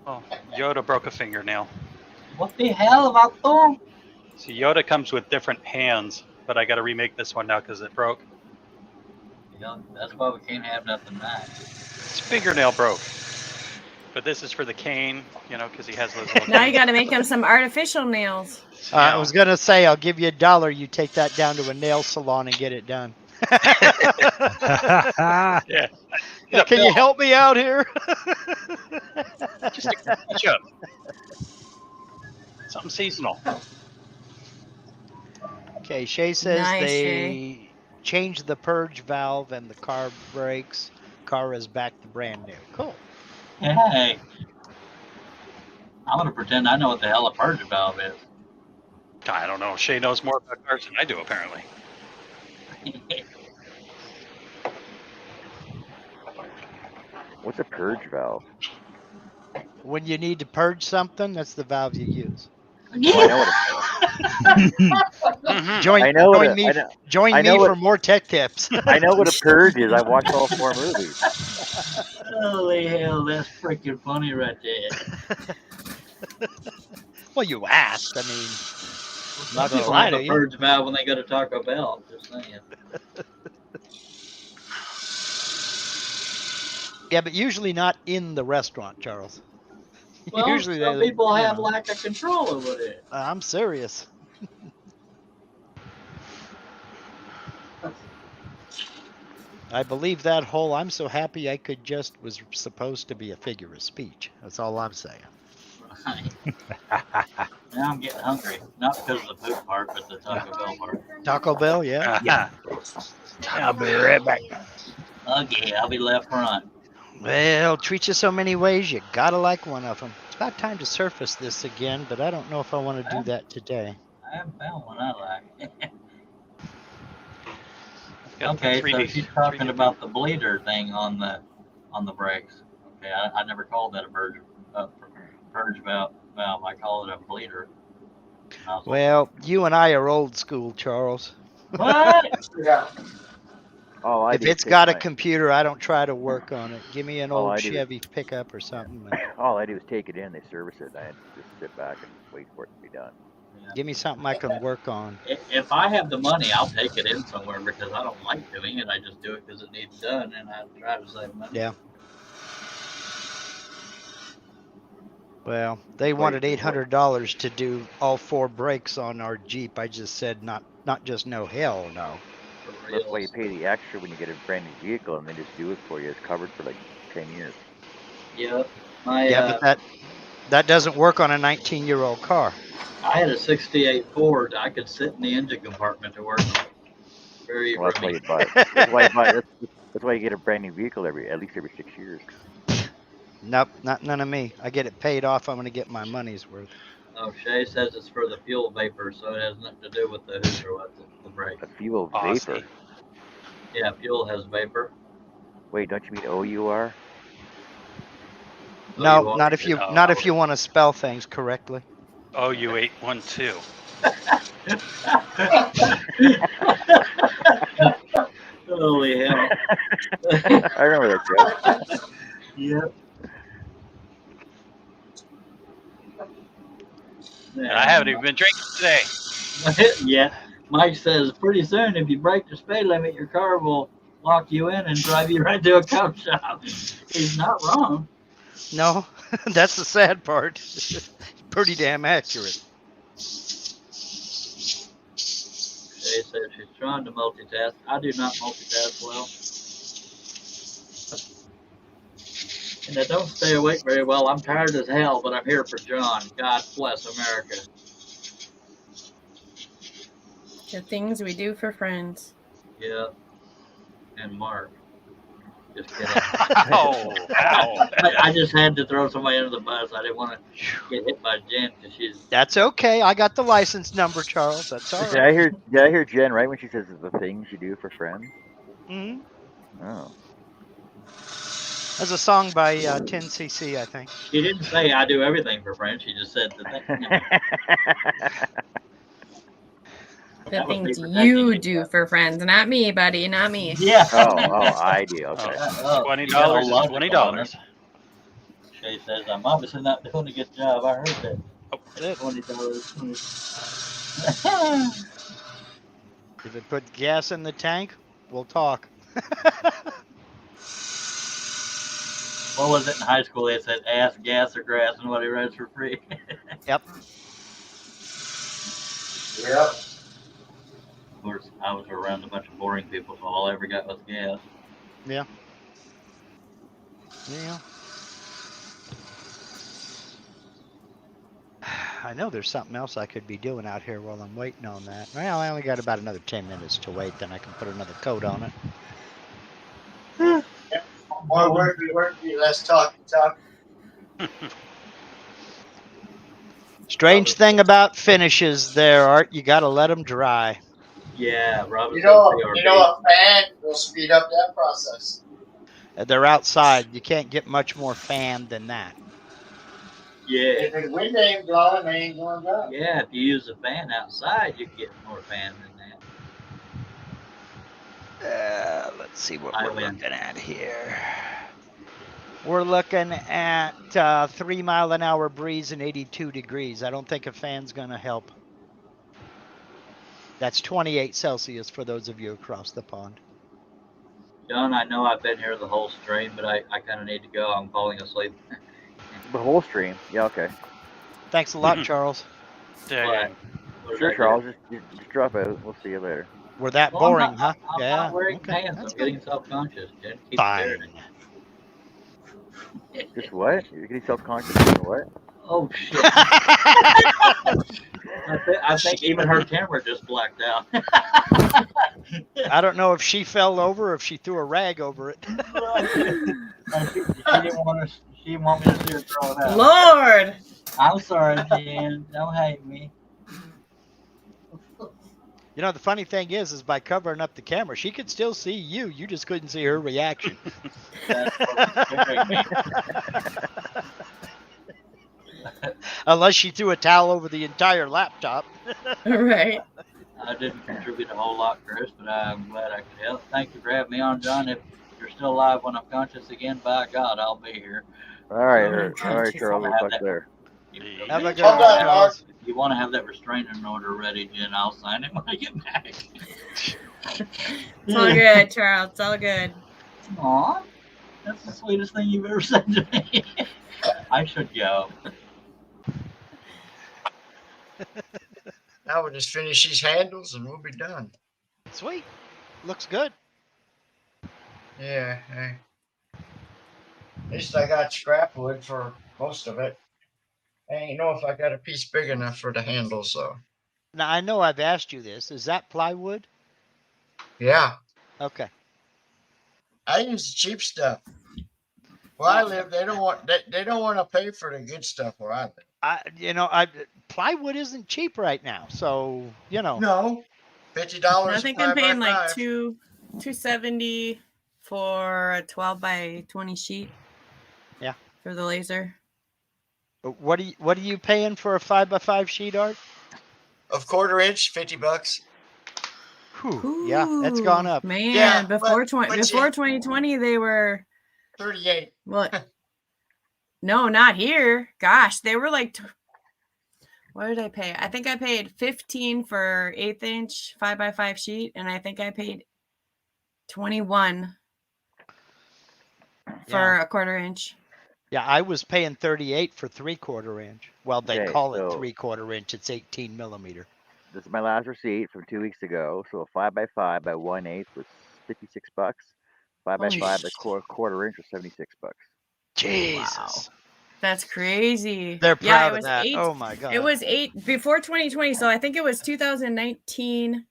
[SPEAKER 4] Oh, Yoda broke a fingernail.
[SPEAKER 8] What the hell about them?
[SPEAKER 4] See, Yoda comes with different hands, but I got to remake this one now because it broke.
[SPEAKER 8] Yeah, that's why we can't have nothing nice.
[SPEAKER 4] His fingernail broke. But this is for the cane, you know, because he has those little
[SPEAKER 7] Now you got to make him some artificial nails.
[SPEAKER 3] I was going to say, I'll give you $1. You take that down to a nail salon and get it done.
[SPEAKER 4] Yeah. a
[SPEAKER 3] Can you
[SPEAKER 4] bill.
[SPEAKER 3] help me out here?
[SPEAKER 4] Just a ketchup. Something seasonal.
[SPEAKER 3] Okay, Shay says
[SPEAKER 7] Nice,
[SPEAKER 3] they
[SPEAKER 7] Shay.
[SPEAKER 3] changed the purge valve and the car brakes. Car is back to brand new. Cool.
[SPEAKER 8] Hey, I'm gonna pretend I know what the hell a purge valve is.
[SPEAKER 4] I don't know. Shay knows more about cars than I do, apparently.
[SPEAKER 1] What's a purge valve?
[SPEAKER 3] When you need to purge something, that's the valve you use.
[SPEAKER 1] Oh, I know what
[SPEAKER 4] Mhm.
[SPEAKER 3] Join,
[SPEAKER 1] I know what
[SPEAKER 3] join
[SPEAKER 1] a-
[SPEAKER 3] me,
[SPEAKER 1] I know-
[SPEAKER 3] join
[SPEAKER 1] I know
[SPEAKER 3] me
[SPEAKER 1] what-
[SPEAKER 3] for more tech tips.
[SPEAKER 1] I know what a purge is. I watched all 4 movies.
[SPEAKER 8] Holy hell, that's freaking funny right there.
[SPEAKER 3] Well, you asked. I mean,
[SPEAKER 8] Some
[SPEAKER 3] not gonna
[SPEAKER 8] people
[SPEAKER 3] lie
[SPEAKER 8] have
[SPEAKER 3] to
[SPEAKER 8] a
[SPEAKER 3] you.
[SPEAKER 8] purge valve when they go to Taco Bell. Just saying.
[SPEAKER 3] Yeah, but usually not in the restaurant, Charles.
[SPEAKER 8] Well,
[SPEAKER 3] Usually
[SPEAKER 8] some
[SPEAKER 3] they,
[SPEAKER 8] people
[SPEAKER 3] you
[SPEAKER 8] have
[SPEAKER 3] know.
[SPEAKER 8] lack of control over it.
[SPEAKER 3] I'm serious. I believe that whole "I'm so happy I could just" was supposed to be a figure of speech. That's all I'm saying.
[SPEAKER 8] Right. Now I'm getting hungry. Not because of the poop part, but the Taco Bell part.
[SPEAKER 3] Taco Bell, yeah.
[SPEAKER 5] Yeah. I'll be right back.
[SPEAKER 8] Okay, I'll be left front.
[SPEAKER 3] Well, treat you so many ways, you gotta like one of them. It's about time to surface this again, but I don't know if I want to do that today.
[SPEAKER 8] I haven't found one I like.
[SPEAKER 4] Got the
[SPEAKER 8] Okay, so
[SPEAKER 4] 3D
[SPEAKER 8] she's talking
[SPEAKER 4] 3D
[SPEAKER 8] about the bleeder thing on the brakes. Okay, I never called that a purge valve. I call it a bleeder. nozzle.
[SPEAKER 3] Well, you and I are old school, Charles.
[SPEAKER 8] What?
[SPEAKER 1] All I
[SPEAKER 3] If
[SPEAKER 1] do is
[SPEAKER 3] it's
[SPEAKER 1] take
[SPEAKER 3] got a
[SPEAKER 1] my-
[SPEAKER 3] computer, I don't try to work on it. Give me an
[SPEAKER 1] All
[SPEAKER 3] old
[SPEAKER 1] I do is-
[SPEAKER 3] Chevy pickup or something. And
[SPEAKER 1] all I do is take it in. They service it. And I just sit back and wait for it to be done.
[SPEAKER 8] Yeah.
[SPEAKER 3] give me something I can work on.
[SPEAKER 8] If I have the money, I'll take it in somewhere because I don't like doing it. I just do it because it needs done, and I try to save money.
[SPEAKER 3] Yeah. Well, they
[SPEAKER 1] Wait,
[SPEAKER 3] wanted
[SPEAKER 1] wait.
[SPEAKER 3] $800 to do all 4 brakes on our Jeep. I just said not just no, hell no.
[SPEAKER 8] For
[SPEAKER 1] That's why you
[SPEAKER 8] reals.
[SPEAKER 1] pay the extra when you get a brand new vehicle, and they just do it for you. It's covered for like 10 years.
[SPEAKER 8] Yep. My
[SPEAKER 3] Yeah, but that doesn't work on a 19-year-old car.
[SPEAKER 8] I had a '68 Ford. I could sit in the engine compartment to work. Very
[SPEAKER 1] Well, that's why
[SPEAKER 8] roomy.
[SPEAKER 1] you buy it. That's why you buy it. That's why you get a brand new vehicle at least every 6 years.
[SPEAKER 3] Nope, none of me. I get it paid off. I'm going to get my money's worth.
[SPEAKER 8] Oh, Shay says it's for the fuel vapor, so it has nothing to do with the hood or what the brake.
[SPEAKER 1] A fuel
[SPEAKER 4] Aussie.
[SPEAKER 1] vapor.
[SPEAKER 8] Yeah, fuel has vapor.
[SPEAKER 1] Wait, don't you mean OUR?
[SPEAKER 8] Oh,
[SPEAKER 3] No,
[SPEAKER 8] you are?
[SPEAKER 3] not if you
[SPEAKER 4] No.
[SPEAKER 3] not if you want to spell things correctly.
[SPEAKER 4] OU812.
[SPEAKER 8] Holy hell.
[SPEAKER 1] I remember that joke.
[SPEAKER 8] Yep.
[SPEAKER 4] And I haven't even been drinking today.
[SPEAKER 8] Yeah. Mike says pretty soon if you break the speed limit, your car will lock you in and drive you right to a cop shop. He's not wrong.
[SPEAKER 3] No, that's the sad part. Pretty damn accurate.
[SPEAKER 8] Shay says she's trying to multitask. I do not multitask well. And I don't stay awake very well. I'm tired as hell, but I'm here for John. God bless America.
[SPEAKER 7] The things we do for friends.
[SPEAKER 8] Yeah. And Mark. Just kidding.
[SPEAKER 4] Oh, wow.
[SPEAKER 8] I just had to throw somebody under the bus. I didn't want to get hit by Jen because she's.
[SPEAKER 3] That's okay. I got the license number, Charles. That's all
[SPEAKER 1] Did
[SPEAKER 3] right.
[SPEAKER 1] I hear Jen right when she says the things you do for friends?
[SPEAKER 3] Mhm.
[SPEAKER 1] Oh.
[SPEAKER 3] There's a song by 10cc, I think.
[SPEAKER 8] She didn't say I do everything for friends. She just said the thing.
[SPEAKER 7] The
[SPEAKER 8] That was me
[SPEAKER 7] things
[SPEAKER 8] protecting
[SPEAKER 7] you
[SPEAKER 8] you,
[SPEAKER 7] do
[SPEAKER 8] Jeff.
[SPEAKER 7] for friends, not me, buddy, not me.
[SPEAKER 8] Yeah.
[SPEAKER 1] I do. Okay.
[SPEAKER 8] Oh,
[SPEAKER 4] $20
[SPEAKER 8] you got a
[SPEAKER 4] is
[SPEAKER 8] logic on
[SPEAKER 4] $20.
[SPEAKER 8] it. Shay says I'm obviously not doing a good job. I heard that.
[SPEAKER 4] Oh,
[SPEAKER 8] $20.
[SPEAKER 3] If it put gas in the tank, we'll talk.
[SPEAKER 8] What was it in high school? They said ass, gas, or grass, and what he rides for free.
[SPEAKER 3] Yep.
[SPEAKER 2] Yep.
[SPEAKER 8] Of course, I was around a bunch of boring people, so all I ever got was gas.
[SPEAKER 3] Yeah. Yeah. I know there's something else I could be doing out here while I'm waiting on that. Well, I only got about another 10 minutes to wait, then I can put another coat on it.
[SPEAKER 2] More worky, less talky.
[SPEAKER 3] Strange thing about finishes there, Art, you got to let them dry.
[SPEAKER 8] Yeah, Robin
[SPEAKER 2] You
[SPEAKER 8] said
[SPEAKER 2] know,
[SPEAKER 8] BRB.
[SPEAKER 2] a fan will speed up that process.
[SPEAKER 3] They're outside. You can't get much more fan than that.
[SPEAKER 8] Yeah.
[SPEAKER 2] If the wind ain't blowing, they ain't going dry.
[SPEAKER 8] Yeah, if you use a fan outside, you get more fan than that.
[SPEAKER 3] Let's see what
[SPEAKER 8] I
[SPEAKER 3] we're
[SPEAKER 8] win.
[SPEAKER 3] looking at here. We're looking at 3 mile an hour breeze and 82 degrees. I don't think a fan's going to help. That's 28 Celsius for those of you across the pond.
[SPEAKER 8] John, I know I've been here the whole stream, but I kind of need to go. I'm falling asleep.
[SPEAKER 1] The whole stream. Yeah, okay.
[SPEAKER 3] Thanks a lot, Charles.
[SPEAKER 4] Dang.
[SPEAKER 8] What did
[SPEAKER 1] Sure,
[SPEAKER 8] I do?
[SPEAKER 1] Charles. Just drop out. We'll see you later.
[SPEAKER 3] We're that
[SPEAKER 8] Well,
[SPEAKER 3] boring, huh?
[SPEAKER 8] I'm
[SPEAKER 3] Yeah.
[SPEAKER 8] not wearing
[SPEAKER 3] Okay.
[SPEAKER 8] pants.
[SPEAKER 3] That's
[SPEAKER 8] I'm getting
[SPEAKER 3] good.
[SPEAKER 8] self-conscious. Jen, keep
[SPEAKER 3] Fine.
[SPEAKER 8] staring.
[SPEAKER 1] Just what? You're getting self-conscious doing what?
[SPEAKER 8] Oh shit! I think even her camera just blacked out.
[SPEAKER 3] I don't know if she fell over or if she threw a rag over it.
[SPEAKER 8] She didn't want to. She didn't want me to see her throw it out.
[SPEAKER 7] Lord.
[SPEAKER 8] I'm sorry, Jen. Don't hate me.
[SPEAKER 3] You know, the funny thing is by covering up the camera, she could still see you. You just couldn't see her reaction.
[SPEAKER 8] That's what's scaring me.
[SPEAKER 3] Unless she threw a towel over the entire laptop.
[SPEAKER 7] Right.
[SPEAKER 8] I didn't contribute a whole lot, Chris, but I'm glad I could help. Thank you for having me on, John. If you're still alive when I'm conscious again, by God, I'll be here.
[SPEAKER 1] All right,
[SPEAKER 8] Charles,
[SPEAKER 1] Charles. We'll talk there.
[SPEAKER 3] Have a good
[SPEAKER 7] Hold
[SPEAKER 3] one,
[SPEAKER 7] on,
[SPEAKER 3] Charles.
[SPEAKER 8] If you want to have that restraining order ready, Jen, I'll sign it when I get back.
[SPEAKER 7] It's all good, Charles. It's all good.
[SPEAKER 8] Aw, that's the sweetest thing you've ever said to me. I should go.
[SPEAKER 2] Now we'll just finish these handles and we'll be done.
[SPEAKER 3] Sweet. Looks good.
[SPEAKER 2] Yeah. At least I got scrap wood for most of it. I ain't know if I got a piece big enough for the handles, though.
[SPEAKER 3] Now, I know I've asked you this. Is that plywood?
[SPEAKER 2] Yeah.
[SPEAKER 3] Okay.
[SPEAKER 2] I use the cheap stuff. Where I live, they don't want to pay for the good stuff where I live.
[SPEAKER 3] Plywood isn't cheap right now, so
[SPEAKER 2] No, $50.
[SPEAKER 7] I think I'm paying like $270 for a 12 by 20 sheet.
[SPEAKER 3] Yeah.
[SPEAKER 7] For the laser.
[SPEAKER 3] What are you paying for a 5x5 sheet, Art?
[SPEAKER 2] Of 1/4 inch, $50.
[SPEAKER 3] Whew. Yeah, that's gone up.
[SPEAKER 7] Man,
[SPEAKER 2] Yeah,
[SPEAKER 7] before
[SPEAKER 2] but
[SPEAKER 7] 2020 they were
[SPEAKER 2] 38.
[SPEAKER 7] What? No, not here. Gosh, they were like what did I pay? I think I paid 15 for 1/8 inch 5x5 sheet, and I think I paid 21 for a 1/4 inch.
[SPEAKER 3] Yeah, I was paying 38 for 3/4 inch. Well, they
[SPEAKER 1] Okay,
[SPEAKER 3] call it
[SPEAKER 1] so
[SPEAKER 3] 3/4 inch. It's 18 millimeter.
[SPEAKER 1] this is my last receipt from 2 weeks ago. So a 5x5 by 1/8 was $56. 5x5 by 1/4 inch was $76.
[SPEAKER 3] Jesus.
[SPEAKER 7] Wow. That's crazy.
[SPEAKER 3] They're proud
[SPEAKER 7] it was
[SPEAKER 3] of that.
[SPEAKER 7] 8.
[SPEAKER 3] Oh my God.
[SPEAKER 7] It was 8 before 2020, so I think it was 2019,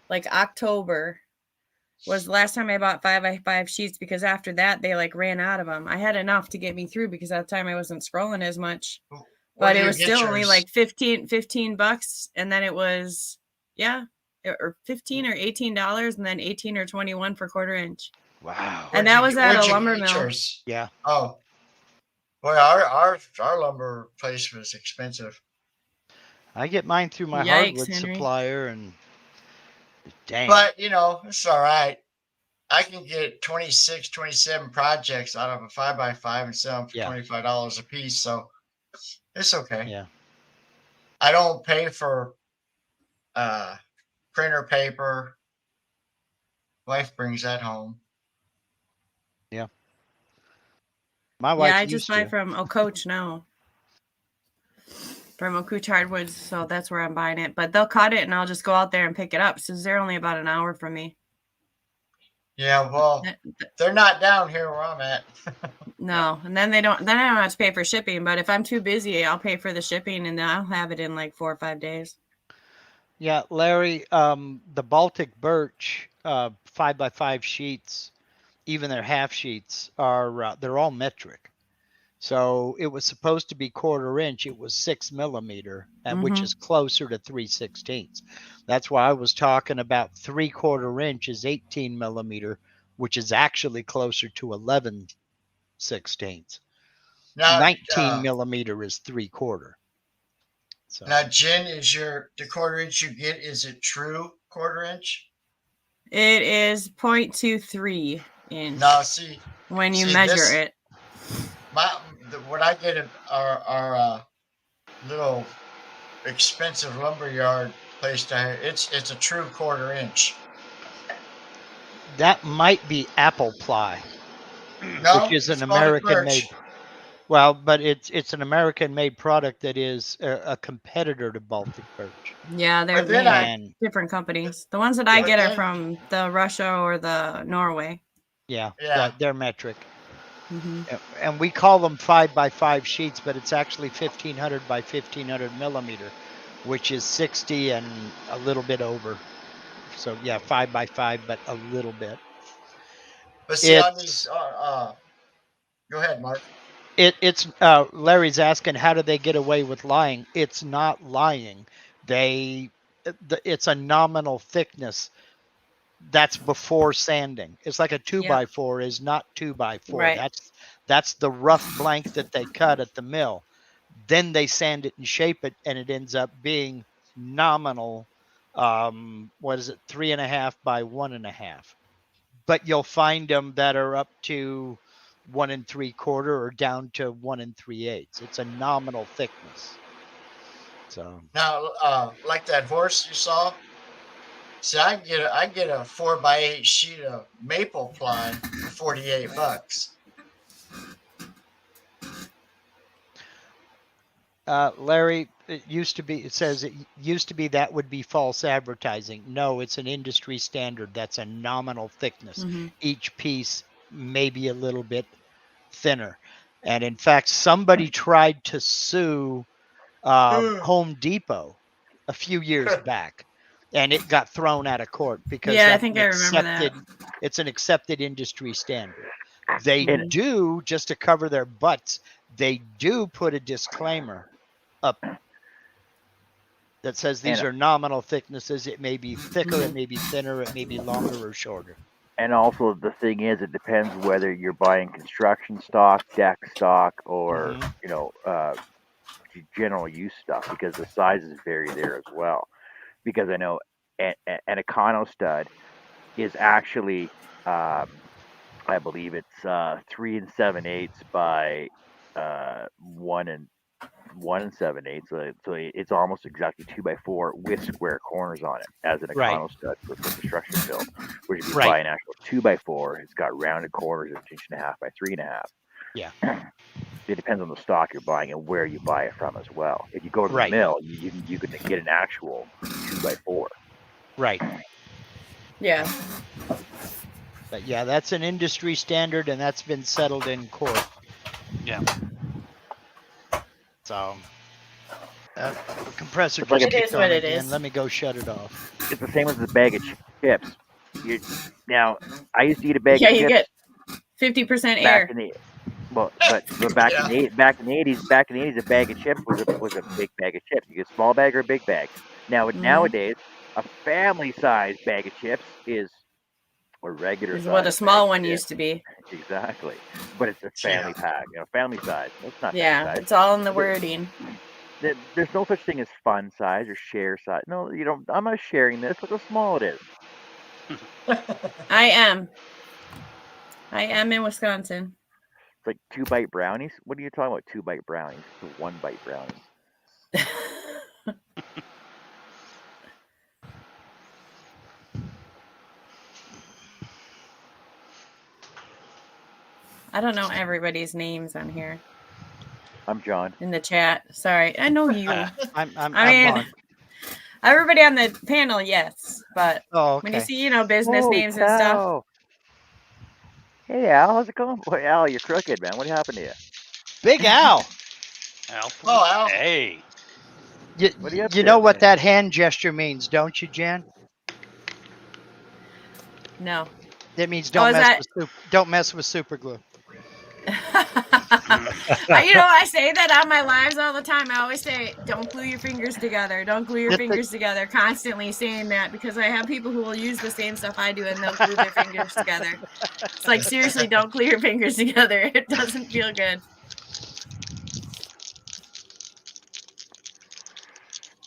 [SPEAKER 7] like October, was the last time I bought 5x5 sheets, because after that they like ran out of them. I had enough to get me through because at the time I wasn't scrolling as much, but it was still only like $15, and then it was or $15 or $18, and then 18 or 21 for 1/4 inch.
[SPEAKER 3] Wow.
[SPEAKER 7] And that was at a lumber mill.
[SPEAKER 3] Yeah.
[SPEAKER 2] Oh. Boy, our lumber place was expensive.
[SPEAKER 3] I get mine through my hardwood supplier, and dang.
[SPEAKER 2] But it's all right. I can get 26, 27 projects out of a 5x5 and sell them for $25 a piece, so it's okay.
[SPEAKER 3] Yeah.
[SPEAKER 2] I don't pay for printer paper. Wife brings that home.
[SPEAKER 3] Yeah. My wife
[SPEAKER 7] I just buy from Ocoach now. From Ocoach Hardwoods, so that's where I'm buying it. But they'll cut it, and I'll just go out there and pick it up, since they're only about an hour from me.
[SPEAKER 2] Yeah, well, they're not down here where I'm at.
[SPEAKER 7] No, and then I don't have to pay for shipping. But if I'm too busy, I'll pay for the shipping, and then I'll have it in like 4 or 5 days.
[SPEAKER 3] Yeah, Larry, the Baltic birch 5x5 sheets, even their half sheets are they're all metric. So it was supposed to be 1/4 inch. It was 6 millimeter, which is closer to 3/16. That's why I was talking about 3/4 inch is 18 millimeter, which is actually closer to 11/16.
[SPEAKER 2] Now,
[SPEAKER 3] 19 millimeter is 3/4. So
[SPEAKER 2] now, Jen, is the 1/4 inch you get, is it true 1/4 inch?
[SPEAKER 7] It is 0.23 inch.
[SPEAKER 2] No, see,
[SPEAKER 7] when you measure it.
[SPEAKER 2] What I get at our little expensive lumberyard place down here, it's a true 1/4 inch.
[SPEAKER 3] that might be apple ply,
[SPEAKER 2] No,
[SPEAKER 3] which is
[SPEAKER 2] it's
[SPEAKER 3] an
[SPEAKER 2] Baltic
[SPEAKER 3] American
[SPEAKER 2] birch.
[SPEAKER 3] made. Well, but it's an American made product that is a competitor to Baltic birch.
[SPEAKER 7] Yeah, they're
[SPEAKER 2] But then
[SPEAKER 7] made different companies. The ones that I get are from the Russia or the Norway.
[SPEAKER 3] Yeah,
[SPEAKER 2] Yeah.
[SPEAKER 3] they're metric.
[SPEAKER 7] Mm-hmm.
[SPEAKER 3] And we call them 5x5 sheets, but it's actually 1500 by 1500 millimeter, which is 60 and a little bit over. So yeah, 5x5, but a little bit.
[SPEAKER 2] But see, on these, go ahead, Mark.
[SPEAKER 3] It's Larry's asking, how do they get away with lying? It's not lying. It's a nominal thickness. That's before sanding. It's like a 2x4 is not 2x4.
[SPEAKER 7] Right.
[SPEAKER 3] That's the rough blank that they cut at the mill. Then they sand it and shape it, and it ends up being nominal. What is it? 3.5 by 1.5. But you'll find them that are up to 1 3/4 or down to 1 3/8. It's a nominal thickness. So
[SPEAKER 2] now, like that horse you saw. See, I get a 4x8 sheet of maple ply for $48.
[SPEAKER 3] Larry, it says it used to be that would be false advertising. No, it's an industry standard. That's a nominal thickness.
[SPEAKER 7] Mm-hmm.
[SPEAKER 3] Each piece may be a little bit thinner. And in fact, somebody tried to sue Home Depot a few years back, and it got thrown out of court because
[SPEAKER 7] I think I remember that.
[SPEAKER 3] It's an accepted industry standard. They do, just to cover their butts, they do put a disclaimer up that says these are nominal thicknesses. It may be thicker, it may be thinner, it may be longer or shorter.
[SPEAKER 1] And also the thing is, it depends whether you're buying construction stock, deck stock, or general use stuff, because the sizes vary there as well. Because I know an Econo stud is actually, I believe it's 3 7/8 by 1 7/8. So it's almost exactly 2x4 with square corners on it as an Econo stud for construction build. Whereas if you buy an actual 2x4, it's got rounded corners of 1.5 by 3.5.
[SPEAKER 3] Yeah.
[SPEAKER 1] It depends on the stock you're buying and where you buy it from as well. If you go to the mill, you can get an actual 2x4.
[SPEAKER 3] Right.
[SPEAKER 7] Yeah.
[SPEAKER 3] But yeah, that's an industry standard, and that's been settled in court.
[SPEAKER 4] Yeah.
[SPEAKER 3] So, compressor
[SPEAKER 1] just
[SPEAKER 7] it is what it is.
[SPEAKER 3] Let me go shut it off.
[SPEAKER 1] It's the same as the bag of chips. Now, I used to eat a bag of chips.
[SPEAKER 7] Yeah, you get 50% air.
[SPEAKER 1] But back in the 80s, a bag of chips was a big bag of chips. You get a small bag or a big bag. Nowadays, a family size bag of chips is a regular size.
[SPEAKER 7] Is what a small one used to be.
[SPEAKER 1] Exactly, but it's a family pack, family size. It's not.
[SPEAKER 7] Yeah, it's all in the wording.
[SPEAKER 1] There's no such thing as fun size or share size. No, you don't. I'm not sharing this. Look how small it is.
[SPEAKER 7] I am in Wisconsin.
[SPEAKER 1] It's like 2-bite brownies. What are you talking about? 2-bite brownies? It's a 1-bite brownies.
[SPEAKER 7] I don't know everybody's names on here.
[SPEAKER 1] I'm John.
[SPEAKER 7] In the chat. Sorry. I know you.
[SPEAKER 3] I'm
[SPEAKER 7] Mark. Everybody on the panel, yes. But
[SPEAKER 3] when
[SPEAKER 7] you see, business names and stuff.
[SPEAKER 1] Hey, Al, how's it going? Boy, Al, you're crooked, man. What happened to you?
[SPEAKER 3] Big Al.
[SPEAKER 4] Alfred.
[SPEAKER 2] Oh, Al.
[SPEAKER 4] Hey.
[SPEAKER 3] You,
[SPEAKER 1] What are you up
[SPEAKER 3] you
[SPEAKER 1] to?
[SPEAKER 3] know what that hand gesture means, don't you, Jan?
[SPEAKER 7] No.
[SPEAKER 3] It means
[SPEAKER 7] Oh,
[SPEAKER 3] don't
[SPEAKER 7] is
[SPEAKER 3] mess
[SPEAKER 7] that?
[SPEAKER 3] with don't mess with super glue.
[SPEAKER 7] I say that on my lives all the time. I always say, don't glue your fingers together. Don't glue your fingers together. Constantly saying that because I have people who will use the same stuff I do and they'll glue their fingers together. It's like, seriously, don't glue your fingers together. It doesn't feel good.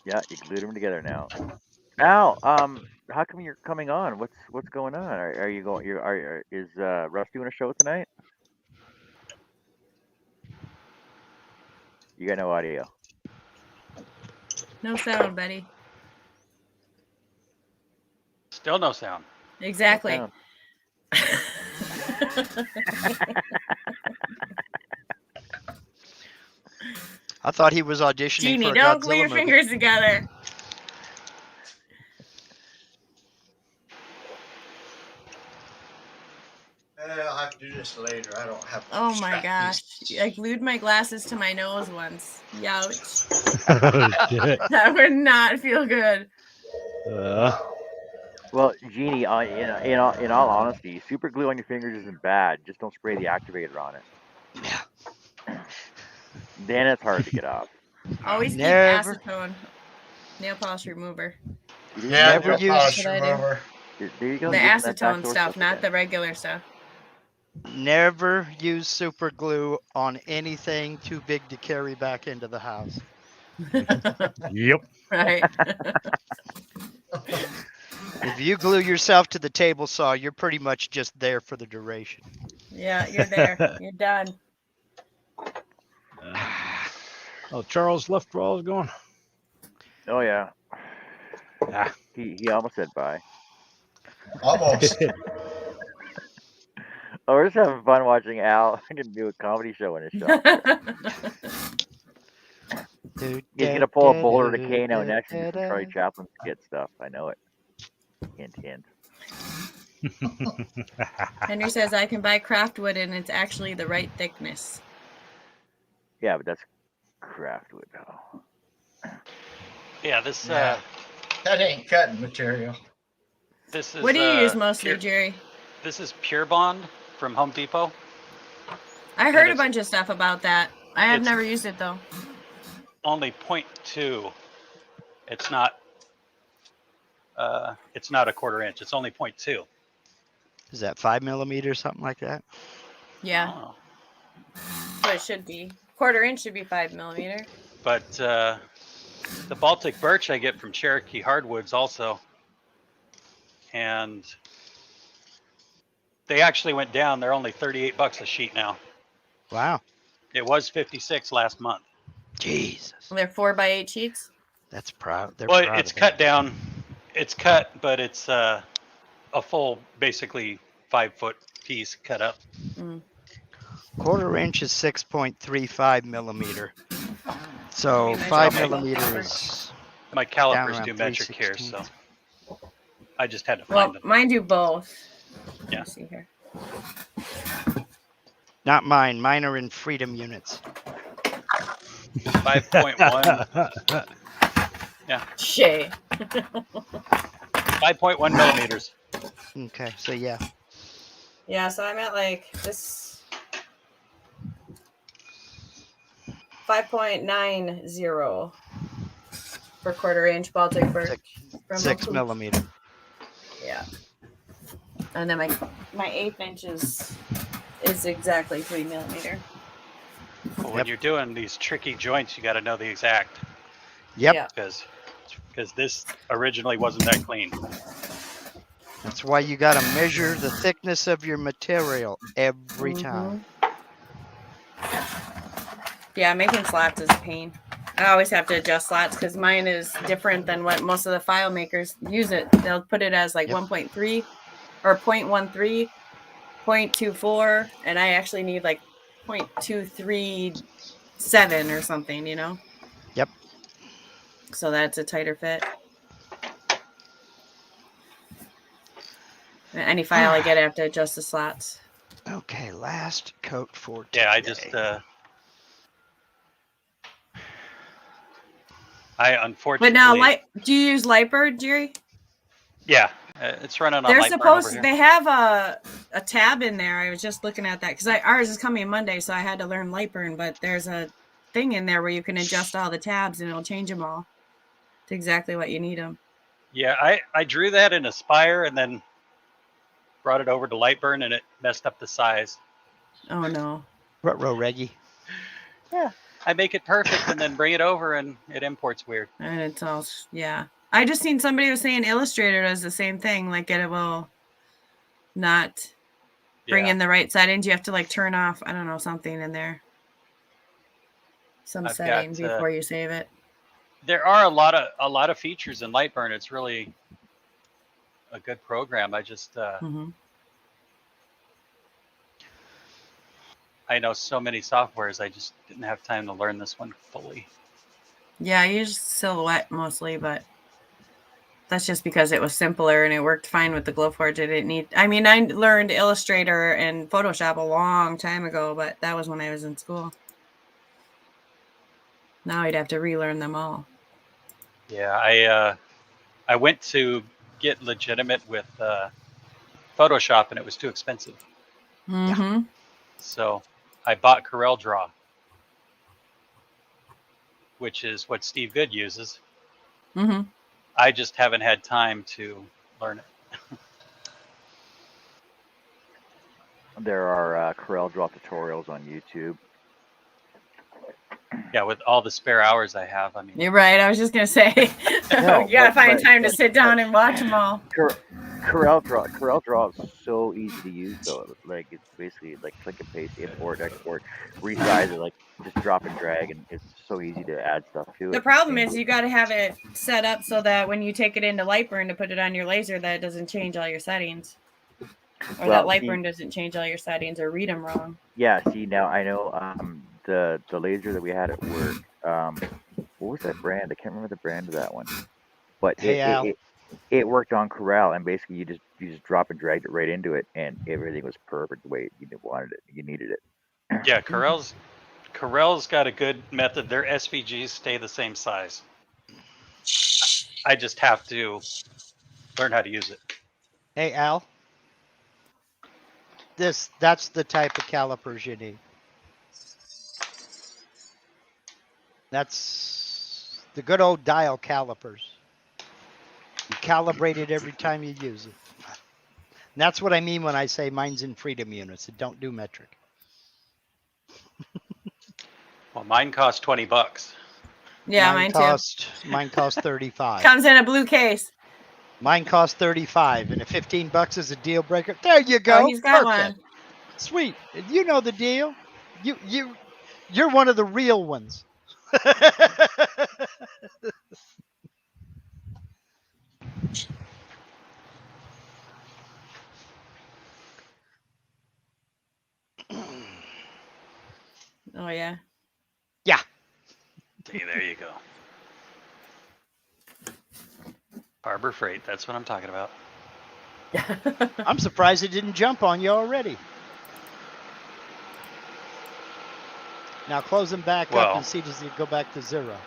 [SPEAKER 1] Yeah, you glued them together now. Al, how come you're coming on? What's going on? Are you going? Is Russ doing a show tonight? You got no audio.
[SPEAKER 7] No sound, buddy.
[SPEAKER 4] Still no sound.
[SPEAKER 7] Exactly.
[SPEAKER 1] No sound.
[SPEAKER 3] I thought he was auditioning
[SPEAKER 7] Jeannie,
[SPEAKER 3] for a
[SPEAKER 7] don't glue
[SPEAKER 3] Godzilla
[SPEAKER 7] your
[SPEAKER 3] movie.
[SPEAKER 7] fingers together.
[SPEAKER 2] I'll have to do this later. I don't have.
[SPEAKER 7] Oh my gosh. I glued my glasses to my nose once. Youch. That would not feel good.
[SPEAKER 1] Well, Jeannie, in all honesty, super glue on your fingers isn't bad. Just don't spray the activator on it.
[SPEAKER 3] Yeah.
[SPEAKER 1] Then it's hard to get off.
[SPEAKER 7] Always keep
[SPEAKER 3] Never.
[SPEAKER 7] acetone. Nail polish remover.
[SPEAKER 2] Yeah,
[SPEAKER 3] Never
[SPEAKER 2] nail
[SPEAKER 3] use-
[SPEAKER 2] polish
[SPEAKER 7] That's what I do.
[SPEAKER 2] remover.
[SPEAKER 1] There you go.
[SPEAKER 7] The
[SPEAKER 1] you're getting that
[SPEAKER 7] acetone
[SPEAKER 1] backdoor
[SPEAKER 7] stuff, not
[SPEAKER 1] again.
[SPEAKER 7] the regular stuff.
[SPEAKER 3] Never use super glue on anything too big to carry back into the house.
[SPEAKER 5] Yep.
[SPEAKER 7] Right.
[SPEAKER 3] If you glue yourself to the table saw, you're pretty much just there for the duration.
[SPEAKER 7] Yeah, you're there. You're done.
[SPEAKER 5] Oh, Charles left where I was going.
[SPEAKER 1] Oh yeah.
[SPEAKER 5] Ah.
[SPEAKER 1] He almost said bye.
[SPEAKER 2] Almost.
[SPEAKER 1] Oh, we're just having fun watching Al do a comedy show in his shop. He's gonna pull a Boulder to Kano next and do some Charlie Chaplin skit stuff. I know it. Hint, hint.
[SPEAKER 7] Henry says I can buy craftwood and it's actually the right thickness.
[SPEAKER 1] Yeah, but that's craftwood though.
[SPEAKER 4] Yeah, this
[SPEAKER 2] Yeah. That ain't cutting material.
[SPEAKER 4] this is
[SPEAKER 7] What do you use mostly,
[SPEAKER 4] pure,
[SPEAKER 7] Jerry?
[SPEAKER 4] this is Pure Bond from Home Depot.
[SPEAKER 7] I heard a
[SPEAKER 4] it's-
[SPEAKER 7] bunch of stuff about that. I have
[SPEAKER 4] it's-
[SPEAKER 7] never used it though.
[SPEAKER 4] Only 0.2. It's not a quarter inch. It's only 0.2.
[SPEAKER 3] Is that 5 millimeters, something like that?
[SPEAKER 7] Yeah,
[SPEAKER 4] Oh.
[SPEAKER 7] so it should be. Quarter inch should be 5 millimeter.
[SPEAKER 4] But the Baltic birch I get from Cherokee Hardwoods also. And they actually went down. They're only $38 a sheet now.
[SPEAKER 3] Wow.
[SPEAKER 4] It was 56 last month.
[SPEAKER 3] Jesus.
[SPEAKER 7] They're 4x8 sheets.
[SPEAKER 3] That's proud. They're
[SPEAKER 4] Well,
[SPEAKER 3] proud
[SPEAKER 4] it's
[SPEAKER 3] of
[SPEAKER 4] cut
[SPEAKER 3] that.
[SPEAKER 4] down. It's cut, but it's a full, basically 5-foot piece cut up.
[SPEAKER 3] Quarter inch is 6.35 millimeter. So
[SPEAKER 7] Maybe
[SPEAKER 3] 5
[SPEAKER 7] measure my
[SPEAKER 3] millimeters.
[SPEAKER 4] My
[SPEAKER 3] Down
[SPEAKER 4] calipers
[SPEAKER 3] around
[SPEAKER 4] do metric here,
[SPEAKER 3] 3/16.
[SPEAKER 4] so I just had to
[SPEAKER 7] Well,
[SPEAKER 4] find them.
[SPEAKER 7] mine do both.
[SPEAKER 4] Yeah.
[SPEAKER 7] Let's see here.
[SPEAKER 3] Not mine. Mine are in freedom units.
[SPEAKER 4] 5.1.
[SPEAKER 7] Shay.
[SPEAKER 4] 5.1 millimeters.
[SPEAKER 3] Okay, so yeah.
[SPEAKER 7] Yeah, so I'm at like this 5.90 for quarter inch Baltic birch. From
[SPEAKER 3] 6
[SPEAKER 7] Oak.
[SPEAKER 3] millimeter.
[SPEAKER 7] Yeah. And then my 1/8 inch is exactly 3 millimeter.
[SPEAKER 4] But when you're doing these tricky joints, you got to know the exact,
[SPEAKER 3] Yep.
[SPEAKER 7] Yeah.
[SPEAKER 4] because this originally wasn't that clean.
[SPEAKER 3] That's why you got to measure the thickness of your material every time.
[SPEAKER 7] Yeah, making slats is a pain. I always have to adjust slats because mine is different than what most of the file makers use it. They'll put it as like 1.3 or 0.13, 0.24, and I actually need like 0.237 or something, you know?
[SPEAKER 3] Yep.
[SPEAKER 7] So that's a tighter fit. Any file I get, I have to adjust the slats.
[SPEAKER 3] Okay, last coat for today.
[SPEAKER 4] Yeah, I just I unfortunately.
[SPEAKER 7] But now, do you use Lightbird, Jerry?
[SPEAKER 4] Yeah, it's running on
[SPEAKER 7] They're
[SPEAKER 4] Lightburn
[SPEAKER 7] supposed
[SPEAKER 4] over here.
[SPEAKER 7] they have a tab in there. I was just looking at that because ours is coming Monday, so I had to learn Lightburn. But there's a thing in there where you can adjust all the tabs and it'll change them all to exactly what you need them.
[SPEAKER 4] Yeah, I drew that in Aspire and then brought it over to Lightburn and it messed up the size.
[SPEAKER 7] Oh no.
[SPEAKER 3] Ruh-roh, Reggie.
[SPEAKER 4] Yeah, I make it perfect and then bring it over and it imports weird.
[SPEAKER 7] And it's all yeah. I just seen somebody was saying Illustrator does the same thing. Like it will not bring in the right settings. You have to like turn off, I don't know, something in there. Some setting before you save it.
[SPEAKER 4] There are a lot of features in Lightburn. It's really a good program. I just I know so many softwares. I just didn't have time to learn this one fully.
[SPEAKER 7] Yeah, I use Silhouette mostly, but that's just because it was simpler and it worked fine with the Glowforge. I didn't need. I mean, I learned Illustrator and Photoshop a long time ago, but that was when I was in school. Now I'd have to relearn them all.
[SPEAKER 4] Yeah, I went to get legitimate with Photoshop and it was too expensive.
[SPEAKER 7] Mm-hmm.
[SPEAKER 4] So I bought CorelDRAW, which is what Steve Good uses.
[SPEAKER 7] Mm-hmm.
[SPEAKER 4] I just haven't had time to learn it.
[SPEAKER 1] There are CorelDRAW tutorials on YouTube.
[SPEAKER 4] Yeah, with all the spare hours I have, I mean.
[SPEAKER 7] You're right. I was just gonna say, you gotta find time to sit down and watch them all.
[SPEAKER 1] CorelDRAW is so easy to use though. Like it's basically like click and paste, import, export, resize it, like just drop and drag, and it's so easy to add stuff to it.
[SPEAKER 7] The problem is you got to have it set up so that when you take it into Lightburn to put it on your laser, that it doesn't change all your settings, or that Lightburn doesn't change all your settings or read them wrong.
[SPEAKER 1] Yeah. See, now I know the laser that we had at work. What was that brand? I can't remember the brand of that one, but it worked on Corel, and basically you just drop and dragged it right into it, and everything was perfect the way you wanted it. You needed it.
[SPEAKER 4] Yeah, Corel's got a good method. Their SVGs stay the same size. I just have to learn how to use it.
[SPEAKER 3] Hey, Al. That's the type of calipers you need. That's the good old dial calipers. You calibrate it every time you use it. And that's what I mean when I say mine's in freedom units. It don't do metric.
[SPEAKER 4] Well, mine cost $20.
[SPEAKER 7] Yeah, mine too.
[SPEAKER 3] Mine cost 35.
[SPEAKER 7] Comes in a blue case.
[SPEAKER 3] Mine cost 35, and if $15 is a deal breaker, there you go.
[SPEAKER 7] Oh, he's got one.
[SPEAKER 3] Sweet. You know the deal. You're one of the real ones.
[SPEAKER 7] Oh yeah.
[SPEAKER 3] Yeah.
[SPEAKER 4] See, there you go. Harbor Freight, that's what I'm talking about.
[SPEAKER 3] I'm surprised it didn't jump on you already. Now close them back up and see does it go back to 0.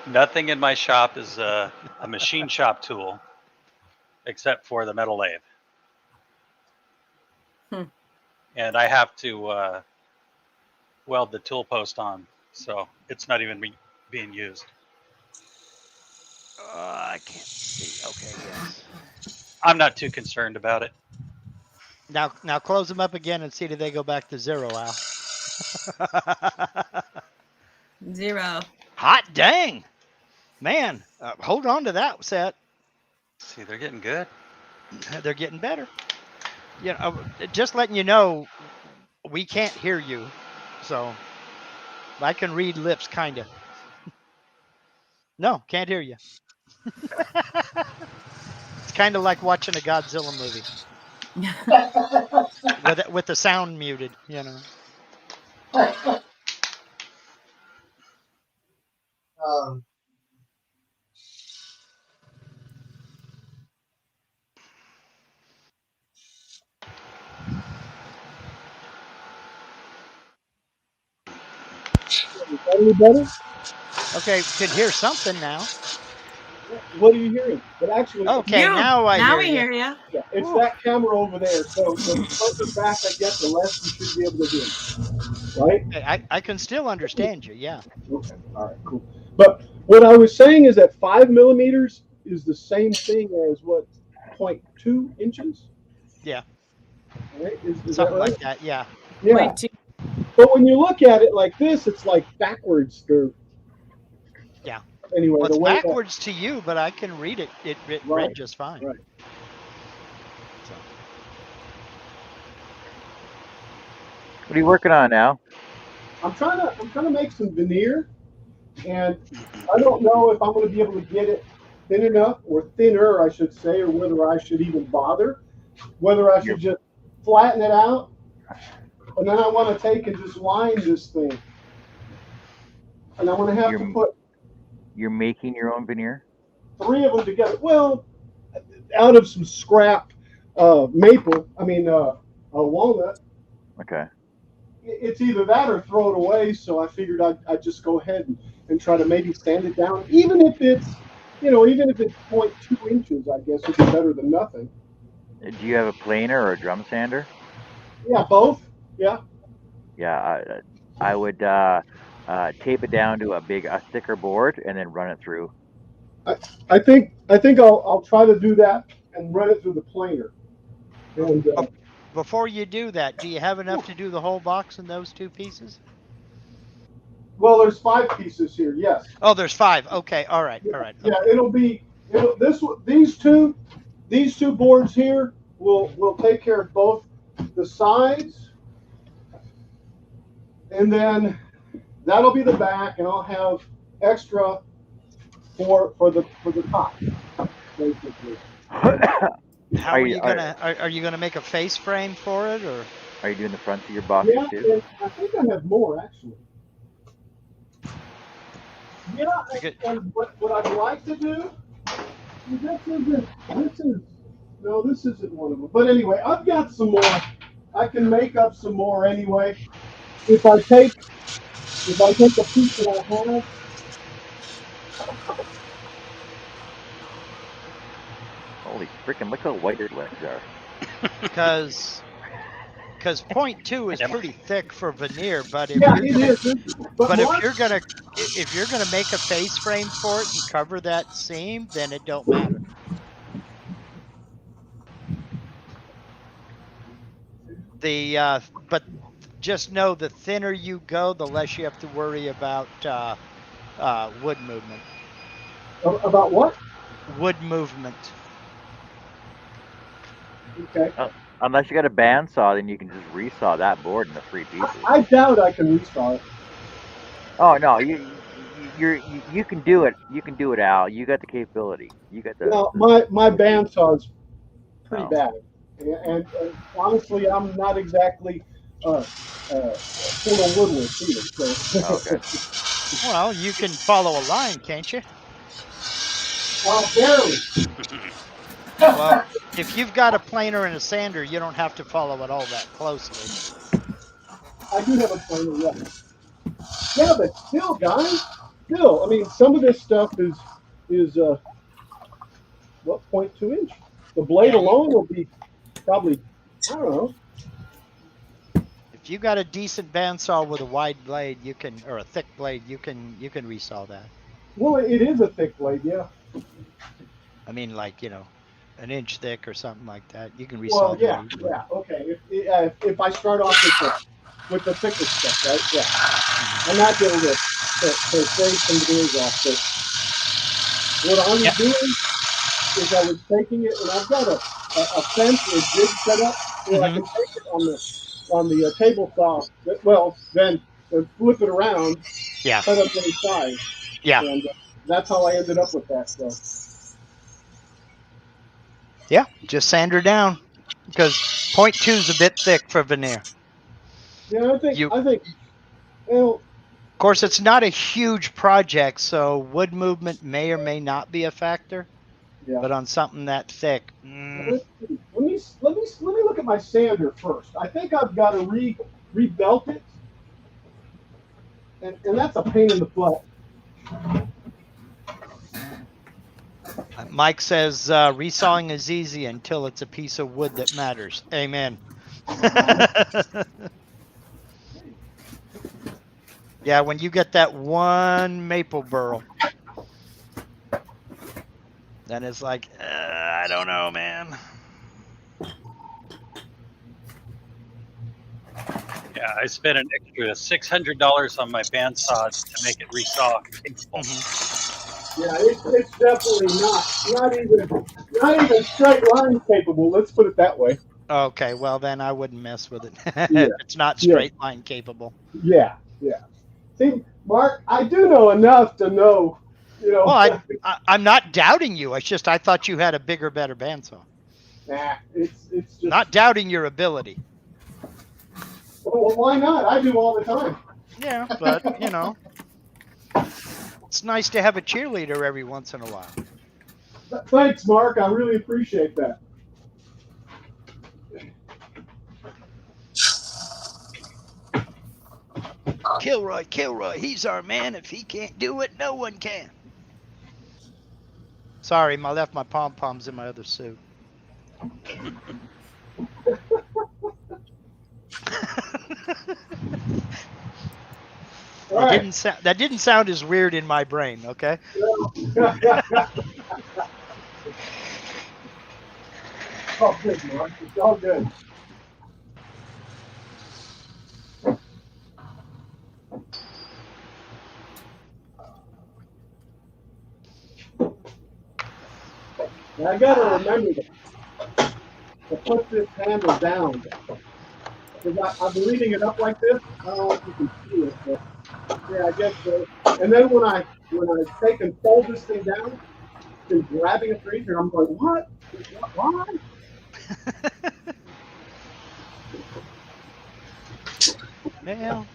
[SPEAKER 4] Nothing in my shop is a machine shop tool except for the metal lathe. And I have to weld the tool post on, so it's not even being used.
[SPEAKER 3] I can't see. Okay, yes.
[SPEAKER 4] I'm not too concerned about it.
[SPEAKER 3] Now close them up again and see do they go back to 0, Al.
[SPEAKER 7] 0.
[SPEAKER 3] Hot dang. Man, hold on to that set.
[SPEAKER 4] See, they're getting good.
[SPEAKER 3] They're getting better. You know, just letting you know, we can't hear you, so I can read lips, kind of. No, can't hear you. It's kind of like watching a Godzilla movie with the sound muted, you know.
[SPEAKER 9] Is that any better?
[SPEAKER 3] Okay, could hear something now.
[SPEAKER 9] What are you hearing? But actually,
[SPEAKER 3] Okay, now I hear
[SPEAKER 7] we
[SPEAKER 3] you.
[SPEAKER 7] hear you.
[SPEAKER 9] yeah, it's
[SPEAKER 3] Whew.
[SPEAKER 9] that camera over there. So the further back I get, the less you should be able to hear. Right?
[SPEAKER 3] I can still understand you. Yeah.
[SPEAKER 9] Okay. All right. Cool. But what I was saying is that 5 millimeters is the same thing as what 0.2 inches.
[SPEAKER 3] Yeah.
[SPEAKER 9] Right? Is that
[SPEAKER 3] Something
[SPEAKER 9] right?
[SPEAKER 3] like that. Yeah.
[SPEAKER 9] Yeah.
[SPEAKER 7] 0.2.
[SPEAKER 9] But when you look at it like this, it's like backwards.
[SPEAKER 3] Yeah.
[SPEAKER 9] Anyway,
[SPEAKER 3] Well,
[SPEAKER 9] the
[SPEAKER 3] it's
[SPEAKER 9] way that.
[SPEAKER 3] backwards to you, but I can read it. It read
[SPEAKER 9] Right.
[SPEAKER 3] just fine.
[SPEAKER 9] Right.
[SPEAKER 3] So,
[SPEAKER 1] What are you working on now?
[SPEAKER 9] I'm trying to make some veneer, and I don't know if I'm going to be able to get it thin enough or thinner, I should say, or whether I should even bother. Whether I should just flatten it out, and then I want to take and just line this thing, and I'm going to have to put
[SPEAKER 1] You're making your own veneer?
[SPEAKER 9] 3 of them together. Well, out of some scrap maple, walnut.
[SPEAKER 1] Okay.
[SPEAKER 9] It's either that or throw it away. So I figured I'd just go ahead and try to maybe sand it down, even if it's 0.2 inches. I guess it'd be better than nothing.
[SPEAKER 1] Do you have a planer or a drum sander?
[SPEAKER 9] Yeah, both. Yeah.
[SPEAKER 1] Yeah, I would tape it down to a thicker board and then run it through.
[SPEAKER 9] I think I'll try to do that and run it through the planer. And
[SPEAKER 3] before you do that, do you have enough to do the whole box in those 2 pieces?
[SPEAKER 9] well, there's 5 pieces here. Yes.
[SPEAKER 3] Oh, there's 5. Okay. All right. All right.
[SPEAKER 9] Yeah,
[SPEAKER 3] Okay.
[SPEAKER 9] these two boards here will take care of both the sides, and then that'll be the back, and I'll have extra for the top, basically.
[SPEAKER 3] How are you gonna make a face frame for it, or
[SPEAKER 1] are you doing the fronts of your boxes
[SPEAKER 9] Yeah,
[SPEAKER 1] too?
[SPEAKER 9] and I think I have more actually. Yeah, and what I'd like to do. This isn't one of them. But anyway, I've got some more. I can make up some more anyway. If I take a piece that I have.
[SPEAKER 1] Holy freaking! Look how white your legs are.
[SPEAKER 3] because 0.2 is pretty thick for veneer, but if
[SPEAKER 9] Yeah,
[SPEAKER 3] you're
[SPEAKER 9] it
[SPEAKER 3] gonna
[SPEAKER 9] is. But
[SPEAKER 3] if you're gonna make a face frame for it and cover that seam, then it don't matter. But just know the thinner you go, the less you have to worry about wood movement.
[SPEAKER 9] About what?
[SPEAKER 3] Wood movement.
[SPEAKER 9] Okay.
[SPEAKER 1] Unless you got a bandsaw, then you can just resaw that board into 3 pieces.
[SPEAKER 9] I doubt I can resaw it.
[SPEAKER 1] Oh no, you can do it. You can do it, Al. You got the capability. You got the.
[SPEAKER 9] No, my bandsaw's pretty bad, and honestly, I'm not exactly full of woodwork either. So.
[SPEAKER 1] Okay.
[SPEAKER 3] Well, you can follow a line, can't you?
[SPEAKER 9] Barely.
[SPEAKER 3] Well, if you've got a planer and a sander, you don't have to follow it all that closely.
[SPEAKER 9] I do have a planer, yes. Yeah, but still, guys, I mean, some of this stuff is 0.2 inch. The blade alone will be probably, I don't know.
[SPEAKER 3] If you got a decent bandsaw with a wide blade, or a thick blade, you can resaw that.
[SPEAKER 9] Well, it is a thick blade, yeah.
[SPEAKER 3] I mean, like, an inch thick or something like that. You can resaw
[SPEAKER 9] that. Yeah, okay. If I start off with the thickest stuff, right? Yeah. I'm not going to save some veneers off, but what I was doing is I was taking it, and I've got a fence or a jig set up where I can take it on the table saw. Well, then flip it around, cut up any size.
[SPEAKER 3] Yeah.
[SPEAKER 9] And that's how I ended up with that. So.
[SPEAKER 3] Yeah, just sand her down because 0.2 is a bit thick for veneer.
[SPEAKER 9] Yeah, I think. Well,
[SPEAKER 3] of course, it's not a huge project, so wood movement may or may not be a factor. Yeah. But on something that thick,
[SPEAKER 9] let me look at my sander first. I think I've got to rebelt it. and that's a pain in the butt.
[SPEAKER 3] Mike says resawing is easy until it's a piece of wood that matters. Amen. Yeah, when you get that one maple burl, then it's like, I don't know, man.
[SPEAKER 4] Yeah, I spent an extra $600 on my bandsaw to make it resaw capable.
[SPEAKER 9] Yeah, it's definitely not even straight line capable. Let's put it that way.
[SPEAKER 3] Okay, well then I wouldn't mess with it.
[SPEAKER 9] Yeah.
[SPEAKER 3] It's not straight line capable.
[SPEAKER 9] Yeah. See, Mark, I do know enough to know,
[SPEAKER 3] Well, I'm not doubting you. It's just I thought you had a bigger, better bandsaw.
[SPEAKER 9] Nah, it's just
[SPEAKER 3] Not doubting your ability.
[SPEAKER 9] Well, why not? I do all the time.
[SPEAKER 3] Yeah, but it's nice to have a cheerleader every once in a while.
[SPEAKER 9] Thanks, Mark. I really appreciate that.
[SPEAKER 3] Kilroy, he's our man. If he can't do it, no one can. Sorry, I left my pom-poms in my other suit. That didn't sound as weird in my brain, okay?
[SPEAKER 9] Oh, good, Mark. It's all good. Now, I gotta remember to put this handle down. Because I've been leaving it up like this. I don't know if you can see it, but yeah, I guess so. And then when I take and fold this thing down, I'm grabbing it for each, and I'm going, what? Why?
[SPEAKER 3] Well,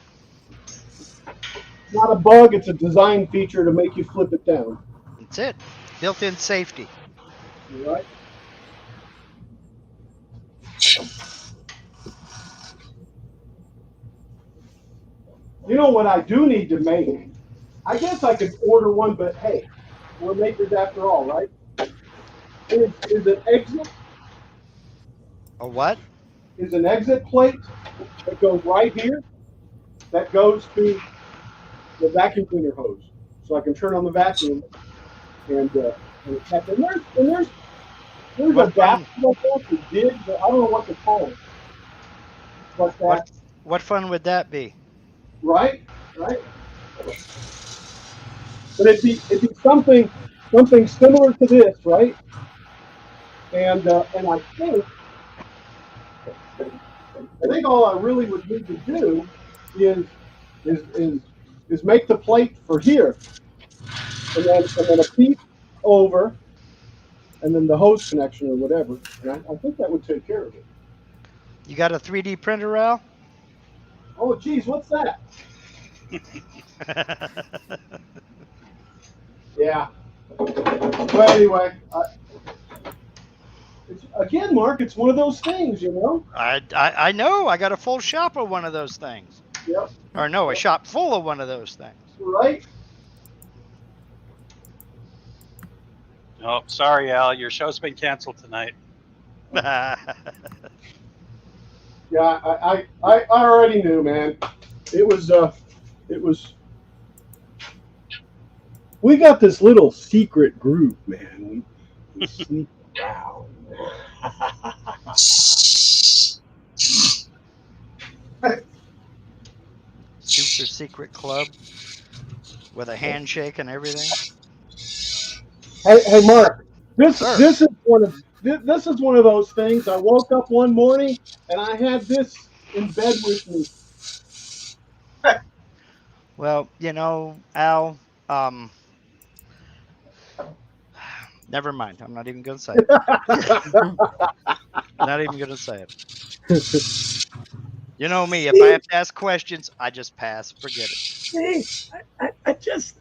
[SPEAKER 9] not a bug, it's a design feature to make you flip it down.
[SPEAKER 3] That's it. Built-in safety.
[SPEAKER 9] Right? You know what I do need to make? I guess I could order one, but hey, we're makers after all, right? Is an exit.
[SPEAKER 3] A what?
[SPEAKER 9] Is an exit plate that goes right here. That goes to the vacuum cleaner hose, so I can turn on the vacuum and there's a gap to dig, but I don't know what to call it. But
[SPEAKER 3] what fun would that be?
[SPEAKER 9] Right. But it'd be something similar to this, right? And I think all I really would need to do is make the plate for here, and then a piece over, and then the hose connection or whatever. And I think that would take care of it.
[SPEAKER 3] You got a 3D printer, Al?
[SPEAKER 9] Oh, geez, what's that? Yeah. Well, anyway, again, Mark, it's one of those things, you know.
[SPEAKER 3] I know. I got a full shop of one of those things.
[SPEAKER 9] Yep.
[SPEAKER 3] Or no, a shop full of one of those things.
[SPEAKER 9] Right.
[SPEAKER 4] Oh, sorry, Al. Your show's been canceled tonight.
[SPEAKER 9] Yeah, I already knew, man. It was. We got this little secret group, man. We sneak around.
[SPEAKER 3] Super secret club with a handshake and everything.
[SPEAKER 9] Hey, Mark. This is one of those things. I woke up one morning and I had this in bed with me.
[SPEAKER 3] Well, Al, never mind. I'm not even going to say it. Not even going to say it. You know me. If I have to ask questions, I just pass. Forget it.
[SPEAKER 9] Hey, I just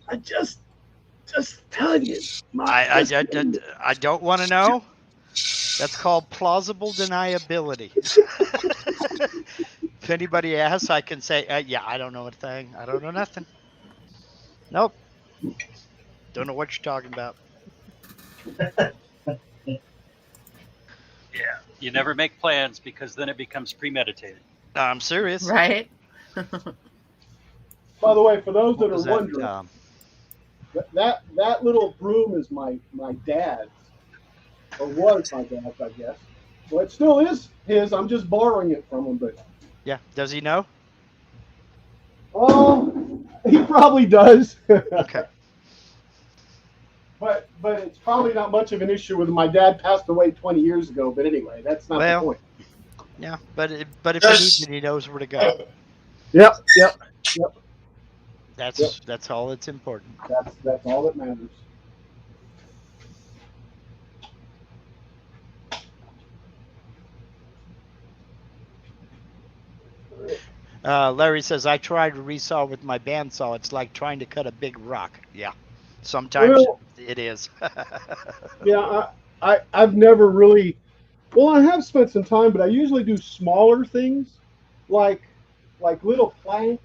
[SPEAKER 9] tell you.
[SPEAKER 3] I don't want to know. That's called plausible deniability. If anybody asks, I can say, yeah, I don't know a thing. I don't know nothing. Nope. Don't know what you're talking about.
[SPEAKER 4] Yeah. You never make plans because then it becomes premeditated.
[SPEAKER 3] I'm serious.
[SPEAKER 7] Right?
[SPEAKER 9] By the way, for those
[SPEAKER 3] What
[SPEAKER 9] that are
[SPEAKER 3] was
[SPEAKER 9] wondering, that little broom is my dad's, or was my dad's, I guess. Well, it still is his. I'm just borrowing it from him, but
[SPEAKER 3] Yeah. Does he know?
[SPEAKER 9] oh, he probably does.
[SPEAKER 3] Okay.
[SPEAKER 9] But it's probably not much of an issue with my dad passed away 20 years ago. But anyway, that's not the point.
[SPEAKER 3] Yeah, but if he needs it, he knows where to go.
[SPEAKER 9] Yep.
[SPEAKER 3] That's all that's important.
[SPEAKER 9] That's all that matters.
[SPEAKER 3] Larry says, I tried to resaw with my bandsaw. It's like trying to cut a big rock. Yeah. Sometimes it is.
[SPEAKER 9] Yeah, I've never really. Well, I have spent some time, but I usually do smaller things, like little planks.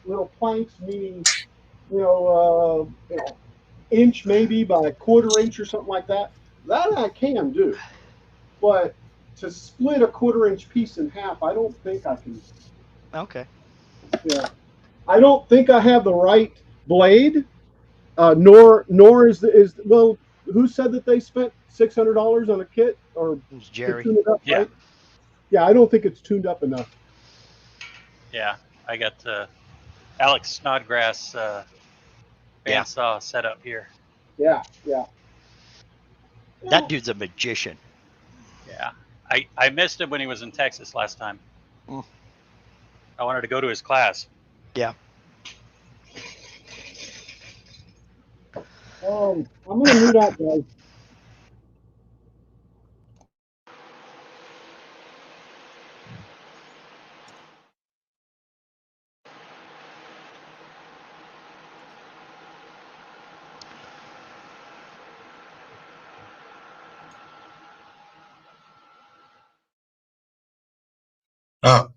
[SPEAKER 9] Little planks meaning, inch maybe by a quarter inch or something like that. That I can do, but to split a quarter-inch piece in half, I don't think I can.
[SPEAKER 3] Okay.
[SPEAKER 9] Yeah, I don't think I have the right blade. Nor is well. Who said that they spent $600 on a kit or
[SPEAKER 3] It was Jerry.
[SPEAKER 9] to tune it up,
[SPEAKER 4] Yeah.
[SPEAKER 9] right? Yeah, I don't think it's tuned up enough.
[SPEAKER 4] Yeah. I got Alex Snodgrass bandsaw set up here.
[SPEAKER 9] Yeah.
[SPEAKER 3] That dude's a magician.
[SPEAKER 4] Yeah. I missed him when he was in Texas last time.
[SPEAKER 3] Mm.
[SPEAKER 4] I wanted to go to his class.
[SPEAKER 3] Yeah.
[SPEAKER 9] I'm gonna mute out, guys.
[SPEAKER 2] Oh.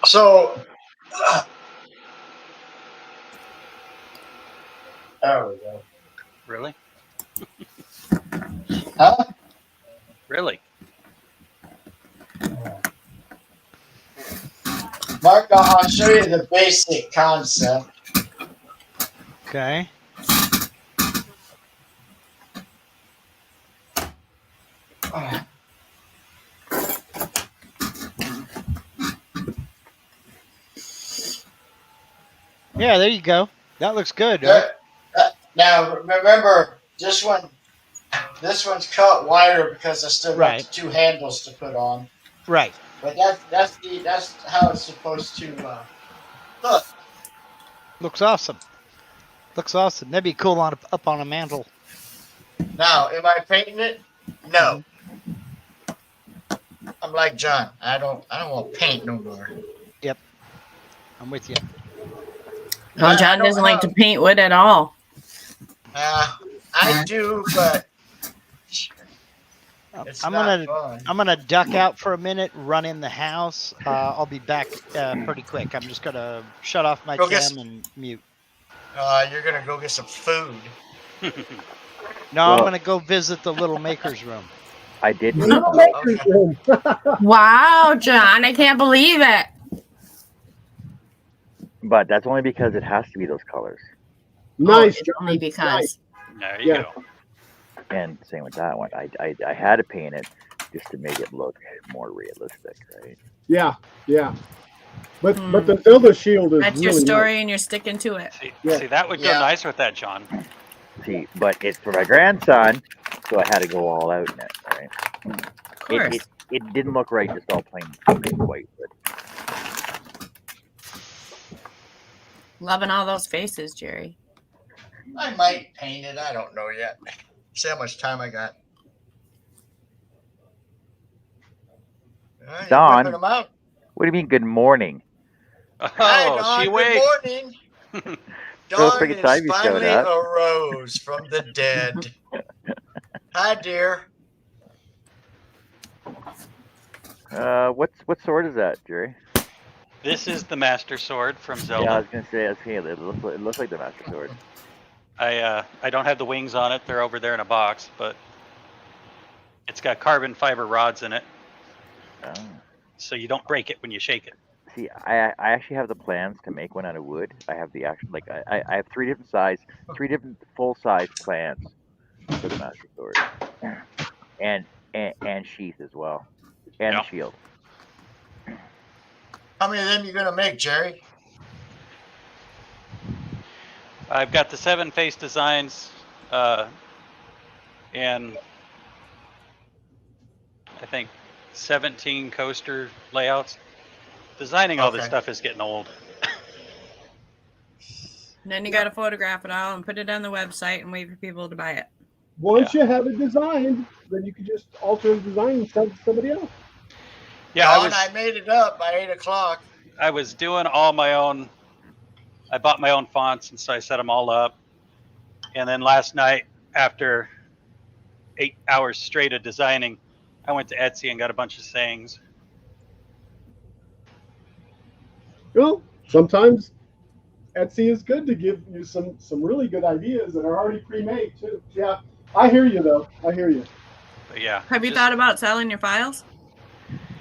[SPEAKER 2] So, there we go.
[SPEAKER 4] Really?
[SPEAKER 2] Huh?
[SPEAKER 4] Really?
[SPEAKER 2] Mark, I'll show you the basic concept.
[SPEAKER 3] Okay. Yeah, there you go. That looks good. Huh?
[SPEAKER 2] Now, remember, this one's cut wider because I still got the two handles to put on.
[SPEAKER 3] Right.
[SPEAKER 2] But that's how it's supposed to look.
[SPEAKER 3] Looks awesome. That'd be cool up on a mantle.
[SPEAKER 2] Now, am I painting it? No. I'm like John. I don't want paint no more.
[SPEAKER 3] Yep. I'm with you.
[SPEAKER 7] No, John doesn't like to paint wood at all.
[SPEAKER 2] I do, but
[SPEAKER 3] I'm gonna duck out for a minute, run in the house. I'll be back pretty quick. I'm just gonna shut off my cam and mute.
[SPEAKER 2] You're gonna go get some food.
[SPEAKER 3] No, I'm gonna go visit the little maker's room.
[SPEAKER 1] I did.
[SPEAKER 7] Wow, John, I can't believe it.
[SPEAKER 1] But that's only because it has to be those colors.
[SPEAKER 9] Nice.
[SPEAKER 7] Only because.
[SPEAKER 4] There you go.
[SPEAKER 1] And same with that one. I had to paint it just to make it look more realistic, right?
[SPEAKER 9] Yeah. But the Zelda shield is
[SPEAKER 7] That's
[SPEAKER 9] really
[SPEAKER 7] your story,
[SPEAKER 9] nice.
[SPEAKER 7] and you're sticking to it.
[SPEAKER 4] See, that would go nice with that, John.
[SPEAKER 1] See, but it's for my grandson, so I had to go all out in it, right?
[SPEAKER 7] Of course.
[SPEAKER 1] It didn't look right, just all plain white. But
[SPEAKER 7] Loving all those faces, Jerry.
[SPEAKER 2] I might paint it. I don't know yet. See how much time I got.
[SPEAKER 1] Don,
[SPEAKER 2] Them out?
[SPEAKER 1] what do you mean? Good morning.
[SPEAKER 2] Hi,
[SPEAKER 4] Oh, she
[SPEAKER 2] Dawn. Good
[SPEAKER 4] awake.
[SPEAKER 2] morning.
[SPEAKER 1] It was
[SPEAKER 2] Dawn
[SPEAKER 1] freaking
[SPEAKER 2] is
[SPEAKER 1] time you showed
[SPEAKER 2] finally
[SPEAKER 1] up.
[SPEAKER 2] arose from the dead. Hi, dear.
[SPEAKER 1] What sword is that, Jerry?
[SPEAKER 4] This is the Master Sword from
[SPEAKER 1] Yeah, I
[SPEAKER 4] Zelda.
[SPEAKER 1] was gonna say, it looks like the Master Sword.
[SPEAKER 4] I don't have the wings on it. They're over there in a box, but it's got carbon fiber rods in it,
[SPEAKER 1] Oh.
[SPEAKER 4] so you don't break it when you shake it.
[SPEAKER 1] See, I actually have the plans to make one out of wood. I have the actual I have three different full size plans for the Master Sword, and and sheath as well, and the
[SPEAKER 4] Yeah.
[SPEAKER 1] shield.
[SPEAKER 2] How many of them you gonna make, Jerry?
[SPEAKER 4] I've got the 7 face designs, and I think 17 coaster layouts. Designing all this
[SPEAKER 2] Okay.
[SPEAKER 4] stuff is getting old.
[SPEAKER 7] And then you got to photograph it all and put it on the website and wait for people to buy it.
[SPEAKER 9] Once you have it designed, then you can just alter the design and sell it to somebody else.
[SPEAKER 4] Yeah,
[SPEAKER 2] Dawn, I made it up by 8 o'clock.
[SPEAKER 4] I was doing all my own. I bought my own fonts, and so I set them all up. And then last night, after 8 hours straight of designing, I went to Etsy and got a bunch of sayings.
[SPEAKER 9] Well, sometimes Etsy is good to give you some really good ideas that are already pre-made too. Yeah, I hear you though. I hear you.
[SPEAKER 4] But yeah.
[SPEAKER 7] Have you thought about selling your files?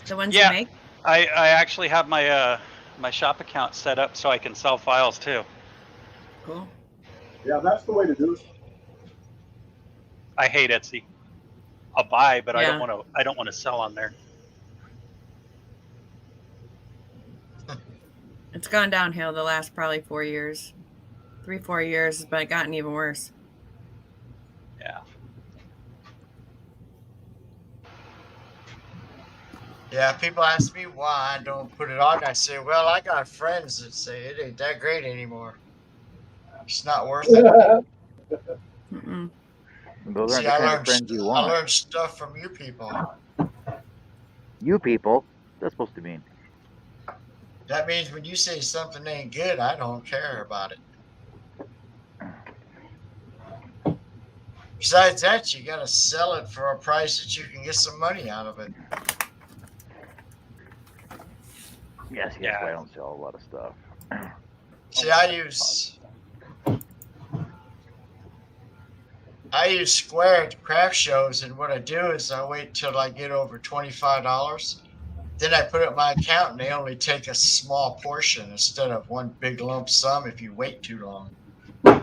[SPEAKER 7] The ones you
[SPEAKER 4] Yeah,
[SPEAKER 7] make?
[SPEAKER 4] I actually have my my shop account set up so I can sell files too.
[SPEAKER 7] Cool.
[SPEAKER 9] Yeah, that's the way to do it.
[SPEAKER 4] I hate Etsy. I'll buy, but I
[SPEAKER 7] Yeah.
[SPEAKER 4] don't want to sell on there.
[SPEAKER 7] It's gone downhill the last probably 4 years. 3-4 years, but it gotten even worse.
[SPEAKER 4] Yeah.
[SPEAKER 2] Yeah, people ask me why I don't put it on. I say, well, I got friends that say it ain't that great anymore. It's not worth it.
[SPEAKER 7] Mm-mm.
[SPEAKER 1] Those aren't
[SPEAKER 2] See,
[SPEAKER 1] the kind of friends you
[SPEAKER 2] I
[SPEAKER 1] want.
[SPEAKER 2] learned stuff from you people.
[SPEAKER 1] You people. That's supposed to mean.
[SPEAKER 2] That means when you say something ain't good, I don't care about it. Besides that, you gotta sell it for a price that you can get some money out of it.
[SPEAKER 1] Yes, that's why I don't sell a lot of stuff.
[SPEAKER 2] See, I use Square at craft shows, and what I do is I wait till I get over $25. Then I put it in my account, and they only take a small portion instead of one big lump sum if you wait too long.
[SPEAKER 9] I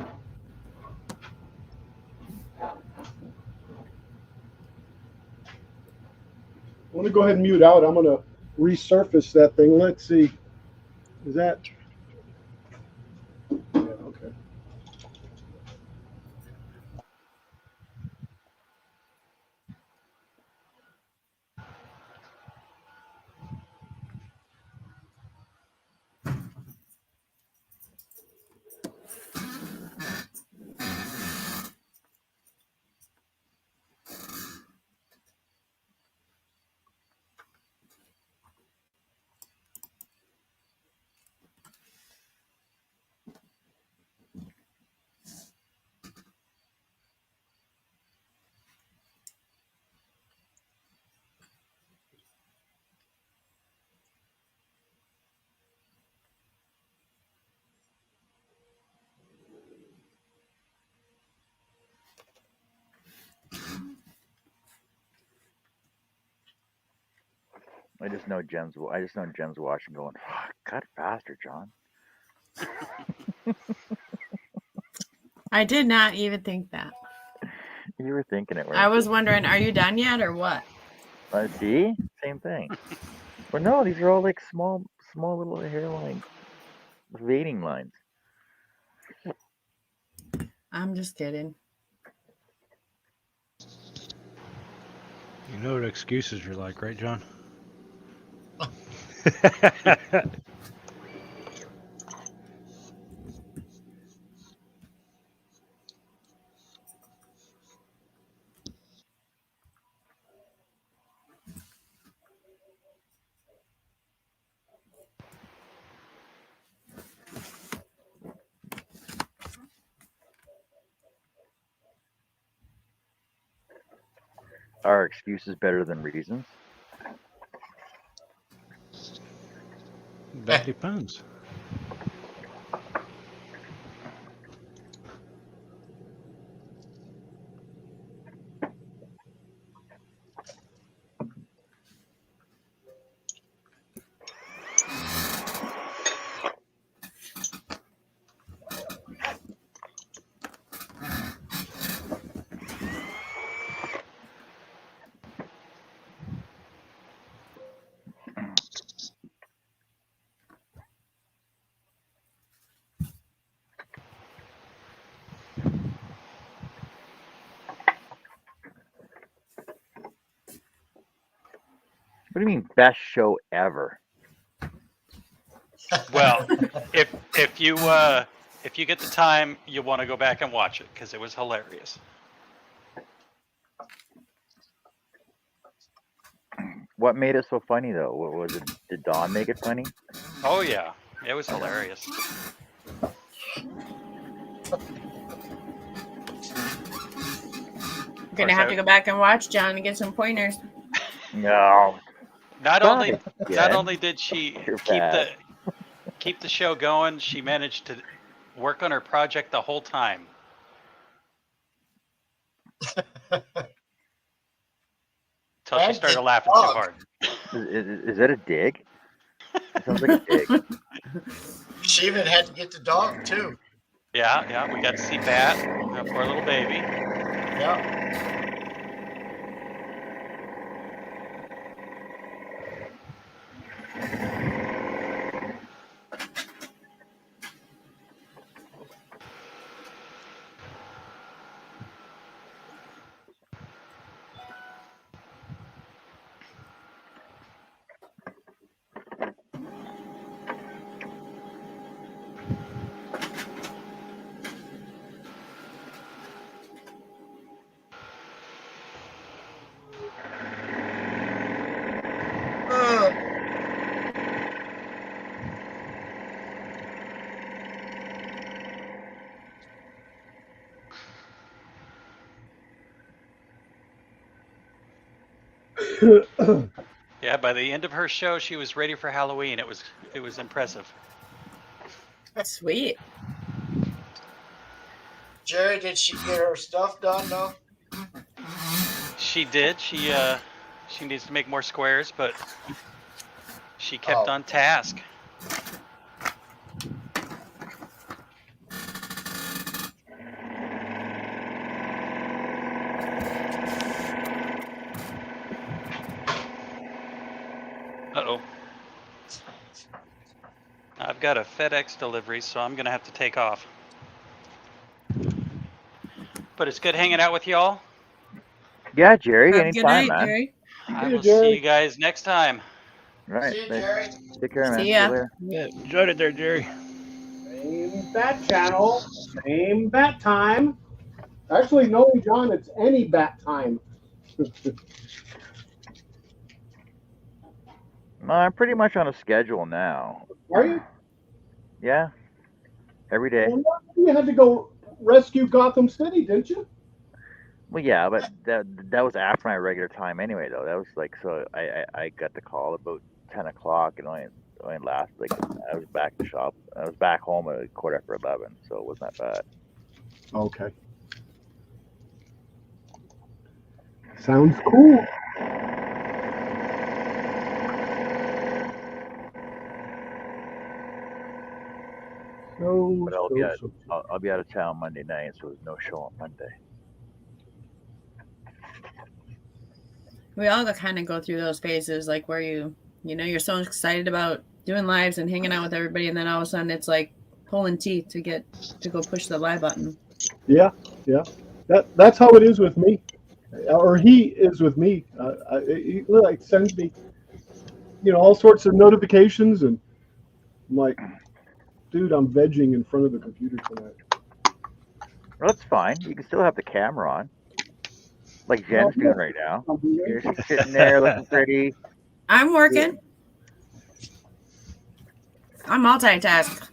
[SPEAKER 9] want to go ahead and mute out. I'm going to resurface that thing. Let's see. Is that? Yeah, okay.
[SPEAKER 1] I just know Jen's watching, going, "Fuck, cut faster, John."
[SPEAKER 7] I did not even think that.
[SPEAKER 1] You were thinking it, weren't
[SPEAKER 7] I was
[SPEAKER 1] you?
[SPEAKER 7] wondering, are you done yet or what?
[SPEAKER 1] See, same thing. But no, these are all like small little hairline veining lines.
[SPEAKER 7] I'm just kidding.
[SPEAKER 5] You know what excuses are like, right, John?
[SPEAKER 1] Are excuses better than reasons?
[SPEAKER 5] That depends.
[SPEAKER 1] What do you mean best show ever?
[SPEAKER 4] Well, if you get the time, you want to go back and watch it because it was hilarious.
[SPEAKER 1] What made it so funny though? What was it? Did Dawn make it funny?
[SPEAKER 4] Oh yeah, it was hilarious.
[SPEAKER 7] We're gonna have to go back and watch John and get some pointers.
[SPEAKER 1] No.
[SPEAKER 4] Not
[SPEAKER 1] Jen.
[SPEAKER 4] only did she
[SPEAKER 1] You're bad.
[SPEAKER 4] keep the show going, she managed to work on her project the whole time. Till she started laughing too hard.
[SPEAKER 1] Is that a dig? It sounds like a dig.
[SPEAKER 2] She even had to get the dog too.
[SPEAKER 4] Yeah, we got to see Bat, poor little baby.
[SPEAKER 2] Yeah.
[SPEAKER 4] Yeah, by the end of her show, she was ready for Halloween. It was impressive.
[SPEAKER 7] Sweet.
[SPEAKER 2] Jerry, did she get her stuff done though?
[SPEAKER 4] She did. She needs to make more squares, but she kept on task. Uh-oh. I've got a FedEx delivery, so I'm going to have to take off. But it's good hanging out with y'all.
[SPEAKER 1] Yeah, Jerry.
[SPEAKER 7] Have a good
[SPEAKER 1] Anytime,
[SPEAKER 7] night,
[SPEAKER 1] man.
[SPEAKER 7] Jerry.
[SPEAKER 4] I will see you guys next time.
[SPEAKER 1] Right.
[SPEAKER 2] See you, Jerry.
[SPEAKER 1] Take care, man.
[SPEAKER 7] See ya.
[SPEAKER 5] Yeah, enjoyed it there, Jerry.
[SPEAKER 9] Same bat channel, same bat time. Actually, knowing John, it's any bat time.
[SPEAKER 1] I'm pretty much on a schedule now.
[SPEAKER 9] Are you?
[SPEAKER 1] Yeah. Every day.
[SPEAKER 9] Well, you had to go rescue Gotham City, didn't you?
[SPEAKER 1] Well, yeah, but that was after my regular time anyway, though. That was like so. I got the call about 10 o'clock, and only lasted like I was back to shop. I was back home at 11:15, so it wasn't that bad.
[SPEAKER 9] Okay. Sounds cool.
[SPEAKER 1] But I'll be out of town Monday night, so there's no show on Monday.
[SPEAKER 7] We all kind of go through those phases, like where you're so excited about doing lives and hanging out with everybody, and then all of a sudden it's like pulling teeth to go push the live button.
[SPEAKER 9] Yeah. That's how it is with me, or he is with me. He like sends me, all sorts of notifications, and I'm like, dude, I'm vegging in front of the computer tonight.
[SPEAKER 1] Well, that's fine. You can still have the camera on, like Jen's doing right now. She's sitting there looking pretty.
[SPEAKER 7] I'm working. I'm multitask.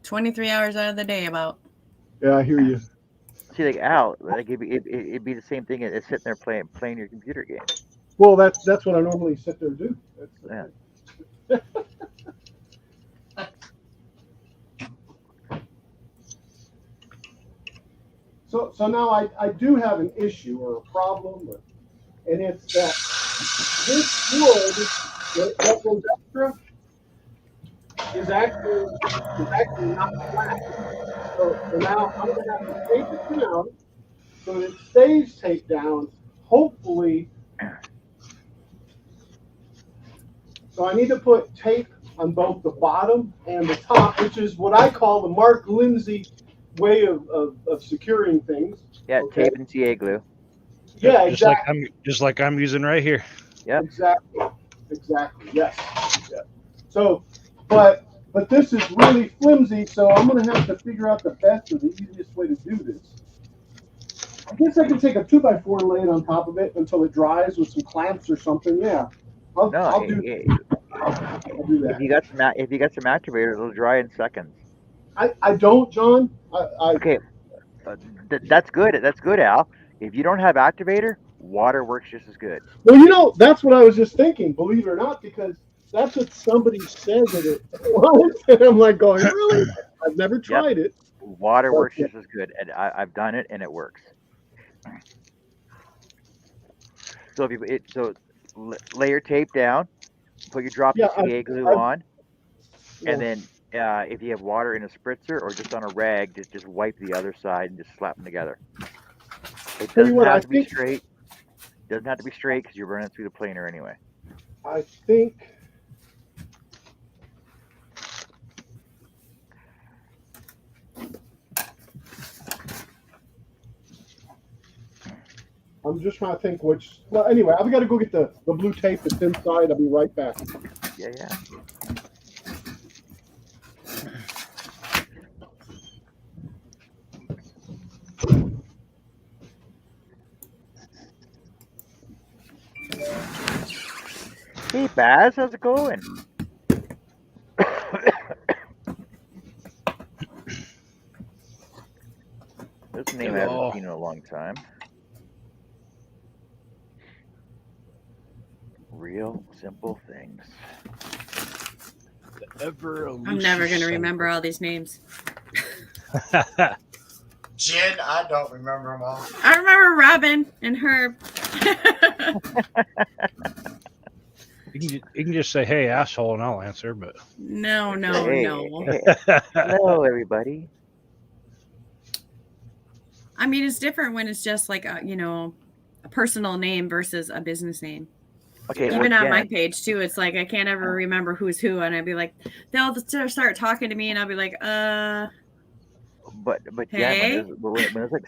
[SPEAKER 7] 23 hours out of the day, about.
[SPEAKER 9] Yeah, I hear you.
[SPEAKER 1] See, like Al, like it'd be the same thing as sitting there playing your computer game.
[SPEAKER 9] Well, that's what I normally sit there and do.
[SPEAKER 1] Yeah.
[SPEAKER 9] So now I do have an issue or a problem, and it's that this wood that goes extra is actually not flat. So now I'm gonna have to tape it down so that it stays taped down. Hopefully, so I need to put tape on both the bottom and the top, which is what I call the Mark Lindsay way of securing things.
[SPEAKER 1] Yeah,
[SPEAKER 9] Okay?
[SPEAKER 1] tape and CA glue.
[SPEAKER 9] Yeah,
[SPEAKER 5] just
[SPEAKER 9] exactly.
[SPEAKER 5] like I'm using right here.
[SPEAKER 1] Yep.
[SPEAKER 9] Exactly. Yes. So, but this is really flimsy, so I'm gonna have to figure out the best or the easiest way to do this. I guess I can take a 2x4 and lay it on top of it until it dries with some clamps or something. Yeah, I'll do that.
[SPEAKER 1] If you got some activators, it'll dry in seconds.
[SPEAKER 9] I don't, John.
[SPEAKER 1] Okay, that's good. That's good, Al. If you don't have activator, water works just as good.
[SPEAKER 9] Well, that's what I was just thinking. Believe it or not, because that's what somebody said that it was, and I'm like going, really? I've never tried it.
[SPEAKER 1] Water works just as good, and I've done it, and it works. So lay your tape down, put your drop of CA glue on, and then if you have water in a spritzer or just on a rag, just wipe the other side and just slap them together. It doesn't have to be straight. Doesn't have to be straight because you're running through the planer anyway.
[SPEAKER 9] I think. I'm just trying to think which. Well, anyway, I've got to go get the blue tape that's inside. I'll be right back.
[SPEAKER 1] Yeah. Hey, Baz, how's it going? This name I haven't seen in a long time. Real simple things.
[SPEAKER 7] I'm never going to remember all these names.
[SPEAKER 2] Jen, I don't remember them all.
[SPEAKER 7] I remember Robin and Herb.
[SPEAKER 5] You can just say, "Hey, asshole," and I'll answer. But
[SPEAKER 7] no.
[SPEAKER 1] Hey. Hello, everybody.
[SPEAKER 7] I mean, it's different when it's just like a personal name versus a business name.
[SPEAKER 1] Okay.
[SPEAKER 7] Even on my page too, it's like I can't ever remember who's who, and I'd be like, they'll start talking to me, and I'll be like,
[SPEAKER 1] But
[SPEAKER 7] hey?
[SPEAKER 1] Jen, when there's like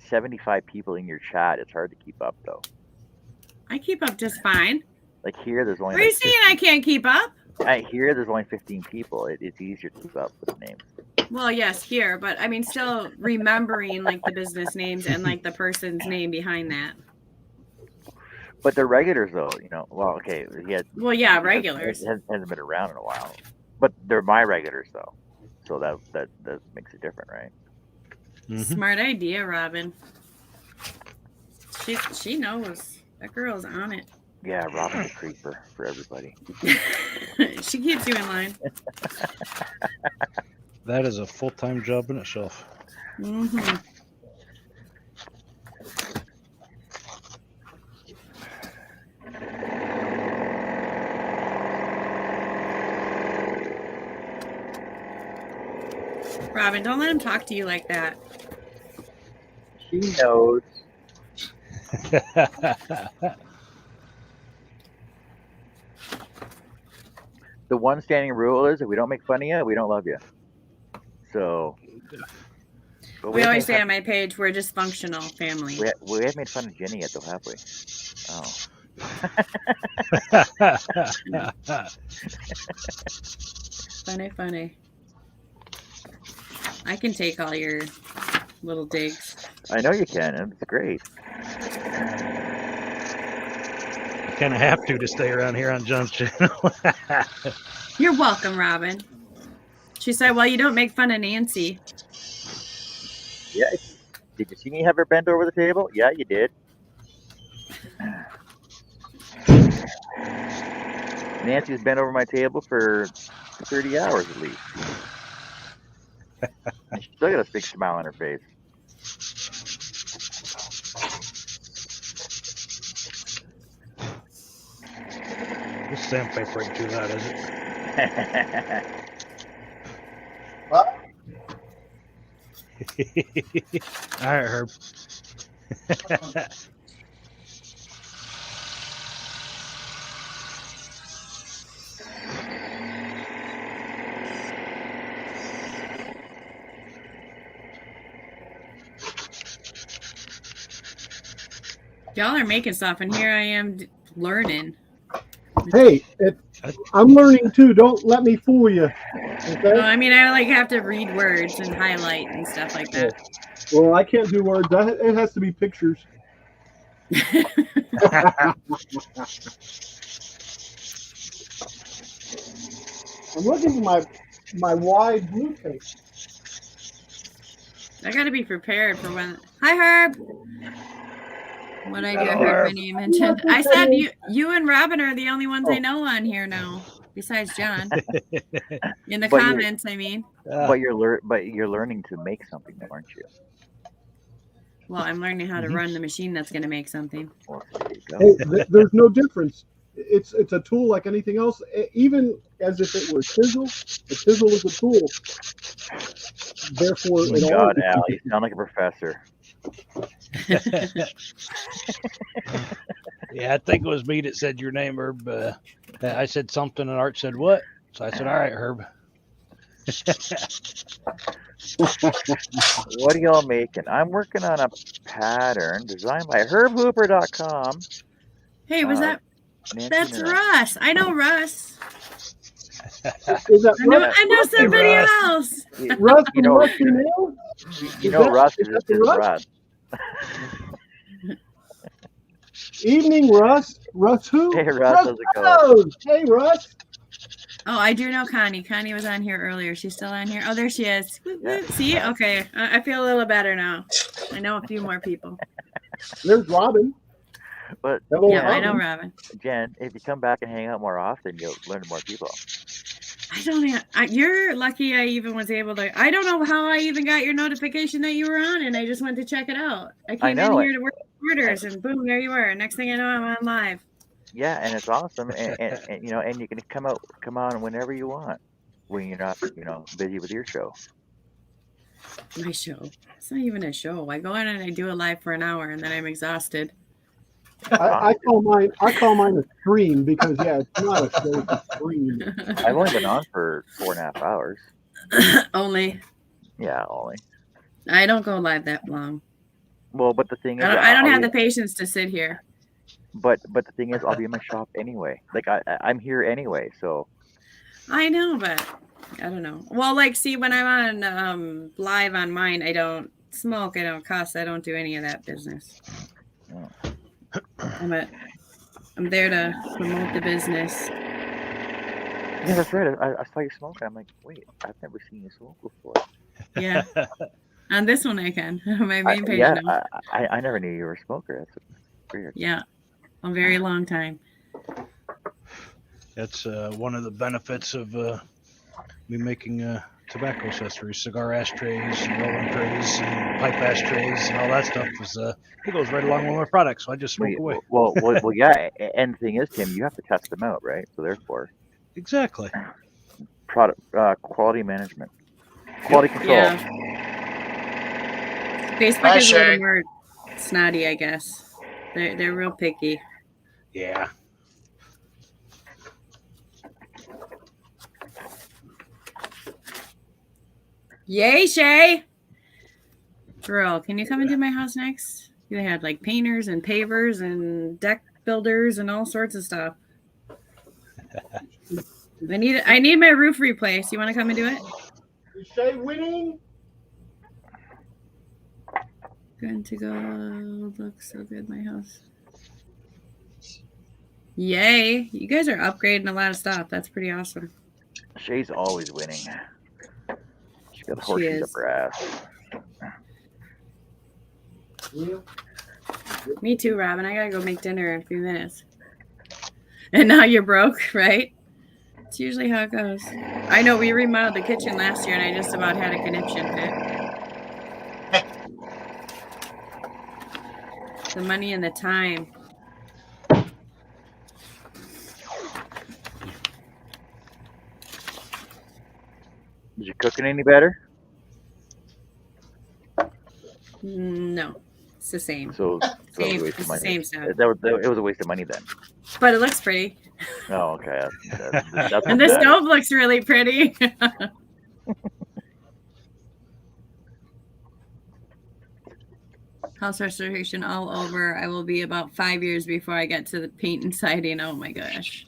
[SPEAKER 1] 75 people in your chat, it's hard to keep up though.
[SPEAKER 7] I keep up just fine.
[SPEAKER 1] Like here, there's only.
[SPEAKER 7] Are you saying I can't keep up?
[SPEAKER 1] Here, there's only 15 people. It's easier to keep up with names.
[SPEAKER 7] Well, yes, here, but I mean, still remembering like the business names and like the person's name behind that.
[SPEAKER 1] But the regulars, though, well, okay,
[SPEAKER 7] regulars.
[SPEAKER 1] He hasn't been around in a while, but they're my regulars though, so that makes it different, right?
[SPEAKER 7] Mm-hmm. Smart idea, Robin. She knows. That girl's on it.
[SPEAKER 1] Yeah, Robin's a creeper for everybody.
[SPEAKER 7] She keeps you in line.
[SPEAKER 5] That is a full-time job in itself.
[SPEAKER 7] Mm-hmm. Robin, don't let him talk to you like that.
[SPEAKER 1] She knows. The one standing rule is if we don't make fun of you, we don't love you. So.
[SPEAKER 7] We always say on my page, we're a dysfunctional family.
[SPEAKER 1] We haven't made fun of Jenny yet, though, have we? Oh.
[SPEAKER 7] Funny. I can take all your little digs.
[SPEAKER 1] I know you can. It's great.
[SPEAKER 5] You kind of have to stay around here on John's channel.
[SPEAKER 7] You're welcome, Robin. She said, well, you don't make fun of Nancy.
[SPEAKER 1] Yeah. Did you see me have her bent over the table? Yeah, you did. Nancy's bent over my table for 30 hours at least. And she's still got a big smile on her face.
[SPEAKER 5] This sandpaper ain't too hot, is it? All right, Herb.
[SPEAKER 7] Y'all are making stuff, and here I am learning.
[SPEAKER 9] Hey, I'm learning too. Don't let me fool you. Okay?
[SPEAKER 7] No, I mean, I like have to read words and highlight and stuff like that.
[SPEAKER 9] Well, I can't do words. It has to be pictures. I'm looking for my wide blue tape.
[SPEAKER 7] I got to be prepared for when. Hi, Herb. What I do, I heard my name mentioned. I said you and Robin are the only ones I know on here now, besides John. In the comments, I mean.
[SPEAKER 1] But you're learning to make something, aren't you?
[SPEAKER 7] Well, I'm learning how to run the machine that's going to make something.
[SPEAKER 1] Well, there you go.
[SPEAKER 9] Hey, there's no difference. It's a tool like anything else. Even as if it were a chisel is a tool. Therefore,
[SPEAKER 1] oh my God, Al, you sound like a professor.
[SPEAKER 5] Yeah, I think it was me that said your name, Herb. I said something, and Art said what? So I said, "All right, Herb."
[SPEAKER 1] What are y'all making? I'm working on a pattern designed by HerbHooper.com.
[SPEAKER 7] Hey, was that? That's Russ. I know Russ.
[SPEAKER 9] Is that Russ?
[SPEAKER 7] I know somebody else.
[SPEAKER 9] Russ,
[SPEAKER 1] you know,
[SPEAKER 9] Russ
[SPEAKER 1] is Russ.
[SPEAKER 9] Evening, Russ. Russ who?
[SPEAKER 1] Hey, Russ, how's it going?
[SPEAKER 9] Hey, Russ.
[SPEAKER 7] Oh, I do know Connie. Connie was on here earlier. She's still on here. Oh, there she is. Yeah. See? Okay. I feel a little better now. I know a few more people.
[SPEAKER 9] There's Robin.
[SPEAKER 1] But
[SPEAKER 7] yeah, Robin. I know Robin.
[SPEAKER 1] Jen, if you come back and hang out more often, you'll learn more people.
[SPEAKER 7] You're lucky I even was able to. I don't know how I even got your notification that you were on, and I just went to check it out. I came in here to work orders, and boom, there you were. Next thing I know, I'm on live.
[SPEAKER 1] Yeah, and it's awesome, and you know, and you can come on whenever you want when you're not, busy with your show.
[SPEAKER 7] My show? It's not even a show. I go in and I do a live for an hour, and then I'm exhausted.
[SPEAKER 9] I call mine a stream because it's not a show, it's a stream.
[SPEAKER 1] I've only been on for 4.5 hours.
[SPEAKER 7] Only.
[SPEAKER 1] Yeah, only.
[SPEAKER 7] I don't go live that long.
[SPEAKER 1] Well, but the thing is,
[SPEAKER 7] I don't have the patience to sit here.
[SPEAKER 1] But the thing is, I'll be in my shop anyway. Like I'm here anyway, so.
[SPEAKER 7] I know, but I don't know. Well, like, see, when I'm on live on mine, I don't smoke, I don't cuss, I don't do any of that business.
[SPEAKER 1] Oh.
[SPEAKER 7] I'm there to promote the business.
[SPEAKER 1] Yeah, that's right. I saw you smoking. I'm like, wait, I've never seen you smoke before.
[SPEAKER 7] Yeah. On this one, I can. My main page.
[SPEAKER 1] Yeah, I never knew you were a smoker. That's weird.
[SPEAKER 7] Yeah, a very long time.
[SPEAKER 5] That's one of the benefits of me making tobacco accessories, cigar ashtrays, rolling trays, and pipe ashtrays, and all that stuff. It goes right along with my products, so I just smoke away.
[SPEAKER 1] Well, yeah. And the thing is, Tim, you have to test them out, right? So therefore.
[SPEAKER 5] Exactly.
[SPEAKER 1] Product quality management, quality control.
[SPEAKER 7] Yeah. Facebook is a little more snotty, I guess. They're real picky.
[SPEAKER 5] Yeah.
[SPEAKER 7] Yay, Shay! Girl, can you come into my house next? You had like painters and pavers and deck builders and all sorts of stuff. I need my roof replaced. You want to come and do it?
[SPEAKER 9] Is Shay winning?
[SPEAKER 7] Good to go. Looks so good, my house. Yay! You guys are upgrading a lot of stuff. That's pretty awesome.
[SPEAKER 1] Shay's always winning. She's got horseshoes up her ass.
[SPEAKER 9] Yeah.
[SPEAKER 7] Me too, Robin. I gotta go make dinner in a few minutes. And now you're broke, right? It's usually how it goes. I know we remodeled the kitchen last year and I just about had a conniption fit. The money and the time.
[SPEAKER 1] Is you cooking any better?
[SPEAKER 7] No, it's the same.
[SPEAKER 1] So it was a
[SPEAKER 7] Same.
[SPEAKER 1] waste of
[SPEAKER 7] It's the
[SPEAKER 1] money.
[SPEAKER 7] same stuff.
[SPEAKER 1] It was a waste of money then.
[SPEAKER 7] But it looks pretty.
[SPEAKER 1] Oh, okay. That's
[SPEAKER 7] And
[SPEAKER 1] what
[SPEAKER 7] the
[SPEAKER 1] matters.
[SPEAKER 7] stove looks really pretty. House restoration all over. I will be about 5 years before I get to the paint and siding. Oh my gosh.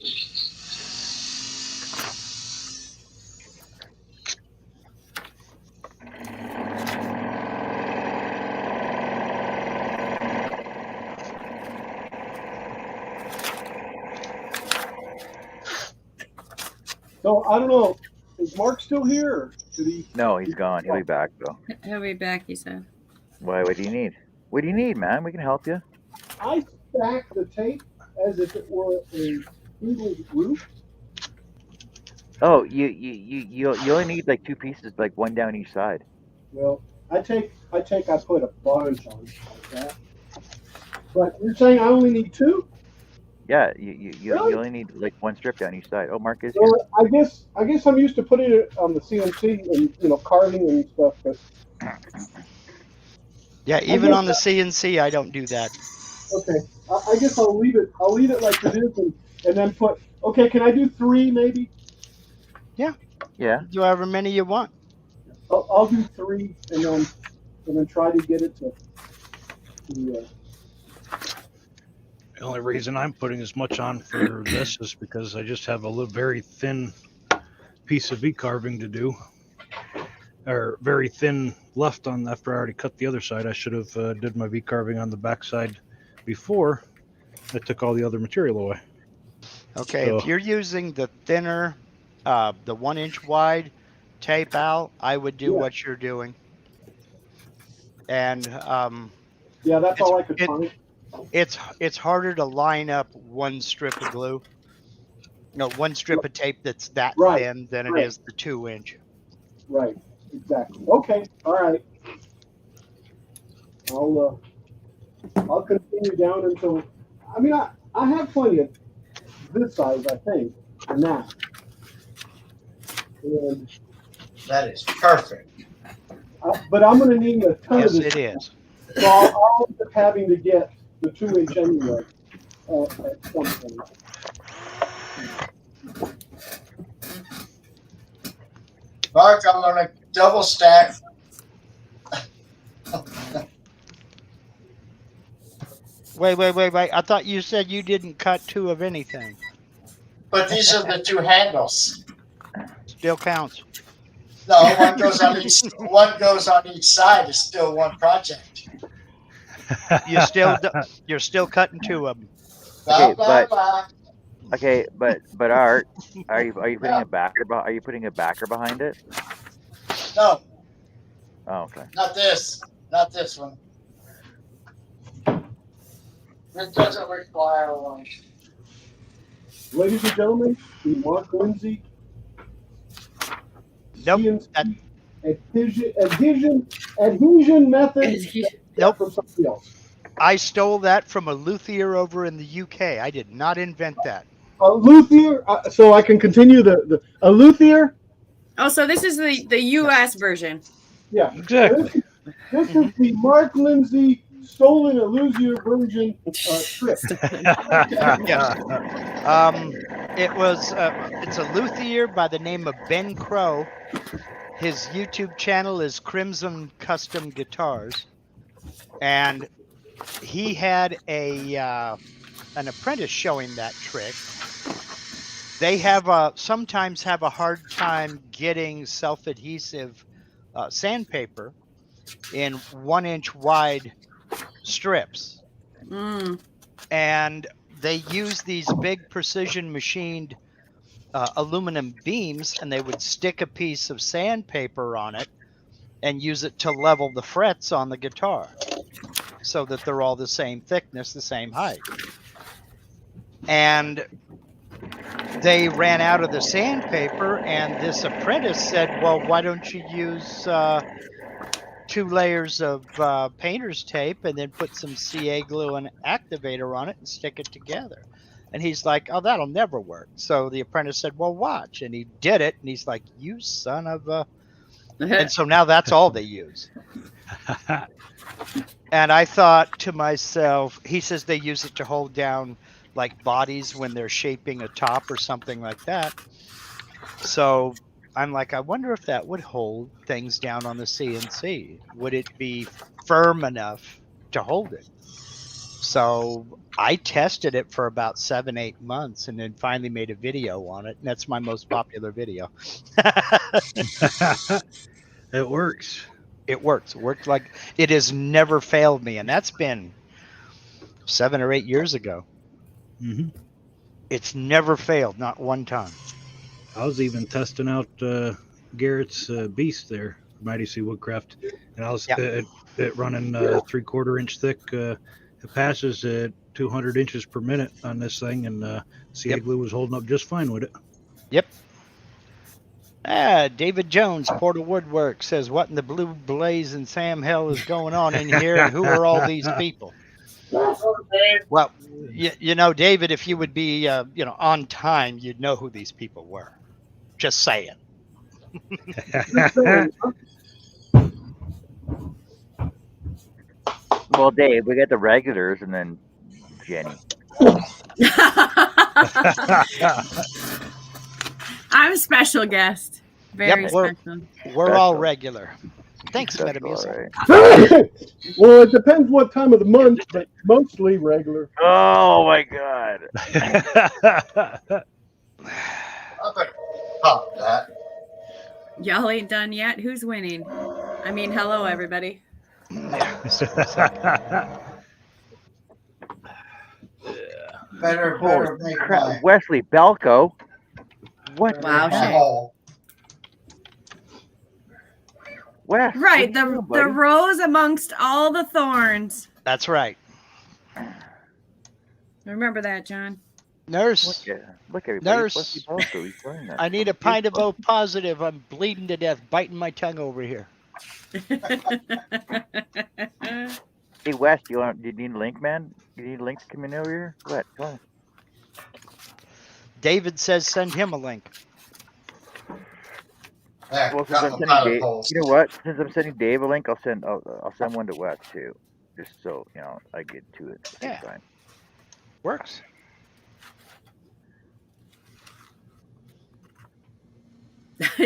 [SPEAKER 9] So I don't know. Is Mark still here? Or did he?
[SPEAKER 1] No, he's gone. He'll be back though.
[SPEAKER 7] He'll be back, he said.
[SPEAKER 1] Why? What do you need? What do you need, man? We can help you.
[SPEAKER 9] I stacked the tape as if it were a single roof.
[SPEAKER 1] Oh, you only need like 2 pieces, like one down each side.
[SPEAKER 9] Well, I put a bunch on like that. But you're saying I only need 2?
[SPEAKER 1] Yeah, you
[SPEAKER 9] Really?
[SPEAKER 1] only need like 1 strip down each side. Oh, Mark is here.
[SPEAKER 9] Well, I guess I'm used to putting it on the CNC and carving and stuff, but
[SPEAKER 3] Yeah, even on the CNC, I don't do that.
[SPEAKER 9] okay. I guess I'll leave it. I'll leave it like it is, and then put. Okay, can I do 3 maybe?
[SPEAKER 1] Yeah.
[SPEAKER 3] Do however many you want.
[SPEAKER 9] I'll do 3, and then try to get it to.
[SPEAKER 5] The only reason I'm putting as much on for this is because I just have a very thin piece of V carving to do, or very thin left on after I already cut the other side. I should have did my V carving on the back side before I took all the other material away.
[SPEAKER 3] Okay,
[SPEAKER 5] So,
[SPEAKER 3] if you're using the thinner, the 1 inch wide tape out, I would do what you're doing. And
[SPEAKER 9] yeah, that's all I could find.
[SPEAKER 3] It's harder to line up 1 strip of glue. No, 1 strip of tape that's that thin than it is the 2 inch.
[SPEAKER 9] Right. Exactly. Okay. All right. I'll continue down until. I mean, I have plenty of this size, I think, and that. And
[SPEAKER 2] That is perfect.
[SPEAKER 9] but I'm going to need a ton
[SPEAKER 3] Yes,
[SPEAKER 9] of this.
[SPEAKER 3] it is.
[SPEAKER 9] So I'll end up having to get the 2 inch anyway at some point.
[SPEAKER 2] Mark, I'm going to double stack.
[SPEAKER 3] Wait. I thought you said you didn't cut 2 of anything.
[SPEAKER 2] But these are the 2 handles.
[SPEAKER 3] Still counts.
[SPEAKER 2] No, one goes on each side. It's still one project.
[SPEAKER 3] You're still cutting 2 of them.
[SPEAKER 1] Okay, but Art, are you putting a backer? Are you putting a backer behind it?
[SPEAKER 2] No.
[SPEAKER 1] Oh, okay.
[SPEAKER 2] Not this one. It doesn't require one.
[SPEAKER 9] Ladies and gentlemen, the Mark Lindsay
[SPEAKER 3] Nope.
[SPEAKER 9] adhesion method.
[SPEAKER 3] Nope.
[SPEAKER 9] From somebody else.
[SPEAKER 3] I stole that from a luthier over in the UK. I did not invent that.
[SPEAKER 9] A luthier, so I can continue a luthier.
[SPEAKER 7] Oh, so this is the US version.
[SPEAKER 9] Yeah,
[SPEAKER 5] exactly.
[SPEAKER 9] This is the Mark Lindsay stolen a luthier version trick.
[SPEAKER 3] Yes. It's a luthier by the name of Ben Crow. His YouTube channel is Crimson Custom Guitars, and he had an apprentice showing that trick. They sometimes have a hard time getting self-adhesive sandpaper in 1 inch wide strips. And they use these big precision machined aluminum beams, and they would stick a piece of sandpaper on it and use it to level the frets on the guitar. so that they're all the same thickness, the same height. And they ran out of the sandpaper, and this apprentice said, well, why don't you use 2 layers of painter's tape and then put some CA glue and activator on it and stick it together? And he's like, oh, that'll never work. So the apprentice said, well, watch. And he did it. And he's like, you son of a... And so now that's all they use. And I thought to myself, he says they use it to hold down like bodies when they're shaping a top or something like that. So I'm like, I wonder if that would hold things down on the CNC. Would it be firm enough to hold it? So I tested it for about 7-8 months and then finally made a video on it. And that's my most popular video.
[SPEAKER 5] It works.
[SPEAKER 3] It works. It worked like it has never failed me. And that's been 7 or 8 years ago.
[SPEAKER 5] Mm-hmm.
[SPEAKER 3] It's never failed, not one time.
[SPEAKER 5] I was even testing out Garrett's Beast there, Mighty Sea Woodcraft, and I was running 3/4 inch thick. It passes at 200 inches per minute on this thing, and CA glue was holding up just fine with it.
[SPEAKER 3] Yep. David Jones, Portal Woodwork, says, what in the blue blaze and Sam hell is going on in here, and who are all these people? Well, you know, David, if you would be, on time, you'd know who these people were. Just saying.
[SPEAKER 1] Well, Dave, we got the regulars and then Jenny.
[SPEAKER 7] I'm a special guest. Very special.
[SPEAKER 3] We're all regular. Thanks, Metamucil.
[SPEAKER 9] Right. Well, it depends what time of the month, but mostly regular.
[SPEAKER 1] Oh my God.
[SPEAKER 2] Pop that.
[SPEAKER 7] Y'all ain't done yet. Who's winning? I mean, hello, everybody.
[SPEAKER 2] Better make my...
[SPEAKER 1] Wesley Belko. What?
[SPEAKER 7] Wow,
[SPEAKER 2] Shane.
[SPEAKER 1] Wes,
[SPEAKER 7] right, the rose amongst all the thorns.
[SPEAKER 3] That's right.
[SPEAKER 7] Remember that, John.
[SPEAKER 3] Nurse.
[SPEAKER 1] Look everybody.
[SPEAKER 3] Nurse. I need a pint of O positive. I'm bleeding to death, biting my tongue over here.
[SPEAKER 1] Hey Wes, do you need a link, man? You need a link to come in over here? Go ahead. Go on.
[SPEAKER 3] David says send him a link.
[SPEAKER 1] Well, since I'm sending Dave, you know what? Since I'm sending Dave a link, I'll send one to Wes too, just so I get to it at the same time.
[SPEAKER 3] Works.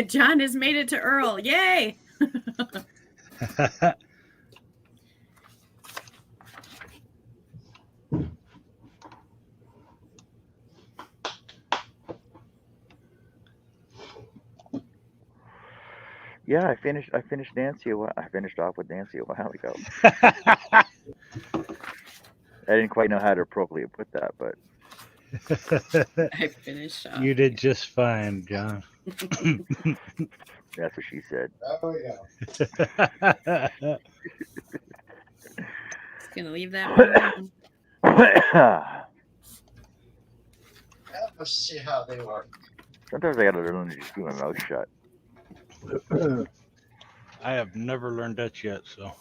[SPEAKER 7] John has made it to Earl. Yay!
[SPEAKER 1] Yeah, I finished Nancy. I finished off with Nancy a while ago. I didn't quite know how to appropriately put that, but
[SPEAKER 7] I finished off.
[SPEAKER 5] You did just fine, John.
[SPEAKER 1] That's what she said.
[SPEAKER 2] Oh yeah.
[SPEAKER 7] Just gonna leave that one alone.
[SPEAKER 2] Let's see how they work.
[SPEAKER 1] Sometimes I gotta learn to just keep my mouth shut.
[SPEAKER 5] I have never learned that yet, so.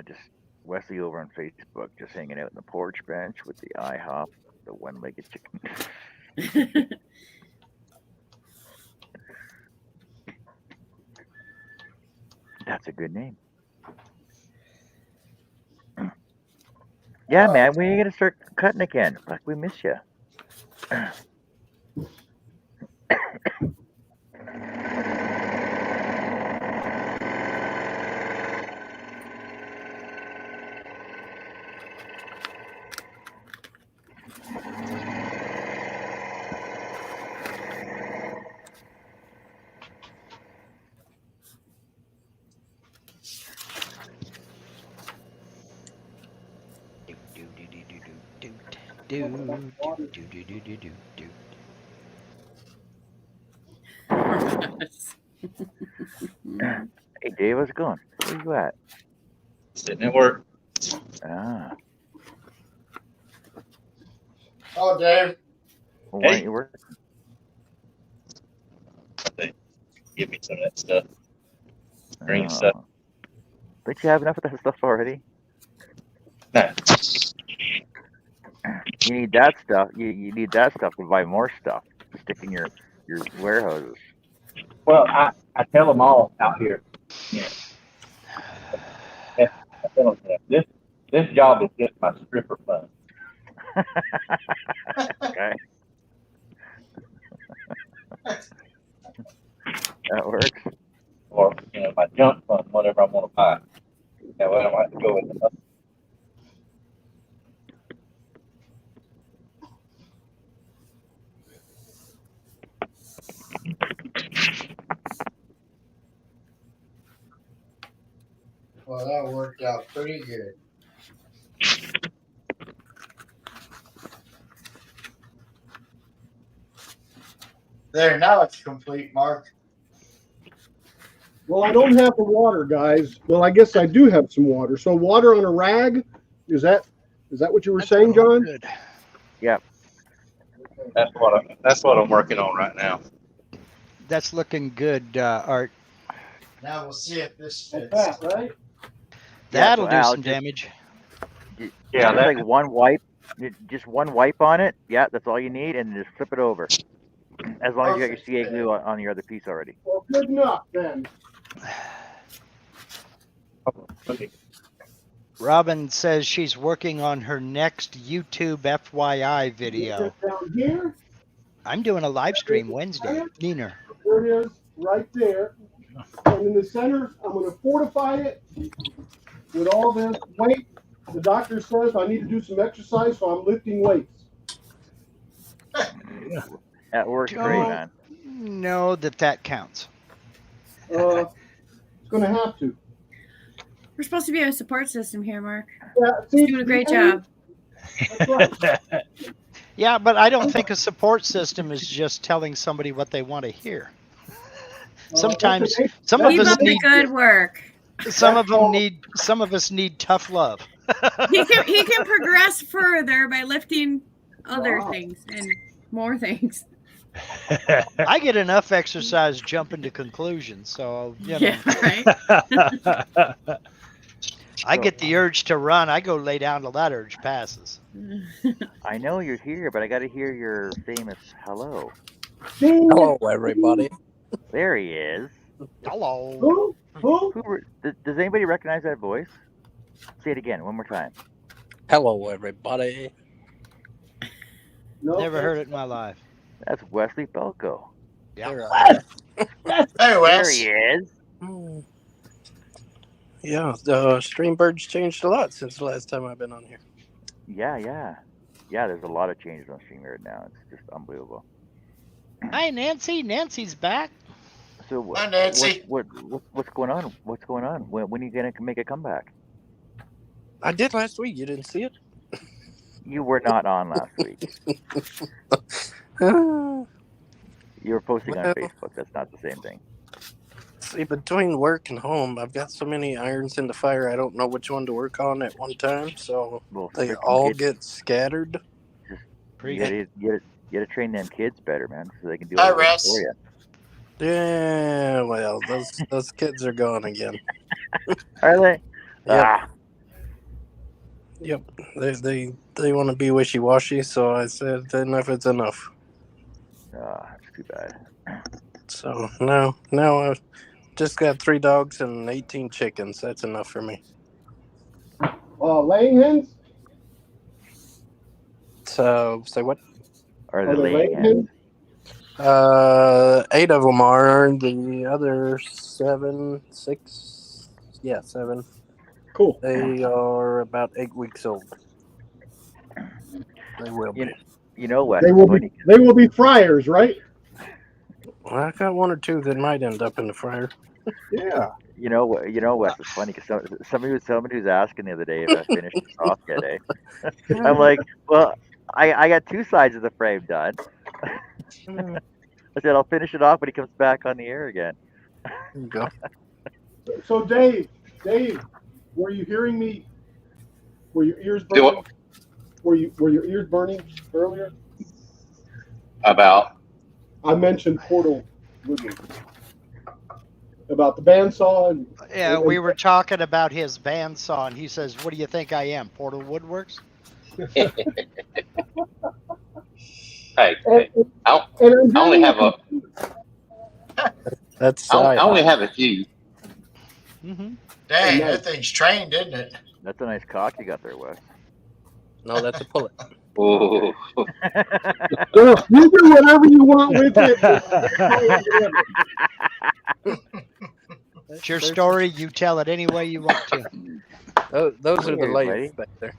[SPEAKER 1] Just Wesley over on Facebook, just hanging out in the porch bench with the IHOP, the one-legged chicken. That's a good name. Yeah, man, when are you gonna start cutting again? Like we miss you. Hey Dave, how's it going? Where you at?
[SPEAKER 8] Sitting at work.
[SPEAKER 1] Ah.
[SPEAKER 2] Oh, Dave.
[SPEAKER 1] Well, why aren't you working?
[SPEAKER 10] Give me some of that stuff. Green stuff.
[SPEAKER 1] Don't you have enough of that stuff already?
[SPEAKER 10] No.
[SPEAKER 1] You need that stuff. You need that stuff to buy more stuff to stick in your warehouses.
[SPEAKER 10] Well, I tell them all out here. Yeah. I tell them that this job is just my stripper fund.
[SPEAKER 1] Okay. That works.
[SPEAKER 10] Or my junk fund, whatever I want to buy. That way I don't have to go with the.
[SPEAKER 2] Well, that worked out pretty good. There, now it's complete, Mark.
[SPEAKER 9] Well, I don't have the water, guys. Well, I guess I do have some water. So water on a rag, is that what you were saying, John?
[SPEAKER 3] Good.
[SPEAKER 1] Yep.
[SPEAKER 10] That's what I'm working on right now.
[SPEAKER 3] That's looking good, Art.
[SPEAKER 2] Now we'll see if this fits.
[SPEAKER 9] Like that, right?
[SPEAKER 3] That'll
[SPEAKER 1] so
[SPEAKER 3] do
[SPEAKER 1] Al,
[SPEAKER 3] some damage.
[SPEAKER 10] Yeah,
[SPEAKER 1] just like one wipe. Just one wipe on it. Yeah, that's all you need, and just flip it over. As long as you got your CA glue on your other piece already.
[SPEAKER 9] Well, good enough then.
[SPEAKER 3] Robin says she's working on her next YouTube FYI video.
[SPEAKER 9] Down here.
[SPEAKER 3] I'm doing a live stream Wednesday. Neener.
[SPEAKER 9] There it is, right there. And in the center, I'm going to fortify it with all this weight. The doctor says I need to do some exercise, so I'm lifting weights.
[SPEAKER 1] That works great, man.
[SPEAKER 3] Know that counts.
[SPEAKER 9] It's going to have to.
[SPEAKER 7] We're supposed to be a support system here, Mark.
[SPEAKER 9] Yeah,
[SPEAKER 7] You're doing a great job.
[SPEAKER 9] That's right.
[SPEAKER 3] Yeah, but I don't think a support system is just telling somebody what they want to hear. Sometimes some of
[SPEAKER 7] Keep
[SPEAKER 3] us
[SPEAKER 7] up the
[SPEAKER 3] need
[SPEAKER 7] good work.
[SPEAKER 3] some of us need tough love.
[SPEAKER 7] He can progress further by lifting other things and more things.
[SPEAKER 3] I get enough exercise jumping to conclusions, so you know.
[SPEAKER 7] Yeah, right.
[SPEAKER 3] I get the urge to run. I go lay down till that urge passes.
[SPEAKER 1] I know you're here, but I got to hear your famous hello.
[SPEAKER 11] Hello, everybody.
[SPEAKER 1] There he is.
[SPEAKER 3] Hello.
[SPEAKER 9] Who?
[SPEAKER 1] Does anybody recognize that voice? Say it again, one more time.
[SPEAKER 11] Hello, everybody.
[SPEAKER 9] No,
[SPEAKER 3] Never heard it in my life.
[SPEAKER 1] That's Wesley Belko.
[SPEAKER 3] Yeah.
[SPEAKER 2] Hey, Wes.
[SPEAKER 1] There he is.
[SPEAKER 11] Yeah, the Streambird's changed a lot since the last time I've been on here.
[SPEAKER 1] Yeah. There's a lot of changes on StreamYard now. It's just unbelievable.
[SPEAKER 3] Hi, Nancy. Nancy's back.
[SPEAKER 1] So
[SPEAKER 2] Hi, Nancy.
[SPEAKER 1] what's going on? What's going on? When are you gonna make a comeback?
[SPEAKER 11] I did last week. You didn't see it?
[SPEAKER 1] You were not on last week. You were posting on Facebook. That's not the same thing.
[SPEAKER 11] See, between work and home, I've got so many irons in the fire, I don't know which one to work on at one time, so they all get scattered.
[SPEAKER 1] You gotta train them kids better, man, so they can do
[SPEAKER 2] Hi,
[SPEAKER 1] all the work
[SPEAKER 2] Russ.
[SPEAKER 1] for you.
[SPEAKER 11] Yeah, well, those kids are gone again.
[SPEAKER 1] Are they?
[SPEAKER 11] Yep. Yep. They want to be wishy-washy, so I said enough is enough.
[SPEAKER 1] That's too bad.
[SPEAKER 11] So now I've just got 3 dogs and 18 chickens. That's enough for me.
[SPEAKER 9] Laying hens?
[SPEAKER 11] So say what?
[SPEAKER 1] Are they laying hens?
[SPEAKER 11] 8 of them are. The other 7.
[SPEAKER 9] Cool.
[SPEAKER 11] They are about 8 weeks old. They will be.
[SPEAKER 1] You know what?
[SPEAKER 9] They will be fryers, right?
[SPEAKER 11] Well, I got 1 or 2 that might end up in the fryer.
[SPEAKER 9] Yeah.
[SPEAKER 1] You know what? It's funny because somebody was asking the other day if I finished the soft yet. I'm like, well, I got 2 sides of the frame done. I said I'll finish it off when he comes back on the air again.
[SPEAKER 11] There you go.
[SPEAKER 9] So Dave, were you hearing me Were your ears burning? Were your ears burning earlier?
[SPEAKER 10] About
[SPEAKER 9] I mentioned Portal Woodworks. About the bandsaw and
[SPEAKER 3] Yeah, we were talking about his bandsaw, and he says, "What do you think I am, Portal Woodworks?"
[SPEAKER 10] hey,
[SPEAKER 9] and
[SPEAKER 10] I
[SPEAKER 9] I'm
[SPEAKER 10] only
[SPEAKER 9] very
[SPEAKER 10] have a
[SPEAKER 11] That's
[SPEAKER 10] I only have a few.
[SPEAKER 3] Mm-hmm.
[SPEAKER 2] Dang, that thing's trained, isn't it?
[SPEAKER 1] That's a nice cock you got there, Wes.
[SPEAKER 11] No, that's a pullet.
[SPEAKER 10] Ooh.
[SPEAKER 9] Well, you do whatever you want with it.
[SPEAKER 3] It's your story. You tell it any way you want to.
[SPEAKER 11] Those are the
[SPEAKER 1] Hey,
[SPEAKER 11] layers
[SPEAKER 1] buddy.
[SPEAKER 11] back there.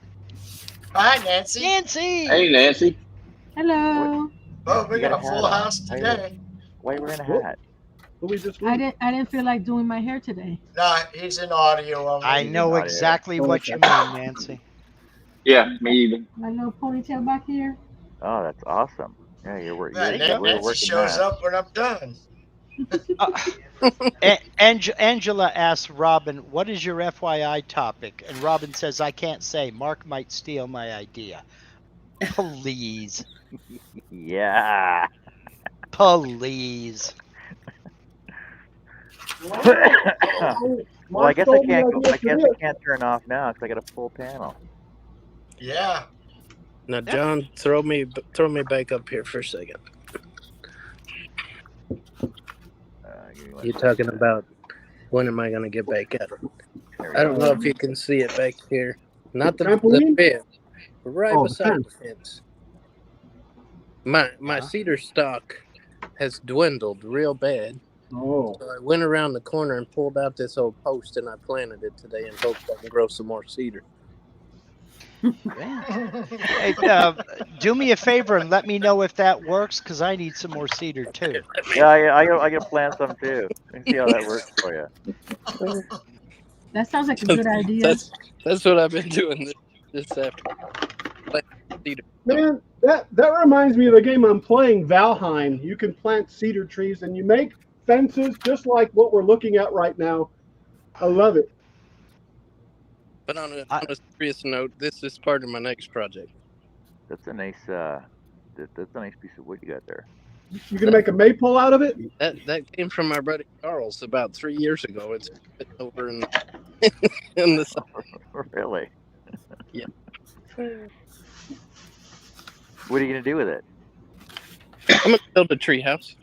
[SPEAKER 2] Hi, Nancy.
[SPEAKER 3] Nancy.
[SPEAKER 10] Hey, Nancy.
[SPEAKER 6] Hello.
[SPEAKER 2] Oh, we
[SPEAKER 1] You got
[SPEAKER 2] got
[SPEAKER 1] a
[SPEAKER 2] a
[SPEAKER 1] hat
[SPEAKER 2] full
[SPEAKER 1] on.
[SPEAKER 2] house today.
[SPEAKER 1] Why are you wearing a hat?
[SPEAKER 6] I didn't feel like doing my hair today.
[SPEAKER 2] Nah, he's in audio only.
[SPEAKER 3] I know exactly what you mean, Nancy.
[SPEAKER 10] Yeah, me either.
[SPEAKER 6] My little ponytail back here.
[SPEAKER 1] Oh, that's awesome. Yeah, you're working.
[SPEAKER 2] Man, Nancy shows up when I'm done.
[SPEAKER 3] Angela asks Robin, "What is your FYI topic?" And Robin says, "I can't say. Mark might steal my idea." Please.
[SPEAKER 1] Yeah.
[SPEAKER 3] Please.
[SPEAKER 1] Well, I guess I can't go. I guess I can't turn off now because I got a full panel.
[SPEAKER 2] Yeah.
[SPEAKER 11] Now, John, throw me back up here for a second. You're talking about when am I going to get back up? I don't know if you can see it back here. Not the fence, but right beside the fence. My cedar stock has dwindled real bad.
[SPEAKER 9] Oh.
[SPEAKER 11] So I went around the corner and pulled out this old post and I planted it today in hopes I can grow some more cedar.
[SPEAKER 3] Hey, do me a favor and let me know if that works, because I need some more cedar too.
[SPEAKER 1] Yeah, I gotta plant some too. And see how that works for you.
[SPEAKER 6] That sounds like a good idea.
[SPEAKER 11] That's what I've been doing this afternoon. Cedar.
[SPEAKER 9] Man, that reminds me of the game I'm playing, Valheim. You can plant cedar trees and you make fences just like what we're looking at right now. I love it.
[SPEAKER 11] But on a serious note, this is part of my next project.
[SPEAKER 1] That's a nice that's a nice piece of wood you got there.
[SPEAKER 9] You gonna make a maypole out of it?
[SPEAKER 11] That came from my buddy Charles about 3 years ago. It's over in the summer.
[SPEAKER 1] Really?
[SPEAKER 11] Yeah.
[SPEAKER 1] What are you gonna do with it?
[SPEAKER 11] I'm gonna build a tree house.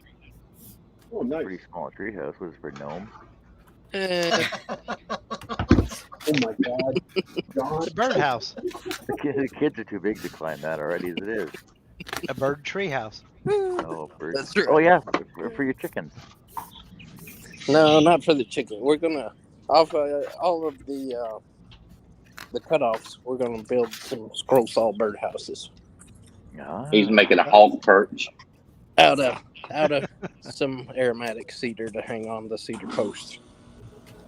[SPEAKER 9] Oh, nice.
[SPEAKER 1] Pretty small tree house. What is it for gnomes?
[SPEAKER 9] Oh my God, John.
[SPEAKER 3] It's a birdhouse.
[SPEAKER 1] The kids are too big to climb that already as it is.
[SPEAKER 3] A bird tree house.
[SPEAKER 1] Oh, birds.
[SPEAKER 11] That's right.
[SPEAKER 1] Oh yeah, for your chickens.
[SPEAKER 11] No, not for the chicken. We're gonna off all of the cutoffs. We're gonna build some scroll saw birdhouses.
[SPEAKER 10] He's making a hog perch
[SPEAKER 11] out of some aromatic cedar to hang on the cedar posts.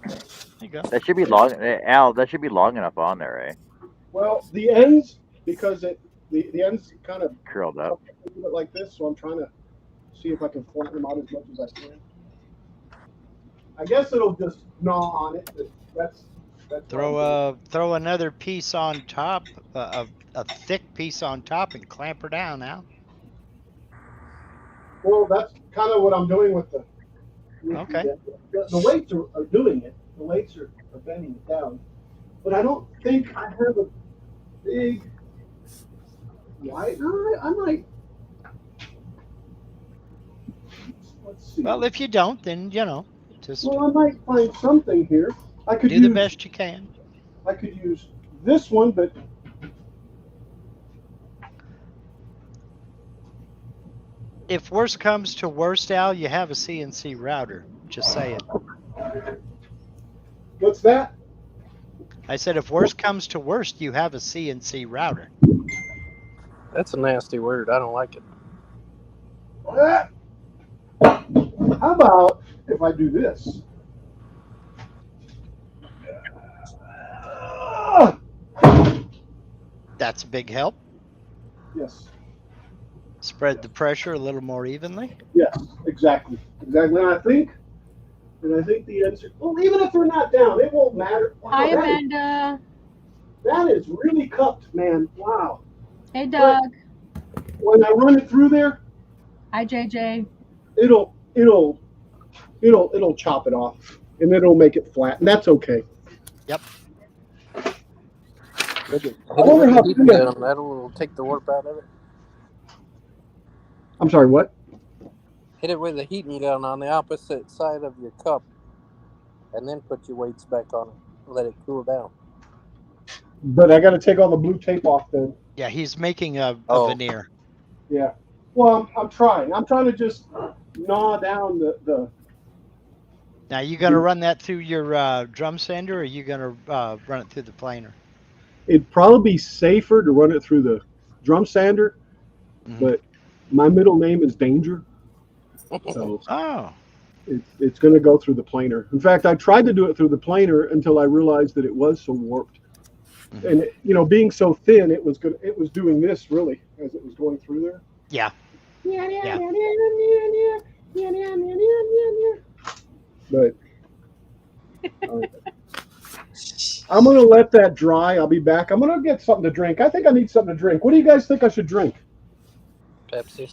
[SPEAKER 3] There you go.
[SPEAKER 1] That should be long, Al. That should be long enough on there, eh?
[SPEAKER 9] Well, the ends, because the ends kind of
[SPEAKER 1] curled up
[SPEAKER 9] a little bit like this, so I'm trying to see if I can flatten them out as much as I can. I guess it'll just gnaw on it. But that's
[SPEAKER 3] throw another piece on top, a thick piece on top, and clamp her down now.
[SPEAKER 9] Well, that's kind of what I'm doing with the.
[SPEAKER 3] Okay.
[SPEAKER 9] The weights are doing it. The weights are bending it down, but I don't think I have a big. Why? No, I might. Let's see.
[SPEAKER 3] Well, if you don't, then just.
[SPEAKER 9] Well, I might find something here. I could
[SPEAKER 3] do the best you can.
[SPEAKER 9] I could use this one, but.
[SPEAKER 3] If worst comes to worst, Al, you have a CNC router. Just saying.
[SPEAKER 9] What's that?
[SPEAKER 3] I said, if worst comes to worst, you have a CNC router.
[SPEAKER 11] That's a nasty word. I don't like it.
[SPEAKER 9] How about if I do this?
[SPEAKER 3] That's a big help.
[SPEAKER 9] Yes.
[SPEAKER 3] Spread the pressure a little more evenly.
[SPEAKER 9] Yes, exactly. And I think the answer. Well, even if they're not down, it won't matter.
[SPEAKER 6] Hi, Amanda.
[SPEAKER 9] That is really cupped, man. Wow.
[SPEAKER 6] Hey, Doug.
[SPEAKER 9] When I run it through there,
[SPEAKER 6] Hi, JJ.
[SPEAKER 9] it'll chop it off, and it'll make it flat, and that's okay.
[SPEAKER 3] Yep.
[SPEAKER 11] Hit it with the heating gun. That'll take the warp out of it.
[SPEAKER 9] I'm sorry, what?
[SPEAKER 11] Hit it with a heating gun on the opposite side of your cup, and then put your weights back on it. Let it cool down.
[SPEAKER 9] But I got to take all the blue tape off then.
[SPEAKER 3] Yeah, he's making a veneer.
[SPEAKER 9] Yeah. Well, I'm trying. I'm trying to just gnaw down the.
[SPEAKER 3] Now, you going to run that through your drum sander, or are you going to run it through the planer?
[SPEAKER 9] It'd probably be safer to run it through the drum sander, but my middle name is Danger, so it's going to go through the planer. In fact, I tried to do it through the planer until I realized that it was so warped, and being so thin, it was doing this really as it was going through there.
[SPEAKER 3] Yeah.
[SPEAKER 9] But I'm going to let that dry. I'll be back. I'm going to get something to drink. I think I need something to drink. What do you guys think I should drink?
[SPEAKER 11] Pepsi.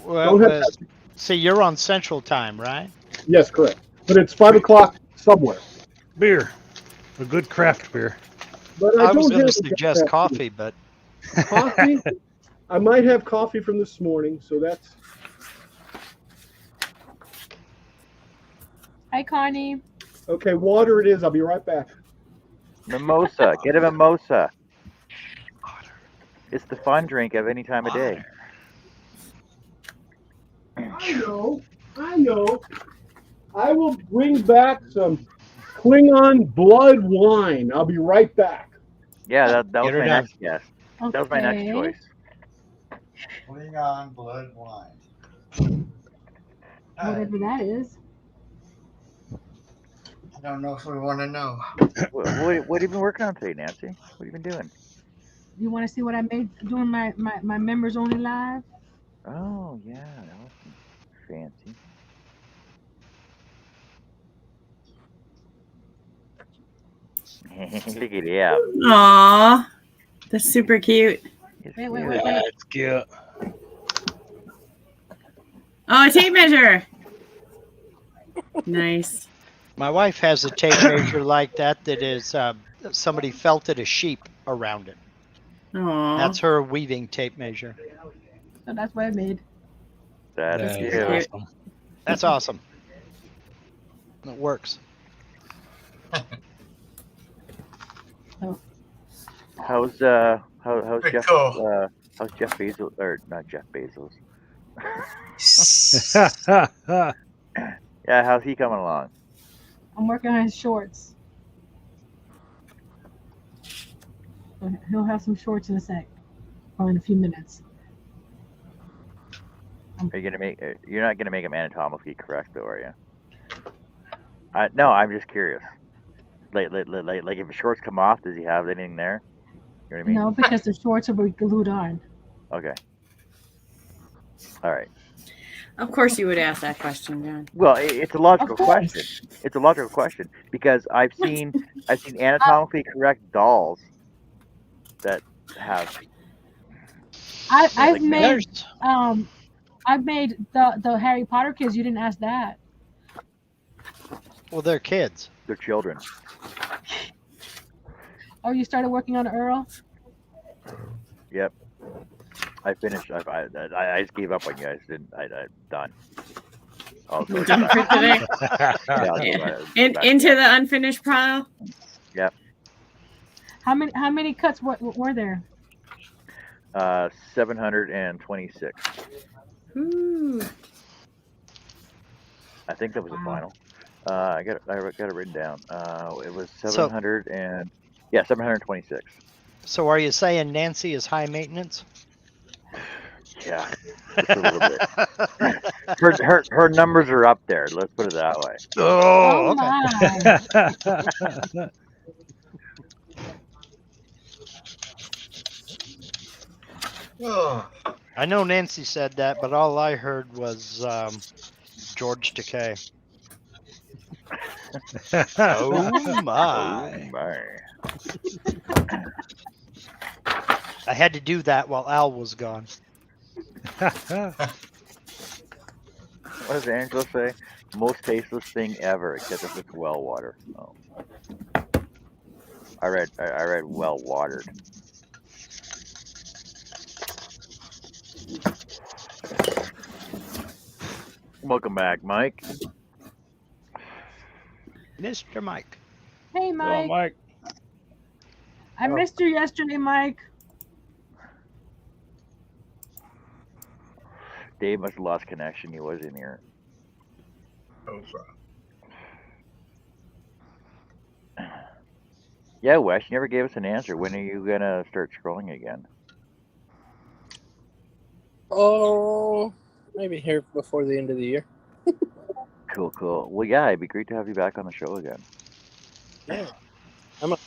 [SPEAKER 3] Well, see, you're on Central Time, right?
[SPEAKER 9] Yes, correct. But it's 5 o'clock somewhere.
[SPEAKER 5] Beer. A good craft beer.
[SPEAKER 9] But
[SPEAKER 3] I was going to suggest coffee, but...
[SPEAKER 9] Coffee? I might have coffee from this morning, so that's...
[SPEAKER 6] Hi, Connie.
[SPEAKER 9] Okay, water it is. I'll be right back.
[SPEAKER 1] Mimosa. Get a mimosa. It's the fun drink of any time of day.
[SPEAKER 9] I know. I will bring back some Klingon blood wine. I'll be right back.
[SPEAKER 1] Yeah, that was my next guess.
[SPEAKER 6] Okay.
[SPEAKER 1] That was my next choice.
[SPEAKER 2] Klingon blood wine.
[SPEAKER 6] Whatever that is.
[SPEAKER 2] I don't know if we want to know.
[SPEAKER 1] What have you been working on today, Nancy? What have you been doing?
[SPEAKER 6] You want to see what I made doing my members only live?
[SPEAKER 1] Oh, yeah. That was fancy. Look at him.
[SPEAKER 7] Aw, that's super cute.
[SPEAKER 6] Wait.
[SPEAKER 5] That's cute.
[SPEAKER 7] Oh, a tape measure. Nice.
[SPEAKER 3] My wife has a tape measure like that is somebody felted a sheep around it.
[SPEAKER 7] Aww.
[SPEAKER 3] That's her weaving tape measure.
[SPEAKER 6] So that's what I made.
[SPEAKER 1] That's cute.
[SPEAKER 5] Awesome.
[SPEAKER 3] That's awesome. It works.
[SPEAKER 1] How's Jeff?
[SPEAKER 2] Cool.
[SPEAKER 1] How's Jeff Bezos? Or not Jeff Bezos? Yeah, how's he coming along?
[SPEAKER 6] I'm working on his shorts. He'll have some shorts in a sec, or in a few minutes.
[SPEAKER 1] Are you gonna make? You're not gonna make him anatomically correct, though, are you? No, I'm just curious. Like if his shorts come off, does he have anything there? You know what I mean?
[SPEAKER 6] No, because the shorts will be glued on.
[SPEAKER 1] Okay. All right.
[SPEAKER 7] Of course you would ask that question, John.
[SPEAKER 1] Well, it's a logical question. It's a logical question because I've seen anatomically correct dolls that have.
[SPEAKER 6] I've made the Harry Potter kids. You didn't ask that.
[SPEAKER 3] Well, they're kids.
[SPEAKER 1] They're children.
[SPEAKER 6] Oh, you started working on Earl?
[SPEAKER 1] Yep. I finished. I just gave up on you guys. I'm done.
[SPEAKER 7] You're done for today? Into the unfinished pile?
[SPEAKER 1] Yep.
[SPEAKER 6] How many cuts were there?
[SPEAKER 1] 726.
[SPEAKER 7] Ooh.
[SPEAKER 1] I think that was the final. I got it written down. It was 700 and 726.
[SPEAKER 3] So are you saying Nancy is high maintenance?
[SPEAKER 1] Yeah, just a little bit. Her numbers are up there. Let's put it that way.
[SPEAKER 3] Oh,
[SPEAKER 6] okay.
[SPEAKER 3] I know Nancy said that, but all I heard was George Takei. Oh my!
[SPEAKER 1] Oh my!
[SPEAKER 3] I had to do that while Al was gone.
[SPEAKER 1] What does Angela say? Most tasteless thing ever, except if it's well water. Oh, I read well watered. Welcome back, Mike.
[SPEAKER 3] Mr. Mike.
[SPEAKER 6] Hey,
[SPEAKER 5] Hello,
[SPEAKER 6] Mike.
[SPEAKER 5] Mike.
[SPEAKER 6] I missed you yesterday, Mike.
[SPEAKER 1] Dave must have lost connection. He was in here. Yeah, Wes, you never gave us an answer. When are you gonna start scrolling again?
[SPEAKER 11] Oh, maybe here before the end of the year.
[SPEAKER 1] Cool, cool. Well, yeah, it'd be great to have you back on the show again.
[SPEAKER 11] Yeah.
[SPEAKER 1] But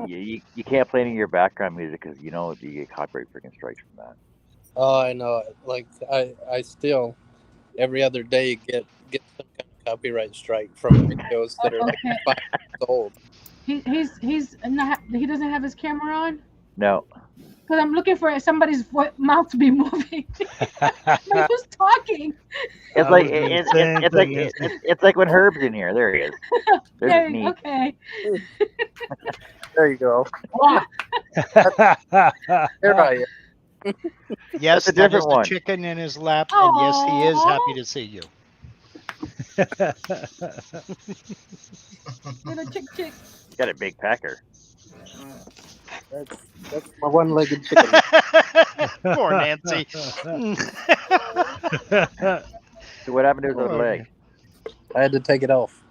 [SPEAKER 1] you can't play any of your background music because you know you get copyright freaking strikes from that.
[SPEAKER 11] Oh, I know it. Like I still every other day get some kind of copyright strike from videos that are like 5 years old.
[SPEAKER 6] He's not. He doesn't have his camera on.
[SPEAKER 1] No.
[SPEAKER 6] Because I'm looking for somebody's mouth to be moving. Like, who's talking?
[SPEAKER 1] It's like when Herb's in here. There he is. There's his knee.
[SPEAKER 6] Okay.
[SPEAKER 11] There you go. There I am.
[SPEAKER 3] Yes,
[SPEAKER 1] That's a
[SPEAKER 3] that is
[SPEAKER 1] different
[SPEAKER 3] the
[SPEAKER 1] one.
[SPEAKER 3] chicken in his lap, and yes, he is happy to see you.
[SPEAKER 6] Little chick.
[SPEAKER 1] Got a big pecker.
[SPEAKER 11] That's my one-legged chicken.
[SPEAKER 3] Poor Nancy.
[SPEAKER 1] So what happened to his other leg?
[SPEAKER 11] I had to take it off.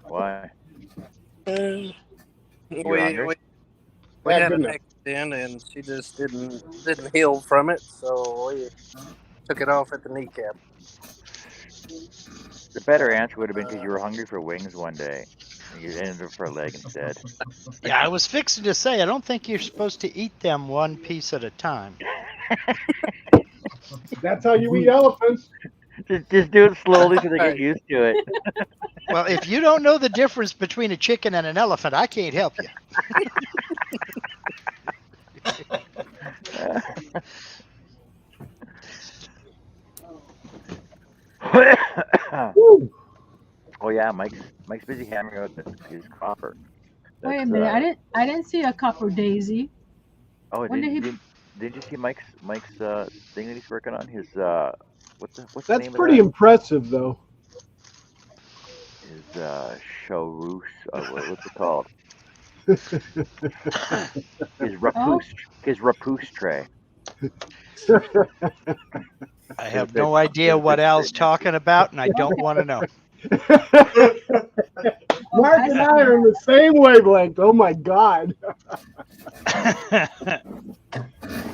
[SPEAKER 1] Why?
[SPEAKER 11] We
[SPEAKER 1] hungry?
[SPEAKER 11] had an accident and she just didn't heal from it, so we took it off at the kneecap.
[SPEAKER 1] The better answer would have been because you were hungry for wings one day. And you ended up for a leg instead.
[SPEAKER 3] Yeah, I was fixing to say, I don't think you're supposed to eat them one piece at a time.
[SPEAKER 9] That's how you eat elephants.
[SPEAKER 1] Just do it slowly so they get used to it.
[SPEAKER 3] Well, if you don't know the difference between a chicken and an elephant, I can't help you.
[SPEAKER 1] Oh yeah, Mike's busy hammering out his copper.
[SPEAKER 6] Wait a minute, I didn't see a copper daisy.
[SPEAKER 1] Oh,
[SPEAKER 6] When
[SPEAKER 1] did you see Mike's thing that he's working on? His what's the
[SPEAKER 9] That's
[SPEAKER 1] name
[SPEAKER 9] pretty
[SPEAKER 1] of that?
[SPEAKER 9] impressive, though.
[SPEAKER 1] His chaurouse. What's it called? His rapousse tray.
[SPEAKER 3] I have no idea what Al's talking about, and I don't want to know.
[SPEAKER 9] Mark and I are in the same wavelength. Oh my God.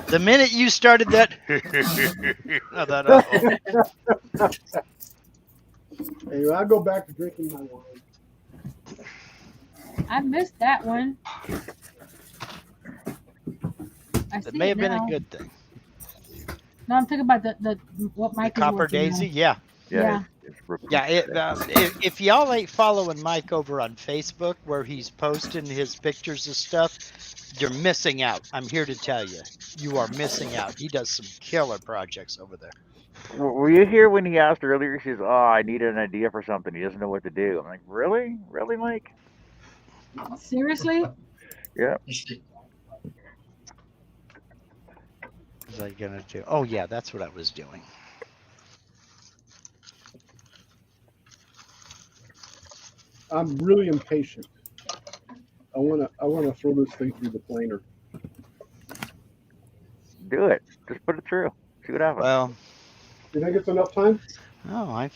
[SPEAKER 3] The minute you started that, I thought, uh-oh.
[SPEAKER 9] Anyway, I'll go back to drinking my wine.
[SPEAKER 6] I missed that one.
[SPEAKER 3] It may have been a good thing.
[SPEAKER 6] No, I'm thinking about the what Mike
[SPEAKER 3] The
[SPEAKER 6] is
[SPEAKER 3] copper
[SPEAKER 6] working
[SPEAKER 3] daisy,
[SPEAKER 6] on.
[SPEAKER 3] yeah.
[SPEAKER 6] Yeah.
[SPEAKER 3] If y'all ain't following Mike over on Facebook, where he's posting his pictures of stuff, you're missing out. I'm here to tell you, you are missing out. He does some killer projects over there.
[SPEAKER 1] Were you here when he asked earlier? She says, "Oh, I need an idea for something. He doesn't know what to do." I'm like, "Really, Mike?
[SPEAKER 6] Seriously?
[SPEAKER 1] Yeah."
[SPEAKER 3] What was I gonna do? Oh yeah, that's what I was doing.
[SPEAKER 9] I'm really impatient. I wanna throw this thing through the planer.
[SPEAKER 1] Do it. Just put it through. See what happens.
[SPEAKER 3] Well,
[SPEAKER 9] you think it's enough time?
[SPEAKER 3] No, I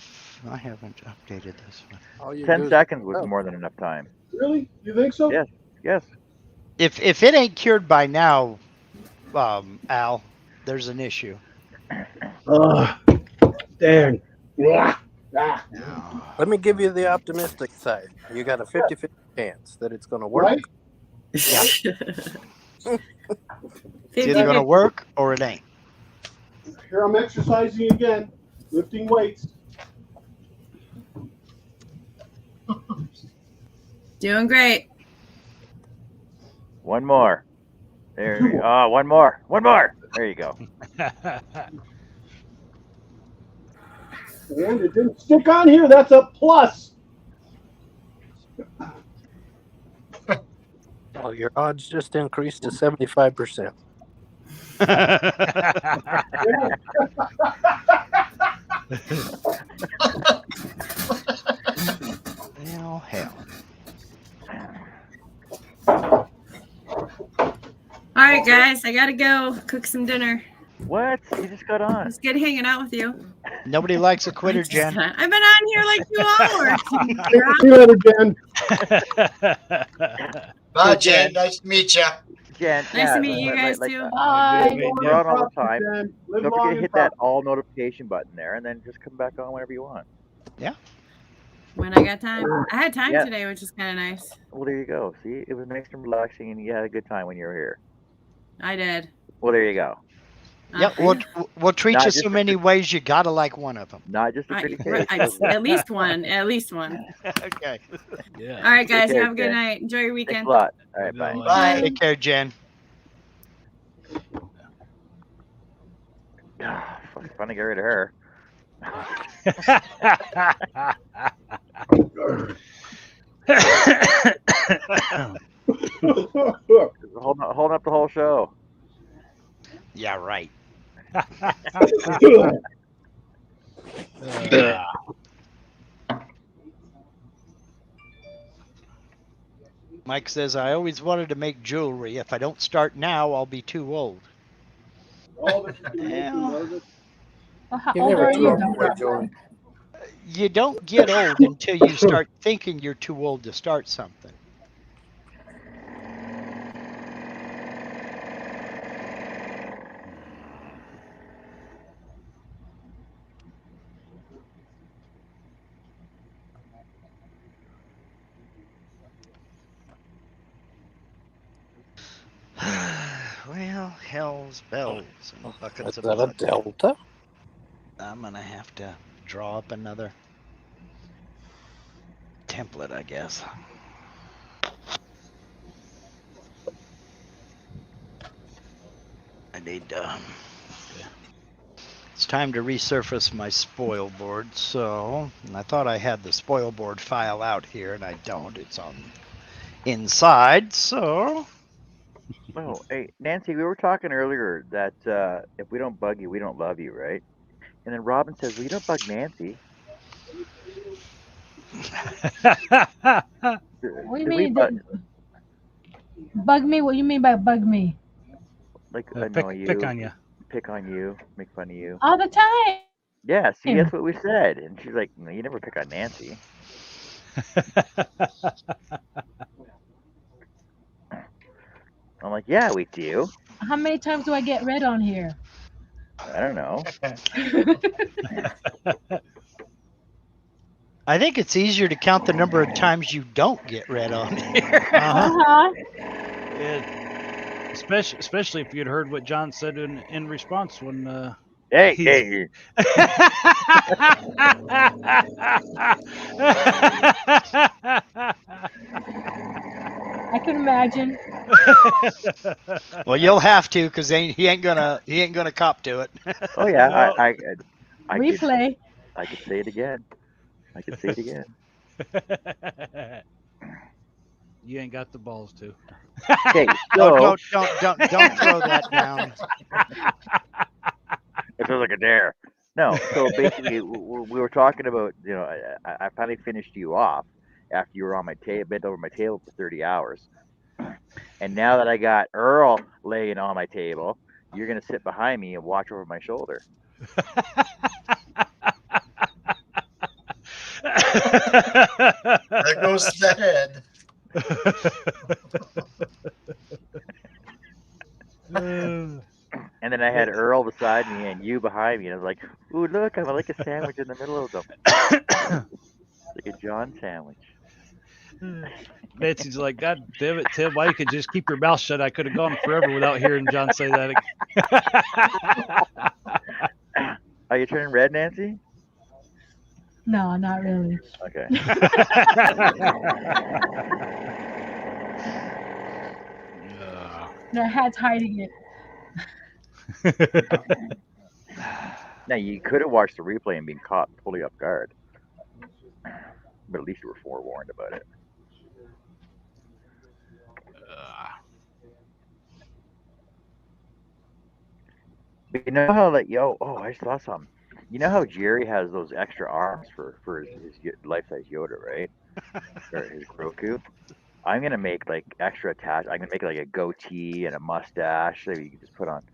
[SPEAKER 3] haven't updated this one.
[SPEAKER 1] 10 seconds was more than enough time.
[SPEAKER 9] Really? You think so?
[SPEAKER 1] Yes.
[SPEAKER 3] If it ain't cured by now, Al, there's an issue.
[SPEAKER 9] Dang.
[SPEAKER 11] Let me give you the optimistic side. You got a 50-50 chance that it's going to work.
[SPEAKER 9] Right?
[SPEAKER 3] Yeah. It's either going to work or it ain't.
[SPEAKER 9] Here I'm exercising again, lifting weights.
[SPEAKER 7] Doing great.
[SPEAKER 1] One more. There. Oh, one more. One more. There you go.
[SPEAKER 9] And it didn't stick on here. That's a plus.
[SPEAKER 11] Oh, your odds just increased to 75%.
[SPEAKER 3] Well, hell.
[SPEAKER 7] All right, guys, I gotta go cook some dinner.
[SPEAKER 1] What? You just got on.
[SPEAKER 7] It's good hanging out with you.
[SPEAKER 3] Nobody likes a quitter, Jen.
[SPEAKER 7] I've been on here like 2 hours.
[SPEAKER 9] See you later, Jen.
[SPEAKER 2] Bye, Jen. Nice to meet you.
[SPEAKER 1] Jen,
[SPEAKER 7] Nice to meet you guys too.
[SPEAKER 6] Bye.
[SPEAKER 1] We're on all the time.
[SPEAKER 9] Jen. Live
[SPEAKER 1] Don't
[SPEAKER 9] long
[SPEAKER 1] forget to
[SPEAKER 9] and
[SPEAKER 1] hit that
[SPEAKER 9] prosper.
[SPEAKER 1] all notification button there, and then just come back on whenever you want.
[SPEAKER 3] Yeah.
[SPEAKER 7] When I got time. I had time
[SPEAKER 1] Yeah.
[SPEAKER 7] today, which is kind of nice.
[SPEAKER 1] Well, there you go. See, it was nice and relaxing, and you had a good time when you were here.
[SPEAKER 7] I did.
[SPEAKER 1] Well, there you go.
[SPEAKER 3] Yep, we'll treat
[SPEAKER 1] Not
[SPEAKER 3] you
[SPEAKER 1] just
[SPEAKER 3] so
[SPEAKER 1] a
[SPEAKER 3] many ways, you gotta like one of them.
[SPEAKER 1] Not just a pretty face.
[SPEAKER 7] At least one. At least one.
[SPEAKER 3] Okay.
[SPEAKER 5] Yeah.
[SPEAKER 7] All right, guys.
[SPEAKER 1] Take care,
[SPEAKER 7] Have a good
[SPEAKER 1] Jen.
[SPEAKER 7] night. Enjoy your
[SPEAKER 1] Thanks
[SPEAKER 7] weekend.
[SPEAKER 1] a lot. All right, bye.
[SPEAKER 2] Bye.
[SPEAKER 3] Take care, Jen.
[SPEAKER 1] Fucking fun to get rid of her. Holding up the whole show.
[SPEAKER 3] Yeah, right. Mike says, I always wanted to make jewelry. If I don't start now, I'll be too old.
[SPEAKER 9] Oh, this is gonna make you nervous.
[SPEAKER 6] Well, how
[SPEAKER 11] You
[SPEAKER 6] old
[SPEAKER 11] never
[SPEAKER 6] are
[SPEAKER 11] too
[SPEAKER 6] you?
[SPEAKER 11] old to wear jewelry.
[SPEAKER 3] You don't get old until you start thinking you're too old to start something. Well, hell's bells and buckets
[SPEAKER 11] Is
[SPEAKER 3] of
[SPEAKER 11] that a
[SPEAKER 3] mud.
[SPEAKER 11] delta?
[SPEAKER 3] I'm gonna have to draw up another template, I guess. I need it's time to resurface my spoil board. So I thought I had the spoil board file out here, and I don't. It's on inside. So
[SPEAKER 1] Oh, hey, Nancy, we were talking earlier that if we don't bug you, we don't love you, right? And then Robin says, well, you don't bug Nancy.
[SPEAKER 6] What do you mean? Bug me? What do you mean by bug me?
[SPEAKER 1] Like annoy you,
[SPEAKER 5] pick on you.
[SPEAKER 1] pick on you, make fun of you.
[SPEAKER 6] All the time.
[SPEAKER 1] Yeah, see, that's what we said. And she's like, no, you never pick on Nancy. I'm like, yeah, we do.
[SPEAKER 6] How many times do I get red on here?
[SPEAKER 1] I don't know.
[SPEAKER 3] I think it's easier to count the number of times you don't get red on here.
[SPEAKER 5] Especially if you'd heard what John said in response when
[SPEAKER 1] hey.
[SPEAKER 6] I can imagine.
[SPEAKER 3] Well, you'll have to, because he ain't gonna cop to it.
[SPEAKER 1] Oh yeah, I
[SPEAKER 6] replay.
[SPEAKER 1] I could say it again.
[SPEAKER 5] You ain't got the balls to.
[SPEAKER 1] Okay,
[SPEAKER 3] so
[SPEAKER 1] don't
[SPEAKER 3] throw that down.
[SPEAKER 1] It feels like a dare. No, so basically we were talking about, you know, I finally finished you off after you were on my bent over my table for 30 hours. And now that I got Earl laying on my table, you're going to sit behind me and watch over my shoulder.
[SPEAKER 2] There goes the head.
[SPEAKER 1] And then I had Earl beside me and you behind me, and I was like, "Ooh, look! I'm like a sandwich in the middle of them, like a John sandwich."
[SPEAKER 5] Nancy's like, God damn it, Tim! Why you could just keep your mouth shut? I could have gone forever without hearing John say that.
[SPEAKER 1] Are you turning red, Nancy?
[SPEAKER 6] No, not really.
[SPEAKER 1] Okay.
[SPEAKER 6] The hat's hiding it.
[SPEAKER 1] Now you could have watched the replay and been caught fully off guard, but at least you were forewarned about it. But you know how I saw something. You know how Jerry has those extra arms for his life size Yoda, right? Or his Grogu. I'm gonna make like extra attach. I'm gonna make like a goatee and a mustache. So you can just put on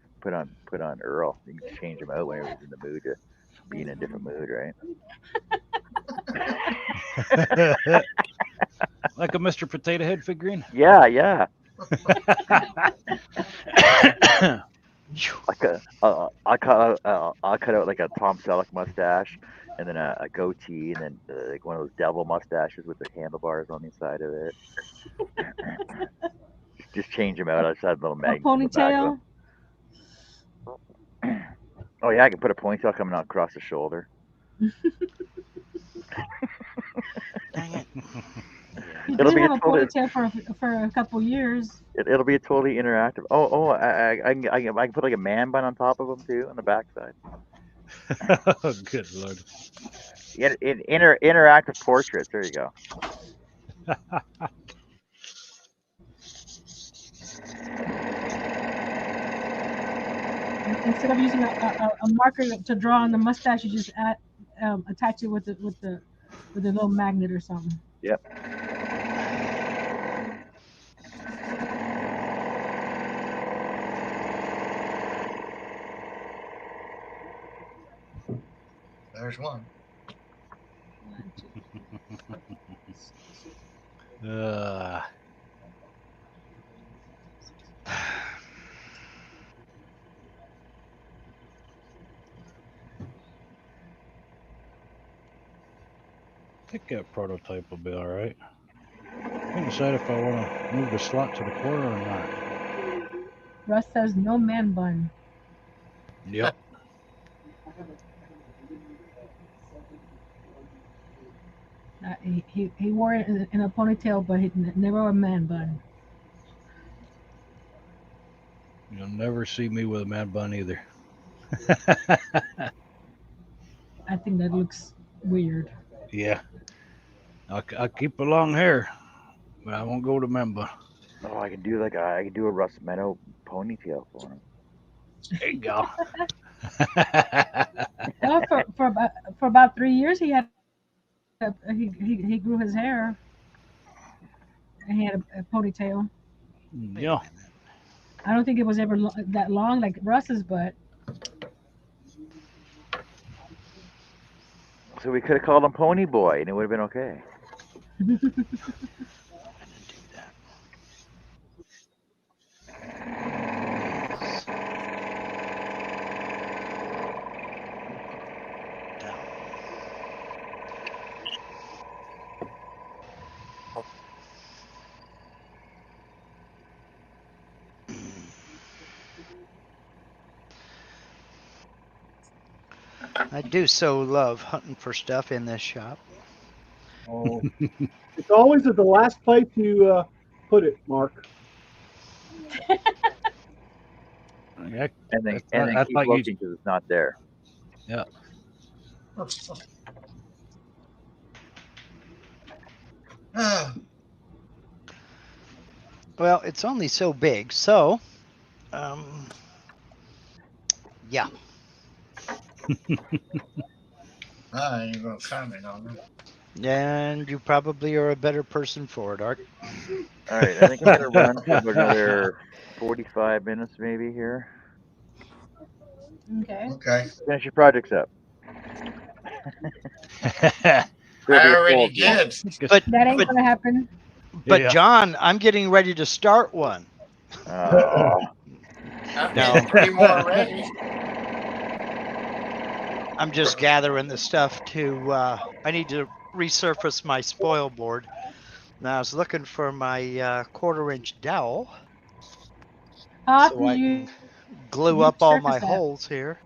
[SPEAKER 1] Earl. You can change him out whenever he's in the mood to be in a different mood, right?
[SPEAKER 5] Like a Mr. Potato Head figurine.
[SPEAKER 1] Yeah, yeah. I'll cut out like a Tom Selleck mustache, and then a goatee, and then like one of those devil mustaches with the handlebars on the side of it. Just change them out. I just had little
[SPEAKER 6] A
[SPEAKER 1] magnets in the back of
[SPEAKER 6] ponytail.
[SPEAKER 1] them. Oh yeah, I can put a ponytail coming out across the shoulder.
[SPEAKER 3] Dang it.
[SPEAKER 6] He
[SPEAKER 1] It'll
[SPEAKER 6] did
[SPEAKER 1] be
[SPEAKER 6] have
[SPEAKER 1] a
[SPEAKER 6] a
[SPEAKER 1] totally.
[SPEAKER 6] ponytail for a couple years.
[SPEAKER 1] It'll be a totally interactive. I can put like a man bun on top of them too on the backside.
[SPEAKER 5] Oh, good Lord.
[SPEAKER 1] Interactive portraits. There you go.
[SPEAKER 6] Instead of using a marker to draw on the mustache, you just attach it with the little magnet or something.
[SPEAKER 1] Yep.
[SPEAKER 2] There's one.
[SPEAKER 5] I think that prototype will be all right. I can decide if I want to move the slot to the corner or not.
[SPEAKER 6] Russ says no man bun.
[SPEAKER 5] Yep.
[SPEAKER 6] He wore it in a ponytail, but he never a man bun.
[SPEAKER 5] You'll never see me with a man bun either.
[SPEAKER 6] I think that looks weird.
[SPEAKER 5] Yeah. I'll keep a long hair, but I won't go to man bun.
[SPEAKER 1] Oh, I can do a Russ Meadow ponytail for him.
[SPEAKER 5] There you go.
[SPEAKER 6] Well, for about 3 years he had he grew his hair. And he had a ponytail.
[SPEAKER 5] Yeah.
[SPEAKER 6] I don't think it was ever that long like Russ's, but
[SPEAKER 1] So we could have called him Pony Boy, and it would have been okay.
[SPEAKER 3] I do so love hunting for stuff in this shop.
[SPEAKER 9] Oh, it's always at the last place you put it, Mark.
[SPEAKER 5] Yeah,
[SPEAKER 1] And then
[SPEAKER 5] I
[SPEAKER 1] keep
[SPEAKER 5] thought
[SPEAKER 1] looking because it's not there.
[SPEAKER 5] Yeah.
[SPEAKER 3] Well, it's only so big, so yeah.
[SPEAKER 2] I ain't gonna comment on that.
[SPEAKER 3] And you probably are a better person for it, Art.
[SPEAKER 1] All right, I think I'm gonna run for about another 45 minutes maybe here.
[SPEAKER 6] okay.
[SPEAKER 2] Okay.
[SPEAKER 1] Finish your projects up.
[SPEAKER 2] I already did.
[SPEAKER 3] But
[SPEAKER 6] that ain't gonna happen.
[SPEAKER 3] But
[SPEAKER 5] Yeah.
[SPEAKER 3] John, I'm getting ready to start one.
[SPEAKER 1] Oh.
[SPEAKER 2] I've
[SPEAKER 3] No.
[SPEAKER 2] got 3 more ready.
[SPEAKER 3] I'm just gathering the stuff to. I need to resurface my spoil board. Now I was looking for my 1/4-inch dowel,
[SPEAKER 6] How
[SPEAKER 3] so
[SPEAKER 6] often
[SPEAKER 3] I
[SPEAKER 6] you
[SPEAKER 3] can glue
[SPEAKER 6] you
[SPEAKER 3] up all my
[SPEAKER 6] surface that?
[SPEAKER 3] holes here,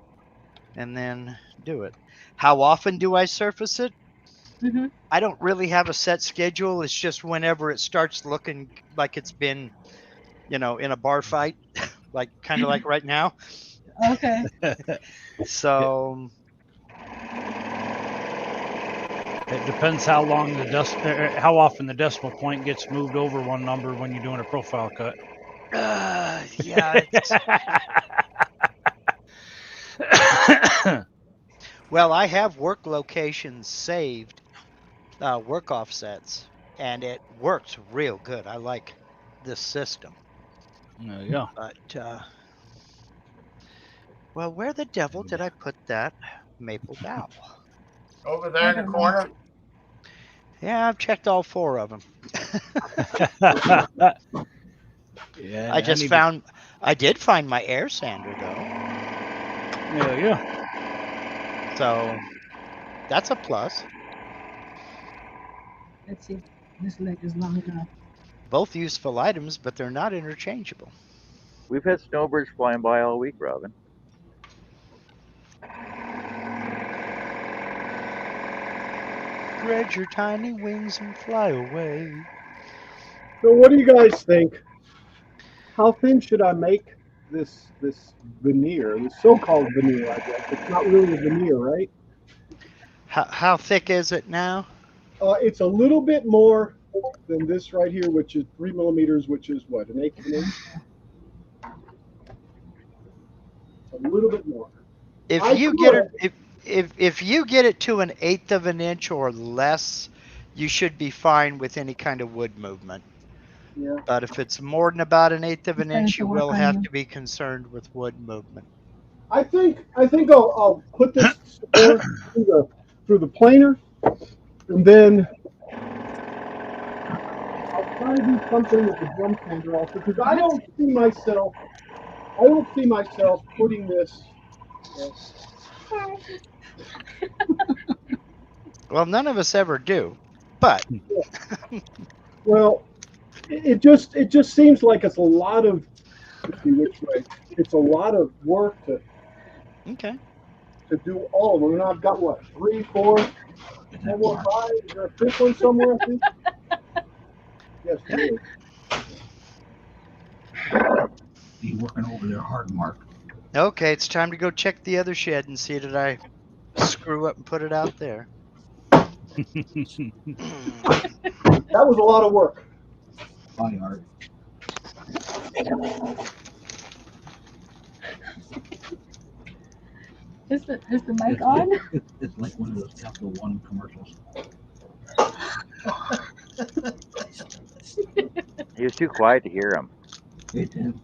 [SPEAKER 3] and then do it. How often do I surface it?
[SPEAKER 6] Mm-hmm.
[SPEAKER 3] I don't really have a set schedule. It's just whenever it starts looking like it's been, in a bar fight, like kind of like right now.
[SPEAKER 6] Okay.
[SPEAKER 3] So
[SPEAKER 5] It depends how long how often the decimal point gets moved over one number when you're doing a profile cut.
[SPEAKER 3] yeah. Well, I have work locations saved, work offsets, and it works real good. I like this system.
[SPEAKER 5] Yeah.
[SPEAKER 3] But well, where the devil did I put that maple dowel?
[SPEAKER 2] Over there in the corner.
[SPEAKER 3] Yeah, I've checked all 4 of them.
[SPEAKER 5] Yeah,
[SPEAKER 3] I just found. I did find my air sander though.
[SPEAKER 5] Yeah.
[SPEAKER 3] So that's a plus.
[SPEAKER 6] Let's see if this leg is long enough.
[SPEAKER 3] Both useful items, but they're not interchangeable.
[SPEAKER 1] We've had snowbirds flying by all week, Robin.
[SPEAKER 3] Spread your tiny wings and fly away.
[SPEAKER 9] So what do you guys think? How thin should I make this veneer, this so-called veneer? I guess it's not really a veneer, right?
[SPEAKER 3] How thick is it now?
[SPEAKER 9] It's a little bit more than this right here, which is 3 millimeters, which is what, 1/8 of an inch? A little bit more.
[SPEAKER 3] If you get it to 1/8 of an inch or less, you should be fine with any kind of wood movement.
[SPEAKER 9] Yeah.
[SPEAKER 3] But if it's more than about 1/8 of an inch, you
[SPEAKER 6] to work
[SPEAKER 3] will
[SPEAKER 6] on
[SPEAKER 3] have
[SPEAKER 6] you.
[SPEAKER 3] to be concerned with wood movement.
[SPEAKER 9] I think I'll put this support through the planer, and then I'll try to do something with the drum sander also, because I don't see myself putting this.
[SPEAKER 3] Well, none of us ever do, but
[SPEAKER 9] Well, it just seems like it's a lot of. Let's see which way. It's a lot of work to do all of them, and I've got what, 3, 4, 5. Is there a 5th one somewhere? I think. Yes, there is.
[SPEAKER 10] Be working over there hard, Mark.
[SPEAKER 3] Okay, it's time to go check the other shed and see did I screw up and put it out there.
[SPEAKER 9] That was a lot of work.
[SPEAKER 10] Bye, Art.
[SPEAKER 6] Is the mic on?
[SPEAKER 10] It's like one of those Capital One commercials.
[SPEAKER 1] He was too quiet to hear him.
[SPEAKER 10] Hey, Tim.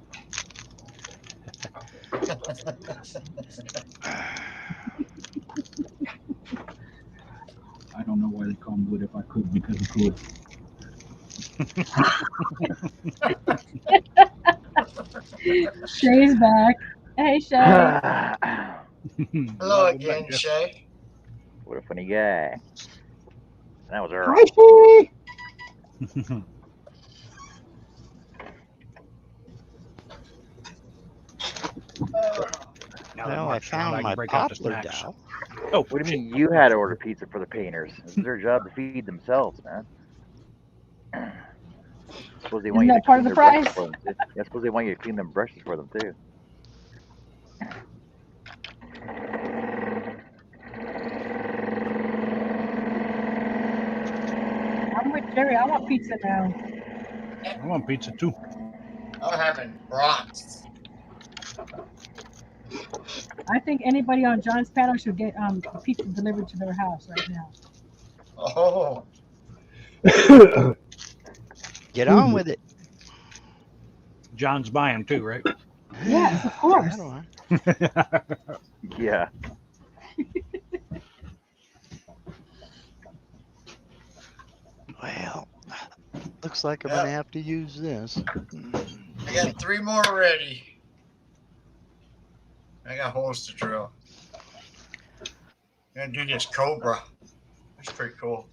[SPEAKER 10] I don't know why they call him Wood if I could, because he could.
[SPEAKER 6] Shay's back. Hey, Shay.
[SPEAKER 2] Hello again, Shay.
[SPEAKER 1] What a funny guy. That was Earl.
[SPEAKER 9] Hi, Shay.
[SPEAKER 3] Well, I found my poplar dowel.
[SPEAKER 1] Oh, what do you mean you had to order pizza for the painters? It's their job to feed themselves, man. I suppose they want
[SPEAKER 6] Isn't
[SPEAKER 1] you
[SPEAKER 6] that
[SPEAKER 1] to
[SPEAKER 6] part
[SPEAKER 1] clean
[SPEAKER 6] of the
[SPEAKER 1] their brushes
[SPEAKER 6] price?
[SPEAKER 1] for them too. I suppose they want you to clean them brushes for them too.
[SPEAKER 6] I'm with Jerry. I want pizza now.
[SPEAKER 5] I want pizza too.
[SPEAKER 2] I'm having brats.
[SPEAKER 6] I think anybody on John's panel should get pizza delivered to their house right now.
[SPEAKER 2] Oh.
[SPEAKER 3] Get on with it.
[SPEAKER 5] John's buying too, right?
[SPEAKER 6] Yes, of course.
[SPEAKER 1] Yeah.
[SPEAKER 3] Well, looks like I'm gonna have to use this.
[SPEAKER 2] I got 3 more ready. I got holes to drill. I'm gonna do this Cobra. That's pretty cool.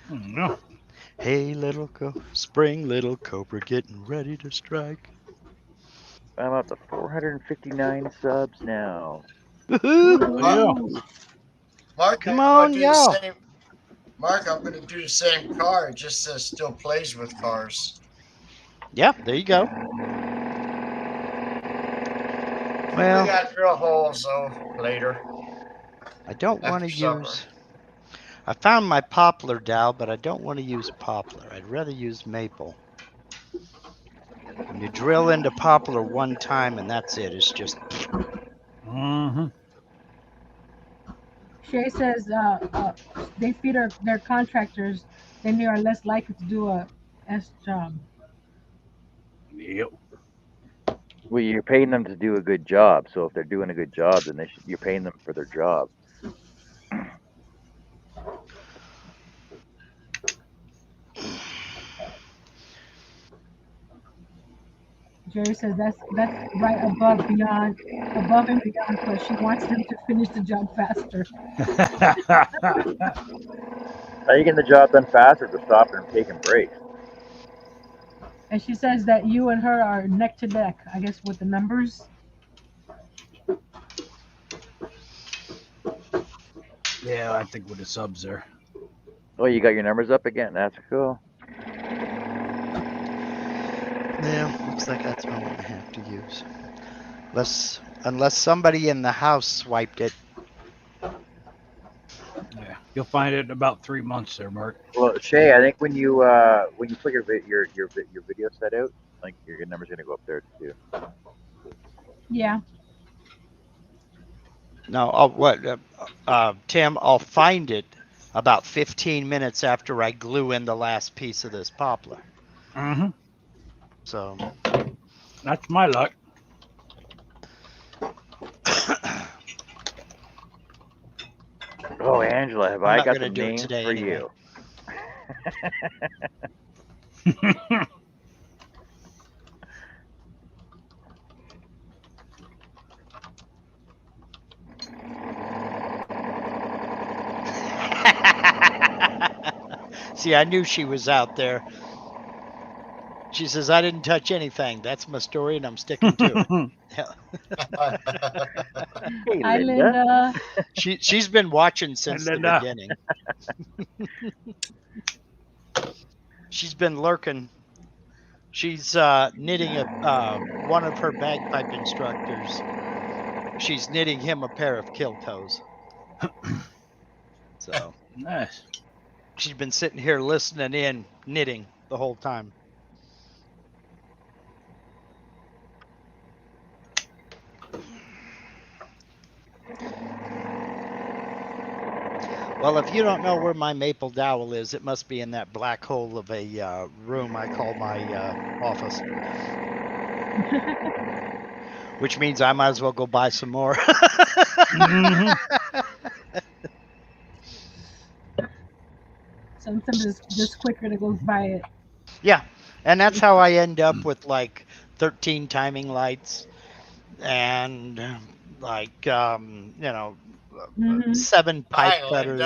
[SPEAKER 5] No.
[SPEAKER 3] Hey, spring little cobra, getting ready to strike.
[SPEAKER 1] I'm up to 459 subs now.
[SPEAKER 3] Woohoo!
[SPEAKER 2] Mark,
[SPEAKER 3] Come on, y'all.
[SPEAKER 2] Mark, I'm going to do the same car. It just says still plays with cars.
[SPEAKER 3] Yeah, there you go. Well,
[SPEAKER 2] we got drill holes though later.
[SPEAKER 3] I don't want to use. I found my poplar dowel, but I don't want to use poplar. I'd rather use maple. When you drill into poplar one time and that's it, it's just.
[SPEAKER 5] Mm-hmm.
[SPEAKER 6] Shay says they feed their contractors, then they are less likely to do a S job.
[SPEAKER 5] Yep.
[SPEAKER 1] Well, you're paying them to do a good job. So if they're doing a good job, then you're paying them for their job.
[SPEAKER 6] Jerry says that's right above and beyond, but she wants them to finish the job faster.
[SPEAKER 1] Are you getting the job done faster to stopping and taking breaks?
[SPEAKER 6] And she says that you and her are neck to neck, I guess, with the numbers.
[SPEAKER 5] Yeah, I think with the subs there.
[SPEAKER 1] Oh, you got your numbers up again. That's cool.
[SPEAKER 3] Yeah, looks like that's what I'm gonna have to use. Unless somebody in the house swiped it.
[SPEAKER 5] Yeah, you'll find it in about 3 months there, Mark.
[SPEAKER 1] Well, Shay, I think when you put your video set out, like your number's gonna go up there too.
[SPEAKER 6] Yeah.
[SPEAKER 3] No, Tim? I'll find it about 15 minutes after I glue in the last piece of this poplar.
[SPEAKER 5] Mm-hmm.
[SPEAKER 3] So
[SPEAKER 5] that's my luck.
[SPEAKER 1] Oh, Angela, have I got the
[SPEAKER 3] do
[SPEAKER 1] name
[SPEAKER 3] today
[SPEAKER 1] for
[SPEAKER 3] anyway.
[SPEAKER 1] you?
[SPEAKER 3] See, I knew she was out there. She says, I didn't touch anything. That's my story, and I'm sticking to it.
[SPEAKER 1] Hey,
[SPEAKER 6] Hi, Linda.
[SPEAKER 3] She's been watching since the beginning. She's been lurking. She's knitting one of her bagpipe instructors. She's knitting him a pair of kill toes. So
[SPEAKER 5] nice.
[SPEAKER 3] She's been sitting here listening in, knitting the whole time. Well, if you don't know where my maple dowel is, it must be in that black hole of a room I call my office. Which means I might as well go buy some more.
[SPEAKER 5] Mm-hmm.
[SPEAKER 6] Sometimes it's just quicker to go buy it.
[SPEAKER 3] Yeah, and that's how I end up with like 13 timing lights and like 7 pipe cutters.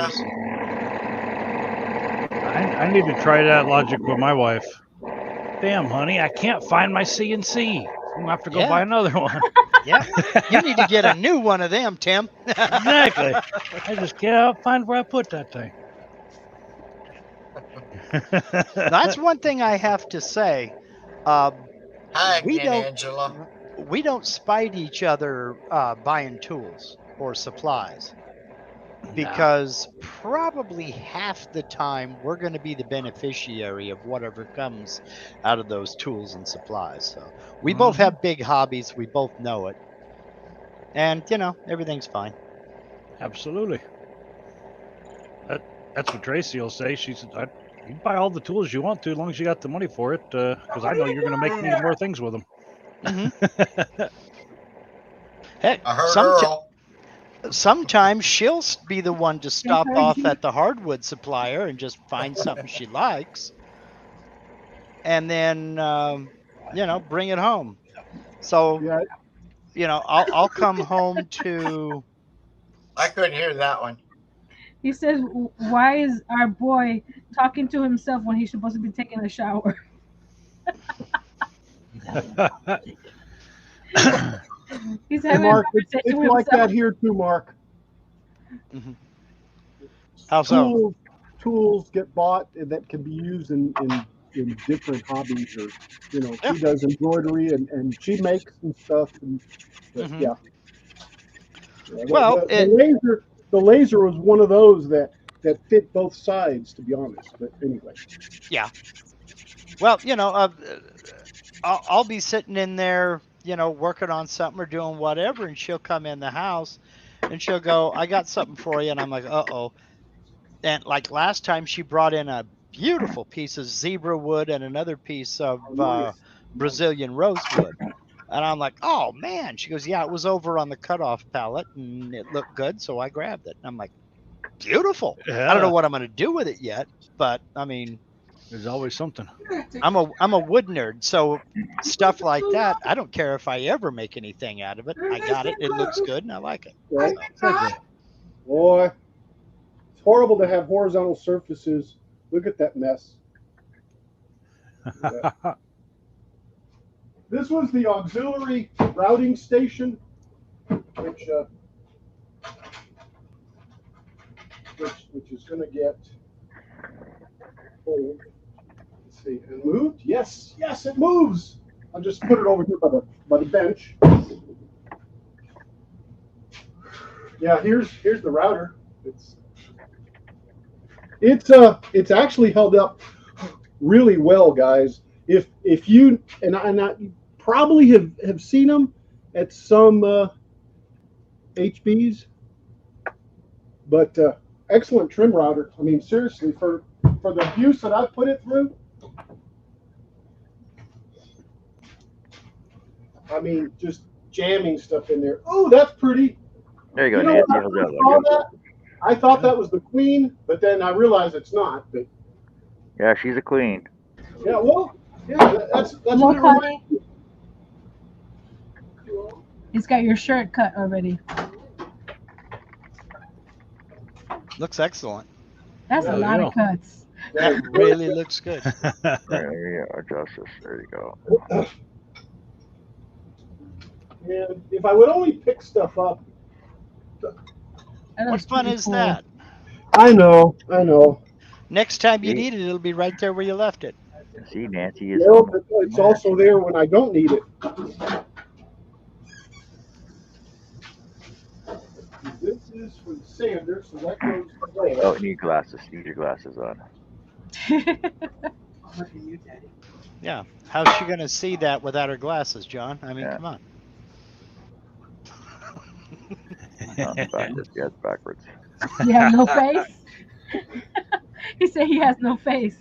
[SPEAKER 5] I need to try that logic with my wife. Damn, honey, I can't find my CNC. I'm gonna have to go buy another one.
[SPEAKER 3] Yeah, you need to get a new one of them, Tim.
[SPEAKER 5] Exactly. I just can't find where I put that thing.
[SPEAKER 3] That's one thing I have to say.
[SPEAKER 2] Hi again, Angela.
[SPEAKER 3] We don't spite each other buying tools or supplies, because probably half the time we're going to be the beneficiary of whatever comes out of those tools and supplies. So we both have big hobbies. We both know it. And, everything's fine.
[SPEAKER 5] Absolutely. That's what Tracy will say. She said, you can buy all the tools you want to as long as you got the money for it, because I know you're going to make me more things with them.
[SPEAKER 3] Mm-hmm. Heck,
[SPEAKER 2] I heard
[SPEAKER 3] sometimes she'll be the one to stop off at the hardwood supplier and just find something she likes, and then bring it home. So I'll come home to.
[SPEAKER 2] I couldn't hear that one.
[SPEAKER 6] He says, "Why is our boy talking to himself when he's supposed to be taking a shower?" He's having
[SPEAKER 9] Mark,
[SPEAKER 6] a
[SPEAKER 9] it's
[SPEAKER 6] conversation with
[SPEAKER 9] like
[SPEAKER 6] himself.
[SPEAKER 9] that here too, Mark.
[SPEAKER 3] Mm-hmm. How so?
[SPEAKER 9] tools get bought that can be used in different hobbies, or she does embroidery and she makes some stuff. But
[SPEAKER 3] Mhm.
[SPEAKER 9] yeah,
[SPEAKER 3] Well,
[SPEAKER 9] the laser was one of those that fit both sides, to be honest. But anyway,
[SPEAKER 3] yeah. Well, I'll be sitting in there, working on something or doing whatever, and she'll come in the house and she'll go, "I got something for you," and I'm like, "Uh-oh." And like last time, she brought in a beautiful piece of zebra wood and another piece of Brazilian rosewood. And I'm like, "Oh man." She goes, "Yeah, it was over on the cutoff pallet and it looked good, so I grabbed it." And I'm like, "Beautiful." I don't know
[SPEAKER 5] Yeah,
[SPEAKER 3] what I'm going to do with it yet, but I mean,
[SPEAKER 5] there's always something.
[SPEAKER 3] I'm a wood nerd, so stuff like that, I don't care if I ever make anything out of it. I got it. It looks good and I like it.
[SPEAKER 9] right?
[SPEAKER 3] So,
[SPEAKER 5] Exactly.
[SPEAKER 9] Boy, it's horrible to have horizontal surfaces. Look at that mess. Yeah. This was the auxiliary routing station, which is going to get pulled. Let's see, and moved. Yes, it moves. I'll just put it over here by the bench. Yeah, here's the router. It's actually held up really well, guys. If you and I probably have seen them at some HBs, but excellent trim router. I mean, seriously, for the abuse that I put it through, I mean, just jamming stuff in there. Oh, that's pretty.
[SPEAKER 1] There you go,
[SPEAKER 9] You know
[SPEAKER 1] Nancy.
[SPEAKER 9] what?
[SPEAKER 1] How's that looking?
[SPEAKER 9] I thought that was the queen, but then I realized it's not. But
[SPEAKER 1] Yeah, she's a queen.
[SPEAKER 9] yeah, well, yeah, that's
[SPEAKER 6] Look,
[SPEAKER 9] what it
[SPEAKER 6] honey. He's got your shirt cut already.
[SPEAKER 3] looks excellent.
[SPEAKER 6] That's a lot of cuts.
[SPEAKER 3] That really looks good.
[SPEAKER 1] Right, there you go. Adjust this. There you go.
[SPEAKER 9] And if I would only pick stuff up.
[SPEAKER 3] What fun is that?
[SPEAKER 9] I know.
[SPEAKER 3] Next time you need it, it'll be right there where you left it.
[SPEAKER 1] See, Nancy is.
[SPEAKER 9] Well, it's also there when I don't need it. This is for the sander, so that goes away.
[SPEAKER 1] Oh, need glasses. Need your glasses on.
[SPEAKER 3] Yeah. How's she going to see that without her glasses, John? I mean, come on.
[SPEAKER 1] Yes, backwards.
[SPEAKER 6] You have no face? He said he has no face.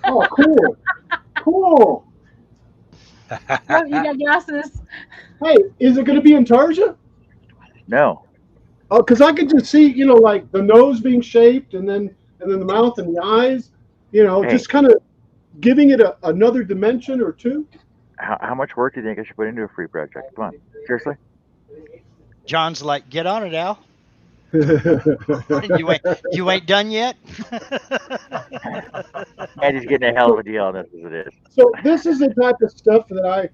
[SPEAKER 9] Oh, cool.
[SPEAKER 6] Oh, you got glasses.
[SPEAKER 9] Hey, is it going to be in Tarja?
[SPEAKER 1] No.
[SPEAKER 9] Oh, because I could just see, like the nose being shaped, and then the mouth and the eyes. Just kind of giving it another dimension or two.
[SPEAKER 1] How much work do you think I should put into a free project? Come on, seriously.
[SPEAKER 3] John's like, "Get on it, Al." You ain't done yet.
[SPEAKER 1] And he's getting a hell of a deal on this as it is.
[SPEAKER 9] So this is the type of stuff that I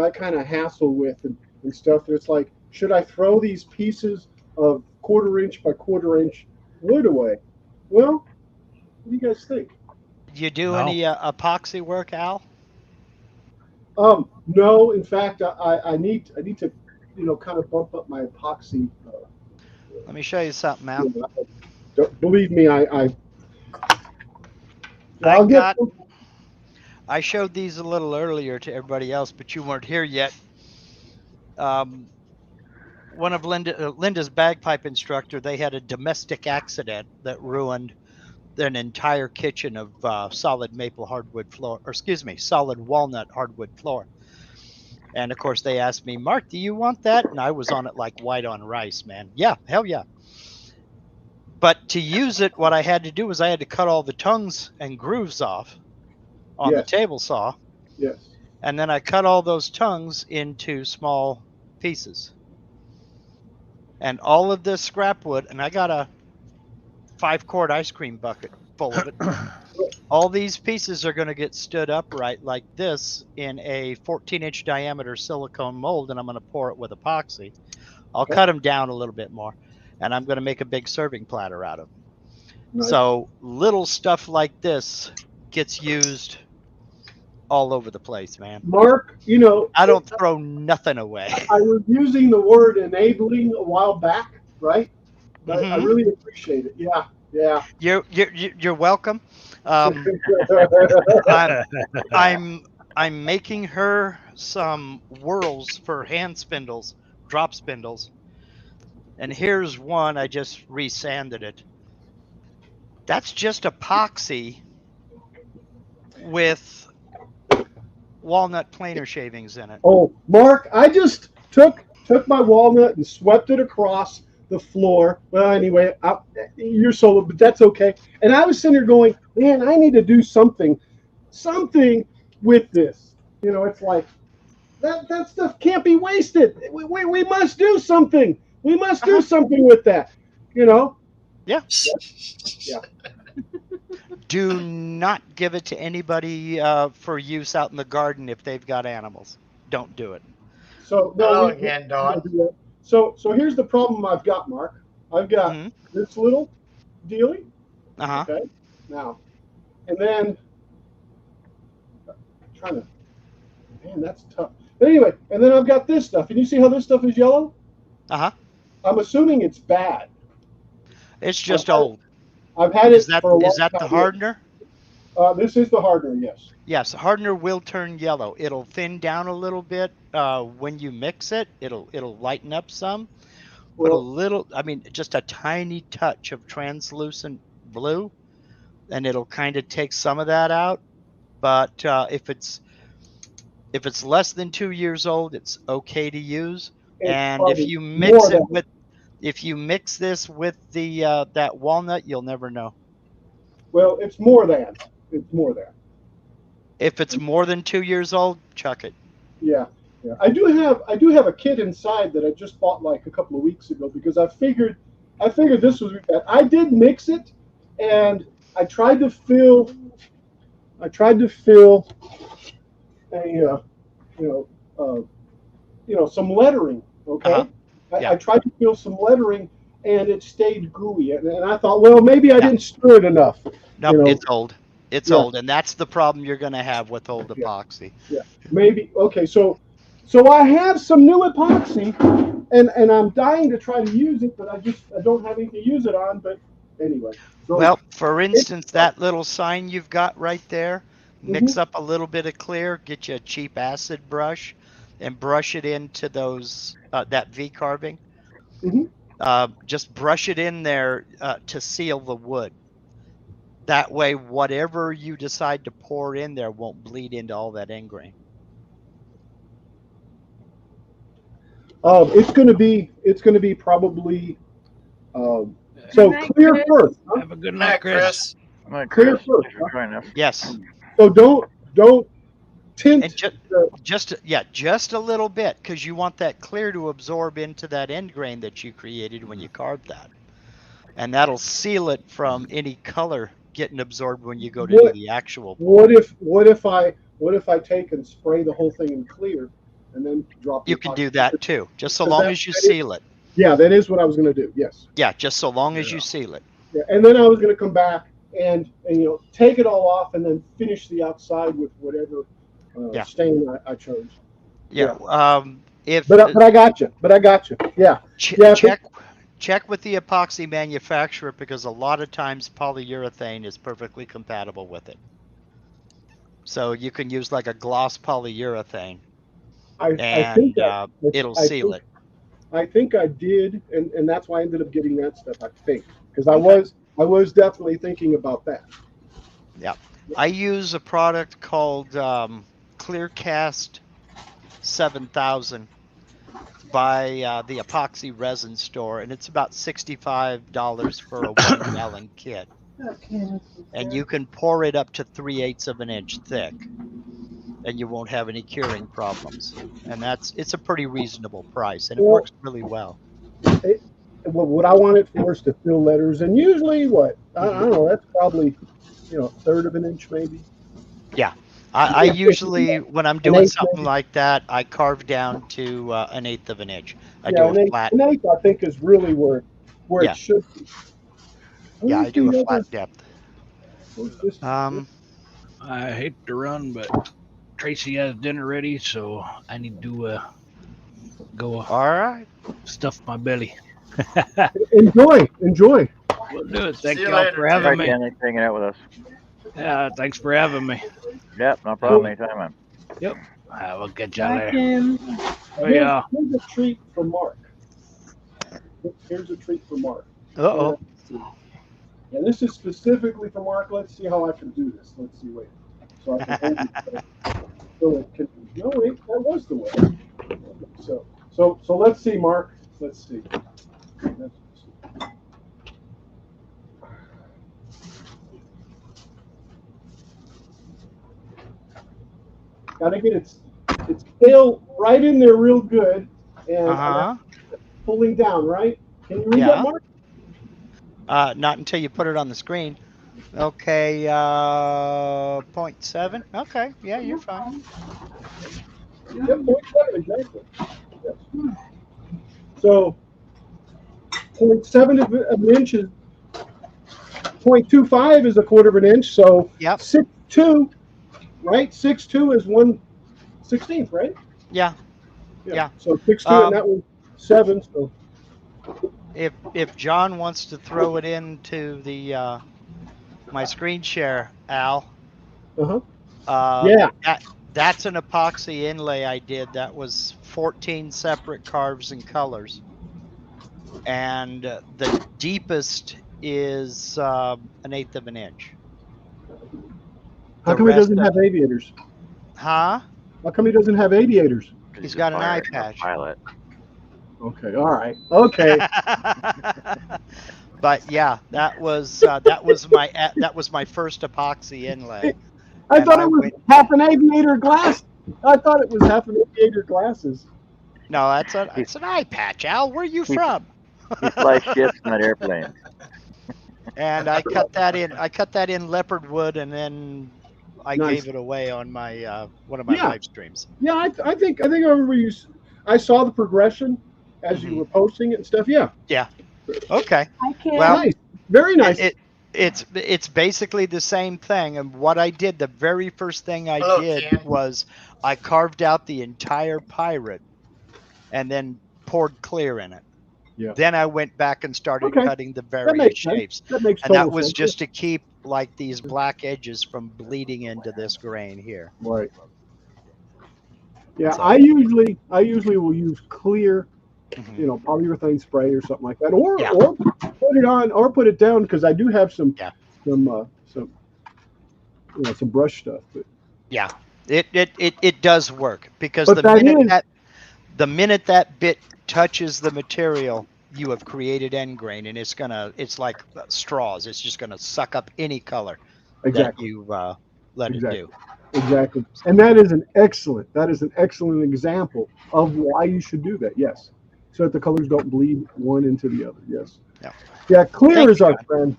[SPEAKER 9] kind of hassle with and stuff. It's like, should I throw these pieces of 1/4 inch by 1/4 inch wood away? Well, what do you guys think?
[SPEAKER 3] Do you do any epoxy work, Al?
[SPEAKER 9] No. In fact, I need to, kind of bump up my epoxy.
[SPEAKER 3] Let me show you something, Al.
[SPEAKER 9] Believe me, I
[SPEAKER 3] showed these a little earlier to everybody else, but you weren't here yet. One of Linda's bagpipe instructor, they had a domestic accident that ruined an entire kitchen of solid walnut hardwood floor. And of course they asked me, "Mark, do you want that?" And I was on it like white on rice, man. Yeah, hell yeah. But to use it, what I had to do was I had to cut all the tongues and grooves off on the table saw.
[SPEAKER 9] Yes.
[SPEAKER 3] And then I cut all those tongues into small pieces. And all of this scrap wood, and I got a 5-quart ice cream bucket full of it. All these pieces are going to get stood upright like this in a 14-inch diameter silicone mold, and I'm going to pour it with epoxy. I'll cut them down a little bit more, and I'm going to make a big serving platter out of them.
[SPEAKER 9] Nice.
[SPEAKER 3] So little stuff like this gets used all over the place, man.
[SPEAKER 9] Mark, you know,
[SPEAKER 3] I don't throw nothing away.
[SPEAKER 9] I was using the word enabling a while back, right? But I really appreciate it. Yeah, yeah.
[SPEAKER 3] You're welcome. I'm making her some whirls for hand spindles, drop spindles. And here's one, I just resanded it. That's just epoxy with walnut planer shavings in it.
[SPEAKER 9] Oh, Mark, I just took my walnut and swept it across the floor. Well, anyway, you're solo, but that's okay. And I was sitting there going, man, I need to do something with this. You know, it's like that stuff can't be wasted. We must do something. We must do something with that. You know?
[SPEAKER 3] Yeah.
[SPEAKER 9] Yeah.
[SPEAKER 3] Do not give it to anybody for use out in the garden if they've got animals. Don't do it.
[SPEAKER 9] So
[SPEAKER 2] Hello again, Don.
[SPEAKER 9] So here's the problem I've got, Mark. I've got this little dealie. Okay. Now, and then trying to. Man, that's tough. But anyway, and then I've got this stuff. And you see how this stuff is yellow? I'm assuming it's bad.
[SPEAKER 3] It's just old.
[SPEAKER 9] I've had it for a long time.
[SPEAKER 3] Is that the hardener?
[SPEAKER 9] This is the hardener, yes.
[SPEAKER 3] Yes, hardener will turn yellow. It'll thin down a little bit when you mix it. It'll lighten up some. But a little, I mean, just a tiny touch of translucent blue, and it'll kind of take some of that out. But if it's less than 2 years old, it's okay to use. And if you mix this with the that walnut, you'll never know.
[SPEAKER 9] Well, it's more than.
[SPEAKER 3] If it's more than 2 years old, chuck it.
[SPEAKER 9] Yeah. I do have a kit inside that I just bought like a couple of weeks ago because I figured this was bad. I did mix it, and I tried to fill some lettering. Okay. I tried to fill some lettering, and it stayed gooey, and I thought, well, maybe I didn't stir it enough.
[SPEAKER 3] No, it's old. It's old, and that's the problem you're going to have with old epoxy.
[SPEAKER 9] Yeah, maybe. Okay, so I have some new epoxy, and I'm dying to try to use it, but I don't have anything to use it on. But anyway. So
[SPEAKER 3] well, for instance, that little sign you've got right there, mix up a little bit of clear, get you a cheap acid brush, and brush it into those that V carving. Just brush it in there to seal the wood. That way, whatever you decide to pour in there won't bleed into all that end grain.
[SPEAKER 9] It's going to be probably so clear first. Huh?
[SPEAKER 5] Have a good night, Chris.
[SPEAKER 9] Clear first.
[SPEAKER 1] Huh?
[SPEAKER 3] Yes.
[SPEAKER 9] So don't tint.
[SPEAKER 3] And just a little bit, because you want that clear to absorb into that end grain that you created when you carved that, and that'll seal it from any color getting absorbed when you go to do the actual pour.
[SPEAKER 9] What if I take and spray the whole thing in clear and then drop?
[SPEAKER 3] You can do that too, just so long as you seal it.
[SPEAKER 9] Yeah, that is what I was going to do. Yes.
[SPEAKER 3] Yeah, just so long as you seal it.
[SPEAKER 9] Yeah, and then I was going to come back and take it all off and then finish the outside with whatever stain I chose.
[SPEAKER 3] Yeah.
[SPEAKER 9] But I got you. Yeah.
[SPEAKER 3] Check with the epoxy manufacturer, because a lot of times polyurethane is perfectly compatible with it. So you can use like a gloss polyurethane, it'll seal it.
[SPEAKER 9] I think I did, and that's why I ended up getting that stuff. I think because I was definitely thinking about that.
[SPEAKER 3] Yeah, I use a product called Clearcast 7000 by the epoxy resin store, and it's about $65 for a 1 gallon kit. And you can pour it up to 3/8 of an inch thick, and you won't have any curing problems. And it's a pretty reasonable price, and it works really well.
[SPEAKER 9] What I want it for is to fill letters, and usually I don't know, that's probably 1/3 of an inch maybe.
[SPEAKER 3] Yeah, I usually, when I'm doing
[SPEAKER 9] eighth,
[SPEAKER 3] something
[SPEAKER 9] maybe?
[SPEAKER 3] like that, I carve down to 1/8 of an inch. I
[SPEAKER 9] Yeah,
[SPEAKER 3] do a flat.
[SPEAKER 9] an eighth, I think, is really where
[SPEAKER 3] Yeah.
[SPEAKER 9] it should be.
[SPEAKER 3] Yeah, I
[SPEAKER 9] Where's
[SPEAKER 3] do a
[SPEAKER 9] the
[SPEAKER 3] flat
[SPEAKER 9] other?
[SPEAKER 3] depth.
[SPEAKER 9] Where's this?
[SPEAKER 5] I hate to run, but Tracy has dinner ready, so I need to go
[SPEAKER 3] All right.
[SPEAKER 5] stuff my belly.
[SPEAKER 9] Enjoy.
[SPEAKER 5] We'll do it. Thank
[SPEAKER 2] See you
[SPEAKER 5] y'all
[SPEAKER 2] later,
[SPEAKER 5] for
[SPEAKER 1] All
[SPEAKER 5] having
[SPEAKER 1] right,
[SPEAKER 5] me.
[SPEAKER 1] Ken. Thanks for hanging out with us.
[SPEAKER 5] Yeah, thanks for having me.
[SPEAKER 1] Yep, no problem. Anytime, man.
[SPEAKER 5] Yep. I will get y'all
[SPEAKER 6] Bye,
[SPEAKER 5] later.
[SPEAKER 6] Kim.
[SPEAKER 5] Yeah.
[SPEAKER 9] Here's a treat for Mark. Here's a treat for Mark.
[SPEAKER 3] Uh-oh.
[SPEAKER 9] And this is specifically for Mark. Let's see how I can do this. Let's see, wait. So I can hold it. So it can. No, wait, that was the way. So let's see, Mark. Let's see. Got to get its tail right in there real good, and pulling down, right? Can you read that, Mark?
[SPEAKER 3] Not until you put it on the screen. Okay, 0.7. Okay, yeah, you're fine.
[SPEAKER 9] Yep, 0.7, exactly. Yes. So 0.7 of an inch is 0.25 is a quarter of an inch. So 6.2, right? 6.2 is 1/16, right?
[SPEAKER 3] Yeah.
[SPEAKER 9] So 6.2, and that was 7. So
[SPEAKER 3] if John wants to throw it into the my screen share, Al.
[SPEAKER 9] Yeah.
[SPEAKER 3] That's an epoxy inlay I did. That was 14 separate carves and colors. And the deepest is 1/8 of an inch.
[SPEAKER 9] How come he doesn't have aviators?
[SPEAKER 3] Huh?
[SPEAKER 9] How come he doesn't have aviators?
[SPEAKER 3] He's got an eye patch.
[SPEAKER 1] Pilot.
[SPEAKER 9] Okay. All right. Okay.
[SPEAKER 3] But yeah, that was my first epoxy inlay.
[SPEAKER 9] I thought it was half an aviator glass. I thought it was half an aviator glasses.
[SPEAKER 3] No, it's an eye patch, Al. Where are you from?
[SPEAKER 1] He flies ships, not airplanes.
[SPEAKER 3] And I cut that in. I cut that in leopard wood, and then I gave it away on my one of my live streams.
[SPEAKER 9] Yeah, I think I remember you. I saw the progression as you were posting it and stuff. Yeah.
[SPEAKER 3] Yeah. Okay.
[SPEAKER 9] Well, nice. Very nice.
[SPEAKER 3] It's basically the same thing. And what I did, the very first thing I did was I carved out the entire pirate and then poured clear in it.
[SPEAKER 9] Yeah.
[SPEAKER 3] Then I went back and started cutting the various shapes.
[SPEAKER 9] That makes
[SPEAKER 3] and that
[SPEAKER 9] total
[SPEAKER 3] was
[SPEAKER 9] sense.
[SPEAKER 3] just to keep like these black edges from bleeding into this grain here.
[SPEAKER 9] Right. Yeah, so. I usually will use clear, polyurethane spray or something like that, or put it on or put it down, because I do have some brush stuff. But.
[SPEAKER 3] Yeah, it does work, because the minute that bit touches the material, you have created end grain, and it's like straws. It's just gonna suck up any color that you let it do.
[SPEAKER 9] Exactly. And that is an excellent example of why you should do that. Yes. So that the colors don't bleed one into the other. Yes. Yeah, clear is our friend.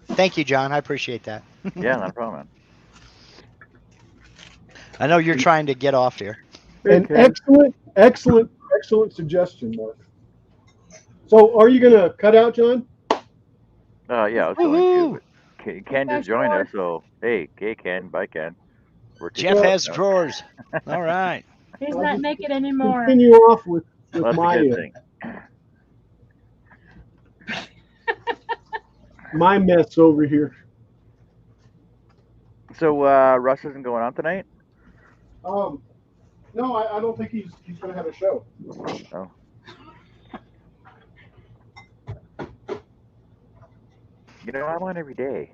[SPEAKER 3] Thank you, John. I appreciate that.
[SPEAKER 1] Yeah, no problem.
[SPEAKER 3] I know you're trying to get off here.
[SPEAKER 9] An excellent suggestion, Mark. So are you gonna cut out, John?
[SPEAKER 1] Yeah, I was going to. Ken just joined us, so hey, Ken, bye, Ken.
[SPEAKER 3] Jeff has drawers. All right.
[SPEAKER 6] He's not naked anymore.
[SPEAKER 9] Continue off with
[SPEAKER 1] my
[SPEAKER 9] my mess over here.
[SPEAKER 1] So Russ isn't going on tonight?
[SPEAKER 9] No, I don't think he's going to have a show.
[SPEAKER 1] Oh. I'm on every day.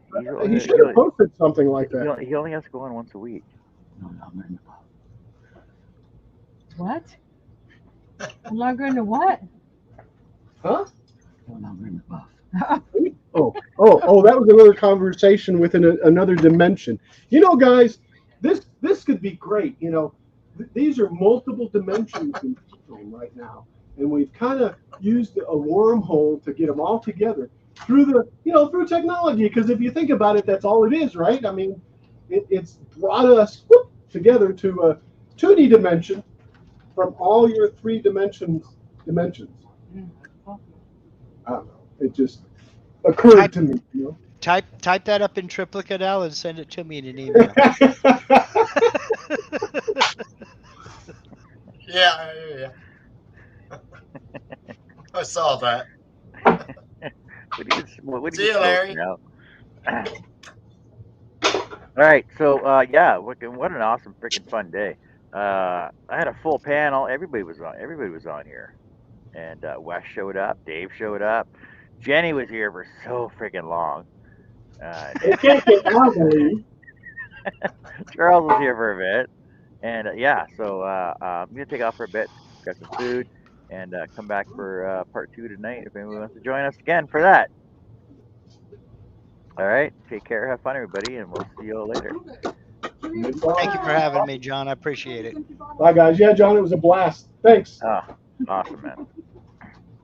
[SPEAKER 9] He should have posted something like that.
[SPEAKER 1] He only has to go on once a week.
[SPEAKER 6] What? No longer in the what?
[SPEAKER 9] Huh? No longer in the buff. Oh, that was another conversation within another dimension. Guys, this could be great. These are multiple dimensions in right now, and we've kind of used a wormhole to get them all together through through technology. Because if you think about it, that's all it is, right? I mean, it's brought us together to a 2D dimension from all your 3 dimensions. I don't know. It just occurred to me. You know?
[SPEAKER 3] Type that up in triplicate, Al, and send it to me in an email.
[SPEAKER 2] Yeah. I saw that.
[SPEAKER 1] What
[SPEAKER 2] See you, Larry.
[SPEAKER 1] All right, so yeah, what an awesome freaking fun day. I had a full panel. Everybody was on here, and Wes showed up. Dave showed up. Jenny was here for so freaking long.
[SPEAKER 9] It can't get out, believe.
[SPEAKER 1] Charles was here for a bit, and yeah, so I'm gonna take off for a bit, grab some food, and come back for part 2 tonight. If anyone wants to join us again for that. All right, take care, have fun, everybody, and we'll see you all later.
[SPEAKER 3] Thank you for having me, John. I appreciate it.
[SPEAKER 9] Bye, guys. Yeah, John, it was a blast. Thanks.
[SPEAKER 1] Oh, awesome, man.